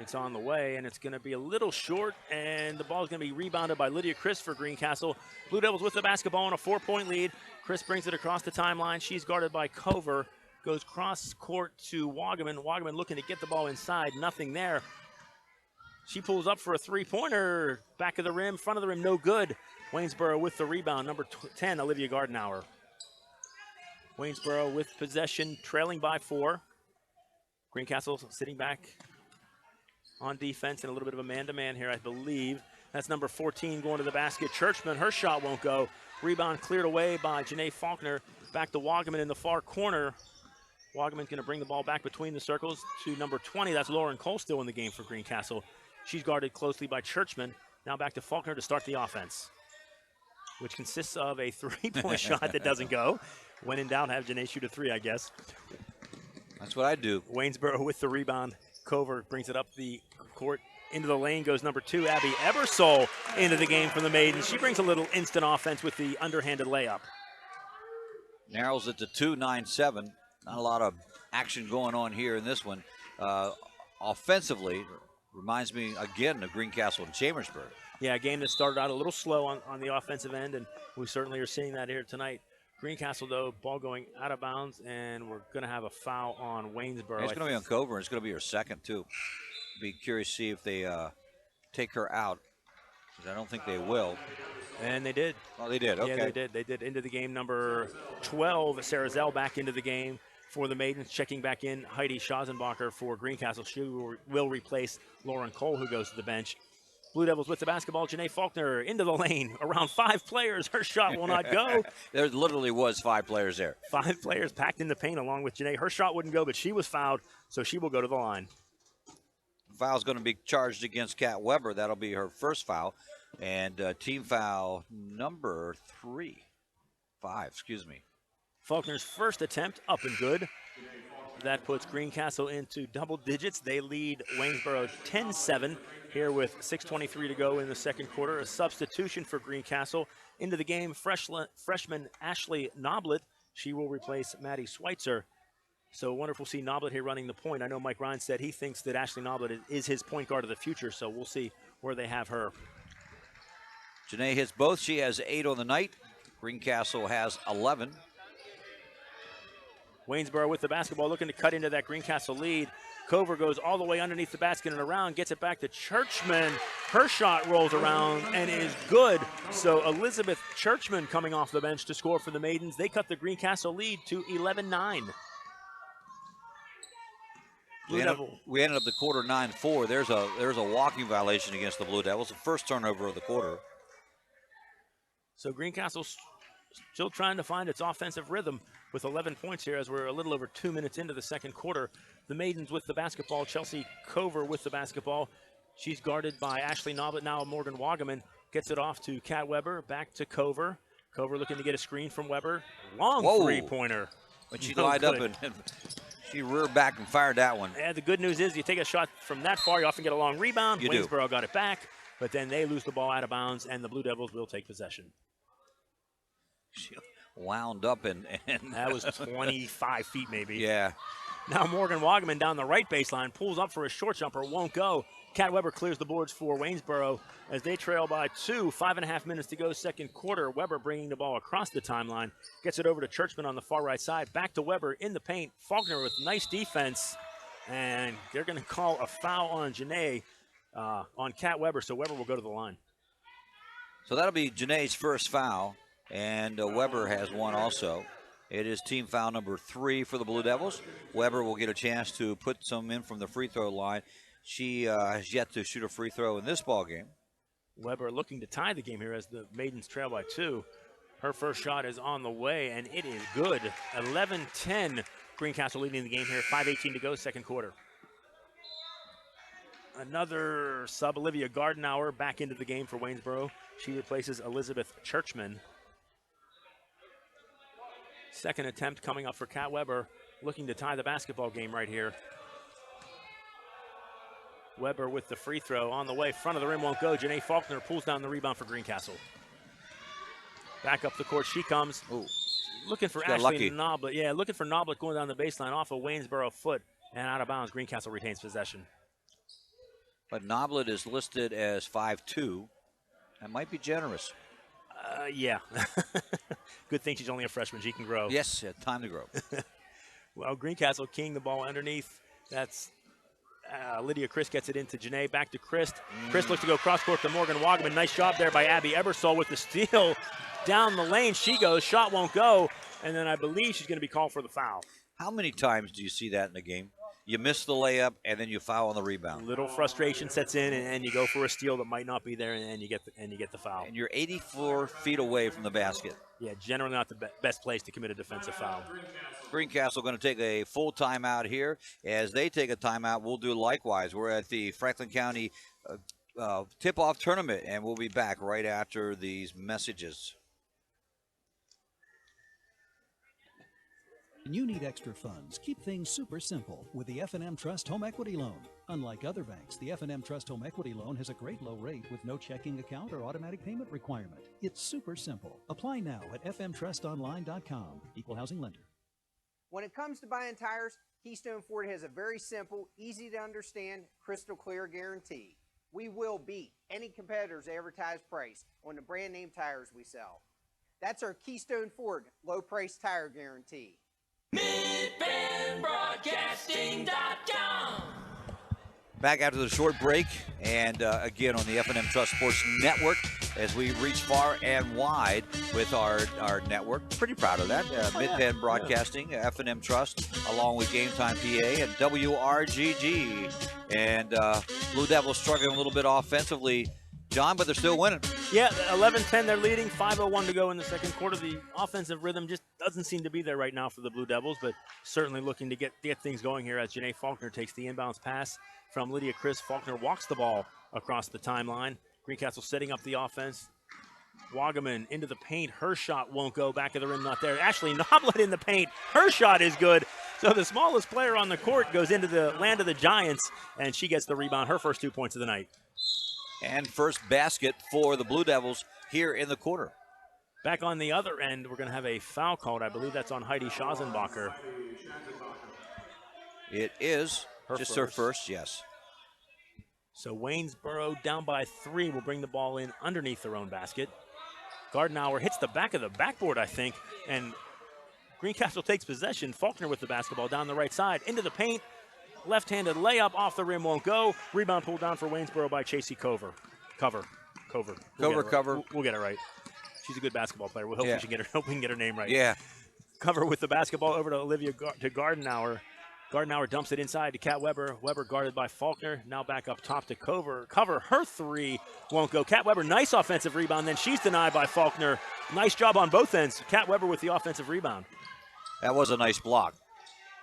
It's on the way, and it's going to be a little short, and the ball is going to be rebounded by Lydia Chris for Greencastle. Blue Devils with the basketball on a 4-point lead. Chris brings it across the timeline. She's guarded by Cover. Goes cross court to Wagaman. Wagaman looking to get the ball inside. Nothing there. She pulls up for a three-pointer. Back of the rim, front of the rim, no good. Waynesboro with the rebound. Number 10, Olivia Gardenauer. Waynesboro with possession, trailing by 4. Greencastle sitting back on defense and a little bit of a man-to-man here, I believe. That's number 14 going to the basket. Churchman, her shot won't go. Rebound cleared away by Janae Faulkner. Back to Wagaman in the far corner. Wagaman's going to bring the ball back between the circles to number 20. That's Lauren Cole still in the game for Greencastle. She's guarded closely by Churchman. Now back to Faulkner to start the offense, which consists of a three-point shot that doesn't go. When in doubt, have Janae shoot a 3, I guess. That's what I do. Waynesboro with the rebound. Cover brings it up the court. Into the lane goes number 2, Abby Ebersole, into the game from the Maidens. She brings a little instant offense with the underhanded layup. Narrows it to 2-9-7. Not a lot of action going on here in this one. Offensively, reminds me again of Greencastle and Chambersburg. Yeah, a game that started out a little slow on the offensive end, and we certainly are seeing that here tonight. Greencastle, though, ball going out of bounds, and we're going to have a foul on Waynesboro. It's going to be on Cover, and it's going to be her second, too. Be curious to see if they take her out, because I don't think they will. And they did. Oh, they did. Okay. Yeah, they did. They did. Into the game, number 12, Sarah Zell back into the game for the Maidens. Checking back in, Heidi Schazenbacher for Greencastle. She will replace Lauren Cole, who goes to the bench. Blue Devils with the basketball. Janae Faulkner into the lane. Around 5 players. Her shot will not go. There literally was 5 players there. 5 players packed in the paint along with Janae. Her shot wouldn't go, but she was fouled, so she will go to the line. Foul's going to be charged against Kat Weber. That'll be her first foul. And team foul number 5, excuse me. Faulkner's first attempt, up and good. That puts Greencastle into double digits. They lead Waynesboro 10-7 here with 6:23 to go in the second quarter. A substitution for Greencastle. Into the game, freshman Ashley Noblet. She will replace Maddie Schweitzer. So wonderful to see Noblet here running the point. I know Mike Ryan said he thinks that Ashley Noblet is his point guard of the future, so we'll see where they have her. Janae hits both. She has 8 on the night. Greencastle has 11. Waynesboro with the basketball, looking to cut into that Greencastle lead. Cover goes all the way underneath the basket and around, gets it back to Churchman. Her shot rolls around and is good. So Elizabeth Churchman coming off the bench to score for the Maidens. They cut the Greencastle lead to 11-9. We ended up the quarter 9-4. There's a walking violation against the Blue Devils. The first turnover of the quarter. So Greencastle's still trying to find its offensive rhythm with 11 points here as we're a little over 2 minutes into the second quarter. The Maidens with the basketball. Chelsea Cover with the basketball. She's guarded by Ashley Noblet. Now Morgan Wagaman gets it off to Kat Weber. Back to Cover. Cover looking to get a screen from Weber. Long three-pointer. But she lined up and she reared back and fired that one. Yeah, the good news is you take a shot from that far, you often get a long rebound. Waynesboro got it back, but then they lose the ball out of bounds, and the Blue Devils will take possession. She wound up and that was 25 feet maybe. Yeah. Now Morgan Wagaman down the right baseline, pulls up for a short jumper, won't go. Kat Weber clears the boards for Waynesboro as they trail by 2, 5.5 minutes to go, second quarter. Weber bringing the ball across the timeline, gets it over to Churchman on the far right side, back to Weber in the paint. Faulkner with nice defense, and they're going to call a foul on Janae, on Kat Weber, so Weber will go to the line. So that'll be Janae's first foul, and Weber has one also. It is team foul number 3 for the Blue Devils. Weber will get a chance to put some in from the free throw line. She has yet to shoot a free throw in this ball game. Weber looking to tie the game here as the Maidens trail by 2. Her first shot is on the way, and it is good. 11-10, Greencastle leading the game here. 5:18 to go, second quarter. Another sub, Olivia Gardenauer, back into the game for Waynesboro. She replaces Elizabeth Churchman. Second attempt coming up for Kat Weber, looking to tie the basketball game right here. Weber with the free throw on the way, front of the rim won't go. Janae Faulkner pulls down the rebound for Greencastle. Back up the court she comes. Ooh. Looking for Ashley Noblet. Yeah, looking for Noblet going down the baseline off a Waynesboro foot and out of bounds. Greencastle retains possession. But Noblet is listed as 5'2". That might be generous. Yeah. Good thing she's only a freshman. She can grow. Yes, time to grow. Well, Greencastle keying the ball underneath. That's Lydia Christ gets it into Janae. Back to Christ. Christ looks to go cross court to Morgan Wagaman. Nice job there by Abby Ebersol with the steal. Down the lane she goes. Shot won't go. And then I believe she's going to be called for the foul. How many times do you see that in a game? You miss the layup, and then you foul on the rebound. Little frustration sets in, and you go for a steal that might not be there, and you get the foul. And you're 84 feet away from the basket. Yeah, generally not the best place to commit a defensive foul. Greencastle going to take a full timeout here. As they take a timeout, we'll do likewise. We're at the Franklin County tip-off tournament, and we'll be back right after these messages. When you need extra funds, keep things super simple with the F&M Trust Home Equity Loan. Unlike other banks, the F&M Trust Home Equity Loan has a great low rate with no checking account or automatic payment requirement. It's super simple. Apply now at fmtrustonline.com. Equal housing lender. When it comes to buying tires, Keystone Ford has a very simple, easy to understand, crystal clear guarantee. We will beat any competitor's advertised price on the brand name tires we sell. That's our Keystone Ford low price tire guarantee. MidBendBroadcasting.com. Back after the short break, and again on the F&M Trust Sports Network as we reach far and wide with our network. Pretty proud of that. Mid-Penn Broadcasting, F&M Trust, along with Game Time PA and WRGG. And Blue Devils struggling a little bit offensively, John, but they're still winning. Yeah, 11-10, they're leading. 5:01 to go in the second quarter. The offensive rhythm just doesn't seem to be there right now for the Blue Devils, but certainly looking to get things going here as Janae Faulkner takes the inbounds pass from Lydia Chris. Faulkner walks the ball across the timeline. Greencastle setting up the offense. Wagaman into the paint. Her shot won't go. Back of the rim, not there. Ashley Noblet in the paint. Her shot is good. So the smallest player on the court goes into the land of the Giants, and she gets the rebound. Her first 2 points of the night. And first basket for the Blue Devils here in the quarter. Back on the other end, we're going to have a foul called. I believe that's on Heidi Schazenbacher. It is her first, yes. So Waynesboro down by 3 will bring the ball in underneath their own basket. Gardenauer hits the back of the backboard, I think, and Greencastle takes possession. Faulkner with the basketball down the right side into the paint. Left-handed layup off the rim won't go. Rebound pulled down for Waynesboro by Chasey Cover. We'll get it right. She's a good basketball player. We'll hope we can get her name right. Yeah. Cover with the basketball over to Olivia to Gardenauer. Gardenauer dumps it inside to Kat Weber. Weber guarded by Faulkner. Now back up top to Cover. Her 3 won't go. Kat Weber, nice offensive rebound. Then she's denied by Faulkner. Nice job on both ends. Kat Weber with the offensive rebound. That was a nice block.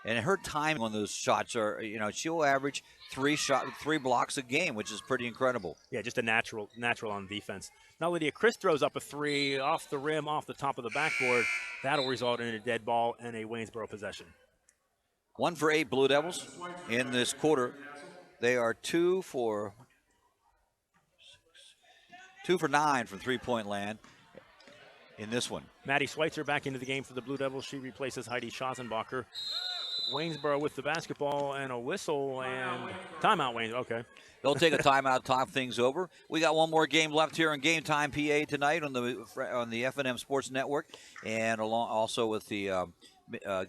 And her time on those shots are, she'll average 3 blocks a game, which is pretty incredible. Yeah, just a natural on defense. Now Lydia Chris throws up a 3 off the rim, off the top of the backboard. That'll result in a dead ball and a Waynesboro possession. 1 for 8 Blue Devils in this quarter. They are 2 for 9 from three-point land in this one. Maddie Schweitzer back into the game for the Blue Devils. She replaces Heidi Schazenbacher. Waynesboro with the basketball and a whistle and timeout, Wayne. Okay. They'll take a timeout, talk things over. We got one more game left here on Game Time PA tonight on the FNM Sports Network, and also with the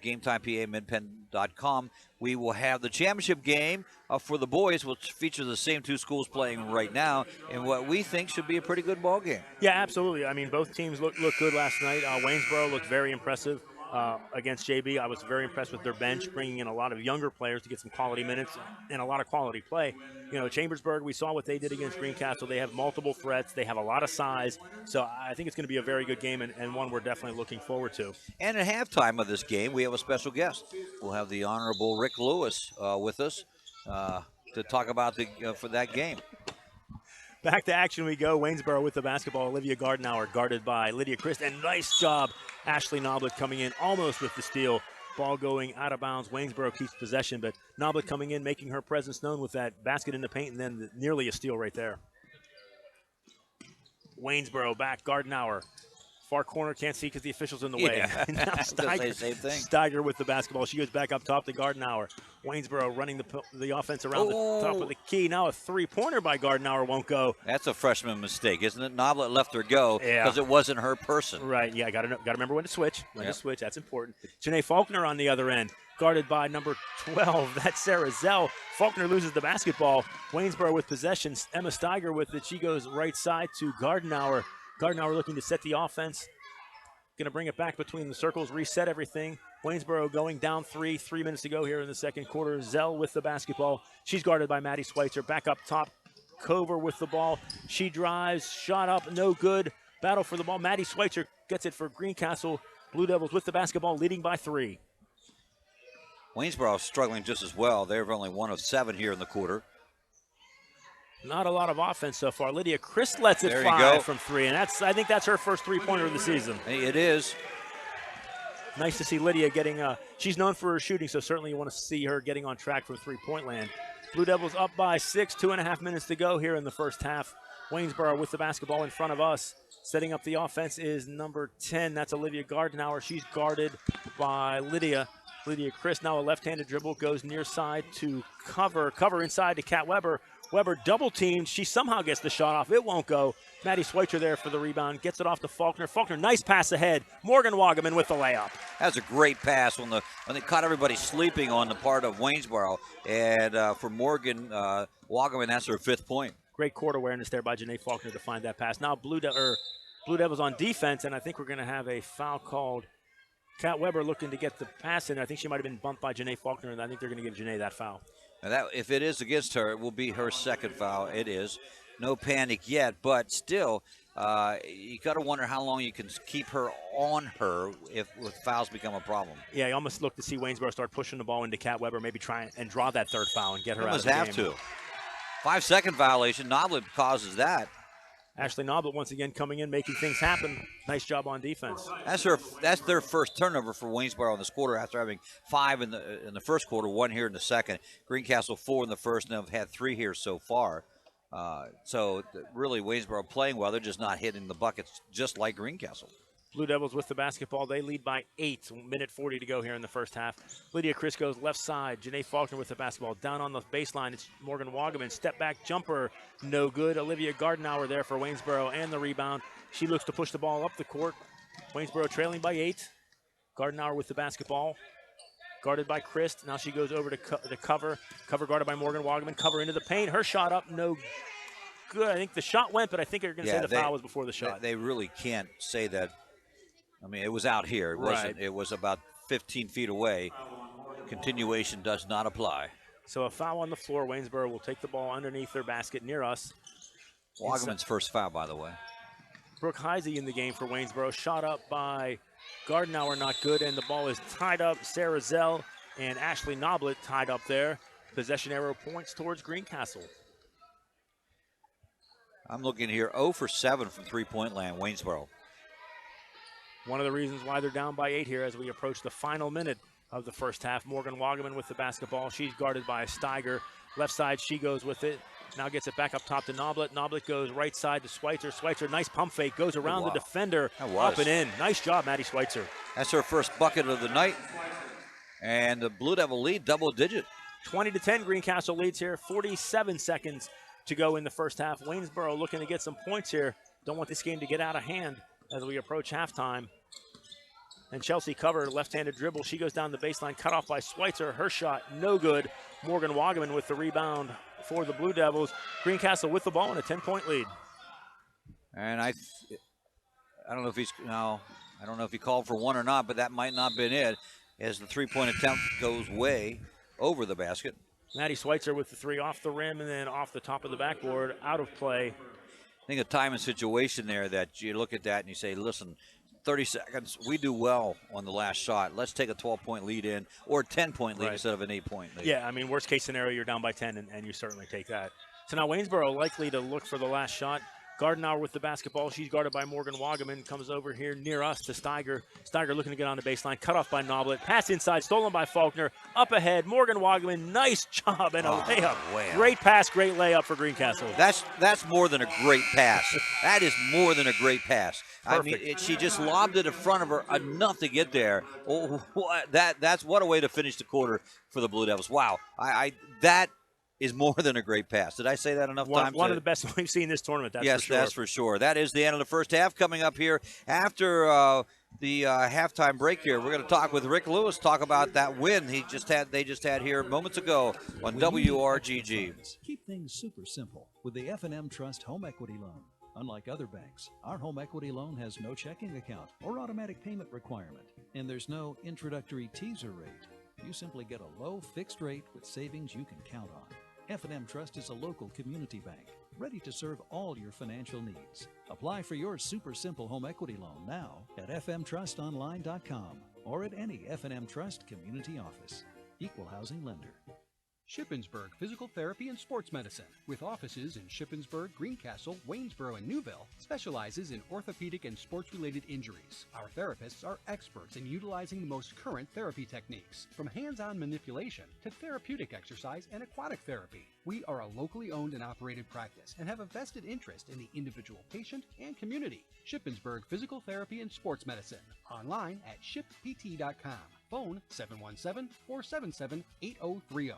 Game Time PA midpen.com. We will have the championship game for the boys, which features the same two schools playing right now, and what we think should be a pretty good ball game. Yeah, absolutely. I mean, both teams looked good last night. Waynesboro looked very impressive against JB. I was very impressed with their bench, bringing in a lot of younger players to get some quality minutes and a lot of quality play. You know, Chambersburg, we saw what they did against Greencastle. They have multiple threats. They have a lot of size. So I think it's going to be a very good game and one we're definitely looking forward to. And at halftime of this game, we have a special guest. We'll have the Honorable Rick Lewis with us to talk about for that game. Back to action we go. Waynesboro with the basketball. Olivia Gardenauer guarded by Lydia Christ. And nice job. Ashley Noblet coming in almost with the steal. Ball going out of bounds. Waynesboro keeps possession, but Noblet coming in, making her presence known with that basket in the paint, and then nearly a steal right there. Waynesboro back. Gardenauer. Far corner, can't see because the official's in the way. Now Steiger with the basketball. She goes back up top to Gardenauer. Waynesboro running the offense around the top of the key. Now a three-pointer by Gardenauer won't go. That's a freshman mistake, isn't it? Noblet left her go because it wasn't her person. Right, yeah, got to remember when to switch. That's important. Janae Faulkner on the other end, guarded by number 12. That's Sarah Zell. Faulkner loses the basketball. Waynesboro with possession. Emma Steiger with it. She goes right side to Gardenauer. Gardenauer looking to set the offense. Going to bring it back between the circles, reset everything. Waynesboro going down 3 minutes to go here in the second quarter. Zell with the basketball. She's guarded by Maddie Schweitzer. Back up top, Cover with the ball. She drives, shot up, no good. Battle for the ball. Maddie Schweitzer gets it for Greencastle. Blue Devils with the basketball, leading by 3. Waynesboro struggling just as well. They're only 1 of 7 here in the quarter. Not a lot of offense so far. Lydia Christ lets it fly from 3, and I think that's her first three-pointer of the season. It is. Nice to see Lydia getting, she's known for her shooting, so certainly you want to see her getting on track from three-point land. Blue Devils up by 6, 2.5 minutes to go here in the first half. Waynesboro with the basketball in front of us. Setting up the offense is number 10. That's Olivia Gardenauer. She's guarded by Lydia Christ. Now a left-handed dribble goes near side to Cover inside to Kat Weber. Weber double teamed. She somehow gets the shot off. It won't go. Maddie Schweitzer there for the rebound. Gets it off to Faulkner. Faulkner, nice pass ahead. Morgan Wagaman with the layup. That's a great pass when they caught everybody sleeping on the part of Waynesboro. And for Morgan Wagaman, that's her 5th point. Great court awareness there by Janae Faulkner to find that pass. Now Blue Devils on defense, and I think we're going to have a foul called. Kat Weber looking to get the pass in. I think she might have been bumped by Janae Faulkner, and I think they're going to give Janae that foul. Now if it is against her, it will be her 2nd foul. It is. No panic yet, but still, you got to wonder how long you can keep her on her if fouls become a problem. Yeah, you almost look to see Waynesboro start pushing the ball into Kat Weber, maybe try and draw that 3rd foul and get her out of the game. Have to. 5-second violation. Noblet causes that. Ashley Noblet once again coming in, making things happen. Nice job on defense. That's their first turnover for Waynesboro in this quarter after having 5 in the first quarter, 1 here in the second. Greencastle 4 in the first, and have had 3 here so far. So really Waynesboro playing well. They're just not hitting the buckets just like Greencastle. Blue Devils with the basketball. They lead by 8. Minute 40 to go here in the first half. Lydia Christ goes left side. Janae Faulkner with the basketball. Down on the baseline, it's Morgan Wagaman. Step back jumper, no good. Olivia Gardenauer there for Waynesboro and the rebound. She looks to push the ball up the court. Waynesboro trailing by 8. Gardenauer with the basketball. Guarded by Christ. Now she goes over to Cover. Cover guarded by Morgan Wagaman. Cover into the paint. Her shot up, no good. I think the shot went, but I think they're going to say the foul was before the shot. They really can't say that. I mean, it was out here. It wasn't. It was about 15 feet away. Continuation does not apply. So a foul on the floor. Waynesboro will take the ball underneath their basket near us. Wagaman's first foul, by the way. Brooke Heisey in the game for Waynesboro. Shot up by Gardenauer, not good, and the ball is tied up. Sarah Zell and Ashley Noblet tied up there. Possession arrow points towards Greencastle. I'm looking here, 0 for 7 from three-point land, Waynesboro. One of the reasons why they're down by 8 here as we approach the final minute of the first half. Morgan Wagaman with the basketball. She's guarded by Steiger. Left side, she goes with it. Now gets it back up top to Noblet. Noblet goes right side to Schweitzer. Schweitzer, nice pump fake, goes around the defender, up and in. Nice job, Maddie Schweitzer. That's her first bucket of the night. And the Blue Devil lead double-digit. 20-10, Greencastle leads here. 47 seconds to go in the first half. Waynesboro looking to get some points here. Don't want this game to get out of hand as we approach halftime. And Chelsea covered, left-handed dribble. She goes down the baseline, cut off by Schweitzer. Her shot, no good. Morgan Wagaman with the rebound for the Blue Devils. Greencastle with the ball and a 10-point lead. And I don't know if he called for one or not, but that might not have been it, as the three-point attempt goes way over the basket. Maddie Schweitzer with the three off the rim and then off the top of the backboard, out of play. I think a time and situation there that you look at that and you say, listen, 30 seconds, we do well on the last shot. Let's take a 12-point lead in, or a 10-point lead instead of an 8-point lead. Yeah, I mean, worst case scenario, you're down by 10, and you certainly take that. So now Waynesboro likely to look for the last shot. Gardenauer with the basketball. She's guarded by Morgan Wagaman. Comes over here near us to Steiger. Steiger looking to get on the baseline. Cut off by Noblet. Pass inside. Stolen by Faulkner. Up ahead. Morgan Wagaman. Nice job and a layup. Wow. Great pass. Great layup for Greencastle. That's more than a great pass. That is more than a great pass. Perfect. I mean, she just lobbed it in front of her enough to get there. Oh, that's what a way to finish the quarter for the Blue Devils. Wow. That is more than a great pass. Did I say that enough times? One of the best we've seen this tournament, that's yes, for sure. That's for sure. That is the end of the first half. Coming up here after the halftime break here, we're going to talk with Rick Lewis, talk about that win they just had here moments ago on WRGG. Keep things super simple with the F&M Trust Home Equity Loan. Unlike other banks, our home equity loan has no checking account or automatic payment requirement, and there's no introductory teaser rate. You simply get a low fixed rate with savings you can count on. F&M Trust is a local community bank, ready to serve all your financial needs. Apply for your super simple home equity loan now at fmtrustonline.com or at any F&M Trust community office. Equal housing lender. Shippensburg Physical Therapy and Sports Medicine, with offices in Shippensburg, Greencastle, Waynesboro, and Newville, specializes in orthopedic and sports-related injuries. Our therapists are experts in utilizing the most current therapy techniques, from hands-on manipulation to therapeutic exercise and aquatic therapy. We are a locally owned and operated practice and have a vested interest in the individual patient and community. Shippensburg Physical Therapy and Sports Medicine, online at shippt.com. Phone 717-477-8030.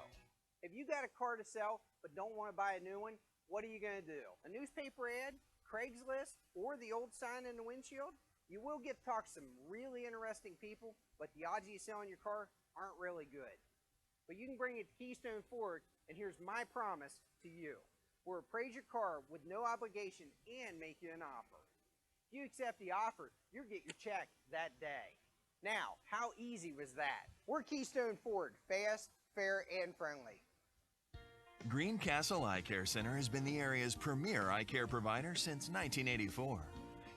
If you got a car to sell but don't want to buy a new one, what are you going to do? A newspaper ad, Craigslist, or the old sign in the windshield? You will get to talk to some really interesting people, but the odds of you selling your car aren't really good. But you can bring it to Keystone Ford, and here's my promise to you. We'll appraise your car with no obligation and make you an offer. If you accept the offer, you'll get your check that day. Now, how easy was that? We're Keystone Ford, fast, fair, and friendly. Greencastle Eye Care Center has been the area's premier eye care provider since 1984.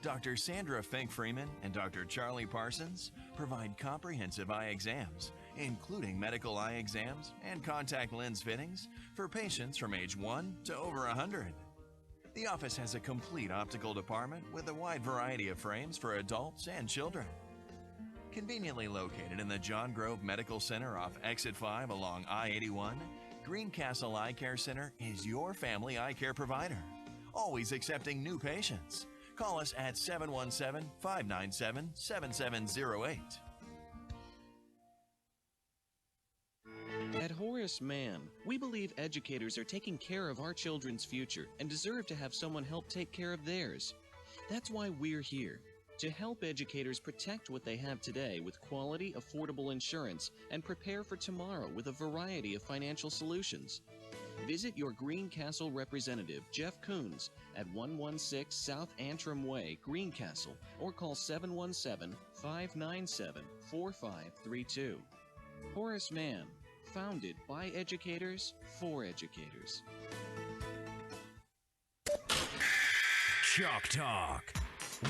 Dr. Sandra Fink-Freeman and Dr. Charlie Parsons provide comprehensive eye exams, including medical eye exams and contact lens fittings for patients from age 1 to over 100. The office has a complete optical department with a wide variety of frames for adults and children. Conveniently located in the John Grove Medical Center off Exit 5 along I-81, Greencastle Eye Care Center is your family eye care provider, always accepting new patients. Call us at 717-597-7708. At Horace Mann, we believe educators are taking care of our children's future and deserve to have someone help take care of theirs. That's why we're here, to help educators protect what they have today with quality, affordable insurance and prepare for tomorrow with a variety of financial solutions. Visit your Greencastle representative, Jeff Coons, at 116 South Antrim Way, Greencastle, or call 717-597-4532. Horace Mann, founded by educators for educators. Chalk Talk.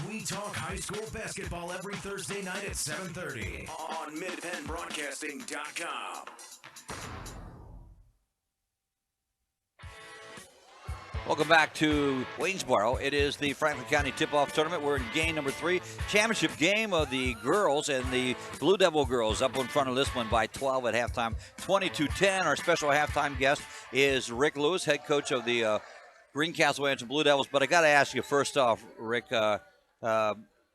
We talk high school basketball every Thursday night at 7:30 on MidPennBroadcasting.com. Welcome back to Waynesboro. It is the Franklin County Tip-Off Tournament. We're in game number 3, championship game of the girls, and the Blue Devil girls up in front of this one by 12 at halftime, 22-10. Our special halftime guest is Rick Lewis, head coach of the Greencastle Antrim Blue Devils. But I got to ask you first off, Rick,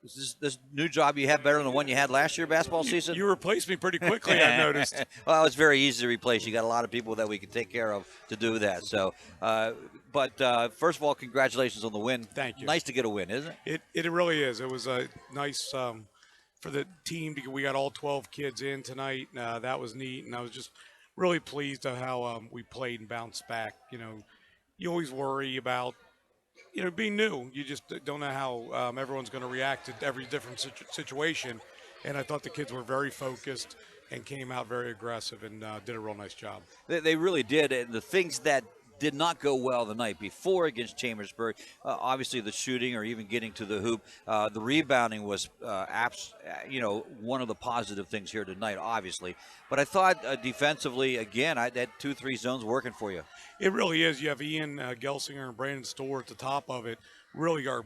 Is this new job you have better than the one you had last year, basketball season? You replaced me pretty quickly, I've noticed. Well, it's very easy to replace. You got a lot of people that we can take care of to do that. So, but first of all, congratulations on the win. Thank you. Nice to get a win, isn't it? It really is. It was nice for the team because we got all 12 kids in tonight. That was neat, and I was just really pleased at how we played and bounced back. You know, you always worry about being new. You just don't know how everyone's going to react to every different situation. And I thought the kids were very focused and came out very aggressive and did a real nice job. They really did. And the things that did not go well the night before against Chambersburg, obviously the shooting or even getting to the hoop, the rebounding was one of the positive things here tonight, obviously. But I thought defensively, again, that 2-3 zone's working for you. It really is. You have Ian Gelsinger and Brandon Storr at the top of it. Really our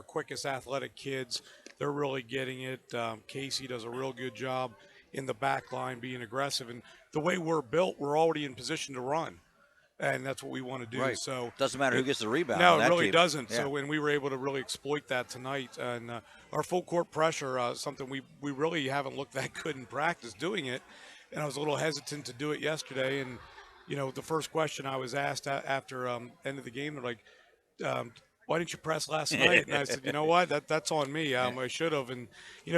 quickest athletic kids. They're really getting it. Casey does a real good job in the back line being aggressive. And the way we're built, we're already in position to run. And that's what we want to do. Right. So doesn't matter who gets the rebound. No, on it that really team. doesn't. Yeah. So when we were able to really exploit that tonight, and our full court pressure, something we really haven't looked that good in practice doing it. And I was a little hesitant to do it yesterday. And the first question I was asked after end of the game, they're like, why didn't you press last night? And I said, you know what, that's on me. I should have. And,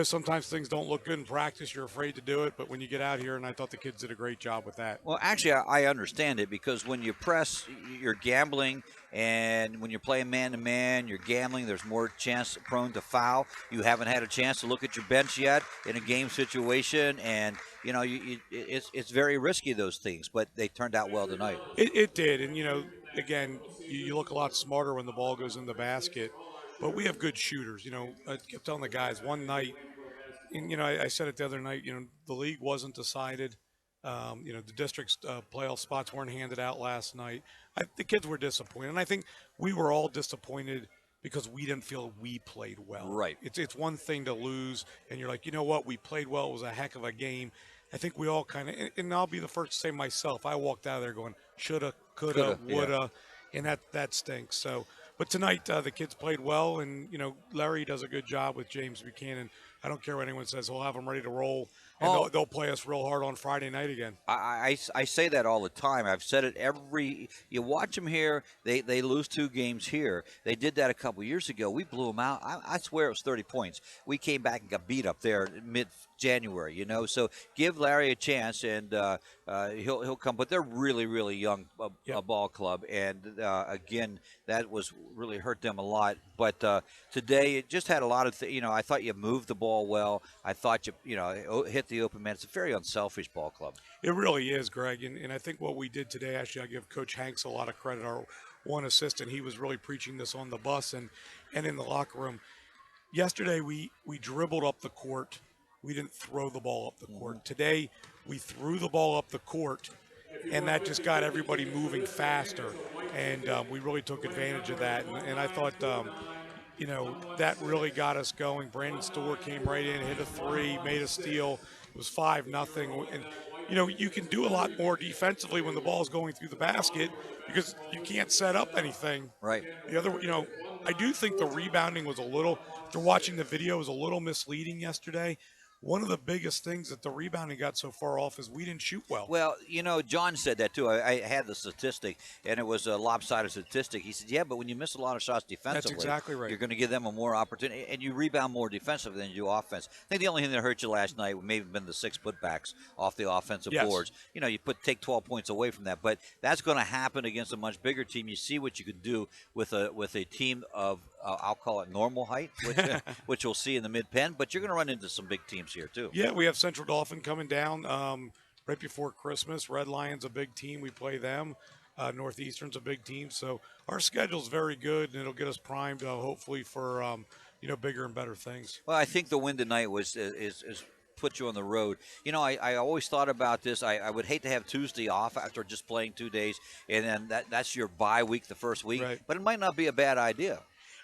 sometimes things don't look good in practice. You're afraid to do it. But when you get out here, and I thought the kids did a great job with that. Well, actually, I understand it because when you press, you're gambling. And when you're playing man-to-man, you're gambling. There's more chance prone to foul. You haven't had a chance to look at your bench yet in a game situation. And, it's very risky, those things. But they turned out well tonight. It did. And, again, you look a lot smarter when the ball goes in the basket. But we have good shooters. I kept telling the guys one night, and, I said it the other night, the league wasn't decided. The district's playoff spots weren't handed out last night. The kids were disappointed. And I think we were all disappointed because we didn't feel we played well. Right. It's one thing to lose, and you're like, you know what, we played well. It was a heck of a game. I think we all kind of, and I'll be the first to say myself, I walked out of there going, shoulda, coulda, woulda, and that stinks. So, but tonight the kids played well, and Larry does a good job with James Buchanan. I don't care what anyone says; he'll have them ready to roll, and they'll play us real hard on Friday night again. I say that all the time. I've said it you watch them here, they lose 2 games here. They did that a couple years ago. We blew them out. I swear it was 30 points. We came back and got beat up there mid-January, So give Larry a chance, and he'll come. But they're really, really young ball club, and again, that was really hurt them a lot. But today, it just had a lot of I thought you moved the ball well. I thought you hit the open man. It's a very unselfish ball club. It really is, Greg. And I think what we did today, actually, I give Coach Hanks a lot of credit. Our one assistant, he was really preaching this on the bus and in the locker room. Yesterday, we dribbled up the court. We didn't throw the ball up the court. Today, we threw the ball up the court, and that just got everybody moving faster. And we really took advantage of that. And I thought, that really got us going. Brandon Storr came right in, hit a 3, made a steal. It was 5-0. And, you can do a lot more defensively when the ball is going through the basket because you can't set up anything. Right. The other, I do think the rebounding was after watching the video, was a little misleading yesterday. One of the biggest things that the rebounding got so far off is we didn't shoot well. Well, John said that too. I had the statistic, and it was a lopsided statistic. He said, yeah, but when you miss a lot of shots defensively, that's exactly right. You're going to give them a more opportunity, and you rebound more defensively than you do offense. I think the only thing that hurt you last night may have been the 6 putbacks off the offensive boards. You take 12 points away from that, but that's going to happen against a much bigger team. You see what you could do with a team of I'll call it normal height, which you'll see in the mid-pen, but you're going to run into some big teams here too. Yeah, we have Central Dauphin coming down right before Christmas. Red Lions a big team. We play them. Northeastern's a big team. So our schedule's very good, and it'll get us primed hopefully for bigger and better things. Well, I think the win tonight is put you on the road. I always thought about this. I would hate to have Tuesday off after just playing 2 days, and then that's your bye week the first week. Right. But it might not be a bad idea.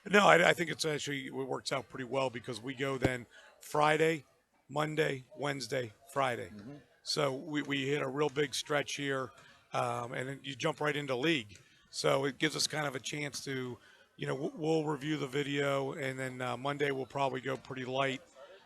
No, I think it works out pretty well because we go then Friday, Monday, Wednesday, Friday. Mm-hmm. So we hit a real big stretch here, and then you jump right into league. So it gives us kind of a chance to we'll review the video, and then Monday we'll probably go pretty light,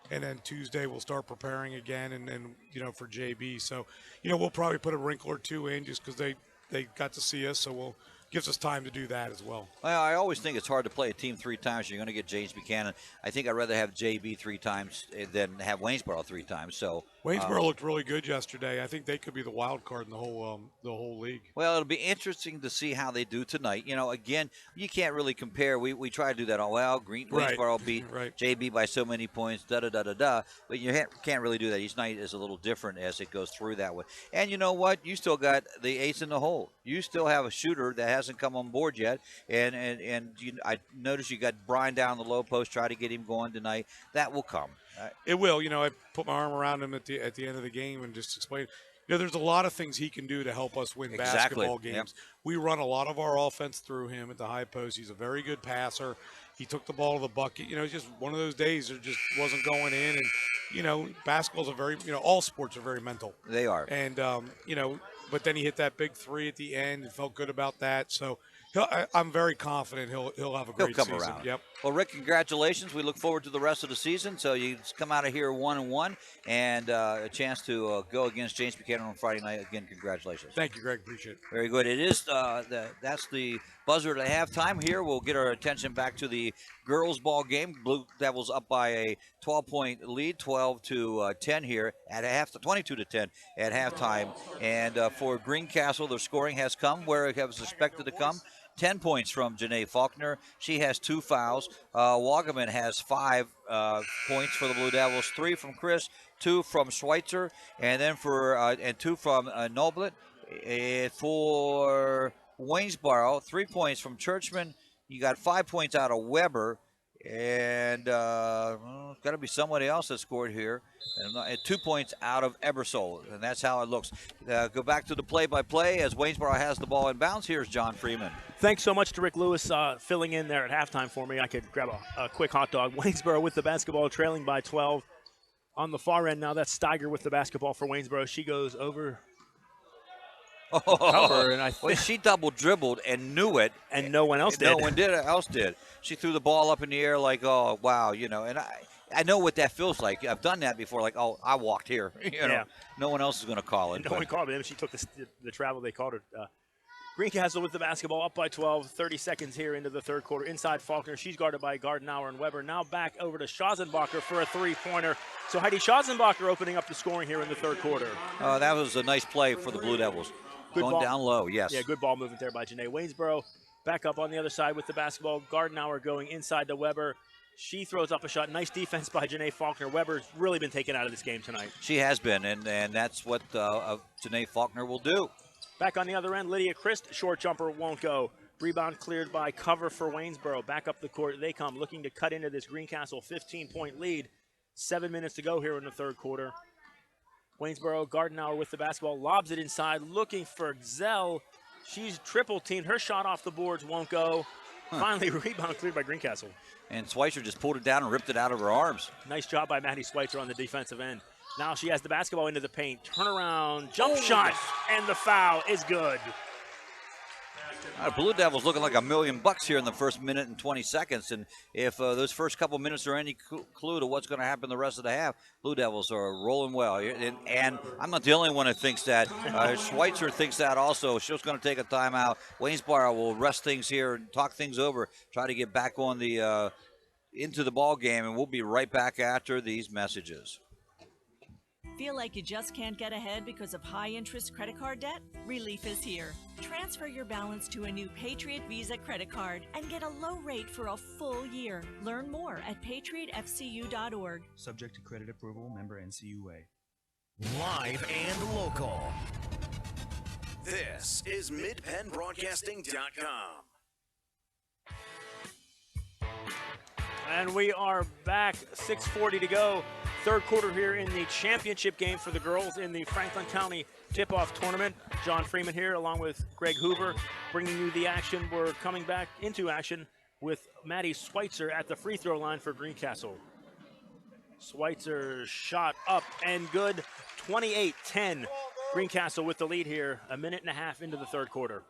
and then Tuesday we'll start preparing again, and then for JB. So we'll probably put a wrinkle or two in just because they got to see us, so gives us time to do that as well. Well, I always think it's hard to play a team 3 times. You're going to get James Buchanan. I think I'd rather have JB 3 times than have Waynesboro 3 times. So Waynesboro looked really good yesterday. I think they could be the wild card in the whole league. Well, it'll be interesting to see how they do tonight. Again, you can't really compare. We try to do that. Waynesboro beat JB by so many points, da-da-da-da-da. But you can't really do that. Each night is a little different as it goes through that way. And you know what? You still got the ace in the hole. You still have a shooter that hasn't come on board yet. And I noticed you got Brian down the low post. Try to get him going tonight. That will come. It will. I put my arm around him at the end of the game and just explain. There's a lot of things he can do to help us win basketball games. Yep. We run a lot of our offense through him at the high post. He's a very good passer. He took the ball to the bucket. It's just one of those days that just wasn't going in. And, basketball's all sports are very mental. They are. And, but then he hit that big 3 at the end and felt good about that. So I'm very confident he'll have a great season. He'll come around. Yep. Well, Rick, congratulations. We look forward to the rest of the season. So you come out of here 1-1 and a chance to go against James Buchanan on Friday night. Again, congratulations. Thank you, Greg. Appreciate it. Very good. It is that's the buzzer at halftime here. We'll get our attention back to the girls' ball game. Blue Devils up by a 12-point lead, 12-10 here at 22-10 at halftime. And for Greencastle, their scoring has come where it was expected to come. 10 points from Janae Faulkner. She has 2 fouls. Wagaman has 5 points for the Blue Devils. 3 from Chris, 2 from Schweitzer, and then and 2 from Noblet. For Waynesboro, 3 points from Churchman. You got 5 points out of Weber, and it's got to be somebody else that scored here. And 2 points out of Ebersole, and that's how it looks. Go back to the play-by-play as Waynesboro has the ball in bounds. Here's John Freeman. Thanks so much to Rick Lewis filling in there at halftime for me. I could grab a quick hot dog. Waynesboro with the basketball, trailing by 12. On the far end now, that's Steiger with the basketball for Waynesboro. She goes over. Cover, and she double dribbled and knew it, and no one else did. No one else did. She threw the ball up in the air like, oh wow, And I know what that feels like. I've done that before. Like, oh, I walked here. Yeah. No one else is going to call it. No one called it. She took the travel. They called her. Greencastle with the basketball, up by 12. 30 seconds here into the third quarter. Inside Faulkner. She's guarded by Gardenauer and Weber. Now back over to Schazenbacher for a three-pointer. So Heidi Schazenbacher opening up the scoring here in the third quarter. That was a nice play for the Blue Devils. Going down low, yes. Yeah, good ball movement there by Janae. Waynesboro back up on the other side with the basketball. Gardenauer going inside to Weber. She throws up a shot. Nice defense by Janae Faulkner. Weber's really been taken out of this game tonight. She has been, and that's what Janae Faulkner will do. Back on the other end, Lydia Christ, short jumper won't go. Rebound cleared by cover for Waynesboro. Back up the court they come, looking to cut into this Greencastle 15-point lead. 7 minutes to go here in the third quarter. Waynesboro, Gardenauer with the basketball, lobs it inside, looking for Zell. She's triple-teamed. Her shot off the boards won't go. Finally, rebound cleared by Greencastle. And Schweitzer just pulled it down and ripped it out of her arms. Nice job by Maddie Schweitzer on the defensive end. Now she has the basketball into the paint. Turnaround, jump shot, and the foul is good. Blue Devils looking like $1 million here in the first minute and 20 seconds. And if those first couple minutes are any clue to what's going to happen the rest of the half, Blue Devils are rolling well. And I'm not the only one who thinks that. Schweitzer thinks that also. She's going to take a timeout. Waynesboro will rest things here and talk things over, try to get back on the into the ball game, and we'll be right back after these messages. Feel like you just can't get ahead because of high-interest credit card debt? Relief is here. Transfer your balance to a new Patriot Visa credit card and get a low rate for a full year. Learn more at patriotfcu.org. Subject to credit approval, member NCUA. Live and local. This is MidPennBroadcasting.com. And we are back, 6:40 to go. Third quarter here in the championship game for the girls in the Franklin County Tip-Off Tournament. John Freeman here along with Greg Hoover bringing you the action. We're coming back into action with Maddie Schweitzer at the free throw line for Greencastle. Schweitzer shot up and good, 28-10. Greencastle with the lead here, a minute and a half into the third quarter.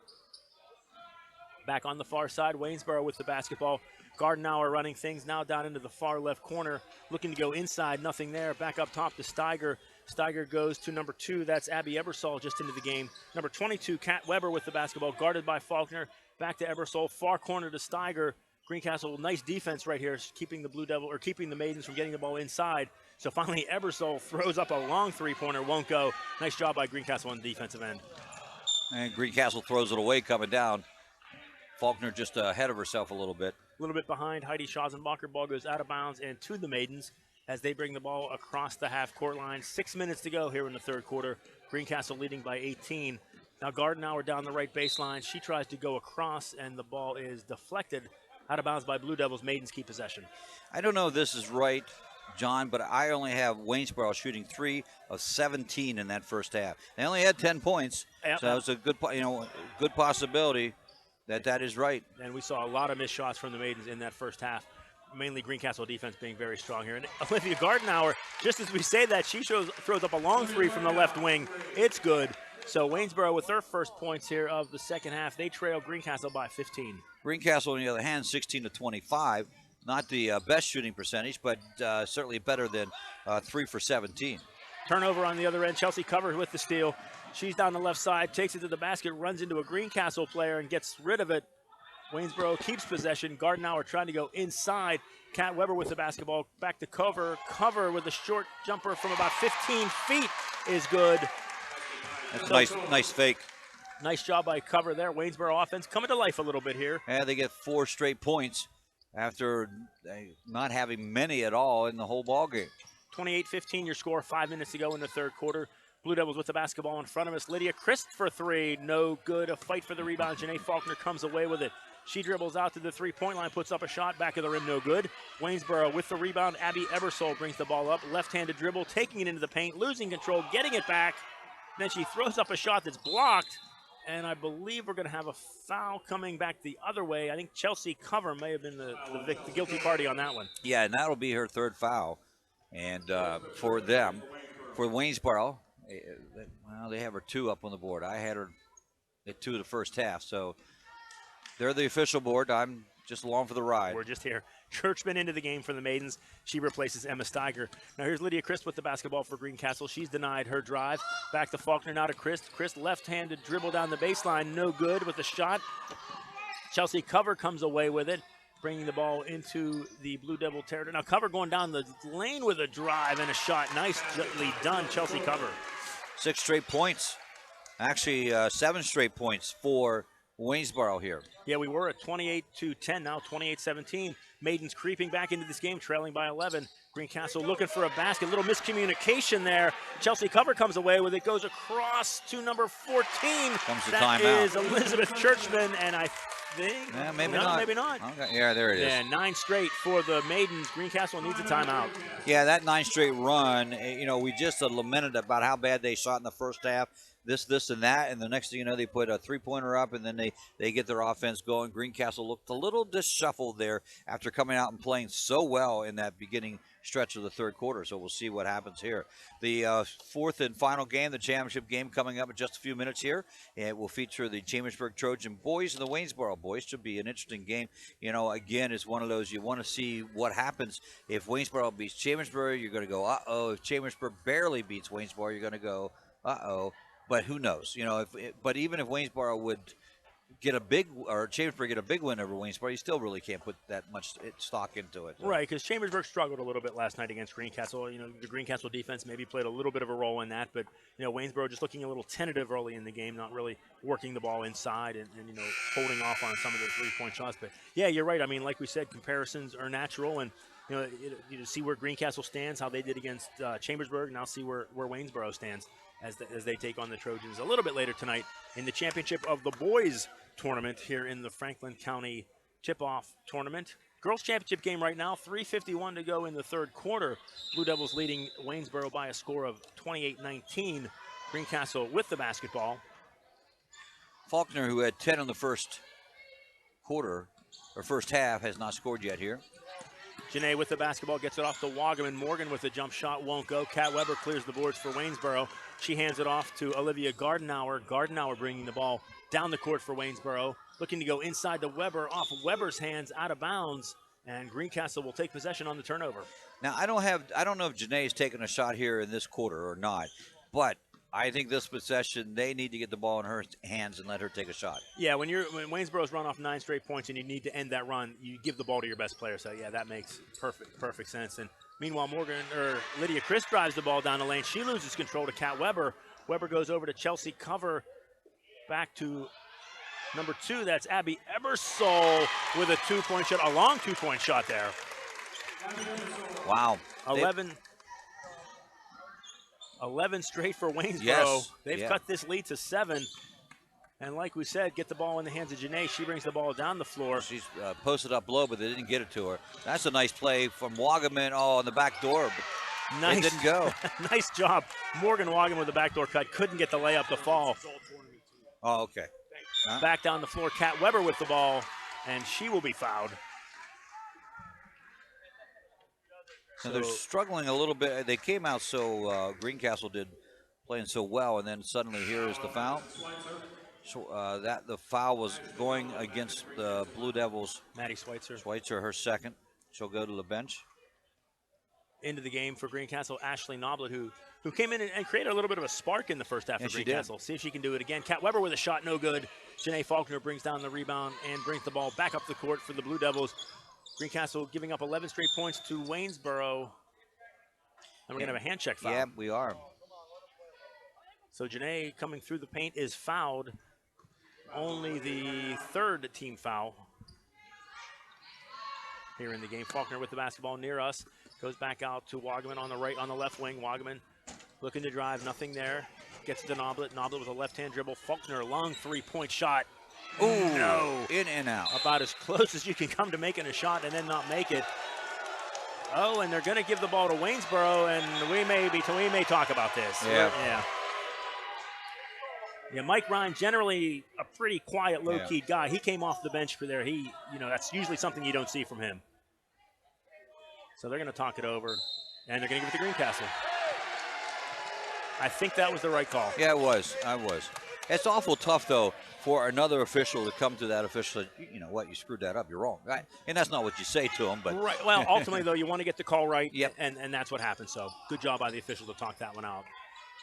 Back on the far side, Waynesboro with the basketball. Gardenauer running things now down into the far left corner, looking to go inside, nothing there. Back up top to Steiger. Steiger goes to number 2, that's Abby Ebersol just into the game. Number 22, Kat Weber with the basketball, guarded by Faulkner. Back to Ebersol, far corner to Steiger. Greencastle, nice defense right here, keeping the Maidens from getting the ball inside. So finally, Ebersol throws up a long three-pointer, won't go. Nice job by Greencastle on the defensive end. And Greencastle throws it away coming down. Faulkner just ahead of herself a little bit. A little bit behind Heidi Schausenbacher. Ball goes out of bounds and to the Maidens as they bring the ball across the half-court line. 6 minutes to go here in the third quarter. Greencastle leading by 18. Now Gardenauer down the right baseline. She tries to go across, and the ball is deflected out of bounds by Blue Devils. Maidens keep possession. I don't know if this is right, John, but I only have Waynesboro shooting 3 of 17 in that first half. They only had 10 points, so that was a good possibility that is right. And we saw a lot of missed shots from the Maidens in that first half. Mainly Greencastle defense being very strong here. And Olivia Gardenauer, just as we say that, she throws up a long three from the left wing. It's good. So Waynesboro with their first points here of the second half. They trail Greencastle by 15. Greencastle, on the other hand, 16 to 25. Not the best shooting percentage, but certainly better than 3 for 17. Turnover on the other end. Chelsea Cover with the steal. She's down the left side, takes it to the basket, runs into a Greencastle player and gets rid of it. Waynesboro keeps possession. Gardenauer trying to go inside. Kat Weber with the basketball. Back to Cover. Cover with a short jumper from about 15 feet is good. That's nice fake. Nice job by Cover there. Waynesboro offense coming to life a little bit here. Yeah, they get 4 straight points after not having many at all in the whole ball game. 28-15 your score, 5 minutes to go in the third quarter. Blue Devils with the basketball in front of us. Lydia Christ for 3, no good. A fight for the rebound. Janae Faulkner comes away with it. She dribbles out to the three-point line, puts up a shot, back of the rim, no good. Waynesboro with the rebound. Abby Ebersol brings the ball up. Left-handed dribble, taking it into the paint, losing control, getting it back. Then she throws up a shot that's blocked. And I believe we're going to have a foul coming back the other way. I think Chelsea Cover may have been the guilty party on that one. Yeah, and that'll be her third foul. And for them, for Waynesboro, well, they have her 2 up on the board. I had her at 2 the first half. So they're the official board. I'm just along for the ride. We're just here. Churchman into the game for the Maidens. She replaces Emma Steiger. Now here's Lydia Christ with the basketball for Greencastle. She's denied her drive. Back to Faulkner, now to Christ. Christ left-handed dribble down the baseline, no good with the shot. Chelsea Cover comes away with it, bringing the ball into the Blue Devil territory. Now Cover going down the lane with a drive and a shot. Nicely done, Chelsea Cover. 6 straight points. Actually, 7 straight points for Waynesboro here. Yeah, we were at 28-10, now 28-17. Maidens creeping back into this game, trailing by 11. Greencastle looking for a basket. Little miscommunication there. Chelsea Cover comes away with it, goes across to number 14. Comes the that timeout. is Elizabeth Churchman, and I think... Yeah, maybe no, not. Maybe not. Okay. Yeah, there it is. Yeah, 9 straight for the Maidens. Greencastle needs a timeout. Yeah, that 9 straight run, we just lamented about how bad they shot in the first half. This, and that, and the next thing you know, they put a three-pointer up, and then they get their offense going. Greencastle looked a little disshuffled there after coming out and playing so well in that beginning stretch of the third quarter, so we'll see what happens here. The fourth and final game, the championship game, coming up in just a few minutes here. It will feature the Chambersburg Trojan boys and the Waynesboro boys. Should be an interesting game. Again, it's one of those you want to see what happens. If Waynesboro beats Chambersburg, you're going to go, uh-oh. If Chambersburg barely beats Waynesboro, you're going to go, uh-oh. But who knows? But even if Waynesboro would get Chambersburg get a big win over Waynesboro, you still really can't put that much stock into it. Right, because Chambersburg struggled a little bit last night against Greencastle. The Greencastle defense maybe played a little bit of a role in that, but Waynesboro just looking a little tentative early in the game, not really working the ball inside and holding off on some of the three-point shots. But yeah, you're right. I mean, like we said, comparisons are natural, and you see where Greencastle stands, how they did against Chambersburg. Now see where Waynesboro stands as they take on the Trojans a little bit later tonight in the championship of the boys tournament here in the Franklin County tip-off tournament. Girls championship game right now, 3:51 to go in the third quarter. Blue Devils leading Waynesboro by a score of 28-19. Greencastle with the basketball. Faulkner, who had 10 in the first quarter, or first half, has not scored yet here. Janae with the basketball, gets it off to Wagaman. Morgan with a jump shot, won't go. Kat Weber clears the boards for Waynesboro. She hands it off to Olivia Gardenauer. Gardenauer bringing the ball down the court for Waynesboro. looking to go inside to Weber, off Weber's hands, out of bounds, and Greencastle will take possession on the turnover. Now, I don't know if Janae's taking a shot here in this quarter or not, but I think this possession, they need to get the ball in her hands and let her take a shot. Yeah, when Waynesboro's run off 9 straight points and you need to end that run, you give the ball to your best player. So yeah, that makes perfect sense. And meanwhile, Lydia Chris drives the ball down the lane. She loses control to Kat Weber. Weber goes over to Chelsea Cover, back to number 2. That's Abby Ebersole with a 2-point shot, a long 2-point shot there. Wow. 11 straight for Waynesboro. Yes. They've cut this lead to 7. And like we said, get the ball in the hands of Janae. She brings the ball down the floor. She's posted up low, but they didn't get it to her. That's a nice play from Wagaman. Oh, on the back door. But nice. It didn't go. Nice job. Morgan Wagaman with the backdoor cut. Couldn't get the layup to fall. Oh, okay. Back down the floor. Kat Weber with the ball, and she will be fouled. So they're struggling a little bit. They came out so Greencastle did, playing so well, and then suddenly here is the foul. So the foul was going against the Blue Devils. Maddie Schweitzer. Schweitzer, her second. She'll go to the bench. Into the game for Greencastle, Ashley Noblet, who came in and created a little bit of a spark in the first half for Greencastle. See if she can do it again. Kat Weber with a shot, no good. Janae Faulkner brings down the rebound and brings the ball back up the court for the Blue Devils. Greencastle giving up 11 straight points to Waynesboro. And we're going to have a hand check foul. Yeah, we are. So Janae coming through the paint is fouled. Only the 3rd team foul here in the game. Faulkner with the basketball near us. Goes back out to Wagaman on the left wing. Wagaman looking to drive, nothing there. Gets to Noblet. Noblet with a left-hand dribble. Faulkner, long 3-point shot. Ooh, no. In and out. About as close as you can come to making a shot and then not make it. Oh, and they're going to give the ball to Waynesboro, and we may talk about this. Yeah. Yeah, Mike Ryan, generally a pretty quiet, low-key guy. He came off the bench for there. That's usually something you don't see from him. So they're going to talk it over, and they're going to give it to Greencastle. I think that was the right call. Yeah, it was. It's awful tough, though, for another official to come to that official. You know what? You screwed that up. You're wrong. Right? And that's not what you say to him. But right. Well, ultimately, though, you want to get the call right, yep. and that's what happened. So good job by the official to talk that one out.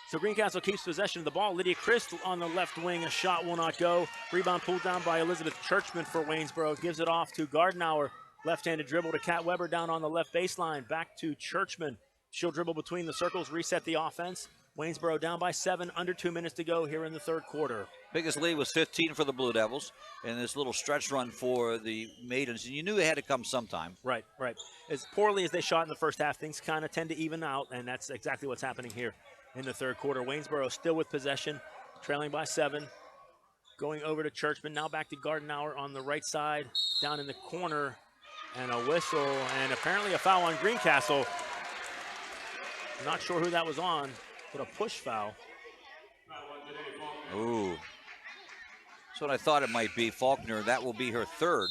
So Greencastle keeps possession of the ball. Lydia Christ on the left wing. A shot will not go. Rebound pulled down by Elizabeth Churchman for Waynesboro. Gives it off to Gardenauer. Left-handed dribble to Kat Weber down on the left baseline. Back to Churchman. She'll dribble between the circles, reset the offense. Waynesboro down by 7, under 2 minutes to go here in the 3rd quarter. Biggest lead was 15 for the Blue Devils, and this little stretch run for the Maidens. And you knew it had to come sometime. Right. As poorly as they shot in the first half, things kind of tend to even out, and that's exactly what's happening here in the 3rd quarter. Waynesboro still with possession, trailing by 7. Going over to Churchman, now back to Gardenauer on the right side, down in the corner, and a whistle, and apparently a foul on Greencastle. Not sure who that was on, but a push foul. Ooh. That's what I thought it might be. Faulkner, that will be her 3rd.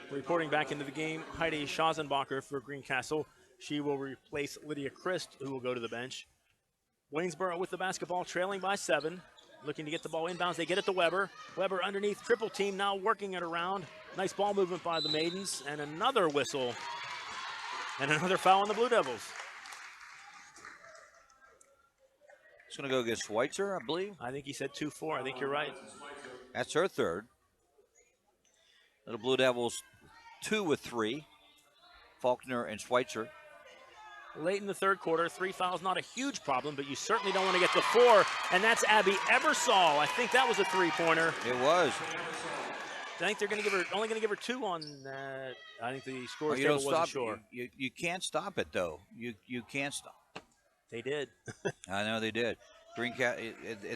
Reporting back into the game, Heidi Schazenbacher for Greencastle. She will replace Lydia Christ, who will go to the bench. Waynesboro with the basketball, trailing by 7. Looking to get the ball inbounds. They get it to Weber. Weber underneath, triple team, now working it around. Nice ball movement by the Maidens, and another whistle. And another foul on the Blue Devils. It's going to go against Schweitzer, I believe. I think he said 2-4. I think you're right. That's her 3rd. The Blue Devils 2 with 3. Faulkner and Schweitzer. Late in the 3rd quarter, 3 fouls, not a huge problem, but you certainly don't want to get to 4, and that's Abby Ebersole. I think that was a 3-pointer. It was. I think they're going to only going to give her 2 on that. I think the score table wasn't sure. You can't stop it, though. You can't stop. They did. I know they did.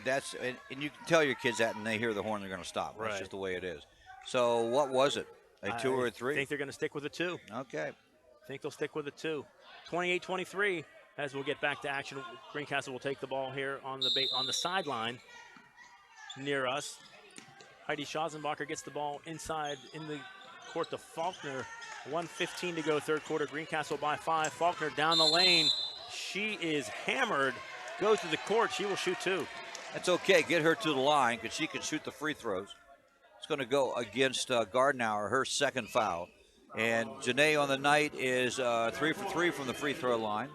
That's and you can tell your kids that, and they hear the horn, they're going to stop. That's just the way it is. So what was it? A 2 or a 3? I think they're going to stick with a 2. Okay. I think they'll stick with a 2. 28-23 as we'll get back to action. Greencastle will take the ball here on the sideline near us. Heidi Schazenbacher gets the ball inside in the court to Faulkner. 1:15 to go, 3rd quarter. Greencastle by 5. Faulkner down the lane. She is hammered. Goes to the court. She will shoot 2. That's okay. Get her to the line because she can shoot the free throws. It's going to go against Gardenauer, her second foul. And Janae on the night is 3 for 3 from the free throw line.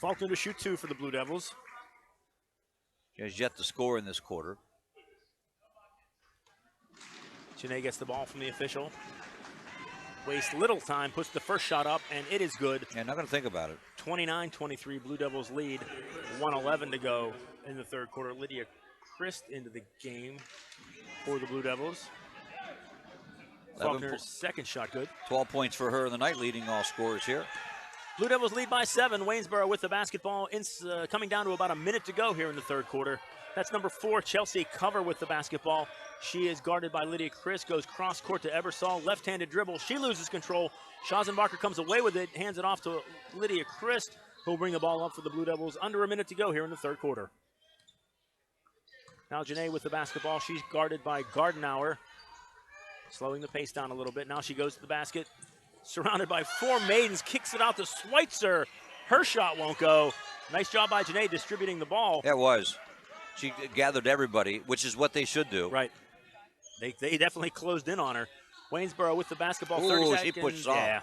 Faulkner to shoot 2 for the Blue Devils. She has yet to score in this quarter. Janae gets the ball from the official. Wastes little time, puts the first shot up, and it is good. Yeah, not going to think about it. 29-23, Blue Devils lead. 1:11 to go in the third quarter. Lydia Christ into the game for the Blue Devils. Faulkner's second shot good. 12 points for her in the night, leading all scorers here. Blue Devils lead by 7. Waynesboro with the basketball. Coming down to about a minute to go here in the third quarter. That's number 4, Chelsea Cover with the basketball. She is guarded by Lydia Chris, goes cross court to Ebersol, left-handed dribble. She loses control. Schazenbacher comes away with it, hands it off to Lydia Chris, who will bring the ball up for the Blue Devils. Under a minute to go here in the third quarter. Now Janae with the basketball. She's guarded by Gardenauer, slowing the pace down a little bit. Now she goes to the basket, surrounded by 4 maidens, kicks it out to Schweitzer. Her shot won't go. Nice job by Janae distributing the ball. Yeah, it was. She gathered everybody, which is what they should do. Right. They definitely closed in on her. Waynesboro with the basketball. Ooh, 30 seconds. she pushed off. Yeah.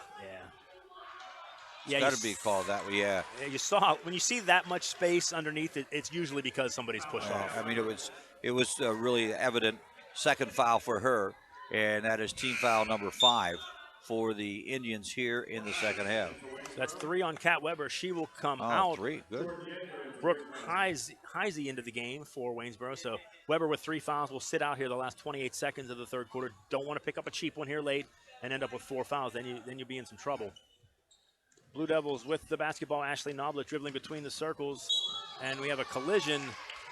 It's got to be called that way, yeah. You saw, when you see that much space underneath it, it's usually because somebody's pushed off. I mean, it was really evident. Second foul for her, and that is team foul number 5 for the Indians here in the second half. That's 3 on Kat Weber. She will come Oh, out. 3, good. Brooke Heisey into the game for Waynesboro. So Weber with 3 fouls will sit out here the last 28 seconds of the third quarter. Don't want to pick up a cheap one here late and end up with 4 fouls. Then you'll be in some trouble. Blue Devils with the basketball. Ashley Noblet dribbling between the circles. And we have a collision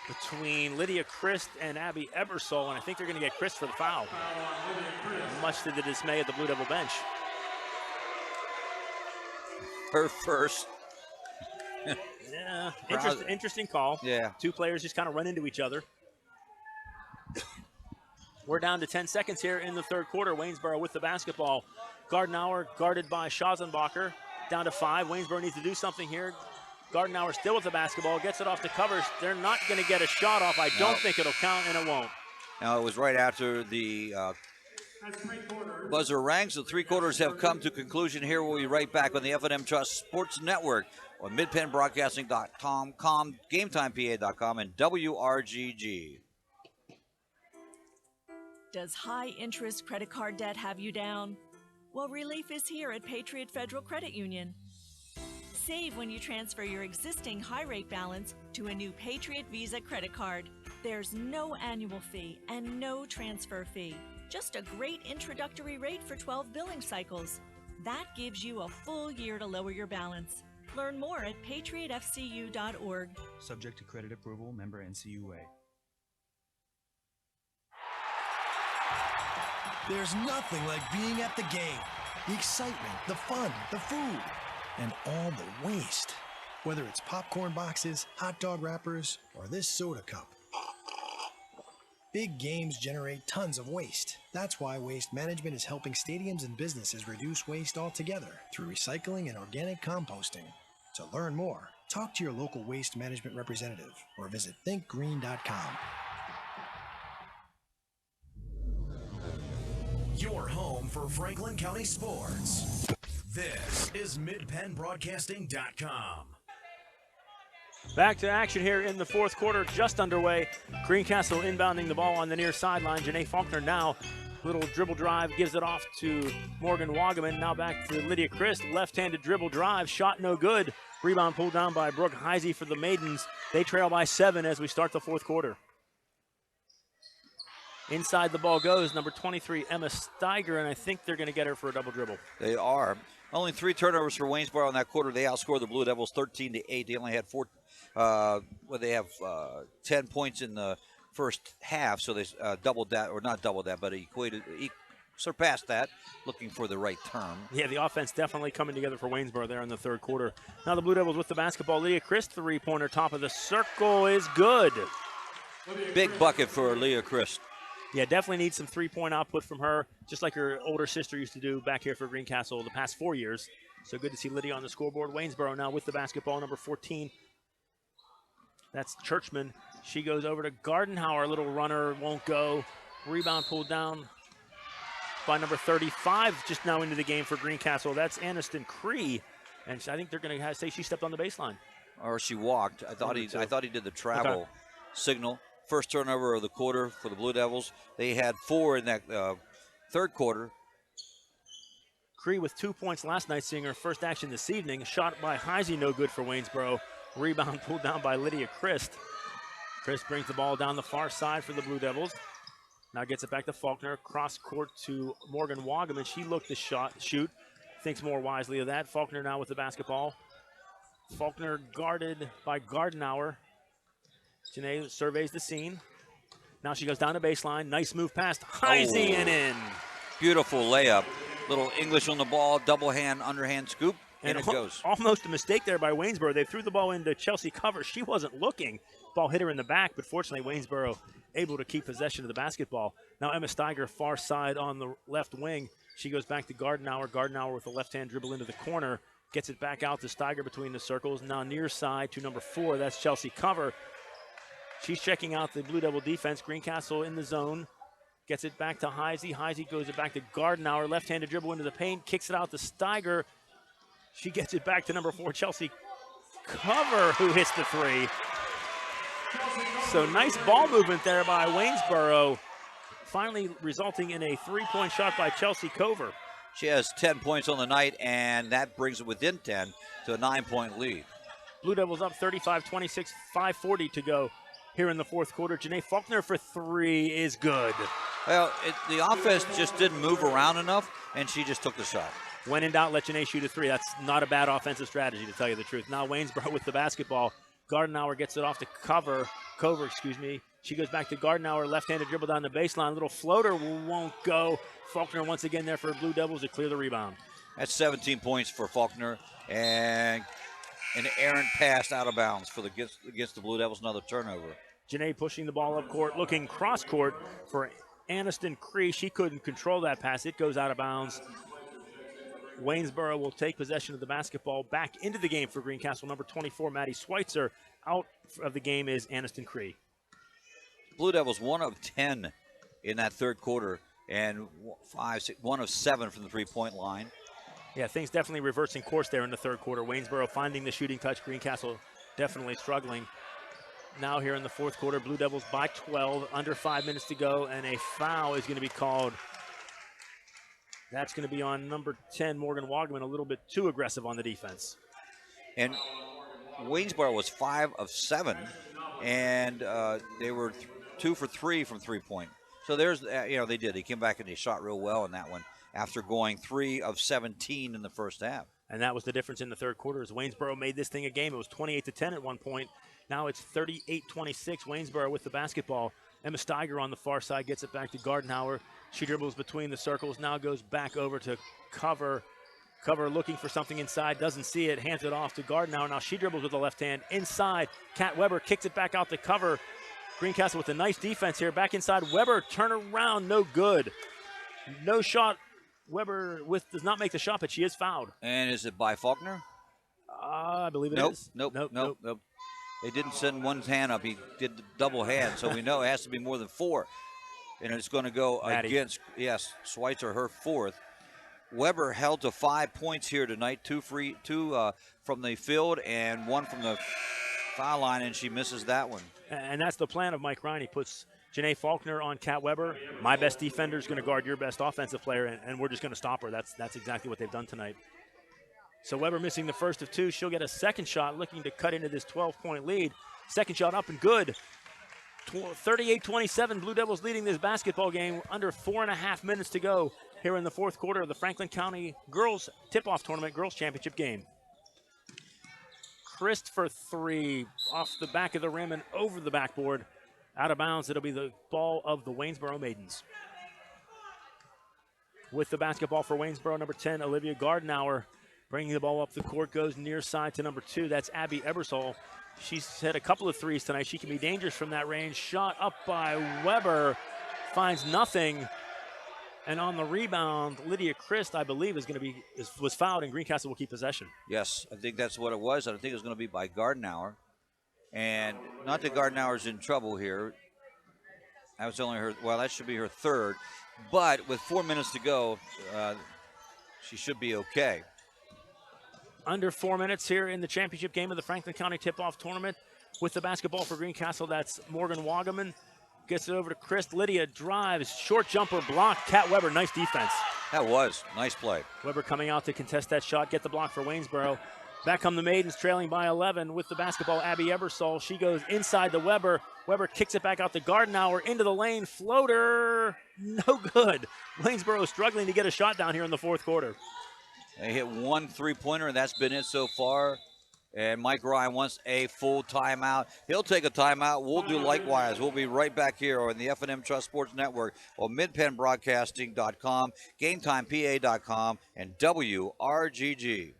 between Lydia Christ and Abby Ebersol. And I think they're going to get Christ for the foul. Much to the dismay of the Blue Devil bench. Her first. Yeah, interesting call. Yeah. 2 players just kind of run into each other. We're down to 10 seconds here in the third quarter. Waynesboro with the basketball. Gardenauer guarded by Schazenbacher. Down to 5. Waynesboro needs to do something here. Gardenauer still with the basketball. Gets it off the covers. They're not going to get a shot off. I don't think it'll count, and it won't. Now, it was right after the buzzer rang, so 3 quarters have come to conclusion. Here we'll be right back on the F&M Trust Sports Network on midpennbroadcasting.com, GameTimePA.com, and WRGG. Does high-interest credit card debt have you down? Well, relief is here at Patriot Federal Credit Union. Save when you transfer your existing high-rate balance to a new Patriot Visa credit card. There's no annual fee and no transfer fee. Just a great introductory rate for 12 billing cycles. That gives you a full year to lower your balance. Learn more at patriotfcu.org. Subject to credit approval, member NCUA. There's nothing like being at the game. The excitement, the fun, the food, and all the waste. Whether it's popcorn boxes, hot dog wrappers, or this soda cup. Big games generate tons of waste. That's why Waste Management is helping stadiums and businesses reduce waste altogether through recycling and organic composting. To learn more, talk to your local waste management representative or visit thinkgreen.com. Your home for Franklin County sports. This is MidPennBroadcasting.com. Back to action here in the fourth quarter, just underway. Greencastle inbounding the ball on the near sideline. Janae Faulkner now, little dribble drive, gives it off to Morgan Wagaman. Now back to Lydia Christ, left-handed dribble drive, shot no good. Rebound pulled down by Brooke Heisey for the Maidens. They trail by 7 as we start the fourth quarter. Inside the ball goes number 23, Emma Steiger, and I think they're going to get her for a double dribble. They are. Only 3 turnovers for Waynesboro in that quarter. They outscored the Blue Devils 13-8. They only had 10 points in the first half, so they doubled that, or not doubled that, but surpassed that, looking for the right term. Yeah, the offense definitely coming together for Waynesboro there in the third quarter. Now the Blue Devils with the basketball. Leah Christ, 3-pointer, top of the circle is good. Big bucket for Leah Christ. Yeah, definitely needs some 3-point output from her, just like her older sister used to do back here for Greencastle the past 4 years. So good to see Lydia on the scoreboard. Waynesboro now with the basketball, number 14. That's Churchman. She goes over to Gardenhauer. Little runner won't go. Rebound pulled down by number 35, just now into the game for Greencastle. That's Aniston Cree, and I think they're going to say she stepped on the baseline. Or she walked. I thought he did the travel signal. First turnover of the quarter for the Blue Devils. They had 4 in that third quarter. Cree with 2 points last night, seeing her first action this evening. Shot by Heisey, no good for Waynesboro. Rebound pulled down by Lydia Christ. Christ brings the ball down the far side for the Blue Devils. Now gets it back to Faulkner. Cross court to Morgan Wagaman. She looked to shoot. Thinks more wisely of that. Faulkner now with the basketball. Faulkner guarded by Gardenauer. Janae surveys the scene. Now she goes down the baseline. Nice move past Heisey and in. Beautiful layup. Little English on the ball, double hand, underhand scoop, and it goes. Almost a mistake there by Waynesboro. They threw the ball into Chelsea cover. She wasn't looking. Ball hit her in the back, but fortunately Waynesboro able to keep possession of the basketball. Now Emma Steiger, far side on the left wing. She goes back to Gardenauer. Gardenauer with a left-hand dribble into the corner. Gets it back out to Steiger between the circles. Now near side to number 4. That's Chelsea cover. She's checking out the Blue Devil defense. Greencastle in the zone. Gets it back to Heisey. Heisey goes it back to Gardenauer. Left-handed dribble into the paint. Kicks it out to Steiger. She gets it back to number 4, Chelsea cover, who hits the 3. So nice ball movement there by Waynesboro, finally resulting in a 3-point shot by Chelsea Cover. She has 10 points on the night, and that brings it within 10 to a 9-point lead. Blue Devils up 35-26, 5:40 to go here in the fourth quarter. Janae Faulkner for 3 is good. Well, the offense just didn't move around enough, and she just took the shot. When in doubt, let Janae shoot a 3. That's not a bad offensive strategy, to tell you the truth. Now Waynesboro with the basketball. Gardenauer gets it off to Cover. She goes back to Gardenauer, left-handed dribble down the baseline. Little floater won't go. Faulkner once again there for Blue Devils to clear the rebound. That's 17 points for Faulkner, and an errant pass out of bounds for against the Blue Devils. Another turnover. Janae pushing the ball up court, looking cross court for Aniston Cree. She couldn't control that pass. It goes out of bounds. Waynesboro will take possession of the basketball back into the game for Greencastle. Number 24, Maddie Schweitzer. Out of the game is Aniston Cree. Blue Devils 1 of 10 in that third quarter, and 1 of 7 from the three-point line. Yeah, things definitely reversing course there in the third quarter. Waynesboro finding the shooting touch. Greencastle definitely struggling. Now here in the fourth quarter, Blue Devils by 12, under 5 minutes to go, and a foul is going to be called. That's going to be on number 10, Morgan Wagaman, a little bit too aggressive on the defense. And Waynesboro was 5 of 7, and they were 2 for 3 from three-point. So there's, they did. They came back and they shot real well in that one after going 3 of 17 in the first half. And that was the difference in the third quarter as Waynesboro made this thing a game. It was 28-10 at one point. Now it's 38-26. Waynesboro with the basketball. Emma Steiger on the far side gets it back to Gardenauer. She dribbles between the circles, now goes back over to Cover. Cover looking for something inside, doesn't see it, hands it off to Gardenauer. Now she dribbles with the left hand inside. Kat Weber kicks it back out to Cover. Greencastle with a nice defense here. Back inside, Weber, turn around, no good. No shot. Weber does not make the shot, but she is fouled. And is it by Faulkner? I believe it is. Nope. They didn't send one hand up. He did the double hand, so we know it has to be more than 4. And it's going to go against, Schweitzer, her 4th. Weber held to 5 points here tonight, 2 from the field and 1 from the foul line, and she misses that one. And that's the plan of Mike Ryan. He puts Janae Faulkner on Kat Weber. My best defender is going to guard your best offensive player, and we're just going to stop her. That's exactly what they've done tonight. So Weber missing the first of 2. She'll get a second shot, looking to cut into this 12-point lead. Second shot up and good. 38-27, Blue Devils leading this basketball game. Under 4.5 minutes to go here in the fourth quarter of the Franklin County Girls Tip-Off Tournament Girls Championship game. Christ for 3, off the back of the rim and over the backboard. Out of bounds, it'll be the ball of the Waynesboro Maidens. With the basketball for Waynesboro, number 10, Olivia Gardenauer. Bringing the ball up the court, goes near side to number 2. That's Abby Ebersol. She's hit a couple of threes tonight. She can be dangerous from that range. Shot up by Weber. Finds nothing. And on the rebound, Lydia Christ, I believe, was fouled, and Greencastle will keep possession. Yes, I think that's what it was. I think it was going to be by Gardenauer. And not that Gardenauer's in trouble here. That was only her, well, that should be her third. But with 4 minutes to go, she should be okay. Under 4 minutes here in the championship game of the Franklin County Tip-Off Tournament. With the basketball for Greencastle, that's Morgan Wagaman. Gets it over to Chris. Lydia drives, short jumper blocked. Kat Weber, nice defense. That was nice play. Weber coming out to contest that shot, get the block for Waynesboro. Back come the Maidens, trailing by 11 with the basketball. Abby Ebersol, she goes inside the Weber. Weber kicks it back out to Gardenauer into the lane. Floater, no good. Waynesboro struggling to get a shot down here in the fourth quarter. They hit 1 3-pointer, and that's been it so far. And Mike Ryan wants a full timeout. He'll take a timeout. We'll do likewise. We'll be right back here on the F&M Trust Sports Network on midpennbroadcasting.com, GameTimePA.com, and WRGG.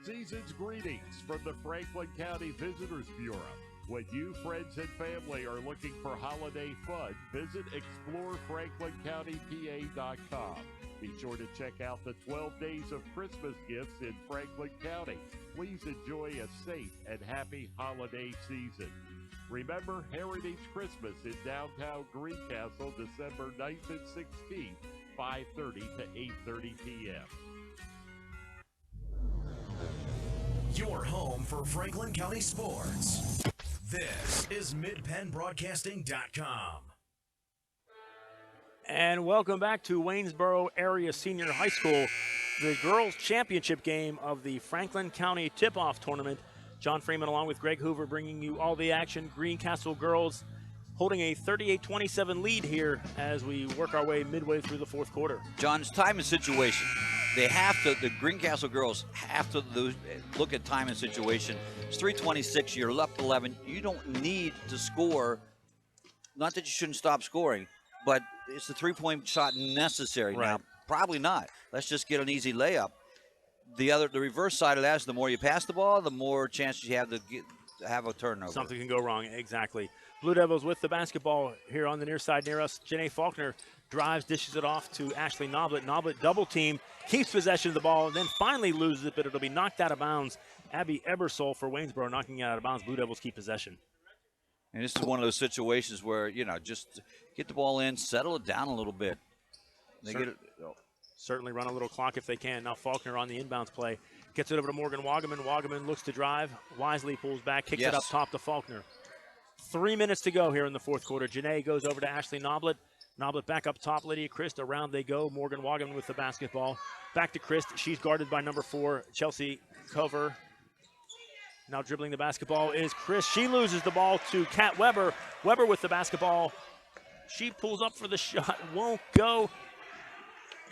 Season's greetings from the Franklin County Visitors Bureau. When you, friends, and family are looking for holiday fun, visit ExploreFranklinCountyPA.com. Be sure to check out the 12 days of Christmas gifts in Franklin County. Please enjoy a safe and happy holiday season. Remember Heritage Christmas in downtown Greencastle, December 9th and 16th, 5:30 to 8:30 p.m. Your home for Franklin County sports. This is MidPennBroadcasting.com. And welcome back to Waynesboro Area Senior High School, the girls' championship game of the Franklin County Tip-Off Tournament. John Freeman along with Greg Hoover bringing you all the action. Greencastle girls holding a 38-27 lead here as we work our way midway through the fourth quarter. John's time and situation. They have to, the Greencastle girls have to look at time and situation. It's 3:26, you're up 11. You don't need to score. Not that you shouldn't stop scoring, but it's the three-point shot necessary now. Probably not. Let's just get an easy layup. The reverse side of that is the more you pass the ball, the more chances you have to have a turnover. Something can go wrong, exactly. Blue Devils with the basketball here on the near side near us. Janae Faulkner drives, dishes it off to Ashley Noblet. Noblet double team, keeps possession of the ball, and then finally loses it, but it'll be knocked out of bounds. Abby Ebersol for Waynesboro knocking it out of bounds. Blue Devils keep possession. And this is one of those situations where, just get the ball in, settle it down a little bit. Certainly run a little clock if they can. Now Faulkner on the inbounds play. Gets it over to Morgan Wagaman. Wagaman looks to drive. Wisely pulls back, kicks it up top to Faulkner. 3 minutes to go here in the fourth quarter. Janae goes over to Ashley Noblet. Noblet back up top. Lydia Christ. Around they go. Morgan Wagaman with the basketball. Back to Christ. She's guarded by number 4, Chelsea Cover. Now dribbling the basketball is Chris. She loses the ball to Kat Weber. Weber with the basketball. She pulls up for the shot. Won't go.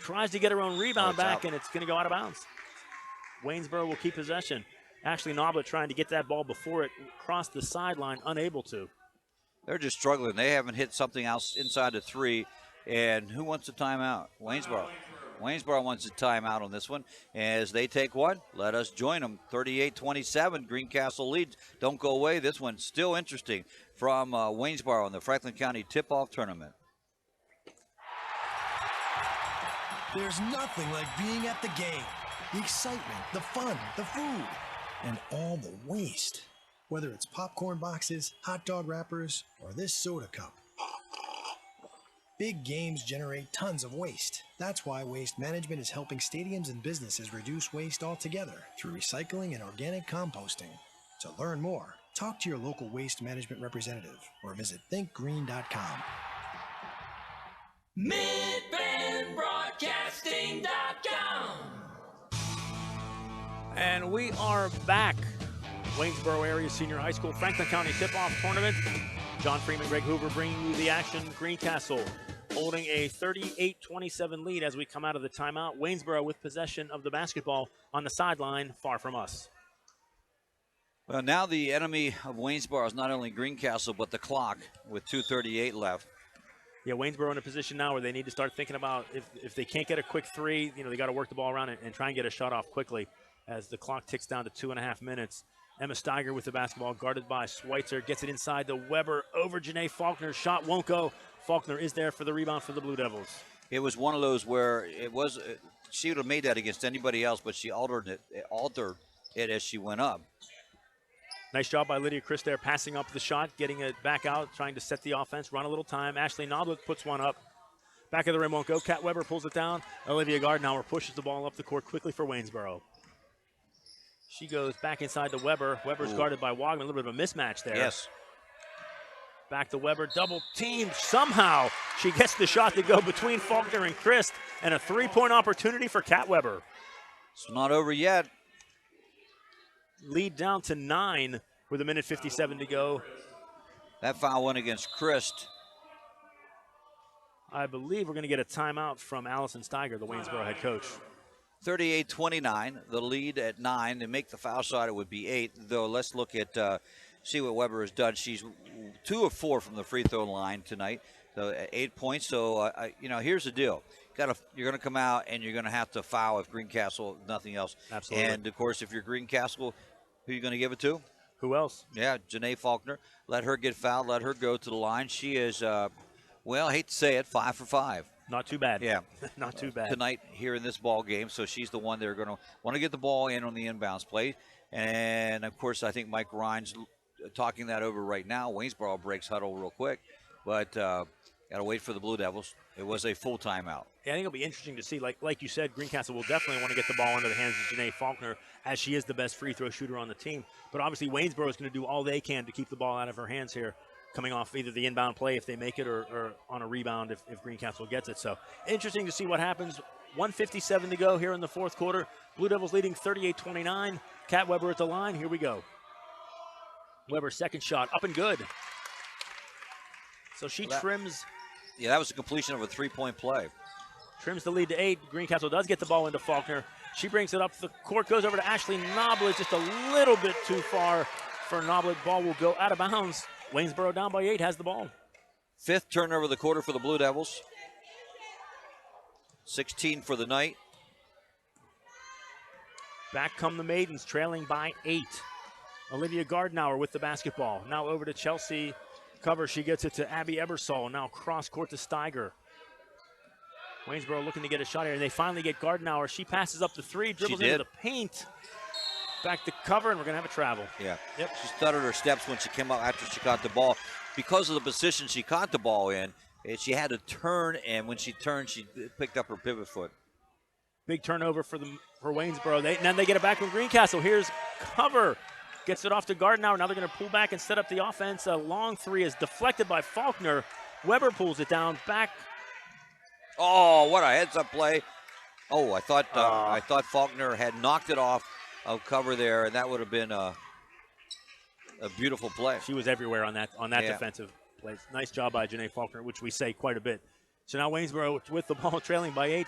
Tries to get her own rebound back, and it's going to go out of bounds. Waynesboro will keep possession. Ashley Noblet trying to get that ball before it crossed the sideline, unable to. They're just struggling. They haven't hit something else inside the three. And who wants a timeout? Waynesboro. Waynesboro wants a timeout on this one. As they take one, let us join them. 38-27, Greencastle leads. Don't go away. This one's still interesting from Waynesboro in the Franklin County Tip-Off Tournament. There's nothing like being at the game. The excitement, the fun, the food, and all the waste. Whether it's popcorn boxes, hot dog wrappers, or this soda cup. Big games generate tons of waste. That's why Waste Management is helping stadiums and businesses reduce waste altogether through recycling and organic composting. To learn more, talk to your local waste management representative or visit thinkgreen.com. MidPennBroadcasting.com. And we are back. Waynesboro Area Senior High School Franklin County Tip-Off Tournament. John Freeman, Greg Hoover bringing you the action. Greencastle holding a 38-27 lead as we come out of the timeout. Waynesboro with possession of the basketball on the sideline, far from us. Well, now the enemy of Waynesboro is not only Greencastle, but the clock with 2:38 left. Yeah, Waynesboro in a position now where they need to start thinking about if they can't get a quick three, they got to work the ball around and try and get a shot off quickly as the clock ticks down to 2.5 minutes. Emma Steiger with the basketball, guarded by Schweitzer, gets it inside to Weber over Janae Faulkner. Shot won't go. Faulkner is there for the rebound for the Blue Devils. It was one of those where she would have made that against anybody else, but she altered it as she went up. Nice job by Lydia Chris there, passing up the shot, getting it back out, trying to set the offense, run a little time. Ashley Noblet puts one up. Back of the rim won't go. Kat Weber pulls it down. Olivia Gardenauer pushes the ball up the court quickly for Waynesboro. She goes back inside to Weber. Weber's guarded by Wagman. A little bit of a mismatch there. Yes. Back to Weber. Double team. Somehow she gets the shot to go between Faulkner and Christ, and a three-point opportunity for Kat Weber. It's not over yet. Lead down to 9 with 1:57 to go. That foul went against Christ. I believe we're going to get a timeout from Allison Steiger, the Waynesboro head coach. 38-29, the lead at 9. To make the foul shot, it would be 8. Though let's look at see what Weber has done. She's 2 of 4 from the free throw line tonight, so 8 points. So here's the deal: you're going to come out and you're going to have to foul if Greencastle, nothing else. Absolutely. And of course, if you're Greencastle, who are you going to give it to? Who else? Yeah, Janae Faulkner. Let her get fouled. Let her go to the line. She is. Well, I hate to say it, 5 for 5. Not too bad. Yeah. Not too bad. Tonight here in this ball game. So she's the one they're going to want to get the ball in on the inbounds play. And, of course, I think Mike Ryan's talking that over right now. Waynesboro breaks huddle real quick. But got to wait for the Blue Devils. It was a full timeout. Yeah, I think it'll be interesting to see. Like you said, Greencastle will definitely want to get the ball into the hands of Janae Faulkner, as she is the best free throw shooter on the team. But obviously Waynesboro is going to do all they can to keep the ball out of her hands here, coming off either the inbound play if they make it or on a rebound if Greencastle gets it. So interesting to see what happens. 1:57 to go here in the fourth quarter. Blue Devils leading 38-29. Kat Weber at the line. Here we go. Weber's second shot up and good. So she trims. Yeah, that was a completion of a three-point play. Trims the lead to 8. Greencastle does get the ball into Faulkner. She brings it up the court, goes over to Ashley Noblet, just a little bit too far for Noblet. Ball will go out of bounds. Waynesboro down by 8, has the ball. 5th turnover of the quarter for the Blue Devils. 16 for the night. Back come the Maidens, trailing by 8. Olivia Gardenauer with the basketball. Now over to Chelsea. Cover, she gets it to Abby Ebersol. Now cross court to Steiger. Waynesboro looking to get a shot here, and they finally get Gardenauer. She passes up the 3, dribbles into the paint. Back to cover, and we're going to have a travel. Yeah. Yep. She stuttered her steps when she came up after she caught the ball. Because of the position she caught the ball in, she had to turn, and when she turned, she picked up her pivot foot. Big turnover for Waynesboro. Then they get it back from Greencastle. Here's cover. Gets it off to Gardenauer. Now they're going to pull back and set up the offense. A long 3 is deflected by Faulkner. Weber pulls it down. Back. Oh, what a heads-up play. Oh, I thought Faulkner had knocked it off of cover there, and that would have been a beautiful play. She was everywhere on that defensive play. Nice job by Janae Faulkner, which we say quite a bit. So now Waynesboro with the ball, trailing by 8,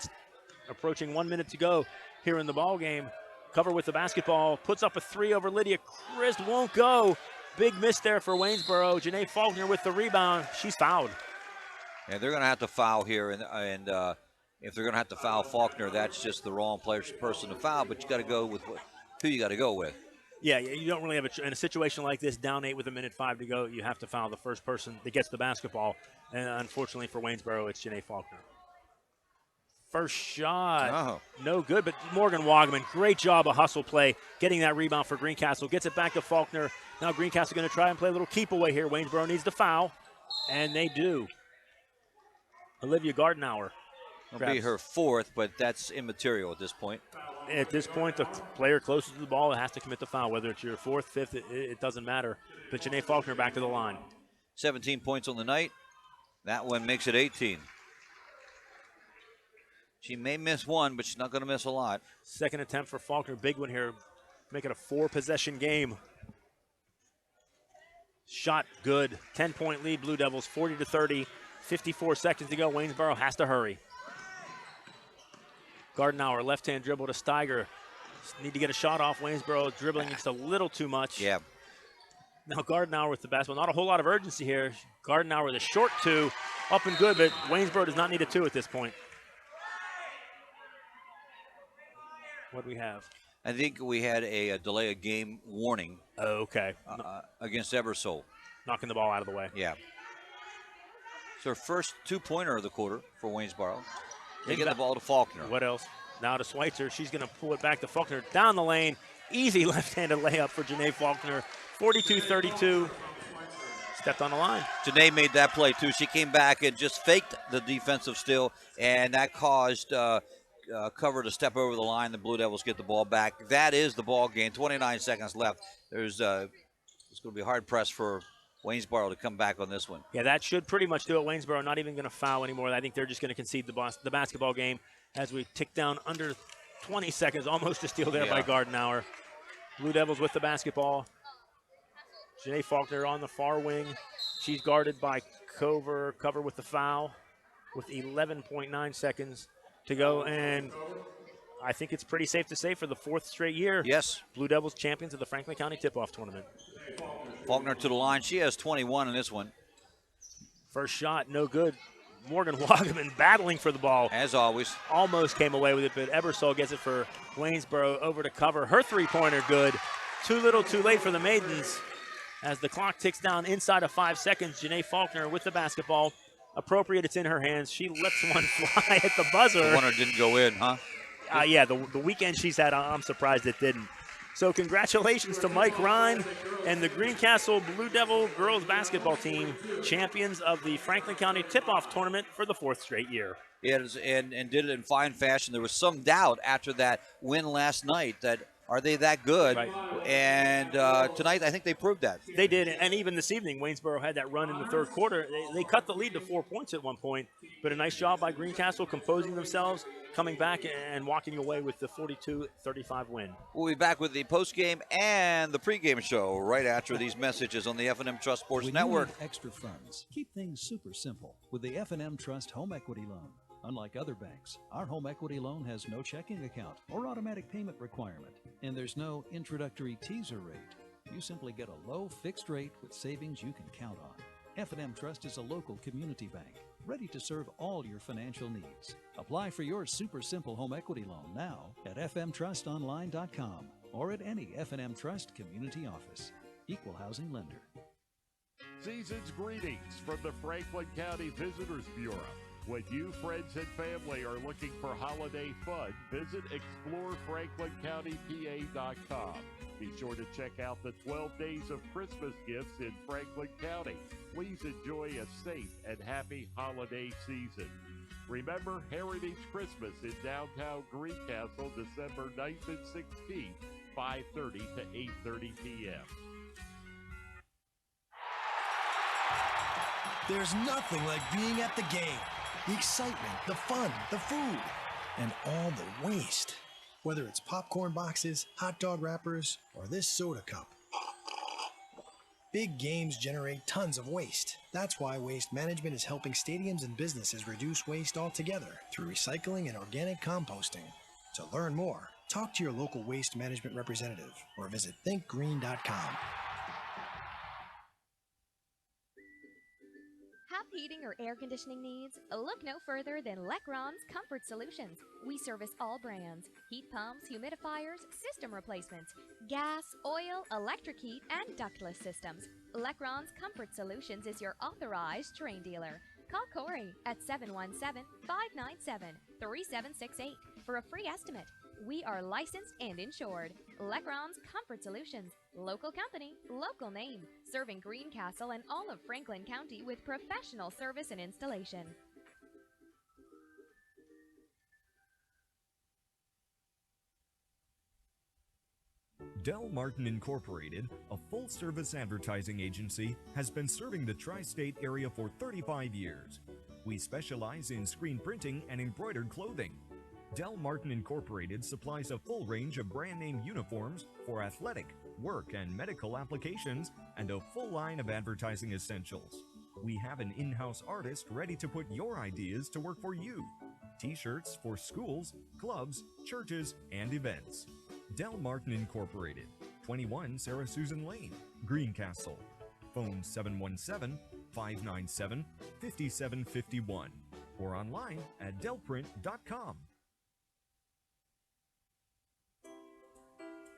approaching 1 minute to go here in the ball game. Cover with the basketball, puts up a 3 over Lydia Christ, won't go. Big miss there for Waynesboro. Janae Faulkner with the rebound. She's fouled. And they're going to have to foul here, and if they're going to have to foul Faulkner, that's just the wrong person to foul. But you got to go with who you got to go with. Yeah, you don't really have in a situation like this, down 8 with 1:05 to go, you have to foul the first person that gets the basketball. And unfortunately for Waynesboro, it's Janae Faulkner. First shot, no good, but Morgan Wagman, great job of hustle play, getting that rebound for Greencastle. Gets it back to Faulkner. Now Greencastle going to try and play a little keep away here. Waynesboro needs to foul, and they do. Olivia Gardenauer. It'll be her 4th, but that's immaterial at this point. At this point, the player closest to the ball has to commit the foul. Whether it's your 4th, 5th, it doesn't matter. But Janae Faulkner back to the line. 17 points on the night. That one makes it 18. She may miss one, but she's not going to miss a lot. Second attempt for Faulkner. Big one here. Make it a 4-possession game. Shot good. 10-point lead, Blue Devils, 40-30. 54 seconds to go. Waynesboro has to hurry. Gardenauer, left-hand dribble to Steiger. Need to get a shot off. Waynesboro dribbling just a little too much. Yeah. Now Gardenauer with the basketball. Not a whole lot of urgency here. Gardenauer with a short 2. Up and good, but Waynesboro does not need a 2 at this point. What do we have? I think we had a delay of game warning. Oh, okay. Against Ebersol. Knocking the ball out of the way. Yeah. It's their first 2-pointer of the quarter for Waynesboro. They get the ball to Faulkner. What else? Now to Schweitzer. She's going to pull it back to Faulkner down the lane. Easy left-handed layup for Janae Faulkner. 42-32. Stepped on the line. Janae made that play too. She came back and just faked the defensive steal, and that caused cover to step over the line. The Blue Devils get the ball back. That is the ball game. 29 seconds left. It's going to be hard pressed for Waynesboro to come back on this one. Yeah, that should pretty much do it. Waynesboro not even going to foul anymore. I think they're just going to concede the basketball game as we tick down under 20 seconds, almost a steal there by Gardenauer. Blue Devils with the basketball. Janae Faulkner on the far wing. She's guarded by Cover with the foul with 11.9 seconds to go. And I think it's pretty safe to say for the 4th straight year, yes, Blue Devils champions of the Franklin County Tip-Off Tournament. Faulkner to the line. She has 21 in this one. First shot, no good. Morgan Wagaman battling for the ball. As always. Almost came away with it, but Ebersol gets it for Waynesboro over to Cover. Her three-pointer good. Too little, too late for the Maidens. As the clock ticks down inside of 5 seconds, Janae Faulkner with the basketball. Appropriate, it's in her hands. She lets one fly at the buzzer. The one didn't go in, huh? Yeah, the weekend she's had, I'm surprised it didn't. So congratulations to Mike Ryan and the Greencastle Blue Devil girls basketball team, champions of the Franklin County Tip-Off Tournament for the 4th straight year. And did it in fine fashion. There was some doubt after that win last night that are they that good? Right. And tonight, I think they proved that. They did, and even this evening, Waynesboro had that run in the 3rd quarter. They cut the lead to 4 points at one point, but a nice job by Greencastle composing themselves, coming back and walking away with the 42-35 win. We'll be back with the postgame and the pregame show right after these messages on the F&M Trust Sports Network. You need extra funds, keep things super simple with the F&M Trust Home Equity Loan. Unlike other banks, our home equity loan has no checking account or automatic payment requirement, and there's no introductory teaser rate. You simply get a low fixed rate with savings you can count on. F&M Trust is a local community bank, ready to serve all your financial needs. Apply for your super simple home equity loan now at fmtrustonline.com or at any F&M Trust community office. Equal housing lender. Season's greetings from the Franklin County Visitors Bureau. When you, friends, and family are looking for holiday fun, visit ExploreFranklinCountyPA.com. Be sure to check out the 12 days of Christmas gifts in Franklin County. Please enjoy a safe and happy holiday season. Remember Heritage Christmas in downtown Greencastle, December 9th and 16th, 5:30 to 8:30 p.m. There's nothing like being at the game. The excitement, the fun, the food, and all the waste. Whether it's popcorn boxes, hot dog wrappers, or this soda cup. Big games generate tons of waste. That's why Waste Management is helping stadiums and businesses reduce waste altogether through recycling and organic composting. To learn more, talk to your local waste management representative or visit thinkgreen.com. Have heating or air conditioning needs? Look no further than Lecron's Comfort Solutions. We service all brands: heat pumps, humidifiers, system replacements, gas, oil, electric heat, and ductless systems. Lecron's Comfort Solutions is your authorized Terrain dealer. Call Corey at 717-597-3768 for a free estimate. We are licensed and insured. Lecron's Comfort Solutions. Local company, local name. Serving Greencastle and all of Franklin County with professional service and installation. Del Martin Incorporated, a full-service advertising agency, has been serving the tri-state area for 35 years. We specialize in screen printing and embroidered clothing. Del Martin Incorporated supplies a full range of brand-name uniforms for athletic, work, and medical applications, and a full line of advertising essentials. We have an in-house artist ready to put your ideas to work for you. T-shirts for schools, clubs, churches, and events. Del Martin Incorporated, 21 Sarah Susan Lane, Greencastle. Phone 717-597-5751 or online at delprint.com.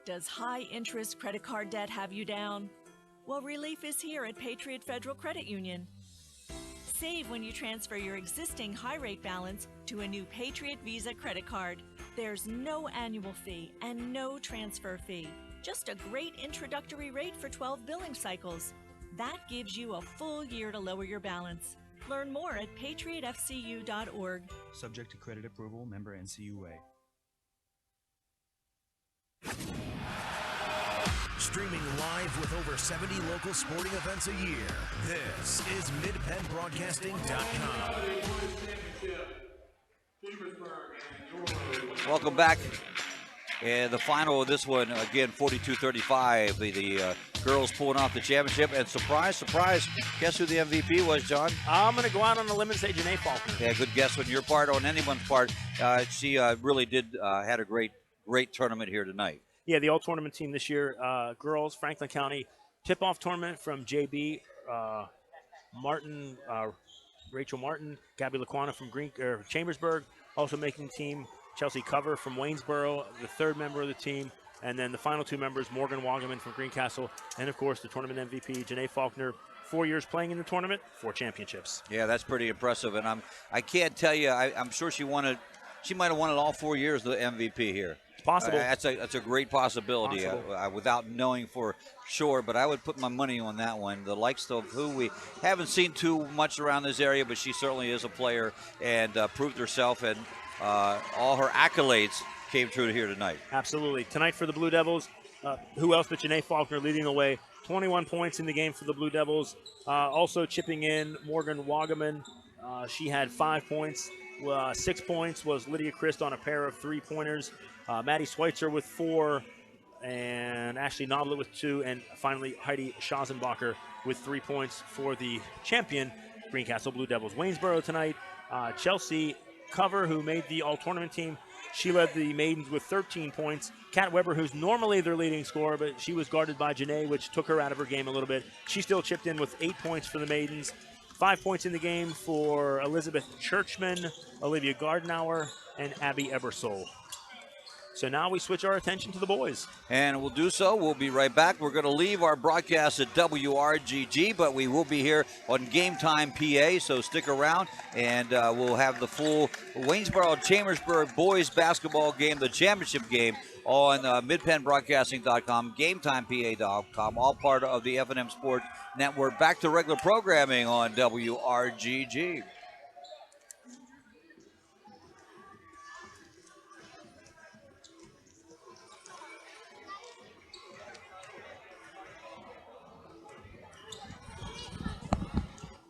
Does high-interest credit card debt have you down? Well, relief is here at Patriot Federal Credit Union. Save when you transfer your existing high-rate balance to a new Patriot Visa credit card. There's no annual fee and no transfer fee. Just a great introductory rate for 12 billing cycles. That gives you a full year to lower your balance. Learn more at patriotfcu.org. Subject to credit approval, member NCUA. Streaming live with over 70 local sporting events a year. This is MidPennBroadcasting.com. Welcome back. And the final of this one, again, 42-35. The girls pulling off the championship. And surprise, surprise, guess who the MVP was, John? I'm going to go out on a limb and say Janae Faulkner. Yeah, good guess on your part, on anyone's part. She really did had a great tournament here tonight. Yeah, the all-tournament team this year, girls, Franklin County tip-off tournament from JB, Martin, Rachel Martin, Gabby Laquana from Chambersburg, also making the team. Chelsea Cover from Waynesboro, the third member of the team. And then the final two members, Morgan Wagaman from Greencastle. And, of course, the tournament MVP, Janae Faulkner, 4 years playing in the tournament, 4 championships. Yeah, that's pretty impressive. And I can't tell you, I'm sure she might have won it all 4 years, the MVP here. It's possible. That's a great possibility without knowing for sure. But I would put my money on that one. The likes of who we haven't seen too much around this area, but she certainly is a player and proved herself. And all her accolades came true here tonight. Absolutely. Tonight for the Blue Devils, who else but Janae Faulkner leading the way. 21 points in the game for the Blue Devils. Also chipping in Morgan Wagaman. She had 5 points. 6 points was Lydia Christ on a pair of 3-pointers. Maddie Schweitzer with 4. And Ashley Noblet with 2. And finally, Heidi Schazenbacher with 3 points for the champion Greencastle Blue Devils. Waynesboro tonight. Chelsea Cover, who made the all-tournament team, she led the maidens with 13 points. Kat Weber, who's normally their leading scorer, but she was guarded by Janae, which took her out of her game a little bit. She still chipped in with 8 points for the maidens. 5 points in the game for Elizabeth Churchman, Olivia Gardenauer, and Abby Ebersole. So now we switch our attention to the boys. And we'll do so. We'll be right back. We're going to leave our broadcast at WRGG, but we will be here on Game Time PA, so stick around, and we'll have the full Waynesboro-Chambersburg boys basketball game, the championship game, on MidPennBroadcasting.com, GameTimePA.com, all part of the F&M Sports Network. Back to regular programming on WRGG.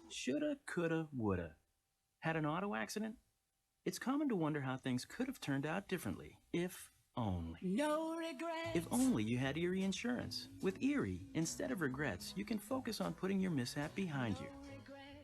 Shoulda, coulda, woulda. Had an auto accident? It's common to wonder how things could have turned out differently, if only. No regrets. If only you had Erie Insurance. With Erie, instead of regrets, you can focus on putting your mishap behind you.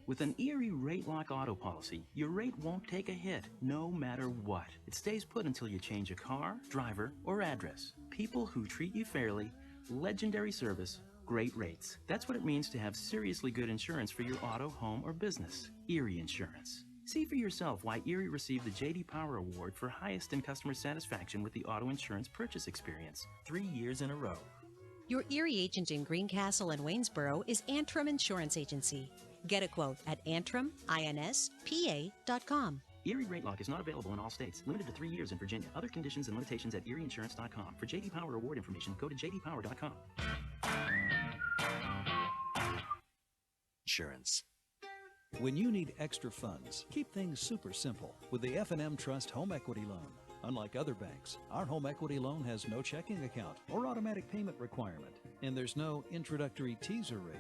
With an Erie Rate Lock auto policy, your rate won't take a hit, no matter what. It stays put until you change a car, driver, or address. People who treat you fairly, legendary service, great rates. That's what it means to have seriously good insurance for your auto, home, or business. Erie Insurance. See for yourself why Erie received the J.D. Power Award for highest in customer satisfaction with the auto insurance purchase experience 3 years in a row. Your Erie agent in Greencastle and Waynesboro is Antrim Insurance Agency. Get a quote at AntrimInsPA.com. Erie Rate Lock is not available in all states. Limited to 3 years in Virginia. Other conditions and limitations at ErieInsurance.com. For J.D. Power Award information, go to JDPower.com. Insurance. When you need extra funds, keep things super simple with the F&M Trust Home Equity Loan. Unlike other banks, our home equity loan has no checking account or automatic payment requirement, and there's no introductory teaser rate.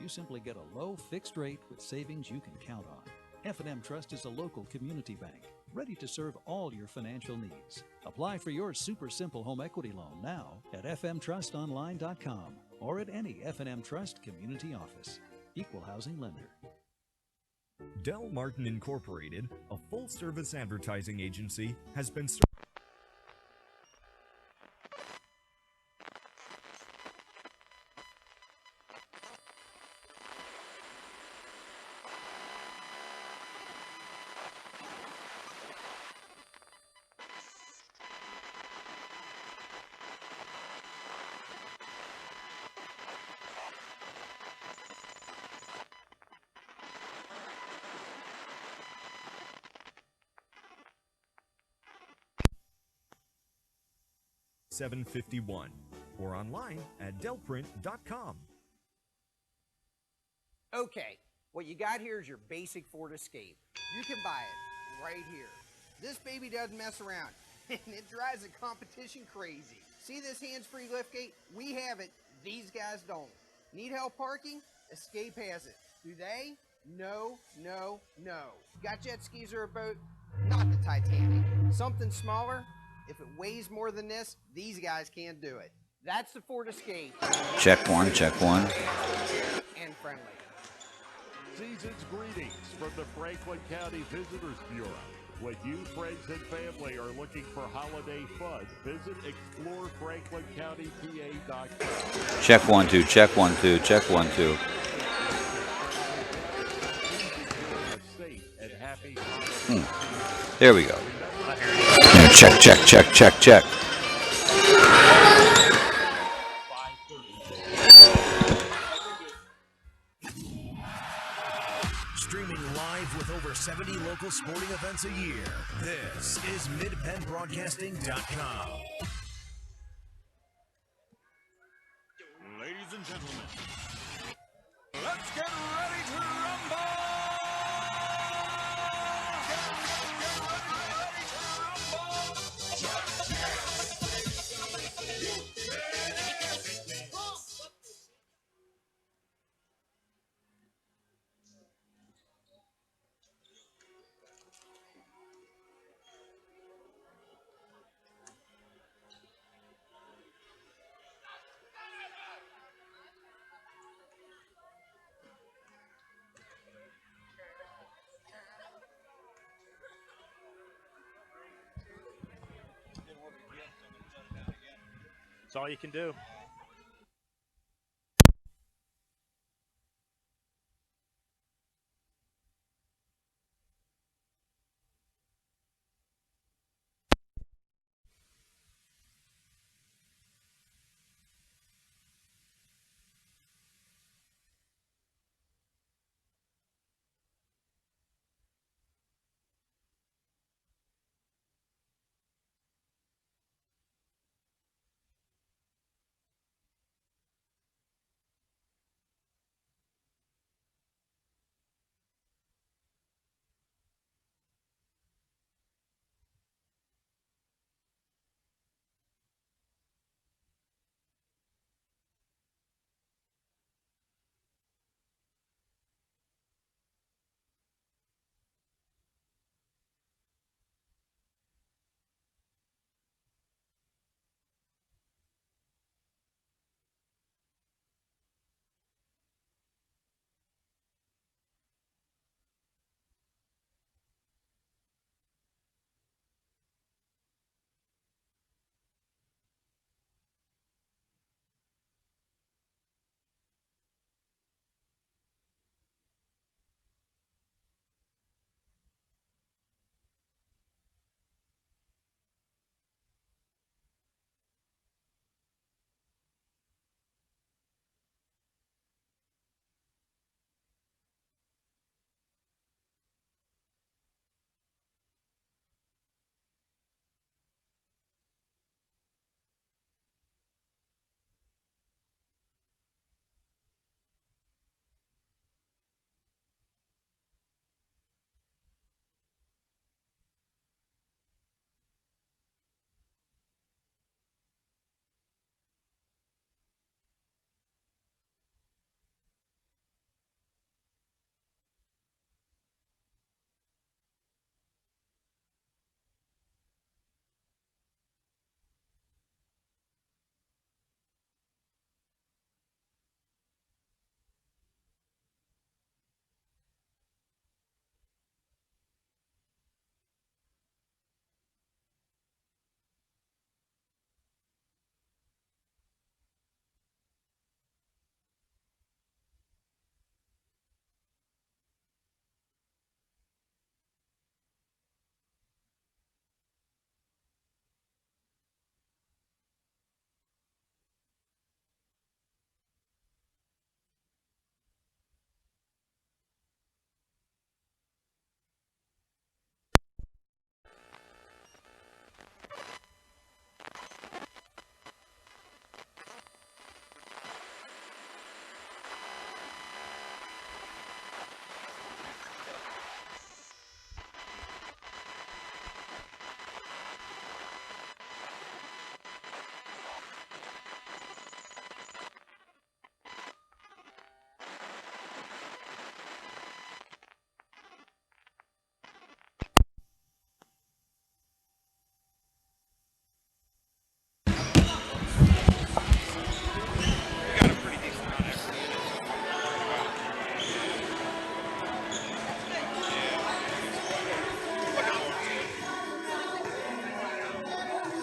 You simply get a low fixed rate with savings you can count on. F&M Trust is a local community bank, ready to serve all your financial needs. Apply for your super simple home equity loan now at fmtrustonline.com or at any F&M Trust community office. Equal housing lender. Del Martin Incorporated, a full-service advertising agency, has been $7.51. or online at delprint.com. Okay, what you got here is your basic Ford Escape. You can buy it right here. This baby doesn't mess around, and it drives the competition crazy. See this hands-free liftgate? We have it. These guys don't. Need help parking? Escape has it. Do they? No, no, no. Got jet skis or a boat? Not the Titanic. Something smaller? If it weighs more than this, these guys can't do it. That's the Ford Escape. Check one, check one. And friendly. Season's greetings from the Franklin County Visitors Bureau. When you, friends, and family are looking for holiday fun, visit explorefranklincountympa.com. Check 1 2, check 1 2, check 1 2. There we go. Check, check, check, check, check. Streaming live with over 70 local sporting events a year. This is MidPennBroadcasting.com. Ladies and gentlemen, let's get ready to rumble! That's all you can do.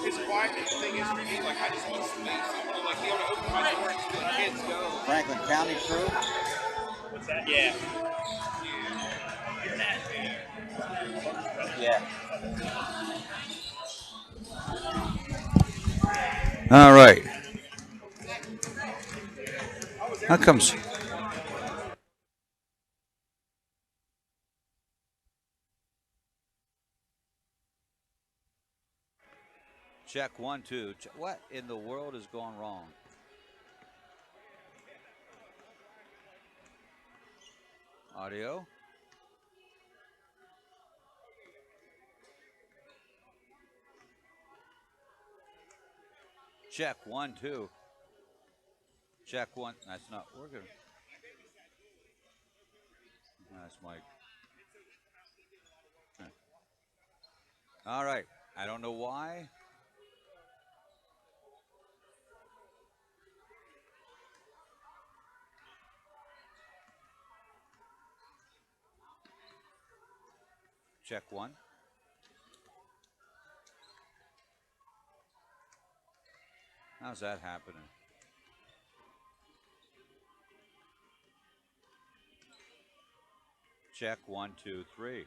his quiet thing is for me, like, I just want space. I want to, like, be able to open my door and just let kids go. Franklin County crew. What's that? Yeah. Hear that? Yeah. All right. How comes? Check 1, 2. What in the world is going wrong? Audio. Check 1, 2. Check 1. That's not working. That's Mike. All right. I don't know why. Check 1. How's that happening? Check 1, 2, 3.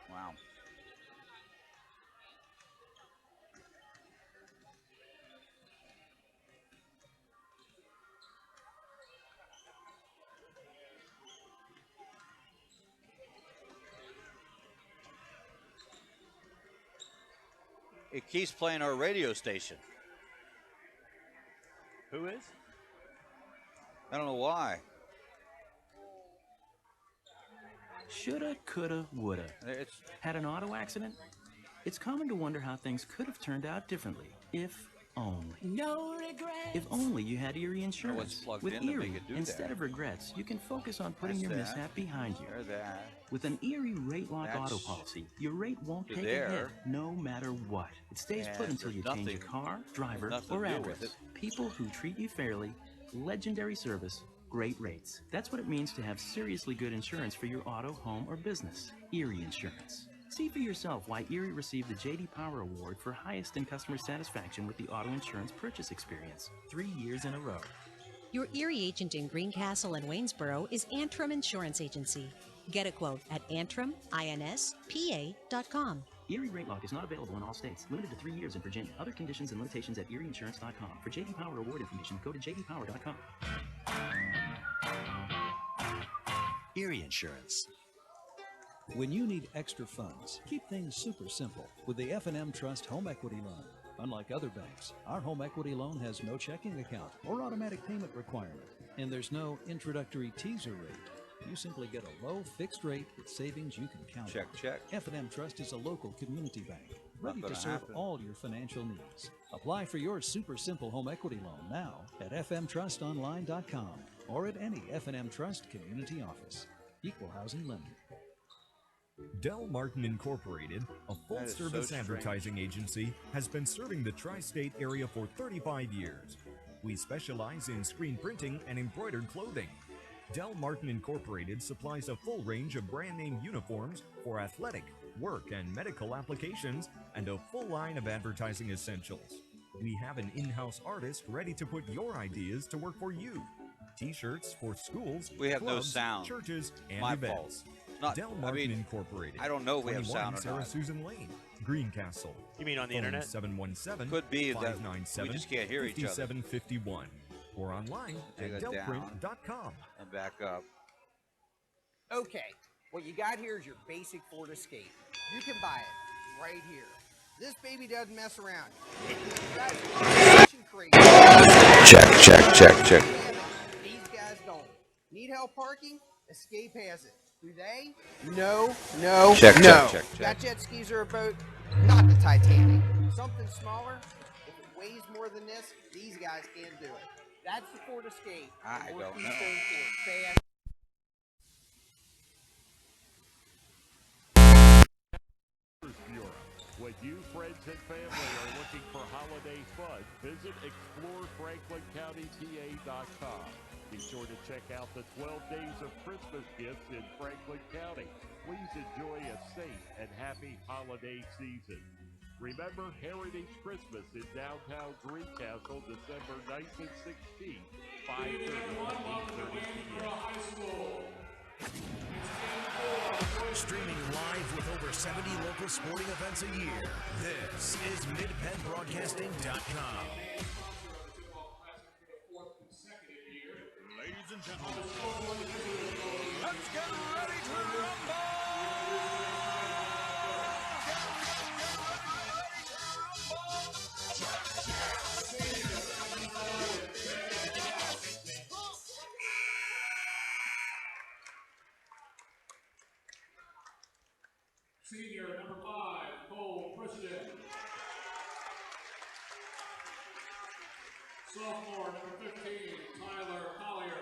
Wow. It keeps playing our radio station. Who is? I don't know why. Shoulda, coulda, woulda. It's Had an auto accident? It's common to wonder how things could have turned out differently, if only. No regrets. If only you had Erie what's Insurance. plugged With in to make Erie, it do instead that. of regrets, you can focus on putting That's your that. mishap behind you. There's that. With an Erie Rate Lock That's auto policy, your rate won't to take a there. hit no matter what. It stays And put until there's you change your nothing- car, driver, nothing or to do address. with it. People who treat you fairly, legendary service, great rates. That's what it means to have seriously good insurance for your auto, home, or business. Erie Insurance. See for yourself why Erie received the J.D. Power Award for highest in customer satisfaction with the auto insurance purchase experience 3 years in a row. Your Erie agent in Greencastle and Waynesboro is Antrim Insurance Agency. Get a quote at AntrimInspa.com. Erie Rate Lock is not available in all states. Limited to 3 years in Virginia. Other conditions and limitations at erieinsurance.com. For J.D. Power Award information, go to jdpower.com. Erie Insurance. When you need extra funds, keep things super simple with the F&M Trust Home Equity Loan. Unlike other banks, our home equity loan has no checking account or automatic payment requirement, and there's no introductory teaser rate. You simply get a low fixed rate with savings you can count on. Check. F&M Trust is a local community bank ready Not to gonna serve happen. all your financial needs. Apply for your super simple home equity loan now at fmtrustonline.com or at any F&M Trust community office. Equal housing lender. Del Martin Incorporated, a That is so full-service strange. advertising agency, has been serving the tri-state area for 35 years. We specialize in screen printing and embroidered clothing. Del Martin Incorporated supplies a full range of brand-name uniforms for athletic, work, and medical applications, and a full line of advertising essentials. We have an in-house artist ready to put your ideas to work for you. T-shirts for schools, We have no clubs, sound. churches, and My events. fault. Not- Del I Martin mean, Incorporated. I don't know if we have 21 sound or Sarah not. Susan Lane, Greencastle. You mean on the Phone internet? 717 Could be that 597 we just can't hear each other. 5751 or online Take at it down. delprint.com. And back up. Okay, what you got here is your basic Ford Escape. You can buy it right here. This baby doesn't mess around. Check. These guys don't. Need help parking? Escape has it. Do they? No. Check. Got jet skis or a boat? Not the Titanic. Something smaller? If it weighs more than this, these guys can't do it. That's the Ford Escape. I Or don't Keystone know. Ford. Fast. Bureau. When you, friends, and family are looking for holiday fun, visit ExploreFranklinCountyPA.com. Be sure to check out the 12 days of Christmas gifts in Franklin County. Please enjoy a safe and happy holiday season. Remember Heritage Christmas in downtown Greencastle, December 9th and 16th, 5:30 to 8:30 p.m. Streaming live with over 70 local sporting events a year, this is MidPennBroadcasting.com. Ladies and gentlemen, let's get ready to rumble! Senior number 5, Cole President. Sophomore number 15, Tyler Collier.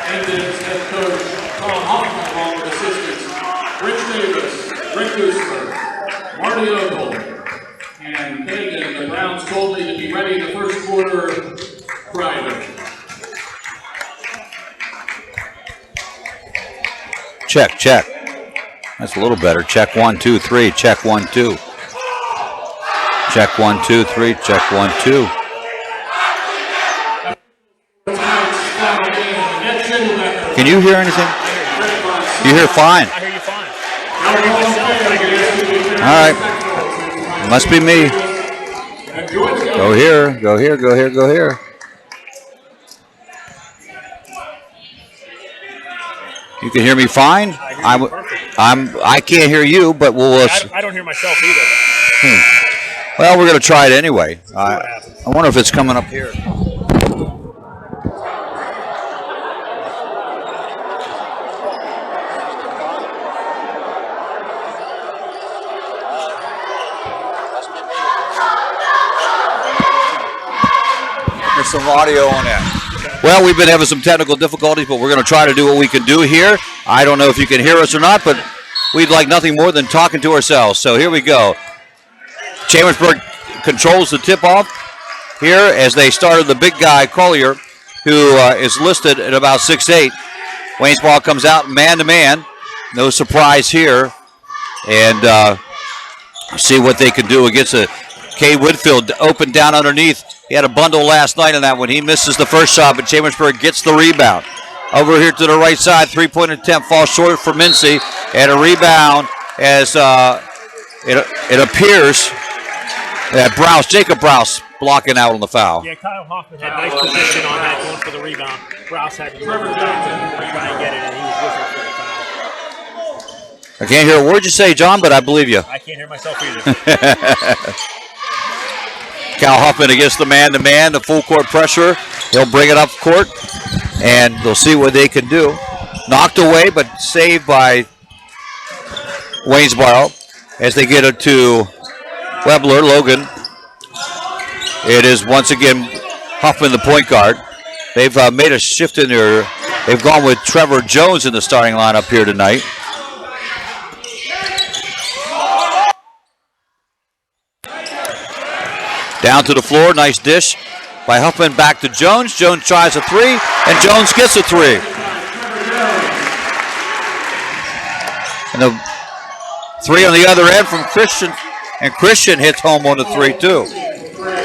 Indians head coach Carl Hoffman, along with assistants Rich Davis, Rick Gooseberg, Marty Ogle, and Kagan. The Browns told me to be ready in the first quarter Friday. Check, check. That's a little better. Check 1, 2, 3. Check 1, 2. Check 1, 2, 3. Check 1, 2. Can you hear anything? You hear fine. I hear you fine. All right. It must be me. Go here, go here, go here, go here. You can hear me fine? I can't hear you, but we'll... I don't hear myself either. Well, we're going to try it anyway. I wonder if it's coming up here. There's some audio on that. Well, we've been having some technical difficulties, but we're going to try to do what we can do here. I don't know if you can hear us or not, but we'd like nothing more than talking to ourselves. So here we go. Chambersburg controls the tip-off here as they started the big guy, Collier, who is listed at about 6'8". Waynesboro comes out man-to-man. No surprise here. And see what they can do against a Kay Whitfield open down underneath. He had a bundle last night on that one. He misses the first shot, but Chambersburg gets the rebound. Over here to the right side, three-point attempt falls short for Mincy. And a rebound as it appears that Jacob Browse, blocking out on the foul. Yeah, Kyle Hoffman had nice position on that, going for the rebound. Browse had to go back to try and get it, and he was whistling for the foul. I can't hear a word you say, John, but I believe you. I can't hear myself either. Cal Huffman against the man-to-man, the full-court pressure. He'll bring it up court, and they'll see what they can do. Knocked away, but saved by Waynesboro as they get it to Webler, Logan. It is once again Huffman, the point guard. They've made a shift in there. They've gone with Trevor Jones in the starting lineup here tonight. Down to the floor, nice dish by Huffman, back to Jones. Jones tries a three, and Jones gets a three. And the three on the other end from Christian And Christian hits home on the 3, too.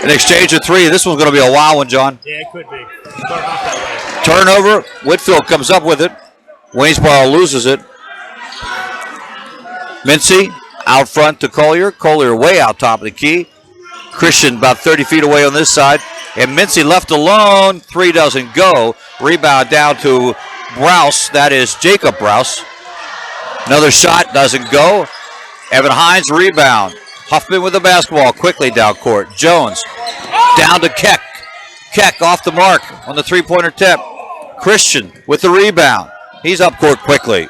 An exchange of 3. This one's going to be a wild one, John. Yeah, it could be. Start off that way. Turnover. Whitfield comes up with it. Waynesboro loses it. Mincy out front to Collier. Collier way out top of the key. Christian about 30 feet away on this side. And Mincy left alone. 3 doesn't go. Rebound down to Browse. That is Jacob Browse. Another shot doesn't go. Evan Hines rebound. Huffman with the basketball quickly down court. Jones down to Keck. Keck off the mark on the three-pointer tip. Christian with the rebound. He's up court quickly.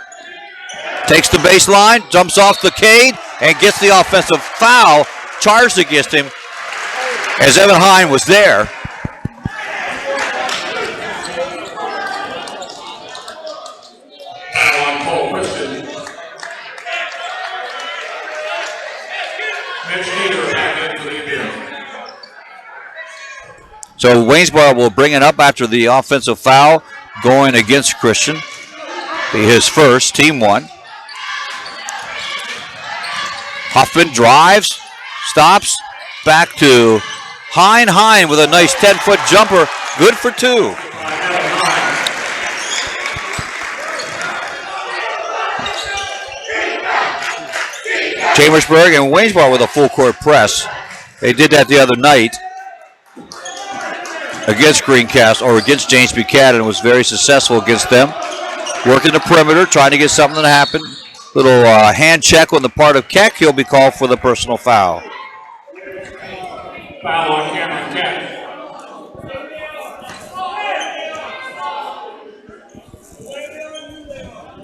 Takes the baseline, jumps off the Cade, and gets the offensive foul charged against him as Evan Hine was there. Foul on Cole Christian. Mitch Gator back into the game. So Waynesboro will bring it up after the offensive foul going against Christian. Be his first, team 1. Huffman drives, stops, back to Hine. Hine with a nice 10-foot jumper, good for 2. Chambersburg and Waynesboro with a full court press. They did that the other night against Greencastle, or against James Buchanan, was very successful against them. Working the perimeter, trying to get something to happen. Little hand check on the part of Keck. He'll be called for the personal foul. Foul on Cameron Keck.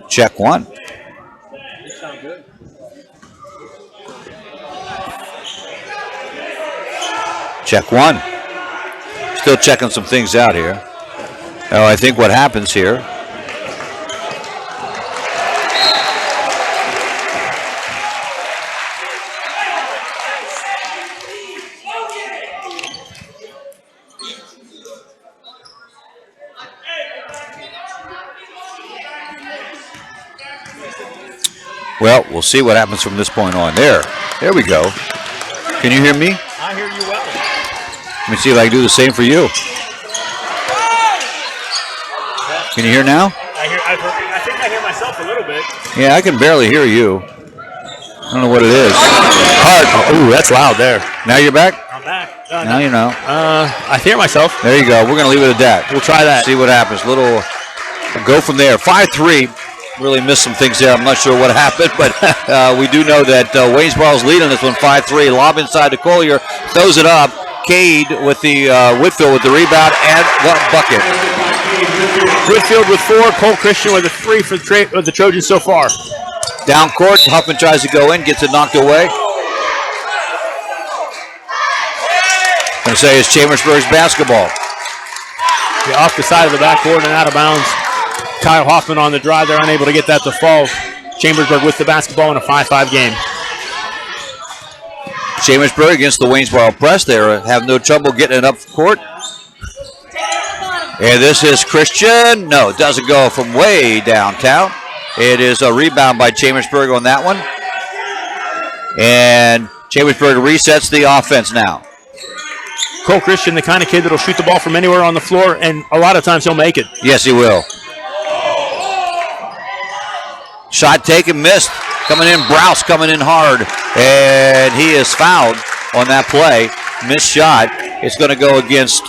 Check 1. Check 1. Still checking some things out here. Oh, I think what happens here. Well, we'll see what happens from this point on. There we go. Can you hear me? I hear you well. Let me see if I can do the same for you. Can you hear now? I think I hear myself a little bit. Yeah, I can barely hear you. I don't know what it is. Hard. Ooh, that's loud there. Now you're back? I'm back. Now you know. I hear myself. There you go. We're going to leave it at that. We'll try that. See what happens. We'll go from there. 5-3. Really missed some things there. I'm not sure what happened, but we do know that Waynesboro's leading this one 5-3. Lob inside to Collier. Throws it up. Cade with the Whitfield with the rebound and one bucket. Whitfield with 4. Cole Christian with a 3 for the Trojans so far. Down court. Huffman tries to go in. Gets it knocked away. Going to say it's Chambersburg's basketball. Yeah, off the side of the backboard and out of bounds. Kyle Hoffman on the drive. They're unable to get that to fall. Chambersburg with the basketball in a 5-5 game. Chambersburg against the Waynesboro press. They have no trouble getting it up court. And this is Christian. No, it doesn't go from way downtown. It is a rebound by Chambersburg on that one. And Chambersburg resets the offense now. Cole Christian, the kind of kid that'll shoot the ball from anywhere on the floor, and a lot of times he'll make it. Yes, he will. Shot taken, missed. Coming in, Browse coming in hard. And he is fouled on that play. Missed shot. It's going to go against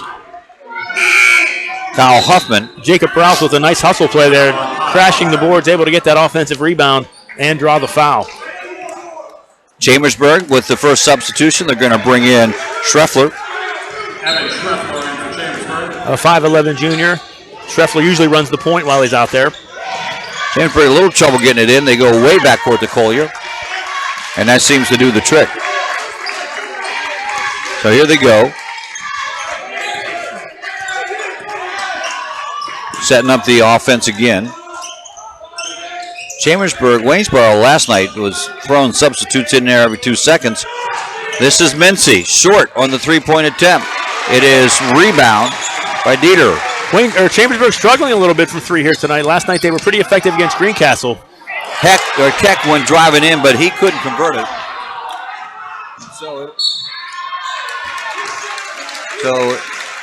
Kyle Huffman. Jacob Browse with a nice hustle play there. Crashing the boards, able to get that offensive rebound and draw the foul. Chambersburg with the first substitution. They're going to bring in Schreffler. Evan Schreffler in for Chambersburg. A 5'11 junior. Schreffler usually runs the point while he's out there. Chambersburg a little trouble getting it in. They go way back court to Collier. And that seems to do the trick. So here they go. Setting up the offense again. Chambersburg, Waynesboro last night was throwing substitutes in there every 2 seconds. This is Mincy, short on the three-point attempt. It is rebound by Dieter. Chambersburg struggling a little bit from 3 here tonight. Last night they were pretty effective against Greencastle. Keck went driving in, but he couldn't convert it. So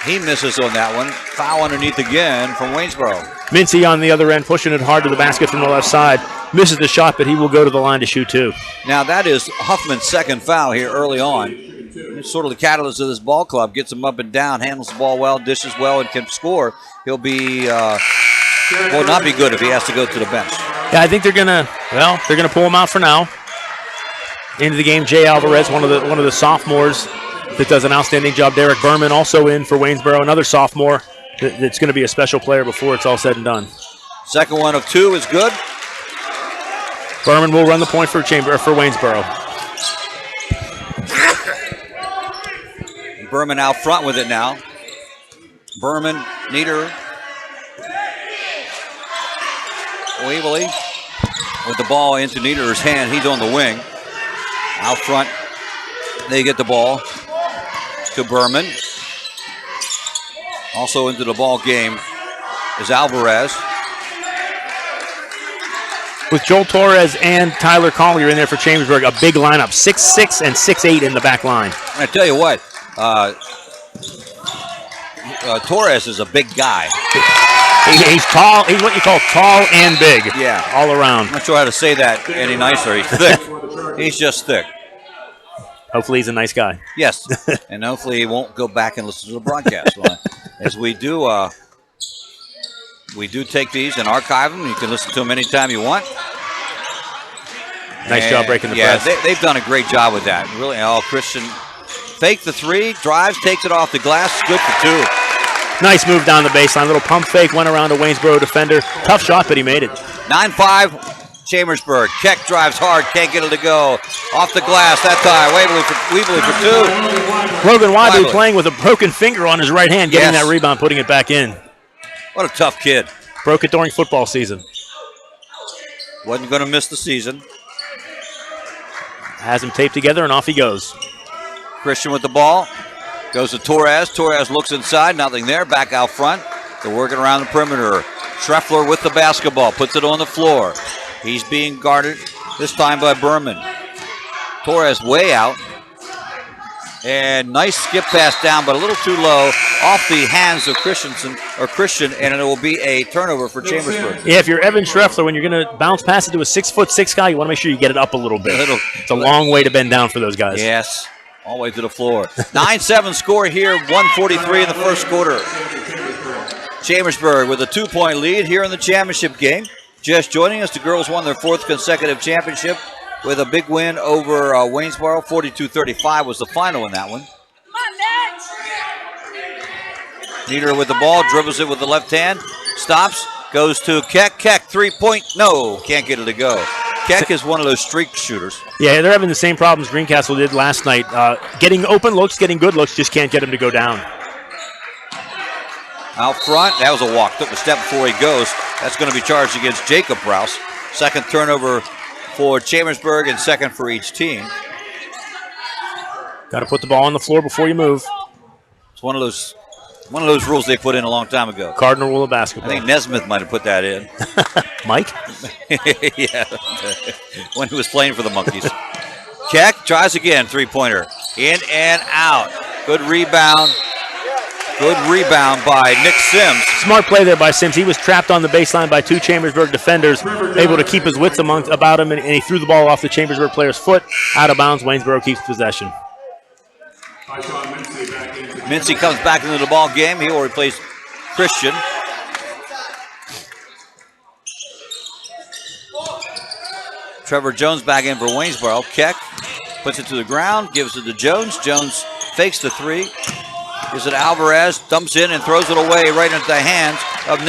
he misses on that one. Foul underneath again from Waynesboro. Mincy on the other end, pushing it hard to the basket from the left side. Misses the shot, but he will go to the line to shoot two. Now that is Huffman's second foul here early on. It's sort of the catalyst of this ball club. Gets him up and down, handles the ball well, dishes well, and can score. He'll be, will not be good if he has to go to the bench. Yeah, I think they're gonna pull him out for now. Into the game, Jay Alvarez, one of the sophomores that does an outstanding job. Derek Berman also in for Waynesboro, another sophomore that's going to be a special player before it's all said and done. Second one of two is good. Berman will run the point for Waynesboro. Berman out front with it now. Berman, Nieder, Weebly with the ball into Nieder's hand. He's on the wing. Out front, they get the ball to Berman. Also into the ball game is Alvarez. With Joel Torres and Tyler Collier in there for Chambersburg, a big lineup, 6'6" and 6'8" in the back line. I tell you what, Torres is a big guy. He's tall. He's what you call tall and big. Yeah. All around. I'm not sure how to say that any nicer. He's thick. He's just thick. Hopefully he's a nice guy. Yes. And hopefully he won't go back and listen to the broadcast. As we do take these and archive them. You can listen to them anytime you want. Nice job breaking the press. Yeah, they've done a great job with that. Really, Christian faked the three, drives, takes it off the glass. Good for two. Nice move down the baseline. Little pump fake, went around a Waynesboro defender. Tough shot, but he made it. 9-5. Chambersburg. Keck drives hard, can't get it to go. Off the glass that time. Weebly for two. Logan Wybley playing with a broken finger on his right hand, getting that rebound, putting it back in. What a tough kid. Broke it during football season. Wasn't going to miss the season. Has him taped together, and off he goes. Christian with the ball. Goes to Torres. Torres looks inside. Nothing there. Back out front. They're working around the perimeter. Schreffler with the basketball. Puts it on the floor. He's being guarded this time by Berman. Torres way out. And nice skip pass down, but a little too low off the hands of Christian, and it will be a turnover for Chambersburg. Yeah, if you're Evan Schreffler, when you're going to bounce pass it to a 6'6" guy, you want to make sure you get it up a little bit. It's a long way to bend down for those guys. Yes, all the way to the floor. 9-7 score here, 1:43 in the first quarter. Chambersburg with a 2-point lead here in the championship game. Just joining us, the girls won their 4th consecutive championship with a big win over Waynesboro. 42-35 was the final in that one. Nieder with the ball, dribbles it with the left hand, stops, goes to Keck. Keck, 3-point, no, can't get it to go. Keck is one of those streak shooters. Yeah, they're having the same problems Greencastle did last night. Getting open looks, getting good looks, just can't get him to go down. Out front, that was a walk. Took a step before he goes. That's going to be charged against Jacob Rouse. Second turnover for Chambersburg and second for each team. Got to put the ball on the floor before you move. It's one of those rules they put in a long time ago. Cardinal rule of basketball. I think Nesmith might have put that in. Mike? Yeah, when he was playing for the Monkeys. Keck tries again, 3-pointer. In and out. Good rebound. Good rebound by Nick Sims. Smart play there by Sims. He was trapped on the baseline by two Chambersburg defenders, able to keep his wits about him, and he threw the ball off the Chambersburg player's foot, out of bounds. Waynesboro keeps possession. Mincy comes back into the ball game. He will replace Christian. Trevor Jones back in for Waynesboro. Keck puts it to the ground, gives it to Jones. Jones fakes the three. Gives it to Alvarez, dumps in and throws it away right into the hands of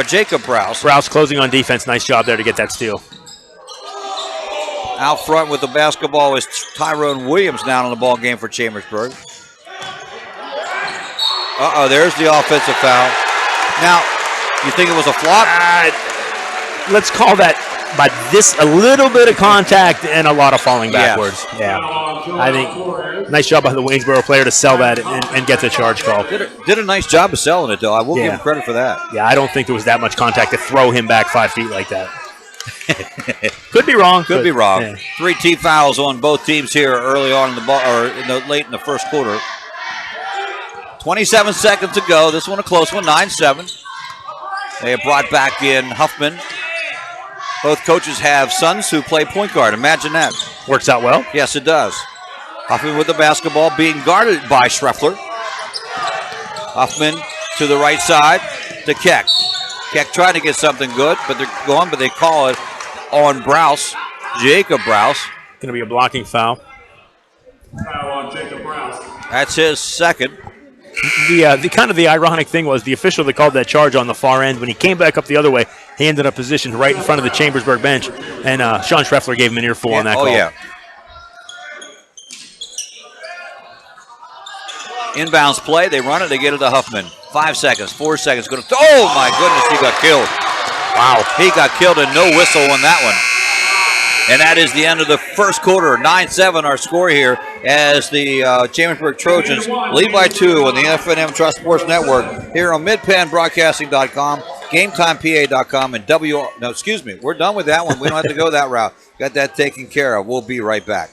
Jacob Rouse. Rouse closing on defense. Nice job there to get that steal. Out front with the basketball is Tyrone Williams down in the ball game for Chambersburg. There's the offensive foul. Now, you think it was a flop? Let's call that by a little bit of contact and a lot of falling backwards. Yeah. I think nice job by the Waynesboro player to sell that and get the charge call. Did a nice job of selling it, though. I will give him credit for that. Yeah, I don't think there was that much contact to throw him back 5 feet like that. Could be wrong. Could be wrong. Yeah. 3 team fouls on both teams here early on in the ball, or late in the first quarter. 27 seconds to go. This one a close one, 9-7. They have brought back in Huffman. Both coaches have sons who play point guard. Imagine that. Works out well. Yes, it does. Huffman with the basketball being guarded by Schreffler. Huffman to the right side to Keck. Keck trying to get something good, but they call it on Browse, Jacob Browse. Going to be a blocking foul. Foul on Jacob Browse. That's his second. The kind of the ironic thing was the official that called that charge on the far end, when he came back up the other way, he ended up positioned right in front of the Chambersburg bench, and Sean Schreffler gave him an earful on that call. Oh, yeah. Inbounds play, they run it, they get it to Huffman. 5 seconds, 4 seconds. Oh, my goodness, he got killed. Wow. He got killed and no whistle on that one. And that is the end of the first quarter. 9-7 our score here as the Chambersburg Trojans lead by 2 on the FNM Trust Sports Network here on MidPennBroadcasting.com, GameTimePA.com, and we're done with that one. We don't have to go that route. Got that taken care of. We'll be right back.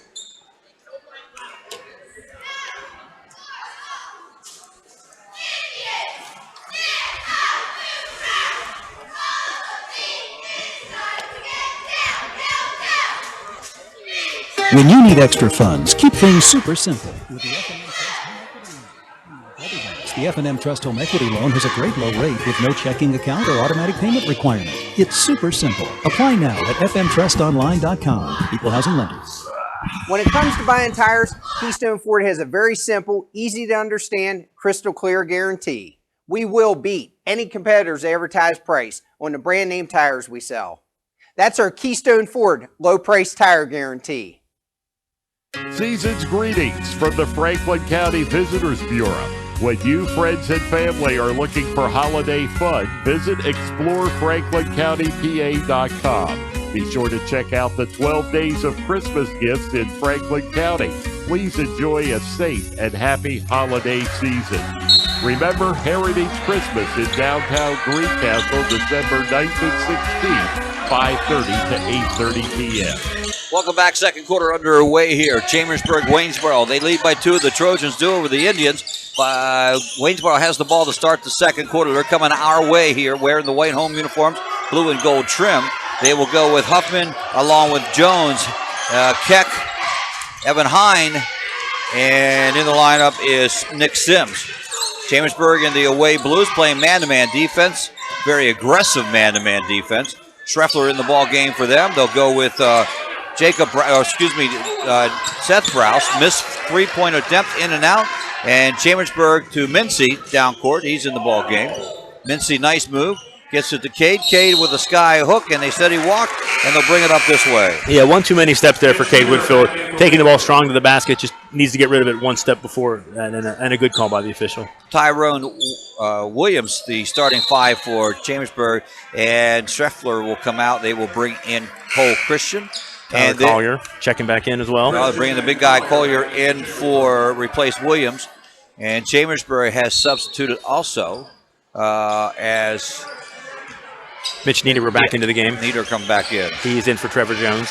When you need extra funds, keep things super simple. With the FNM Trust Home Equity Loan has a great low rate with no checking account or automatic payment requirement. It's super simple. Apply now at fmtrustonline.com. Equal housing lender. When it comes to buying tires, Keystone Ford has a very simple, easy to understand, crystal clear guarantee. We will beat any competitor's advertised price on the brand name tires we sell. That's our Keystone Ford low price tire guarantee. Season's greetings from the Franklin County Visitors Bureau. When you, friends, and family are looking for holiday fun, visit ExploreFranklinCountyPA.com. Be sure to check out the 12 Days of Christmas gifts in Franklin County. Please enjoy a safe and happy holiday season. Remember Heritage Christmas in downtown Greencastle, December 9th and 16th, 5:30 to 8:30 p.m. Welcome back. Second quarter underway here. Chambersburg, Waynesboro. They lead by 2. The Trojans do over the Indians. Waynesboro has the ball to start the second quarter. They're coming our way here, wearing the white home uniforms, blue and gold trim. They will go with Huffman along with Jones, Keck, Evan Hine, and in the lineup is Nick Sims. Chambersburg in the away Blues playing man-to-man defense, very aggressive man-to-man defense. Schreffler in the ball game for them. They'll go with Seth Browse, missed three-point attempt in and out, and Chambersburg to Mincy down court. He's in the ball game. Mincy, nice move. Gets it to Cade. Cade with a sky hook, and they said he walked, and they'll bring it up this way. Yeah, one too many steps there for Cade Whitfield. Taking the ball strong to the basket, just needs to get rid of it one step before, and a good call by the official. Tyrone Williams, the starting 5 for Chambersburg, and Schreffler will come out. They will bring in Cole Christian. And Collier checking back in as well. They're bringing the big guy Collier in for replace Williams. And Chambersburg has substituted also as Mitch Nieder back into the game. Nieder come back in. He's in for Trevor Jones.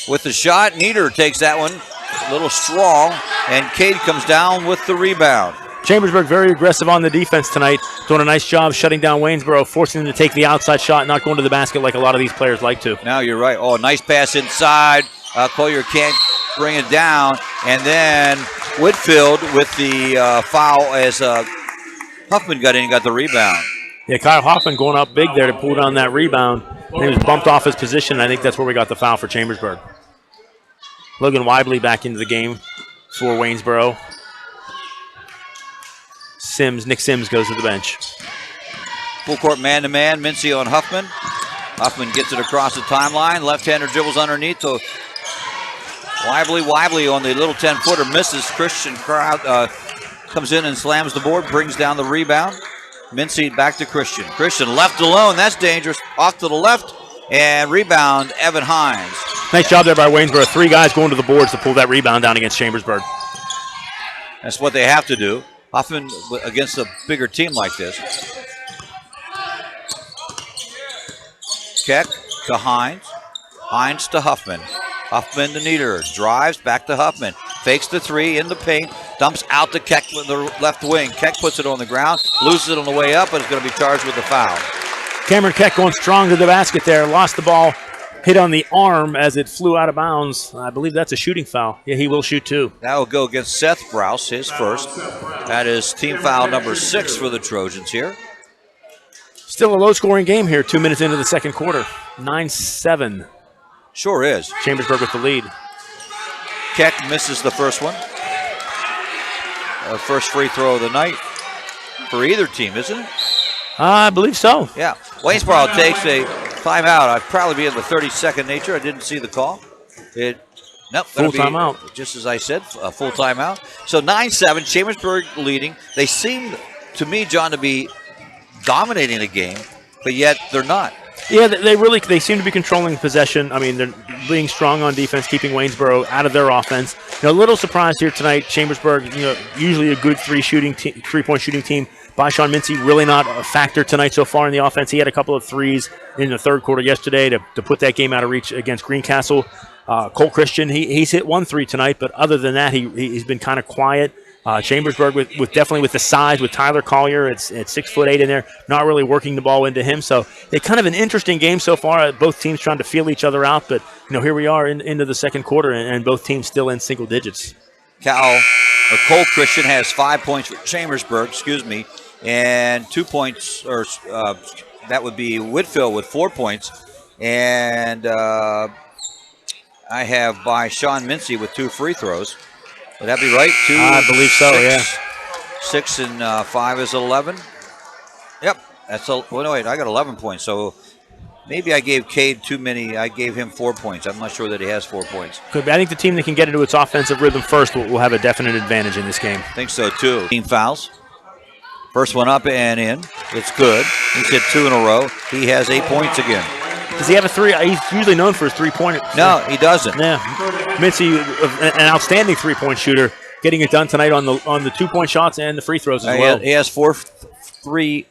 With the shot, Nieder takes that one a little strong, and Cade comes down with the rebound. Chambersburg very aggressive on the defense tonight, doing a nice job shutting down Waynesboro, forcing them to take the outside shot, not going to the basket like a lot of these players like to. Now you're right. Oh, nice pass inside. Collier can't bring it down, and then Whitfield with the foul as Huffman got in and got the rebound. Yeah, Kyle Hoffman going up big there to pull down that rebound. And he was bumped off his position, and I think that's where we got the foul for Chambersburg. Logan Weibly back into the game for Waynesboro. Nick Sims goes to the bench. Full court man-to-man, Mincy on Huffman. Huffman gets it across the timeline. Left-hander dribbles underneath to Weibly on the little 10-footer. Misses. Christian comes in and slams the board, brings down the rebound. Mincy back to Christian. Christian left alone. That's dangerous. Off to the left. And rebound, Evan Hines. Nice job there by Waynesboro. 3 guys going to the boards to pull that rebound down against Chambersburg. That's what they have to do. Huffman against a bigger team like this. Keck to Hines. Hines to Huffman. Huffman to Nieder. Drives back to Huffman. Fakes the three in the paint. Dumps out to Keck with the left wing. Keck puts it on the ground. Loses it on the way up, but is going to be charged with a foul. Cameron Keck going strong to the basket there. Lost the ball. Hit on the arm as it flew out of bounds. I believe that's a shooting foul. Yeah, he will shoot too. That will go against Seth Browse, his first. That is team foul number 6 for the Trojans here. Still a low-scoring game here, 2 minutes into the second quarter. 9-7. Sure is. Chambersburg with the lead. Keck misses the first one. First free throw of the night for either team, isn't it? I believe so. Yeah. Waynesboro takes a timeout. I'd probably be in the 30-second nature. I didn't see the call. Nope. Full timeout. Just as I said, a full timeout. So 9-7, Chambersburg leading. They seem to me, John, to be dominating the game, but yet they're not. Yeah, they seem to be controlling possession. I mean, they're being strong on defense, keeping Waynesboro out of their offense. A little surprised here tonight. Chambersburg, usually a good three-point shooting team. By Sean Mincy, really not a factor tonight so far in the offense. He had a couple of threes in the third quarter yesterday to put that game out of reach against Greencastle. Cole Christian, he's hit 1 3 tonight, but other than that, he's been kind of quiet. Chambersburg with definitely with the size with Tyler Collier at 6'8" in there, not really working the ball into him. So they kind of an interesting game so far. Both teams trying to feel each other out, but here we are into the second quarter, and both teams still in single digits. Cole Christian has 5 points for Chambersburg, and 2 points, or that would be Whitfield with 4 points, and I have by Sean Mincy with 2 free throws. Would that be right? 2, I believe so, 6, yeah. 6 and 5 is 11. Yep. Wait, I got 11 points. So maybe I gave Cade too many. I gave him 4 points. I'm not sure that he has 4 points. Could be. I think the team that can get into its offensive rhythm first will have a definite advantage in this game. I think so, too. Team fouls. First one up and in. It's good. He's hit 2 in a row. He has 8 points again. Does he have a 3? He's usually known for his 3-pointer. No, he doesn't. Yeah. Mincy, an outstanding 3-point shooter, getting it done tonight on the 2-point shots and the free throws as well. He has 4 free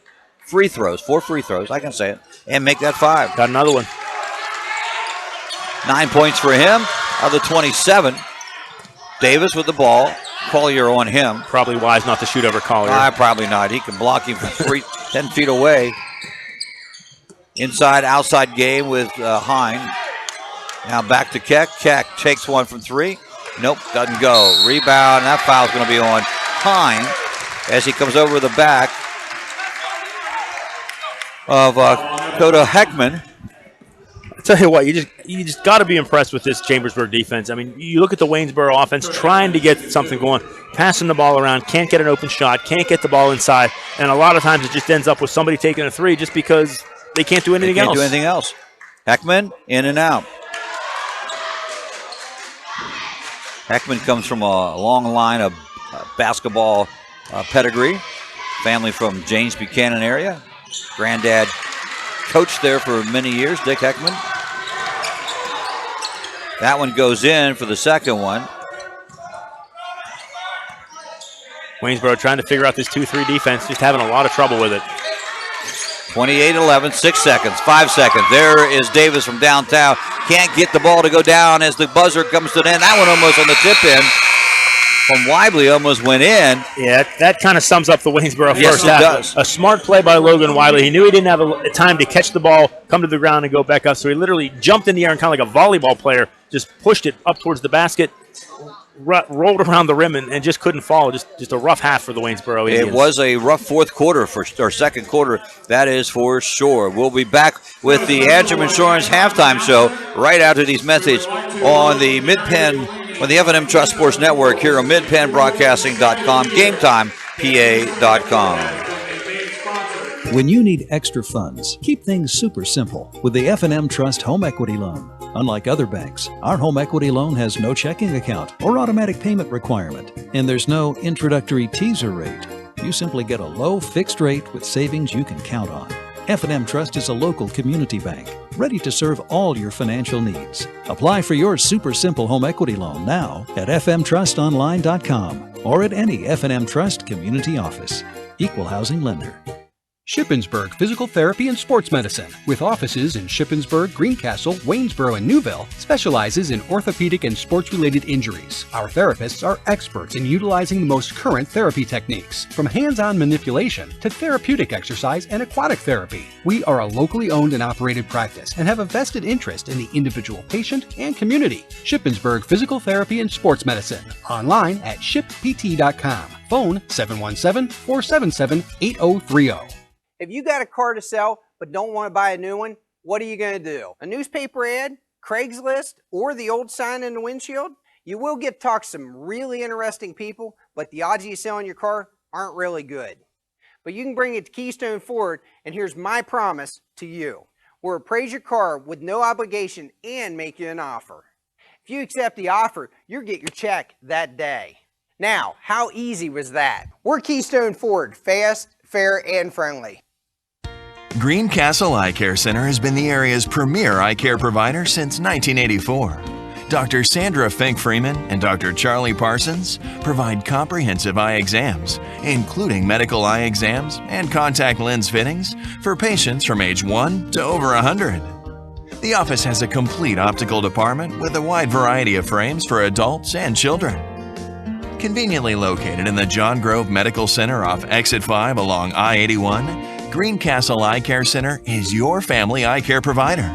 throws. I can say it. And make that 5. Got another one. 9 points for him out of the 27. Davis with the ball. Collier on him. Probably wise not to shoot over Collier. Probably not. He can block him from 10 feet away. Inside, outside game with Hine. Now back to Keck. Keck takes one from 3. Nope, doesn't go. Rebound, and that foul's going to be on Hine as he comes over the back of Coda Heckman. I tell you what, you just got to be impressed with this Chambersburg defense. I mean, you look at the Waynesboro offense trying to get something going, passing the ball around, can't get an open shot, can't get the ball inside, and a lot of times it just ends up with somebody taking a 3 just because they can't do anything else. Heckman in and out. Heckman comes from a long line of basketball pedigree. Family from James Buchanan area. Granddad coached there for many years, Dick Heckman. That one goes in for the second one. Waynesboro trying to figure out this 2-3 defense, just having a lot of trouble with it. 28-11, 6 seconds, 5 seconds. There is Davis from downtown. Can't get the ball to go down as the buzzer comes to an end. That one almost on the tip in from Weibly almost went in. Yeah, that kind of sums up the Waynesboro Yes, first it half. does. A smart play by Logan Wiley. He knew he didn't have a time to catch the ball, come to the ground, and go back up. So he literally jumped in the air and kind of like a volleyball player, just pushed it up towards the basket, rolled around the rim, and just couldn't fall. Just a rough half for the Waynesboro Indians. It was a rough fourth quarter or second quarter, that is for sure. We'll be back with the Antrim Insurance halftime show right after these messages on the on the F&M Trust Sports Network here on midpenbroadcasting.com, GameTimePA.com. When you need extra funds, keep things super simple with the F&M Trust Home Equity Loan. Unlike other banks, our home equity loan has no checking account or automatic payment requirement, and there's no introductory teaser rate. You simply get a low fixed rate with savings you can count on. F&M Trust is a local community bank, ready to serve all your financial needs. Apply for your super simple home equity loan now at fmtrustonline.com. or at any F&M Trust community office. Equal housing lender. Shippensburg Physical Therapy and Sports Medicine, with offices in Shippensburg, Greencastle, Waynesboro, and Newville, specializes in orthopedic and sports-related injuries. Our therapists are experts in utilizing the most current therapy techniques, from hands-on manipulation to therapeutic exercise and aquatic therapy. We are a locally owned and operated practice and have a vested interest in the individual patient and community. Shippensburg Physical Therapy and Sports Medicine, online at shippt.com. Phone 717-477-8030. If you got a car to sell but don't want to buy a new one, what are you going to do? A newspaper ad, Craigslist, or the old sign in the windshield? You will get to talk to some really interesting people, but the odds of you selling your car aren't really good. But you can bring it to Keystone Ford, and here's my promise to you. We'll appraise your car with no obligation and make you an offer. If you accept the offer, you'll get your check that day. Now, how easy was that? We're Keystone Ford, fast, fair, and friendly. Greencastle Eye Care Center has been the area's premier eye care provider since 1984. Dr. Sandra Fink-Freeman and Dr. Charlie Parsons provide comprehensive eye exams, including medical eye exams and contact lens fittings for patients from age 1 to over 100. The office has a complete optical department with a wide variety of frames for adults and children. Conveniently located in the John Grove Medical Center off Exit 5 along I-81, Greencastle Eye Care Center is your family eye care provider,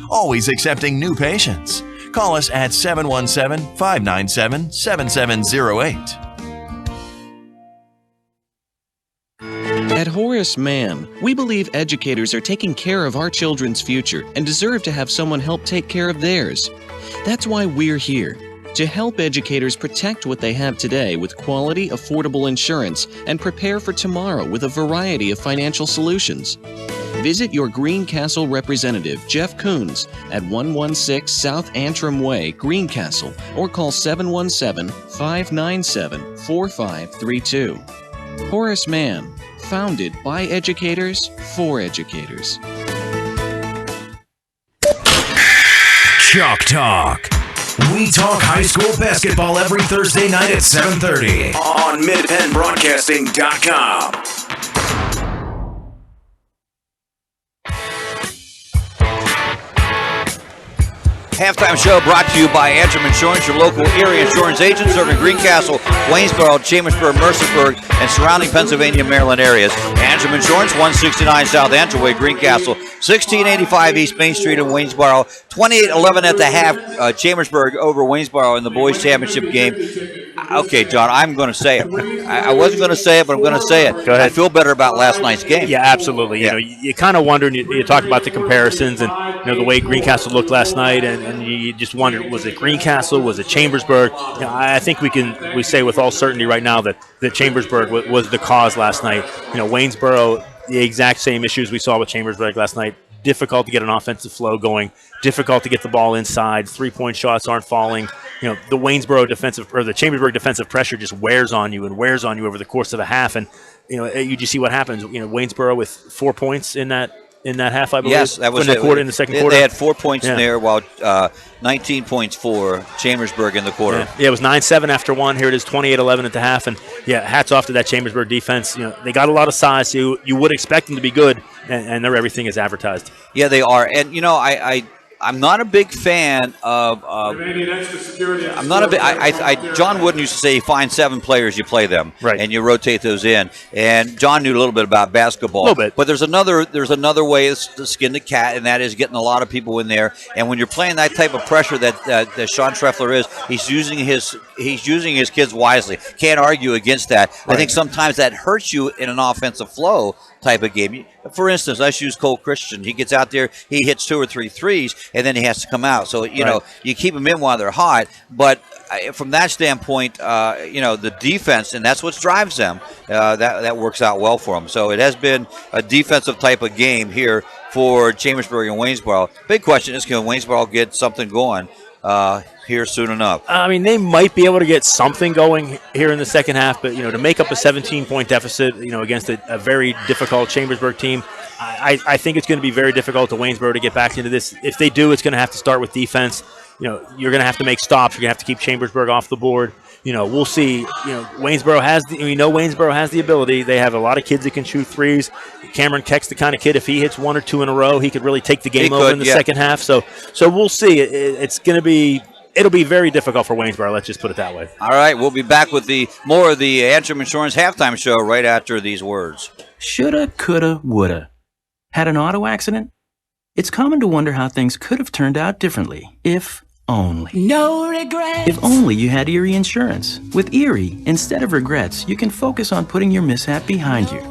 always accepting new patients. Call us at 717-597-7708. At Horace Mann, we believe educators are taking care of our children's future and deserve to have someone help take care of theirs. That's why we're here, to help educators protect what they have today with quality, affordable insurance and prepare for tomorrow with a variety of financial solutions. Visit your Greencastle representative, Jeff Coons, at 116 South Antrim Way, Greencastle, or call 717-597-4532. Horace Mann, founded by educators for educators. Chalk Talk. We talk high school basketball every Thursday night at 7:30 on MidPennBroadcasting.com. Halftime show brought to you by Antrim Insurance, your local area insurance agent serving Greencastle, Waynesboro, Chambersburg, Mercersburg, and surrounding Pennsylvania and Maryland areas. Antrim Insurance, 169 South Antrim Way, Greencastle, 1685 East Main Street in Waynesboro, 28-11 at the half, Chambersburg over Waynesboro in the boys' championship game. Okay, John, I'm going to say it. I wasn't going to say it, but I'm going to say it. Go ahead. I feel better about last night's game. Yeah, absolutely. You know, you kind of wonder, and you talk about the comparisons and, you know, the way Greencastle looked last night, and you just wondered, was it Greencastle, was it Chambersburg? You know, I think we say with all certainty right now that Chambersburg was the cause last night. You know, Waynesboro, the exact same issues we saw with Chambersburg last night. Difficult to get an offensive flow going, difficult to get the ball inside, three-point shots aren't falling. You know, the Waynesboro defensive, or the Chambersburg defensive pressure just wears on you over the course of a half. And, you know, you just see what happens. You know, Waynesboro with 4 points in that half, I believe. Yes, that was in the second quarter. They had 4 points in there, while 19 points for Chambersburg in the quarter. Yeah, it was 9-7 after one. Here it is 28-11 at the half. And, yeah, hats off to that Chambersburg defense. You know, they got a lot of size. So you would expect them to be good, and they're everything is advertised. Yeah, they are. And, you know, I'm not a big fan of. I'm not a big. John Wooden used to say, you find 7 players, you play them, right, and you rotate those in. And John knew a little bit about basketball, a little bit. But there's another way to skin the cat, and that is getting a lot of people in there. And when you're playing that type of pressure that Sean Treffler is, he's using his kids wisely. Can't argue against that. Right. I think sometimes that hurts you in an offensive flow type of game. For instance, let's use Cole Christian. He gets out there, he hits 2 or 3 threes, and then he has to come out. So, you know, you keep him in while they're hot. But from that standpoint, you know, the defense, and that's what drives them, that works out well for them. So it has been a defensive type of game here for Chambersburg and Waynesboro. Big question is, can Waynesboro get something going here soon enough? I mean, they might be able to get something going here in the second half, but, you know, to make up a 17-point deficit, you know, against a very difficult Chambersburg team, I think it's going to be very difficult to Waynesboro to get back into this. If they do, it's going to have to start with defense. You know, you're going to have to make stops. You're going to have to keep Chambersburg off the board. we'll see. Waynesboro has the ability. They have a lot of kids that can shoot threes. Cameron Keck's the kind of kid, if he hits 1 or 2 in a row, he could really take the game over in the second half. So we'll see. It'll be very difficult for Waynesboro. Let's just put it that way. All right, we'll be back with more of the Antrim Insurance halftime show right after these words. Shoulda, coulda, woulda. Had an auto accident? It's common to wonder how things could have turned out differently, if only. No regrets. If only you had Erie Insurance. With Erie, instead of regrets, you can focus on putting your mishap behind you.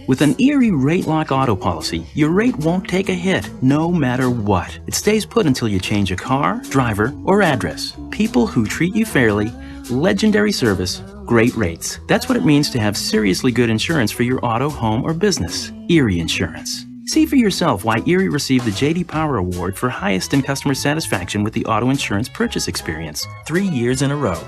With an Erie Rate Lock auto policy, your rate won't take a hit, no matter what. It stays put until you change a car, driver, or address. People who treat you fairly, legendary service, great rates. That's what it means to have seriously good insurance for your auto, home, or business. Erie Insurance. See for yourself why Erie received the J.D. Power Award for highest in customer satisfaction with the auto insurance purchase experience 3 years in a row.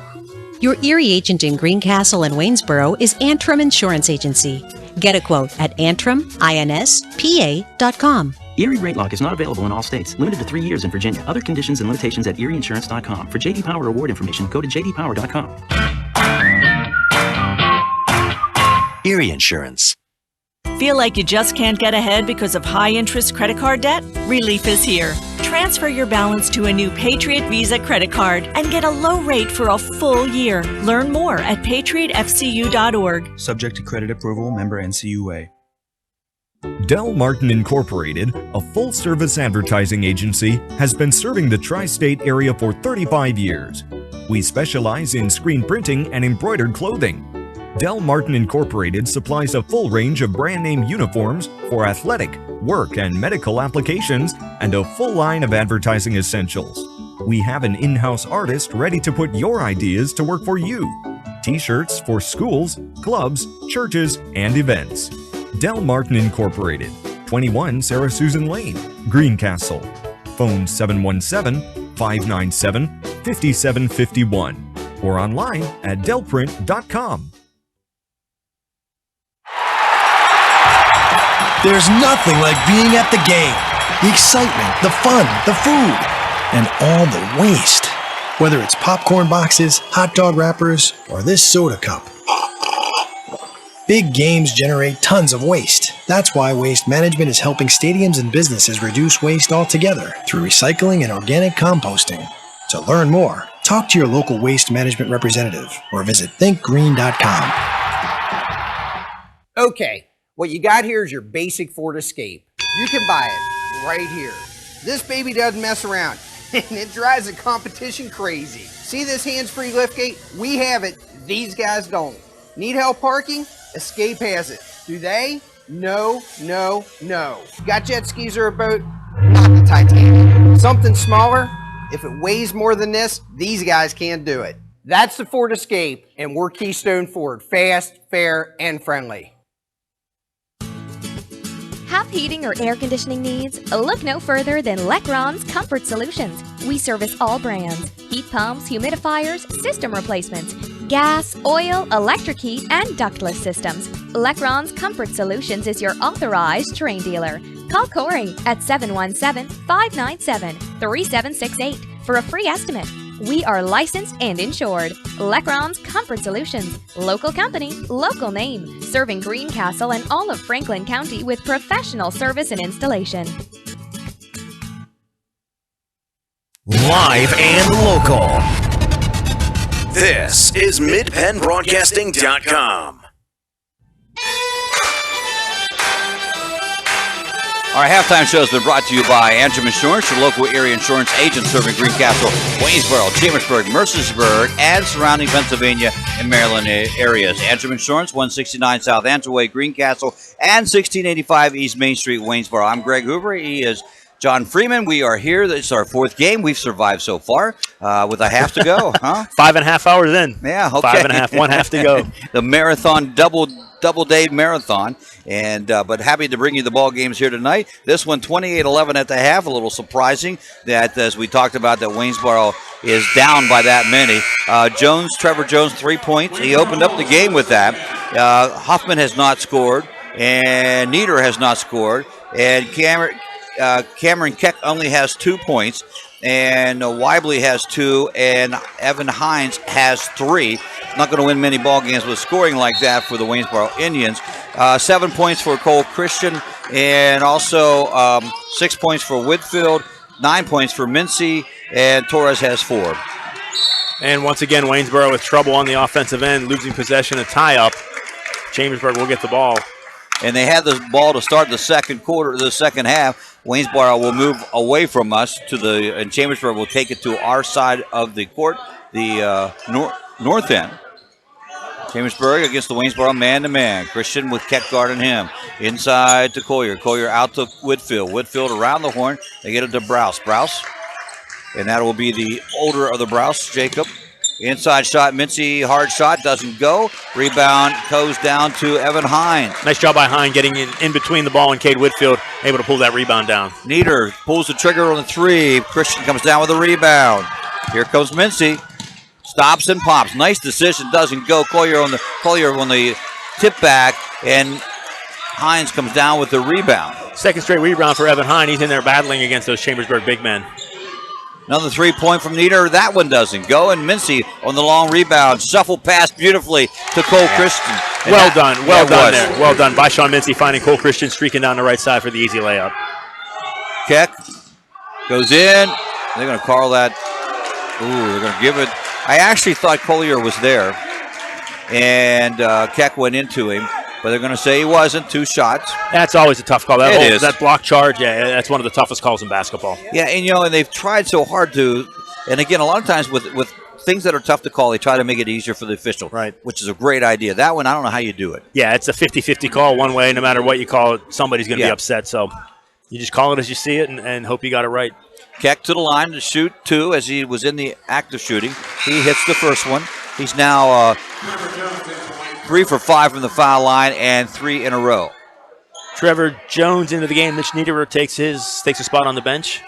Your Erie agent in Greencastle and Waynesboro is Antrim Insurance Agency. Get a quote at AntrimInspa.com. Erie Rate Lock is not available in all states. Limited to 3 years in Virginia. Other conditions and limitations at ErieInsurance.com. For J.D. Power Award information, go to JDPower.com. Erie Insurance. Feel like you just can't get ahead because of high-interest credit card debt? Relief is here. Transfer your balance to a new Patriot Visa credit card and get a low rate for a full year. Learn more at patriotfcu.org. Subject to credit approval, member NCUA. Del Martin Incorporated, a full-service advertising agency, has been serving the tri-state area for 35 years. We specialize in screen printing and embroidered clothing. Del Martin Incorporated supplies a full range of brand name uniforms for athletic, work, and medical applications, and a full line of advertising essentials. We have an in-house artist ready to put your ideas to work for you. T-shirts for schools, clubs, churches, and events. Del Martin Incorporated, 21 Sarah Susan Lane, Greencastle. Phone 717-597-5751 or online at delprint.com. There's nothing like being at the game. The excitement, the fun, the food, and all the waste. Whether it's popcorn boxes, hot dog wrappers, or this soda cup. Big games generate tons of waste. That's why Waste Management is helping stadiums and businesses reduce waste altogether through recycling and organic composting. To learn more, talk to your local Waste Management representative or visit thinkgreen.com. Okay, what you got here is your basic Ford Escape. You can buy it right here. This baby doesn't mess around, and it drives the competition crazy. See this hands-free liftgate? We have it. These guys don't. Need help parking? Escape has it. Do they? No, no, no. Got jet skis or a boat? Not the Titanic. Something smaller? If it weighs more than this, these guys can't do it. That's the Ford Escape, and we're Keystone Ford. Fast, fair, and friendly. Have heating or air conditioning needs? Look no further than Lecron's Comfort Solutions. We service all brands: heat pumps, humidifiers, system replacements, gas, oil, electric heat, and ductless systems. Lecron's Comfort Solutions is your authorized Terrain dealer. Call Corey at 717-597-3768 for a free estimate. We are licensed and insured. Lecron's Comfort Solutions. Local company, local name. Serving Greencastle and all of Franklin County with professional service and installation. Live and local. This is MidPennBroadcasting.com. Our halftime show has been brought to you by Antrim Insurance, your local area insurance agent serving Greencastle, Waynesboro, Chambersburg, Mercersburg, and surrounding Pennsylvania and Maryland areas. Antrim Insurance, 169 South Antrim, Greencastle, and 1685 East Main Street, Waynesboro. I'm Greg Hoover. He is John Freeman. We are here. It's our fourth game. We've survived so far with a half to go. Huh? 5.5 hours in. Yeah, okay. 5.5, 1 half to go. The marathon, double day marathon. And but happy to bring you the ball games here tonight. This one 28-11 at the half. A little surprising that, as we talked about, that Waynesboro is down by that many. Trevor Jones, 3 points. He opened up the game with that. Huffman has not scored, and Nieder has not scored, and Cameron Keck only has 2 points, and Weibly has 2, and Evan Hines has 3. Not going to win many ball games with scoring like that for the Waynesboro Indians. 7 points for Cole Christian, and also 6 points for Whitfield, 9 points for Mincy, and Torres has 4. And once again, Waynesboro with trouble on the offensive end, losing possession, a tie-up. Chambersburg will get the ball. And they had the ball to start the second half. Waynesboro will move away from us and Chambersburg will take it to our side of the court, the north end. Chambersburg against the Waynesboro man-to-man. Christian with Keck guarding him. Inside to Collier. Collier out to Whitfield. Whitfield around the horn. They get it to Browse. Browse. And that will be the older of the Browse, Jacob. Inside shot, Mincy, hard shot, doesn't go. Rebound goes down to Evan Hine. Nice job by Hine getting in between the ball and Cade Whitfield, able to pull that rebound down. Nieder pulls the trigger on the 3. Christian comes down with a rebound. Here comes Mincy. Stops and pops. Nice decision, doesn't go. Collier on the tip back, and Hines comes down with the rebound. Second straight rebound for Evan Hine. He's in there battling against those Chambersburg big men. Another 3-point from Nieder. That one doesn't go. And Mincy on the long rebound. Shuffle pass beautifully to Cole Christian. Well done there. Well done by Sean Mincy, finding Cole Christian streaking down the right side for the easy layup. Keck goes in. They're going to call that. Ooh, they're going to give it. I actually thought Collier was there. And Keck went into him. But they're going to say he wasn't. 2 shots. That's always a tough call. It is. That block charge, yeah, that's one of the toughest calls in basketball. Yeah, and they've tried so hard to, and again, a lot of times with things that are tough to call, they try to make it easier for the official, right? Which is a great idea. That one, I don't know how you do it. Yeah, it's a 50-50 call one way. No matter what you call it, somebody's going to be upset. So you just call it as you see it and hope you got it right. Keck to the line to shoot 2 as he was in the act of shooting. He hits the first one. He's now 3 for 5 from the foul line and 3 in a row. Trevor Jones into the game. Mitch Niederer takes a spot on the bench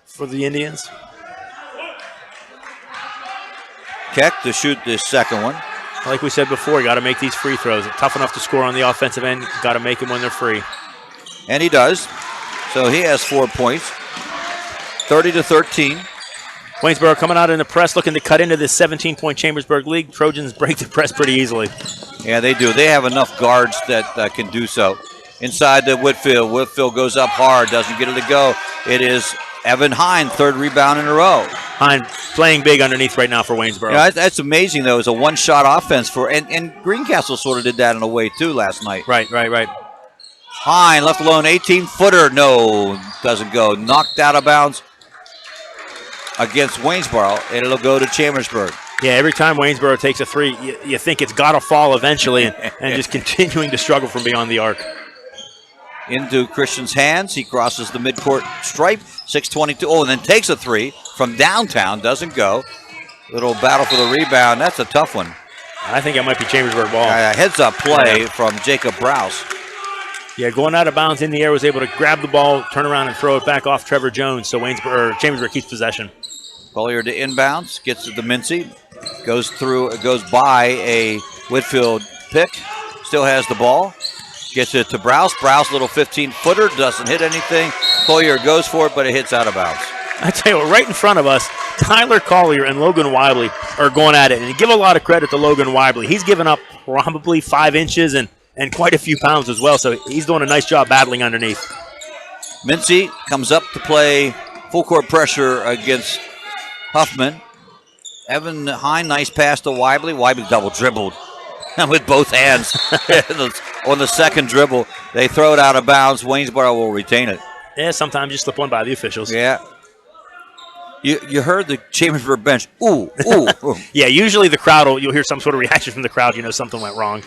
for the Indians. Keck to shoot this second one. Like we said before, you got to make these free throws. Tough enough to score on the offensive end. Got to make them when they're free. And he does. So he has 4 points. 30-13. Waynesboro coming out in the press, looking to cut into this 17-point Chambersburg lead. Trojans break the press pretty easily. Yeah, they do. They have enough guards that can do so. Inside to Whitfield. Whitfield goes up hard, doesn't get it to go. It is Evan Hine, 3rd rebound in a row. Hine playing big underneath right now for Waynesboro. Yeah, that's amazing, though. It's a one-shot offense and Greencastle sort of did that in a way, too, last night. Right. Hine left alone, 18-footer. No, doesn't go. Knocked out of bounds against Waynesboro, and it'll go to Chambersburg. Yeah, every time Waynesboro takes a 3, you think it's got to fall eventually and just continuing to struggle from beyond the arc. Into Christian's hands. He crosses the midcourt stripe. 6:22. Oh, and then takes a 3 from downtown. Doesn't go. Little battle for the rebound. That's a tough one. I think it might be Chambersburg ball. Heads-up play from Jacob Browse. Yeah, going out of bounds in the air, was able to grab the ball, turn around, and throw it back off Trevor Jones. So Chambersburg keeps possession. Collier to inbounds, gets it to Mincy, goes by a Whitfield pick, still has the ball, gets it to Browse. Browse, little 15-footer, doesn't hit anything. Collier goes for it, but it hits out of bounds. I tell you what, right in front of us, Tyler Collier and Logan Weibly are going at it. And give a lot of credit to Logan Weibly. He's given up probably 5 inches and quite a few pounds as well, so he's doing a nice job battling underneath. Mincy comes up to play full court pressure against Huffman. Evan Hine, nice pass to Weibly. Weibly double dribbled with both hands on the second dribble. They throw it out of bounds. Waynesboro will retain it. Yeah, sometimes you slip one by the officials. Yeah. You heard the Chambersburg bench. Ooh, ooh, ooh. Yeah, usually the crowd, you'll hear some sort of reaction from the crowd. You know something went wrong.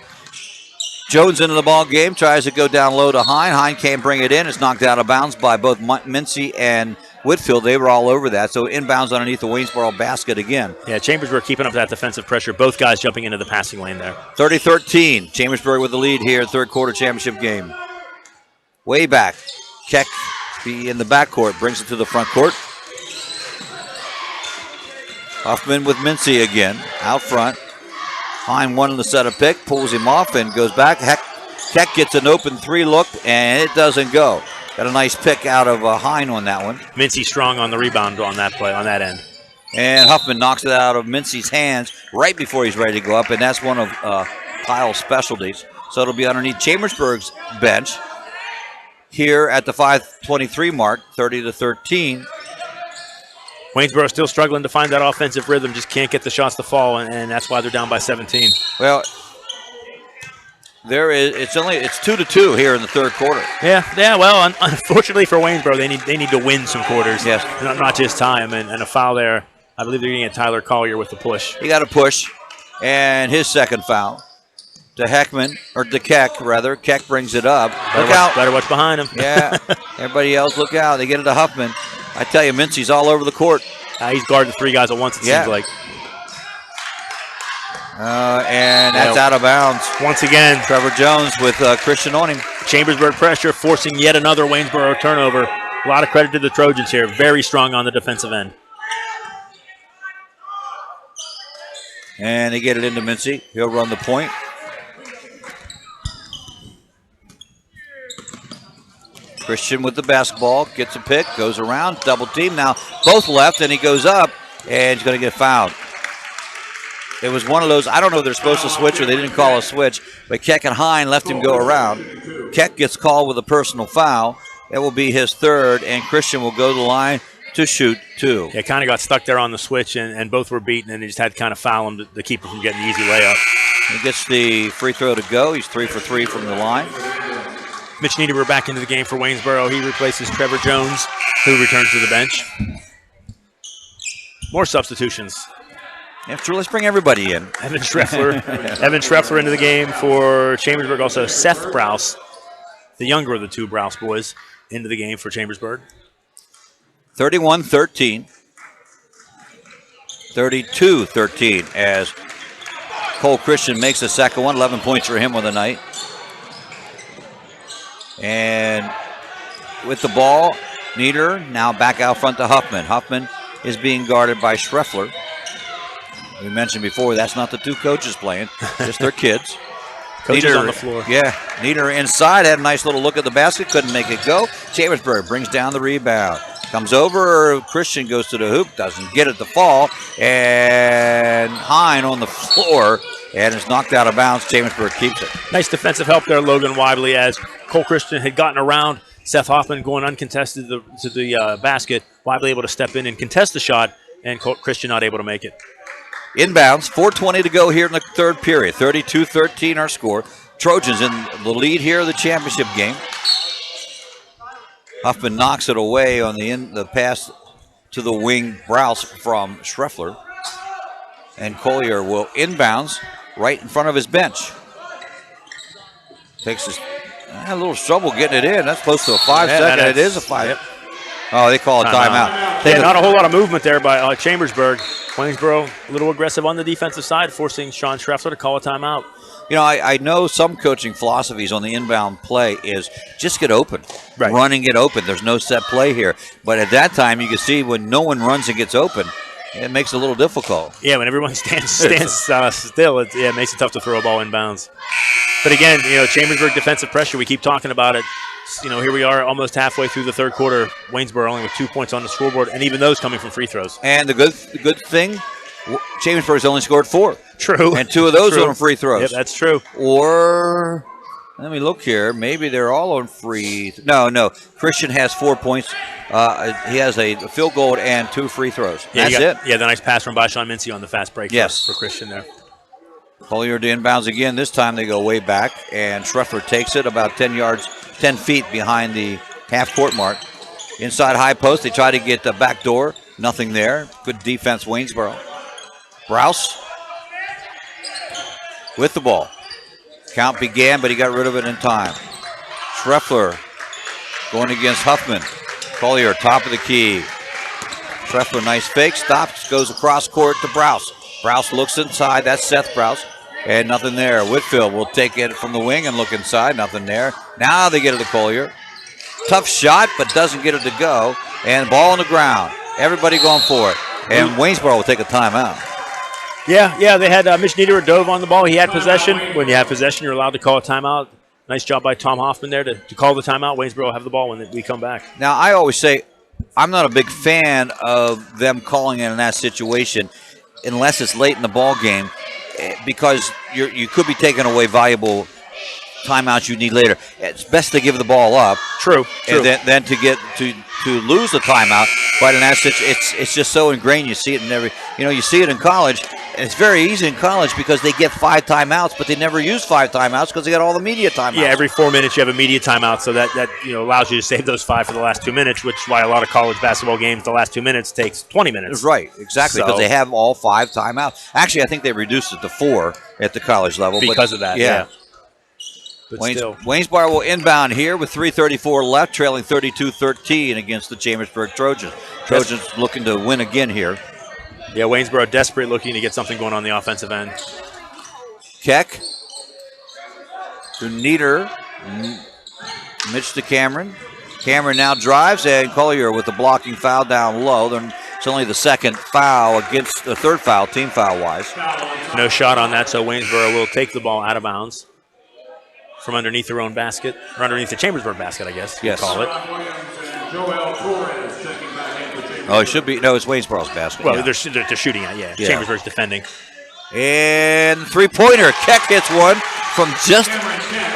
Jones into the ball game, tries to go down low to Hine. Hine can't bring it in. It's knocked out of bounds by both Mincy and Whitfield. They were all over that. So inbounds underneath the Waynesboro basket again. Yeah, Chambersburg keeping up that defensive pressure. Both guys jumping into the passing lane there. 30-13. Chambersburg with the lead here, third quarter championship game. Way back. Keck be in the backcourt, brings it to the front court. Huffman with Mincy again, out front. Hine one in the set of pick, pulls him off and goes back. Keck gets an open 3 look, and it doesn't go. Got a nice pick out of Hine on that one. Mincy strong on the rebound on that play, on that end. And Huffman knocks it out of Mincy's hands right before he's ready to go up, and that's one of Kyle's specialties. So it'll be underneath Chambersburg's bench here at the 5:23 mark, 30-13. Waynesboro still struggling to find that offensive rhythm, just can't get the shots to fall, and that's why they're down by 17. Well, it's 2-2 here in the third quarter. Yeah. Well, unfortunately for Waynesboro, they need to win some quarters. Yes. Not just tie them, and a foul there. I believe they're going to get Tyler Collier with the push. He got a push, and his second foul to Heckman, or to Keck, rather. Keck brings it up. Better watch behind him. Yeah, everybody else look out. They get it to Huffman. I tell you, Mincy's all over the court. He's guarding 3 guys at once, it seems like. And that's out of bounds. Once again, Trevor Jones with Christian on him. Chambersburg pressure, forcing yet another Waynesboro turnover. A lot of credit to the Trojans here. Very strong on the defensive end. And they get it into Mincy. He'll run the point. Christian with the basketball, gets a pick, goes around, double team. Now both left, and he goes up, and he's going to get fouled. It was one of those, I don't know if they're supposed to switch or they didn't call a switch, but Keck and Hine left him go around. Keck gets called with a personal foul. It will be his third, and Christian will go to the line to shoot 2. Yeah, kind of got stuck there on the switch, and both were beaten, and he just had to kind of foul him to keep him from getting the easy layup. He gets the free throw to go. He's 3 for 3 from the line. Mitch Niederer back into the game for Waynesboro. He replaces Trevor Jones, who returns to the bench. More substitutions. Yeah, sure, let's bring everybody in. Evan Schreffler into the game for Chambersburg. Also Seth Browse, the younger of the 2 Browse boys, into the game for Chambersburg. 31-13. 32-13 as Cole Christian makes the second one. 11 points for him on the night. And with the ball, Niederer now back out front to Huffman. Huffman is being guarded by Schreffler. We mentioned before, that's not the 2 coaches playing, just their kids. Coaches on the floor. Yeah, Niederer inside, had a nice little look at the basket, couldn't make it go. Chambersburg brings down the rebound. Comes over, Christian goes to the hoop, doesn't get it to fall, and Hine on the floor, and is knocked out of bounds. Chambersburg keeps it. Nice defensive help there, Logan Weibly, as Cole Christian had gotten around Seth Hoffman going uncontested to the basket. Weibly able to step in and contest the shot, and Cole Christian not able to make it. Inbounds, 4:20 to go here in the third period. 32-13 our score. Trojans in the lead here of the championship game. Huffman knocks it away on the pass to the wing Browse from Schreffler. And Collier will inbounds right in front of his bench. Takes a little trouble getting it in. That's close to a 5-second. It is a 5. Yep. Oh, they call a timeout. Yeah, not a whole lot of movement there by Chambersburg. Waynesboro a little aggressive on the defensive side, forcing Sean Schreffler to call a timeout. You know, I know some coaching philosophies on the inbound play is just get open. Right. Run and get open. There's no set play here. But at that time, you can see when no one runs and gets open, it makes it a little difficult. Yeah, when everyone stands still, it makes it tough to throw a ball inbounds. But again, Chambersburg defensive pressure, we keep talking about it. Here we are almost halfway through the third quarter. Waynesboro only with 2 points on the scoreboard, and even those coming from free throws. And the good thing, Chambersburg's only scored 4. True. And 2 of those are on free throws. Yep, that's true. Or, let me look here. Maybe they're all on free. No. Christian has 4 points. He has a field goal and 2 free throws. Yeah, that's it. Yeah, the nice pass from Bashan Mincy on the fast break for Christian there. Collier to inbounds again. This time they go way back, and Schreffler takes it about 10 feet behind the half-court mark. Inside high post, they try to get the back door. Nothing there. Good defense, Waynesboro. Browse with the ball. Count began, but he got rid of it in time. Schreffler going against Huffman. Collier, top of the key. Schreffler, nice fake, stops, goes across court to Browse. Browse looks inside, that's Seth Browse, and nothing there. Whitfield will take it from the wing and look inside, nothing there. Now they get it to Collier. Tough shot, but doesn't get it to go, and ball on the ground. Everybody going for it, and Waynesboro will take a timeout. Yeah, they had Mitch Niederer dove on the ball. He had possession. When you have possession, you're allowed to call a timeout. Nice job by Tom Hoffman there to call the timeout. Waynesboro will have the ball when we come back. Now, I always say I'm not a big fan of them calling it in that situation unless it's late in the ball game, because you could be taking away valuable timeouts you need later. It's best to give the ball up. True. And then to get to lose the timeout. But in that situation, it's just so ingrained. You see it in you see it in college. And it's very easy in college because they get 5 timeouts, but they never use 5 timeouts because they got all the media timeouts. Yeah, every 4 minutes you have a media timeout, so that allows you to save those 5 for the last 2 minutes, which is why a lot of college basketball games, the last 2 minutes takes 20 minutes. Right, exactly, because they have all 5 timeouts. Actually, I think they reduced it to 4 at the college level. Because of that, yeah. Waynesboro will inbound here with 3:34 left, trailing 32-13 against the Chambersburg Trojans. Trojans looking to win again here. Yeah, Waynesboro desperate, looking to get something going on the offensive end. Keck to Nieder. Mitch to Cameron. Cameron now drives, and Collier with the blocking foul down low. It's only the second foul against the third foul, team foul-wise. No shot on that, so Waynesboro will take the ball out of bounds from underneath their own basket, or underneath the Chambersburg basket, I guess you call it. Oh, it should be. No, it's Waynesboro's basket. Well, they're shooting at, Chambersburg's defending. And three-pointer. Keck hits one from just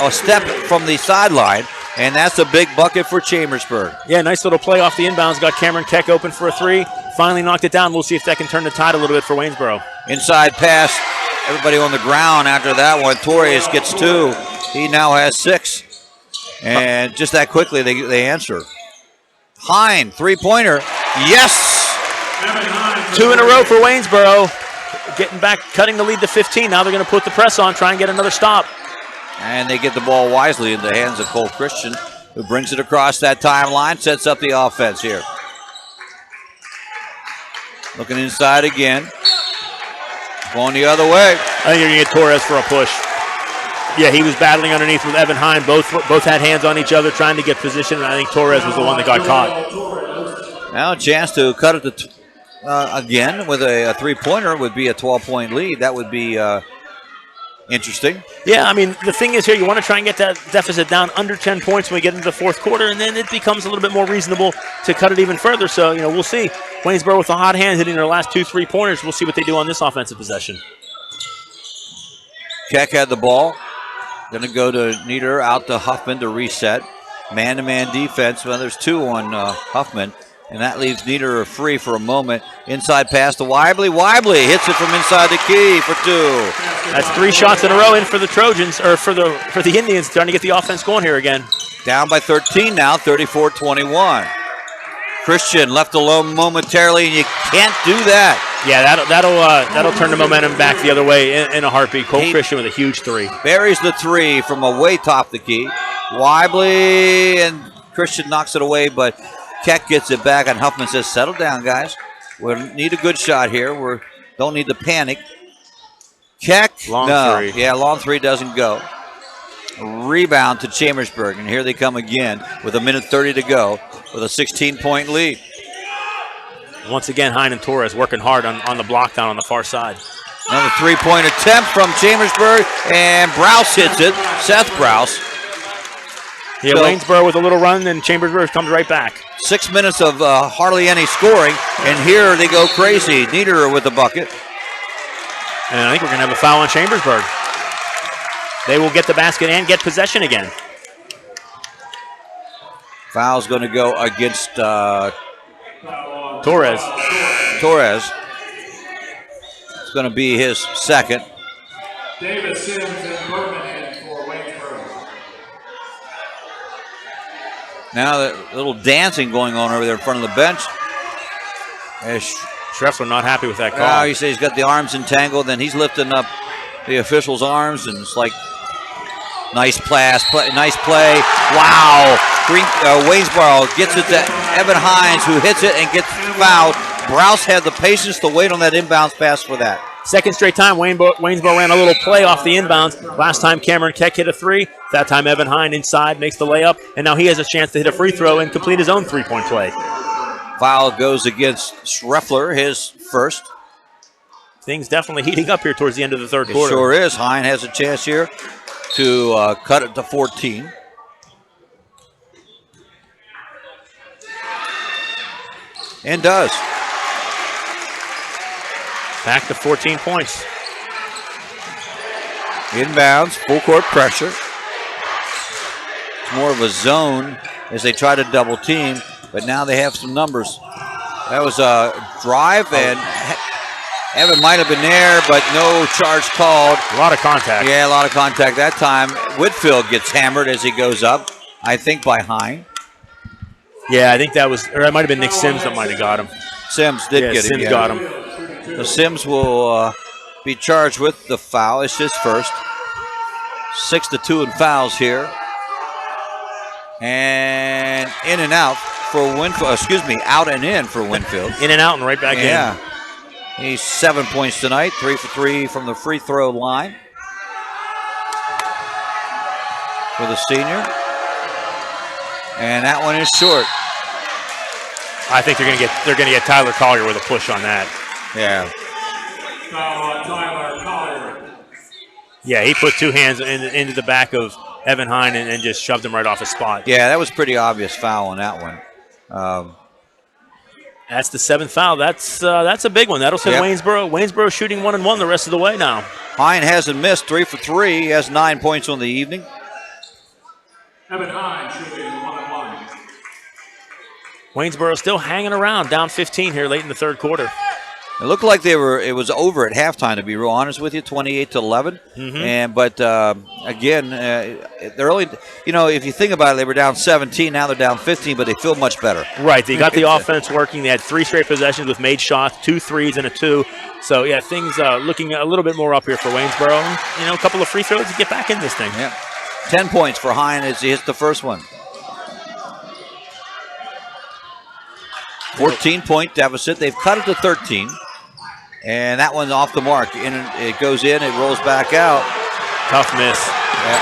a step from the sideline, and that's a big bucket for Chambersburg. Yeah, nice little play off the inbounds. Got Cameron Keck open for a 3. Finally knocked it down. We'll see if that can turn the tide a little bit for Waynesboro. Inside pass. Everybody on the ground after that one. Torres gets 2. He now has 6. And just that quickly, they answer. Hine, three-pointer. Yes! 2 in a row for Waynesboro. Getting back, cutting the lead to 15. Now they're going to put the press on, try and get another stop. And they get the ball wisely in the hands of Cole Christian, who brings it across that timeline, sets up the offense here. Looking inside again. Going the other way. I think you're going to get Torres for a push. Yeah, he was battling underneath with Evan Hine. Both had hands on each other trying to get position, and I think Torres was the one that got caught. Now a chance to cut it again with a three-pointer would be a 12-point lead. That would be interesting. Yeah, I mean, the thing is here, you want to try and get that deficit down under 10 points when we get into the fourth quarter, and then it becomes a little bit more reasonable to cut it even further. So, we'll see. Waynesboro with a hot hand hitting their last 2 3-pointers. We'll see what they do on this offensive possession. Keck had the ball. Going to go to Nieder, out to Huffman to reset. Man-to-man defense. Well, there's 2 on Huffman, and that leaves Nieder free for a moment. Inside pass to Weibly. Weibly hits it from inside the key for 2. That's 3 shots in a row in for the Trojans, or for the Indians, trying to get the offense going here again. Down by 13 now, 34-21. Christian left alone momentarily, and you can't do that. Yeah, that'll turn the momentum back the other way in a heartbeat. Cole Christian with a huge 3. Buries the 3 from away top the key. Weibly, and Christian knocks it away, but Keck gets it back, and Huffman says, settle down, guys. We need a good shot here. We don't need to panic. Keck, long 3. Yeah, long 3 doesn't go. Rebound to Chambersburg, and here they come again with 1:30 to go with a 16-point lead. Once again, Hine and Torres working hard on the block down on the far side. Another 3-point attempt from Chambersburg, and Browse hits it. Seth Browse. Yeah, Waynesboro with a little run, and Chambersburg comes right back. 6 minutes of hardly any scoring, and here they go crazy. Nieder with the bucket. And I think we're going to have a foul on Chambersburg. They will get the basket and get possession again. Foul's going to go against Torres. It's going to be his second. Davis, Sims, and Berman for Waynesboro. Now the little dancing going on over there in front of the bench. Schreffler not happy with that call. He says he's got the arms entangled, then he's lifting up the official's arms, and it's like, nice play. Wow. Waynesboro gets it to Evan Hines, who hits it and gets fouled. Browse had the patience to wait on that inbounds pass for that. Second straight time, Waynesboro ran a little play off the inbounds. Last time, Cameron Keck hit a 3. That time, Evan Hine inside makes the layup, and now he has a chance to hit a free throw and complete his own 3-point play. Foul goes against Schreffler, his first. Things definitely heating up here towards the end of the third quarter. It sure is. Hine has a chance here to cut it to 14. And does. Back to 14 points. Inbounds, full court pressure. It's more of a zone as they try to double team, but now they have some numbers. That was a drive, and Evan might have been there, but no charge called. A lot of contact. Yeah, a lot of contact that time. Whitfield gets hammered as he goes up, I think by Hine. Yeah, I think that was, or it might have been Nick Sims that might have got him. Sims did get him. Sims got him. So Sims will be charged with the foul. It's his first. 6-2 in fouls here. And in and out for Winfield. Out and in for Winfield. In and out and right back in. Yeah. He's 7 points tonight. 3 for 3 from the free throw line for the senior. And that one is short. I think they're gonna get Tyler Collier with a push on that. Yeah. Foul on Tyler Collier. Yeah, he put two hands into the back of Evan Hine and just shoved him right off his spot. Yeah, that was pretty obvious foul on that one. That's the 7th foul. That's a big one. That'll send Waynesboro. Waynesboro shooting 1-1 the rest of the way now. Hine hasn't missed. 3 for 3. He has 9 points on the evening. Evan Hine shooting 1-1. Waynesboro still hanging around, down 15 here late in the third quarter. It looked like it was over at halftime, to be real honest with you, 28-11. Mm-hmm. But again, they're only, if you think about it, they were down 17, now they're down 15, but they feel much better. Right, they got the offense working. They had 3 straight possessions with made shots, 2 threes and a 2. So yeah, things looking a little bit more up here for Waynesboro. A couple of free throws to get back in this thing. Yeah, 10 points for Hine as he hits the first one. 14-point deficit. They've cut it to 13. And that one's off the mark. It goes in, it rolls back out. Tough miss. Yep.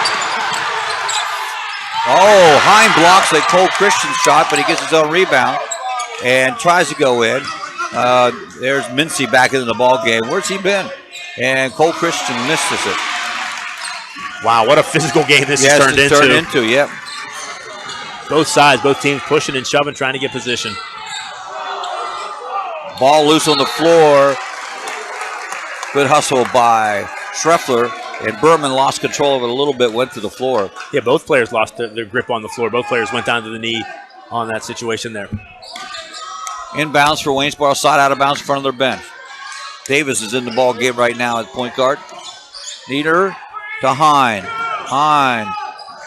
Oh, Hine blocks a Cole Christian shot, but he gets his own rebound and tries to go in. There's Mincy back into the ball game. Where's he been? And Cole Christian misses it. Wow, what a physical game this has turned into. Yep. Both sides, both teams pushing and shoving, trying to get position. Ball loose on the floor. Good hustle by Schreffler, and Berman lost control of it a little bit, went to the floor. Yeah, both players lost their grip on the floor. Both players went down to the knee on that situation there. Inbounds for Waynesboro, side out of bounds in front of their bench. Davis is in the ball game right now at point guard. Nieder to Hine. Hine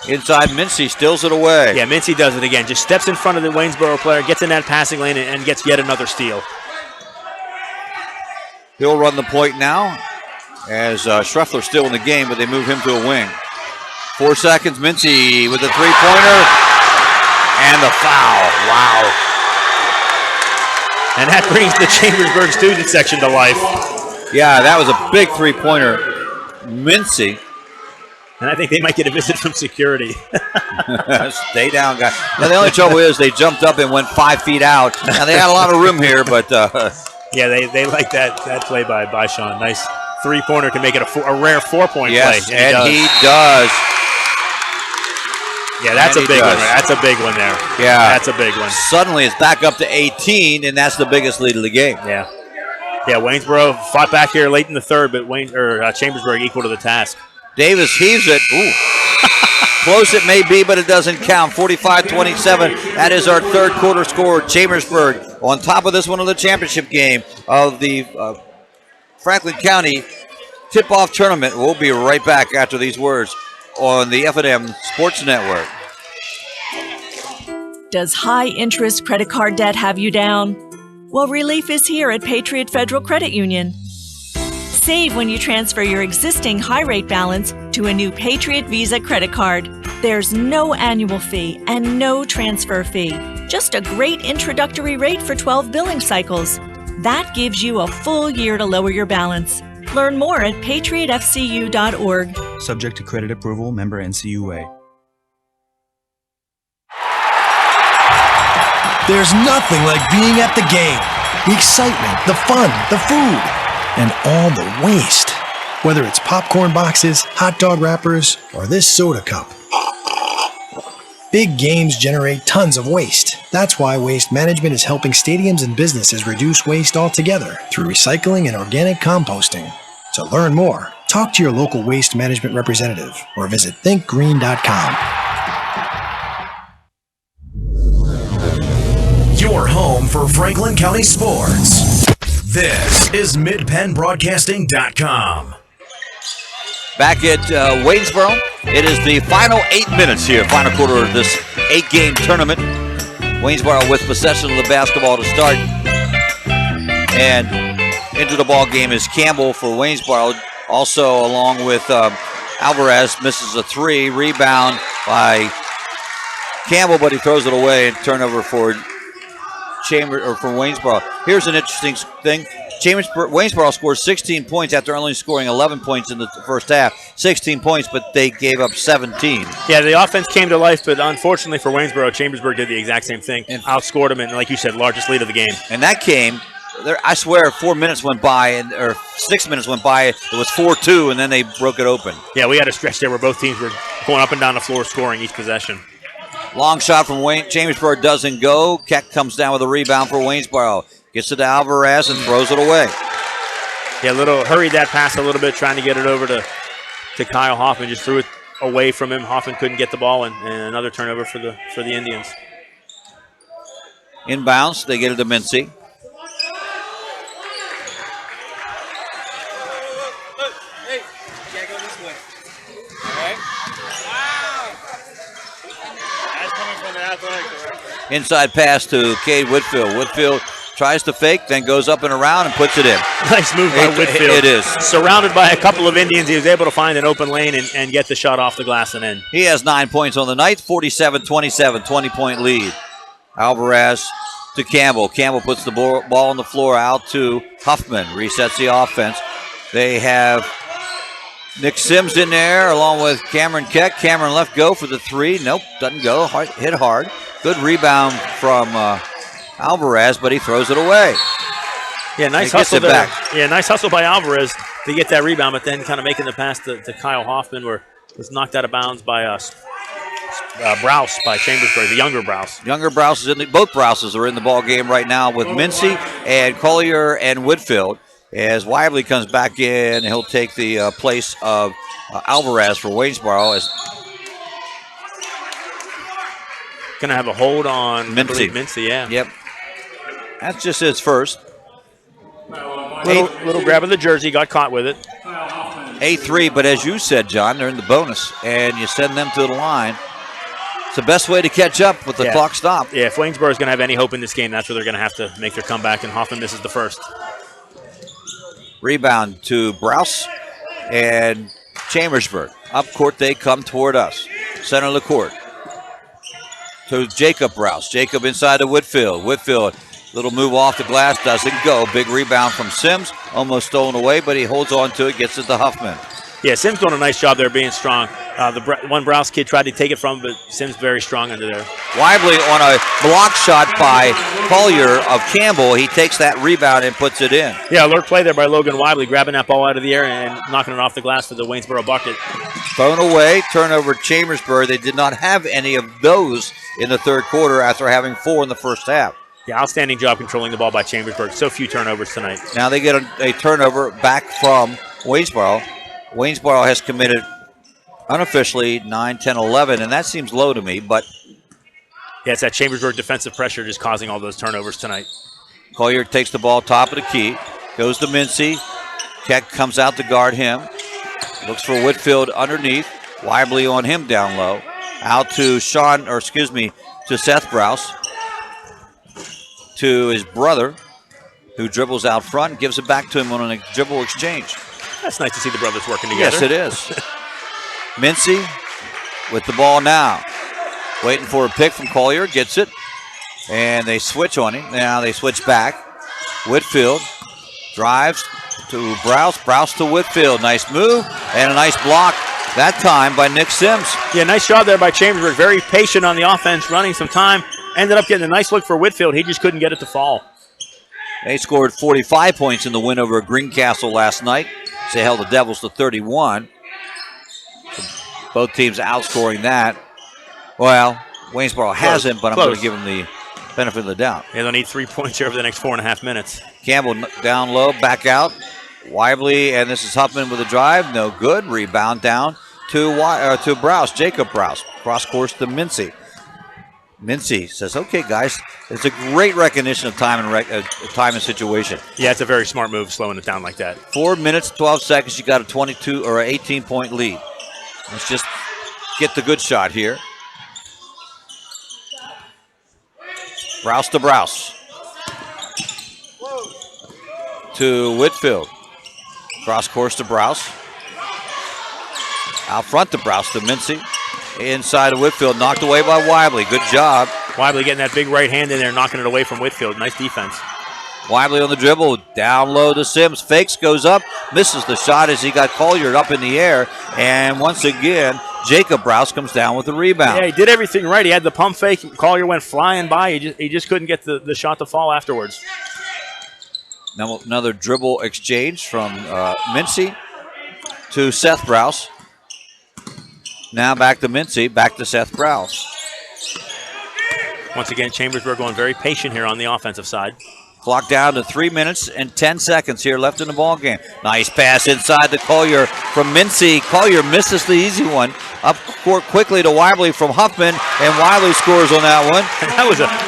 inside Mincy, steals it away. Yeah, Mincy does it again. Just steps in front of the Waynesboro player, gets in that passing lane, and gets yet another steal. He'll run the point now as Schreffler's still in the game, but they move him to a wing. 4 seconds, Mincy with a three-pointer and the foul. Wow. And that brings the Chambersburg student section to life. Yeah, that was a big three-pointer. Mincy. And I think they might get a visit from security. Stay down, guys. Now, the only trouble is they jumped up and went 5 feet out. Now, they had a lot of room here, but... yeah, they like that play by Sean. Nice three-pointer can make it a rare 4-point yes, play. And he does. Yeah, that's a big one. That's a big one there. Yeah. That's a big one. Suddenly it's back up to 18, and that's the biggest lead of the game. Yeah. Yeah, Waynesboro fought back here late in the third, but Chambersburg equal to the task. Davis heaves it. Ooh. Close it may be, but it doesn't count. 45-27. That is our third quarter score. Chambersburg on top of this one of the championship game of the Franklin County tip-off tournament. We'll be right back after these words on the F&M Sports Network. Does high-interest credit card debt have you down? Well, relief is here at Patriot Federal Credit Union. Save when you transfer your existing high-rate balance to a new Patriot Visa credit card. There's no annual fee and no transfer fee. Just a great introductory rate for 12 billing cycles. That gives you a full year to lower your balance. Learn more at patriotfcu.org. Subject to credit approval, member NCUA. There's nothing like being at the game. The excitement, the fun, the food, and all the waste. Whether it's popcorn boxes, hot dog wrappers, or this soda cup. Big games generate tons of waste. That's why Waste Management is helping stadiums and businesses reduce waste altogether through recycling and organic composting. To learn more, talk to your local waste management representative or visit thinkgreen.com. Your home for Franklin County sports. This is MidPennBroadcasting.com. Back at Waynesboro, it is the final 8 minutes here, final quarter of this 8-game tournament. Waynesboro with possession of the basketball to start. And into the ball game is Campbell for Waynesboro. Also along with Alvarez, misses a 3. Rebound by Campbell, but he throws it away and turnover for Waynesboro. Here's an interesting thing. Waynesboro scored 16 points after only scoring 11 points in the first half. 16 points, but they gave up 17. Yeah, the offense came to life, but unfortunately for Waynesboro, Chambersburg did the exact same thing. And outscored them, and like you said, largest lead of the game. And that came, I swear, 4 minutes went by, or 6 minutes went by. It was 4-2, and then they broke it open. Yeah, we had a stretch there where both teams were going up and down the floor, scoring each possession. Long shot from Chambersburg doesn't go. Keck comes down with a rebound for Waynesboro. Gets it to Alvarez and throws it away. Yeah, hurried that pass a little bit, trying to get it over to Kyle Hoffman. Just threw it away from him. Hoffman couldn't get the ball, and another turnover for the Indians. Inbounds, they get it to Mincy. Inside pass to Cade Whitfield. Whitfield tries to fake, then goes up and around and puts it in. Nice move by Whitfield. It is. Surrounded by a couple of Indians, he was able to find an open lane and get the shot off the glass and in. He has 9 points on the night, 47-27, 20-point lead. Alvarez to Campbell. Campbell puts the ball on the floor out to Huffman. Resets the offense. They have Nick Sims in there along with Cameron Keck. Cameron left go for the 3. Nope, doesn't go. Hit hard. Good rebound from Alvarez, but he throws it away. Yeah, nice hustle there. Yeah, nice hustle by Alvarez to get that rebound, but then kind of making the pass to Kyle Hoffman, where it was knocked out of bounds by Browse by Chambersburg, the younger Browse. Younger Browse is both Brouses are in the ball game right now with Mincy and Collier and Whitfield. As Lively comes back in, he'll take the place of Alvarez for Waynesboro. Going to have a hold on Mincy. Yeah. Yep. That's just his first. Little grab of the jersey, got caught with it. 8-3, but as you said, John, they're in the bonus, and you send them to the line. It's the best way to catch up with the clock stopped. Yeah, if Waynesboro is going to have any hope in this game, that's where they're going to have to make their comeback, and Hoffman misses the first. Rebound to Browse and Chambersburg. Up court, they come toward us. Center of the court to Jacob Browse. Jacob inside to Whitfield. Whitfield, little move off the glass, doesn't go. Big rebound from Sims, almost stolen away, but he holds on to it, gets it to Huffman. Yeah, Sims doing a nice job there being strong. The one Browse kid tried to take it from him, but Sims very strong under there. Lively on a block shot by Collier of Campbell. He takes that rebound and puts it in. Yeah, alert play there by Logan Lively, grabbing that ball out of the air and knocking it off the glass for the Waynesboro bucket. Thrown away, turnover Chambersburg. They did not have any of those in the third quarter after having 4 in the first half. Yeah, outstanding job controlling the ball by Chambersburg. So few turnovers tonight. Now they get a turnover back from Waynesboro. Waynesboro has committed unofficially 9, 10, 11, and that seems low to me, but... Yeah, it's that Chambersburg defensive pressure just causing all those turnovers tonight. Collier takes the ball top of the key, goes to Mincy. Keck comes out to guard him. Looks for Whitfield underneath. Lively on him down low. Out to to Seth Browse. To his brother, who dribbles out front and gives it back to him on a dribble exchange. That's nice to see the brothers working together. Yes, it is. Mincy with the ball now. Waiting for a pick from Collier, gets it. And they switch on him. Now they switch back. Whitfield drives to Browse. Browse to Whitfield. Nice move and a nice block that time by Nick Sims. Yeah, nice job there by Chambersburg. Very patient on the offense, running some time. Ended up getting a nice look for Whitfield. He just couldn't get it to fall. They scored 45 points in the win over Greencastle last night. They held the Devils to 31. So both teams outscoring that. Well, Waynesboro hasn't, but I'm going to give them the benefit of the doubt. Yeah, they'll need 3 points here over the next 4.5 minutes. Campbell down low, back out. Weibly, and this is Huffman with a drive. No good. Rebound down to Browse, Jacob Browse. Cross course to Mincy. Mincy says, okay, guys, it's a great recognition of time and situation. Yeah, it's a very smart move, slowing it down like that. 4 minutes, 12 seconds. You got a 22 or an 18-point lead. Let's just get the good shot here. Browse to Browse. To Whitfield. Cross course to Browse. Out front to Browse to Mincy. Inside of Whitfield, knocked away by Weibly. Good job. Weibly getting that big right hand in there, knocking it away from Whitfield. Nice defense. Weibly on the dribble, down low to Sims. Fakes, goes up, misses the shot as he got Collier up in the air. And once again, Jacob Browse comes down with the rebound. Yeah, he did everything right. He had the pump fake. Collier went flying by. He just couldn't get the shot to fall afterwards. Now another dribble exchange from Mincy to Seth Browse. Now back to Mincy, back to Seth Browse. Once again, Chambersburg going very patient here on the offensive side. Clock down to 3 minutes and 10 seconds here left in the ball game. Nice pass inside to Collier from Mincy. Collier misses the easy one. Up court quickly to Weibly from Huffman, and Weibly scores on that one.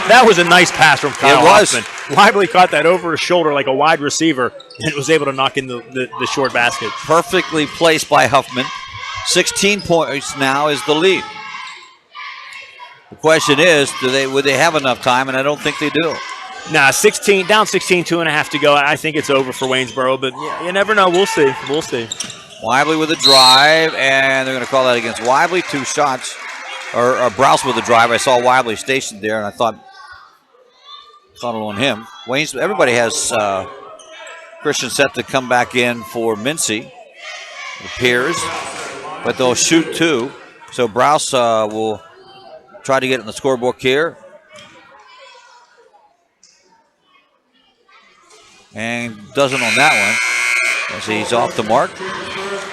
That was a nice pass from Kyle Huffman. It was. Weibly caught that over his shoulder like a wide receiver and was able to knock in the short basket. Perfectly placed by Huffman. 16 points now is the lead. The question is, would they have enough time? And I don't think they do. Nah, 16 down 16, 2.5 to go. I think it's over for Waynesboro, but yeah, you never know. We'll see. We'll see. Weibly with a drive, and they're going to call that against Weibly. 2 shots, or Browse with a drive. I saw Weibly stationed there, and I thought it on him. Everybody has Christian set to come back in for Mincy. It appears, but they'll shoot 2. So Browse will try to get it in the scorebook here. And doesn't on that one as he's off the mark.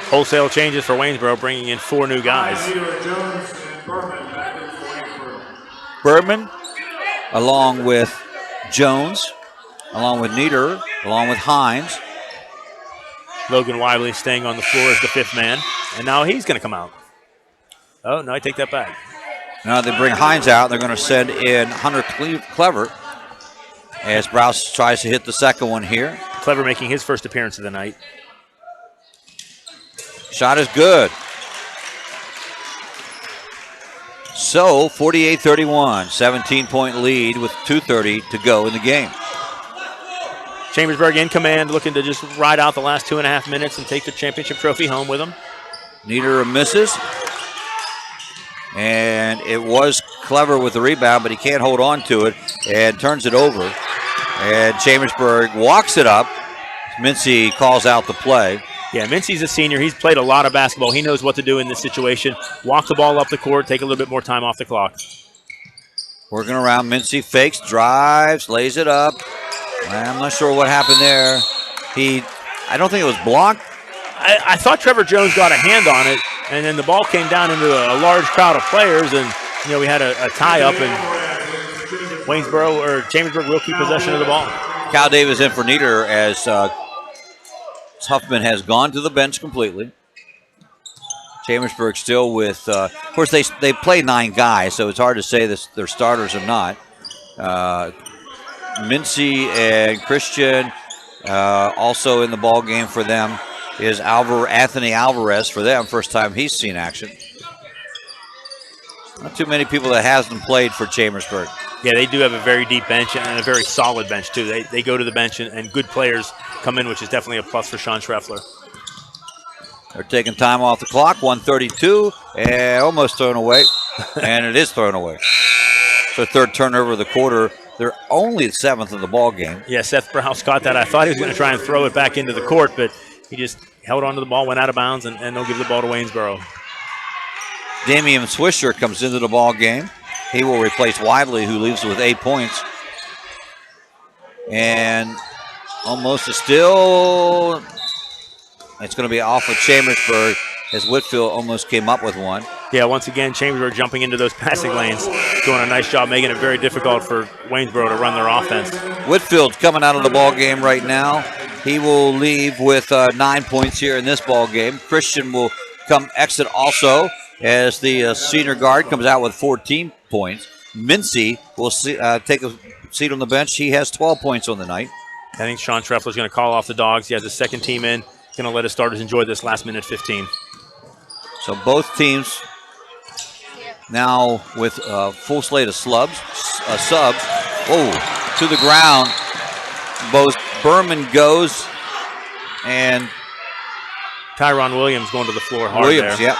Wholesale changes for Waynesboro, bringing in 4 new guys. Berman, along with Jones, along with Nieder, along with Hines. Logan Weibly staying on the floor as the 5th man, and now he's going to come out. Oh, no, I take that back. Now they bring Hines out. They're going to send in Hunter Clever as Browse tries to hit the second one here. Clever making his first appearance of the night. Shot is good. So 48-31, 17-point lead with 2:30 to go in the game. Chambersburg in command, looking to just ride out the last 2.5 minutes and take the championship trophy home with them. Nieder misses. And it was Clever with the rebound, but he can't hold on to it and turns it over. And Chambersburg walks it up. Mincy calls out the play. Yeah, Mincy's a senior. He's played a lot of basketball. He knows what to do in this situation. Walk the ball up the court, take a little bit more time off the clock. Working around, Mincy fakes, drives, lays it up. I'm not sure what happened there. I don't think it was blocked. I thought Trevor Jones got a hand on it, and then the ball came down into a large crowd of players, and we had a tie-up, and Waynesboro or Chambersburg will keep possession of the ball. Cal Davis in for Nieder as Huffman has gone to the bench completely. Chambersburg still with, of course, they play 9 guys, so it's hard to say they're starters or not. Mincy and Christian also in the ball game for them is Anthony Alvarez for them. First time he's seen action. Not too many people that hasn't played for Chambersburg. Yeah, they do have a very deep bench and a very solid bench, too. They go to the bench and good players come in, which is definitely a plus for Sean Schreffler. They're taking time off the clock, 1:32, and almost thrown away, and it is thrown away. So 3rd turnover of the quarter. They're only 7th in the ball game. Yeah, Seth Browse caught that. I thought he was going to try and throw it back into the court, but he just held onto the ball, went out of bounds, and they'll give the ball to Waynesboro. Damian Swisher comes into the ball game. He will replace Weibly, who leaves with 8 points. And almost a steal. It's going to be off of Chambersburg as Whitfield almost came up with one. Yeah, once again, Chambersburg jumping into those passing lanes, doing a nice job making it very difficult for Waynesboro to run their offense. Whitfield's coming out of the ball game right now. He will leave with 9 points here in this ball game. Christian will exit also as the senior guard comes out with 14 points. Mincy will take a seat on the bench. He has 12 points on the night. I think Sean Treffler's going to call off the Dogs. He has his second team in. Going to let his starters enjoy this last minute 15. So both teams now with a full slate of subs. Oh, to the ground. Both Berman goes and Tyron Williams going to the floor hard Williams, there. yep.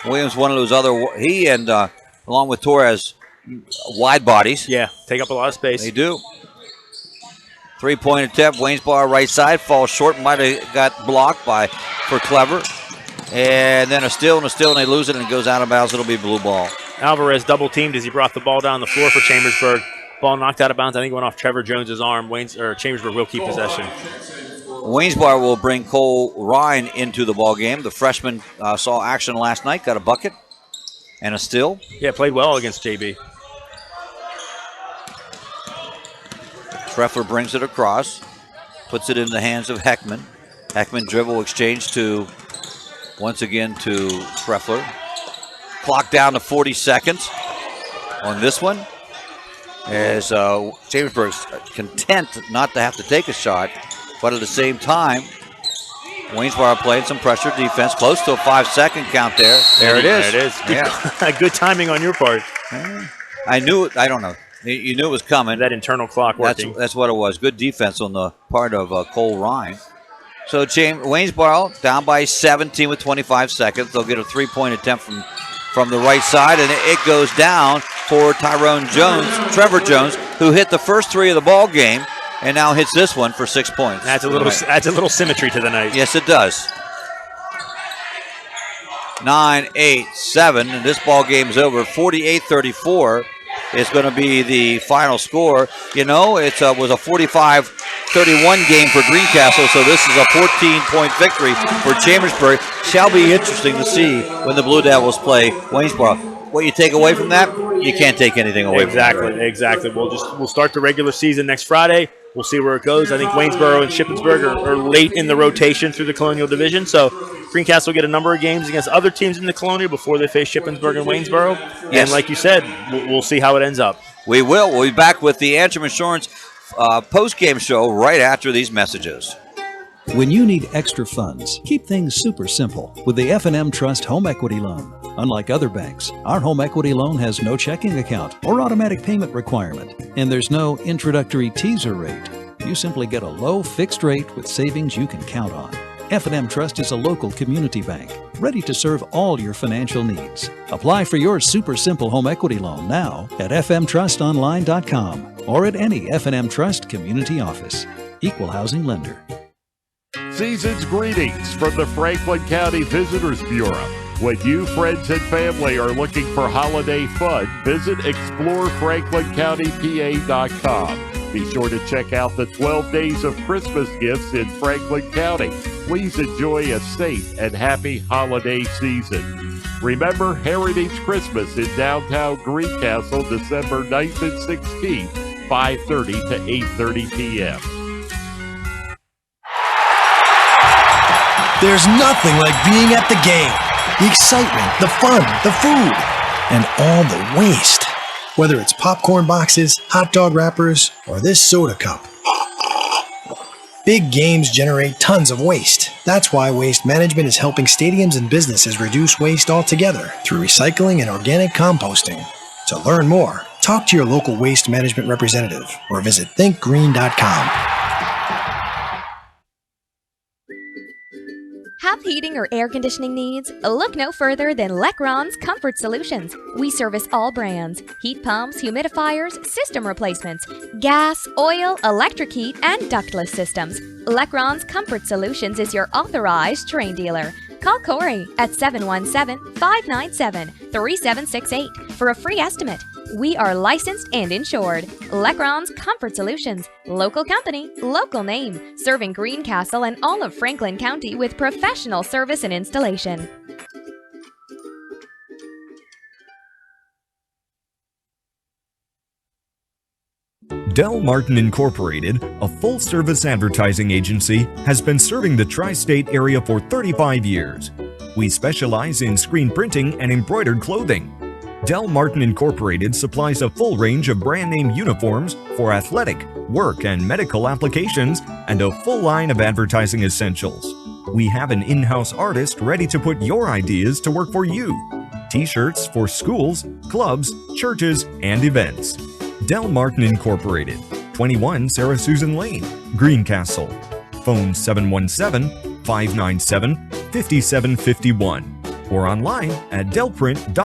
Williams, one of those he and along with Torres, wide bodies. Yeah, take up a lot of space. They do. 3-point attempt. Waynesboro right side falls short. Might have got blocked for Clever. And then a steal, and they lose it, and it goes out of bounds. It'll be blue ball. Alvarez double teamed as he brought the ball down the floor for Chambersburg. Ball knocked out of bounds. I think it went off Trevor Jones's arm. Chambersburg will keep possession. Waynesboro will bring Cole Ryan into the ball game. The freshman saw action last night, got a bucket and a steal. Yeah, played well against JB. Treffler brings it across, puts it in the hands of Heckman. Heckman dribble exchange once again to Treffler. Clock down to 40 seconds on this one, as Chambersburg's content not to have to take a shot, but at the same time, Waynesboro playing some pressure defense, close to a 5-second count there. There it is. There it is. Yeah. Good timing on your part. I knew it. I don't know. You knew it was coming. That internal clock working. That's what it was. Good defense on the part of Cole Ryan. So Waynesboro down by 17 with 25 seconds. They'll get a 3-point attempt from the right side, and it goes down for Trevor Jones, who hit the first 3 of the ball game, and now hits this one for 6 points. Adds a little symmetry to the night. Yes, it does. 9-8-7, and this ball game is over. 48-34 is going to be the final score. You know, it was a 45-31 game for Greencastle, so this is a 14-point victory for Chambersburg. Shall be interesting to see when the Blue Devils play Waynesboro. What you take away from that, you can't take anything away from that. Exactly. We'll start the regular season next Friday. We'll see where it goes. I think Waynesboro and Shippensburg are late in the rotation through the Colonial Division, so Greencastle will get a number of games against other teams in the Colonial before they face Shippensburg and Waynesboro. Yes. And like you said, we'll see how it ends up. We will. We'll be back with the Antrim Insurance post-game show right after these messages. When you need extra funds, keep things super simple with the F&M Trust Home Equity Loan. Unlike other banks, our home equity loan has no checking account or automatic payment requirement, and there's no introductory teaser rate. You simply get a low fixed rate with savings you can count on. F&M Trust is a local community bank, ready to serve all your financial needs. Apply for your super simple home equity loan now at fmtrustonline.com or at any F&M Trust community office. Equal housing lender. Season's greetings from the Franklin County Visitors Bureau. When you, friends, and family are looking for holiday fun, visit ExploreFranklinCountyPA.com. Be sure to check out the 12 Days of Christmas Gifts in Franklin County. Please enjoy a safe and happy holiday season. Remember Heritage Christmas in downtown Greencastle, December 9th and 16th, 5:30 to 8:30 p.m. There's nothing like being at the game. The excitement, the fun, the food, and all the waste. Whether it's popcorn boxes, hot dog wrappers, or this soda cup. Big games generate tons of waste. That's why Waste Management is helping stadiums and businesses reduce waste altogether through recycling and organic composting. To learn more, talk to your local Waste Management representative or visit thinkgreen.com. Have heating or air conditioning needs? Look no further than Lecron's Comfort Solutions. We service all brands: heat pumps, humidifiers, system replacements, gas, oil, electric heat, and ductless systems. Lecron's Comfort Solutions is your authorized Trane dealer. Call Corey at 717-597-3768 for a free estimate. We are licensed and insured. Lecron's Comfort Solutions. Local company, local name. Serving Greencastle and all of Franklin County with professional service and installation. Del Martin Incorporated, a full-service advertising agency, has been serving the tri-state area for 35 years. We specialize in screen printing and embroidered clothing. Del Martin Incorporated supplies a full range of brand name uniforms for athletic, work, and medical applications, and a full line of advertising essentials. We have an in-house artist ready to put your ideas to work for you. T-shirts for schools, clubs, churches, and events. Del Martin Incorporated, 21 Sarah Susan Lane, Greencastle. Phone 717-597-5751 or online at delprint.com.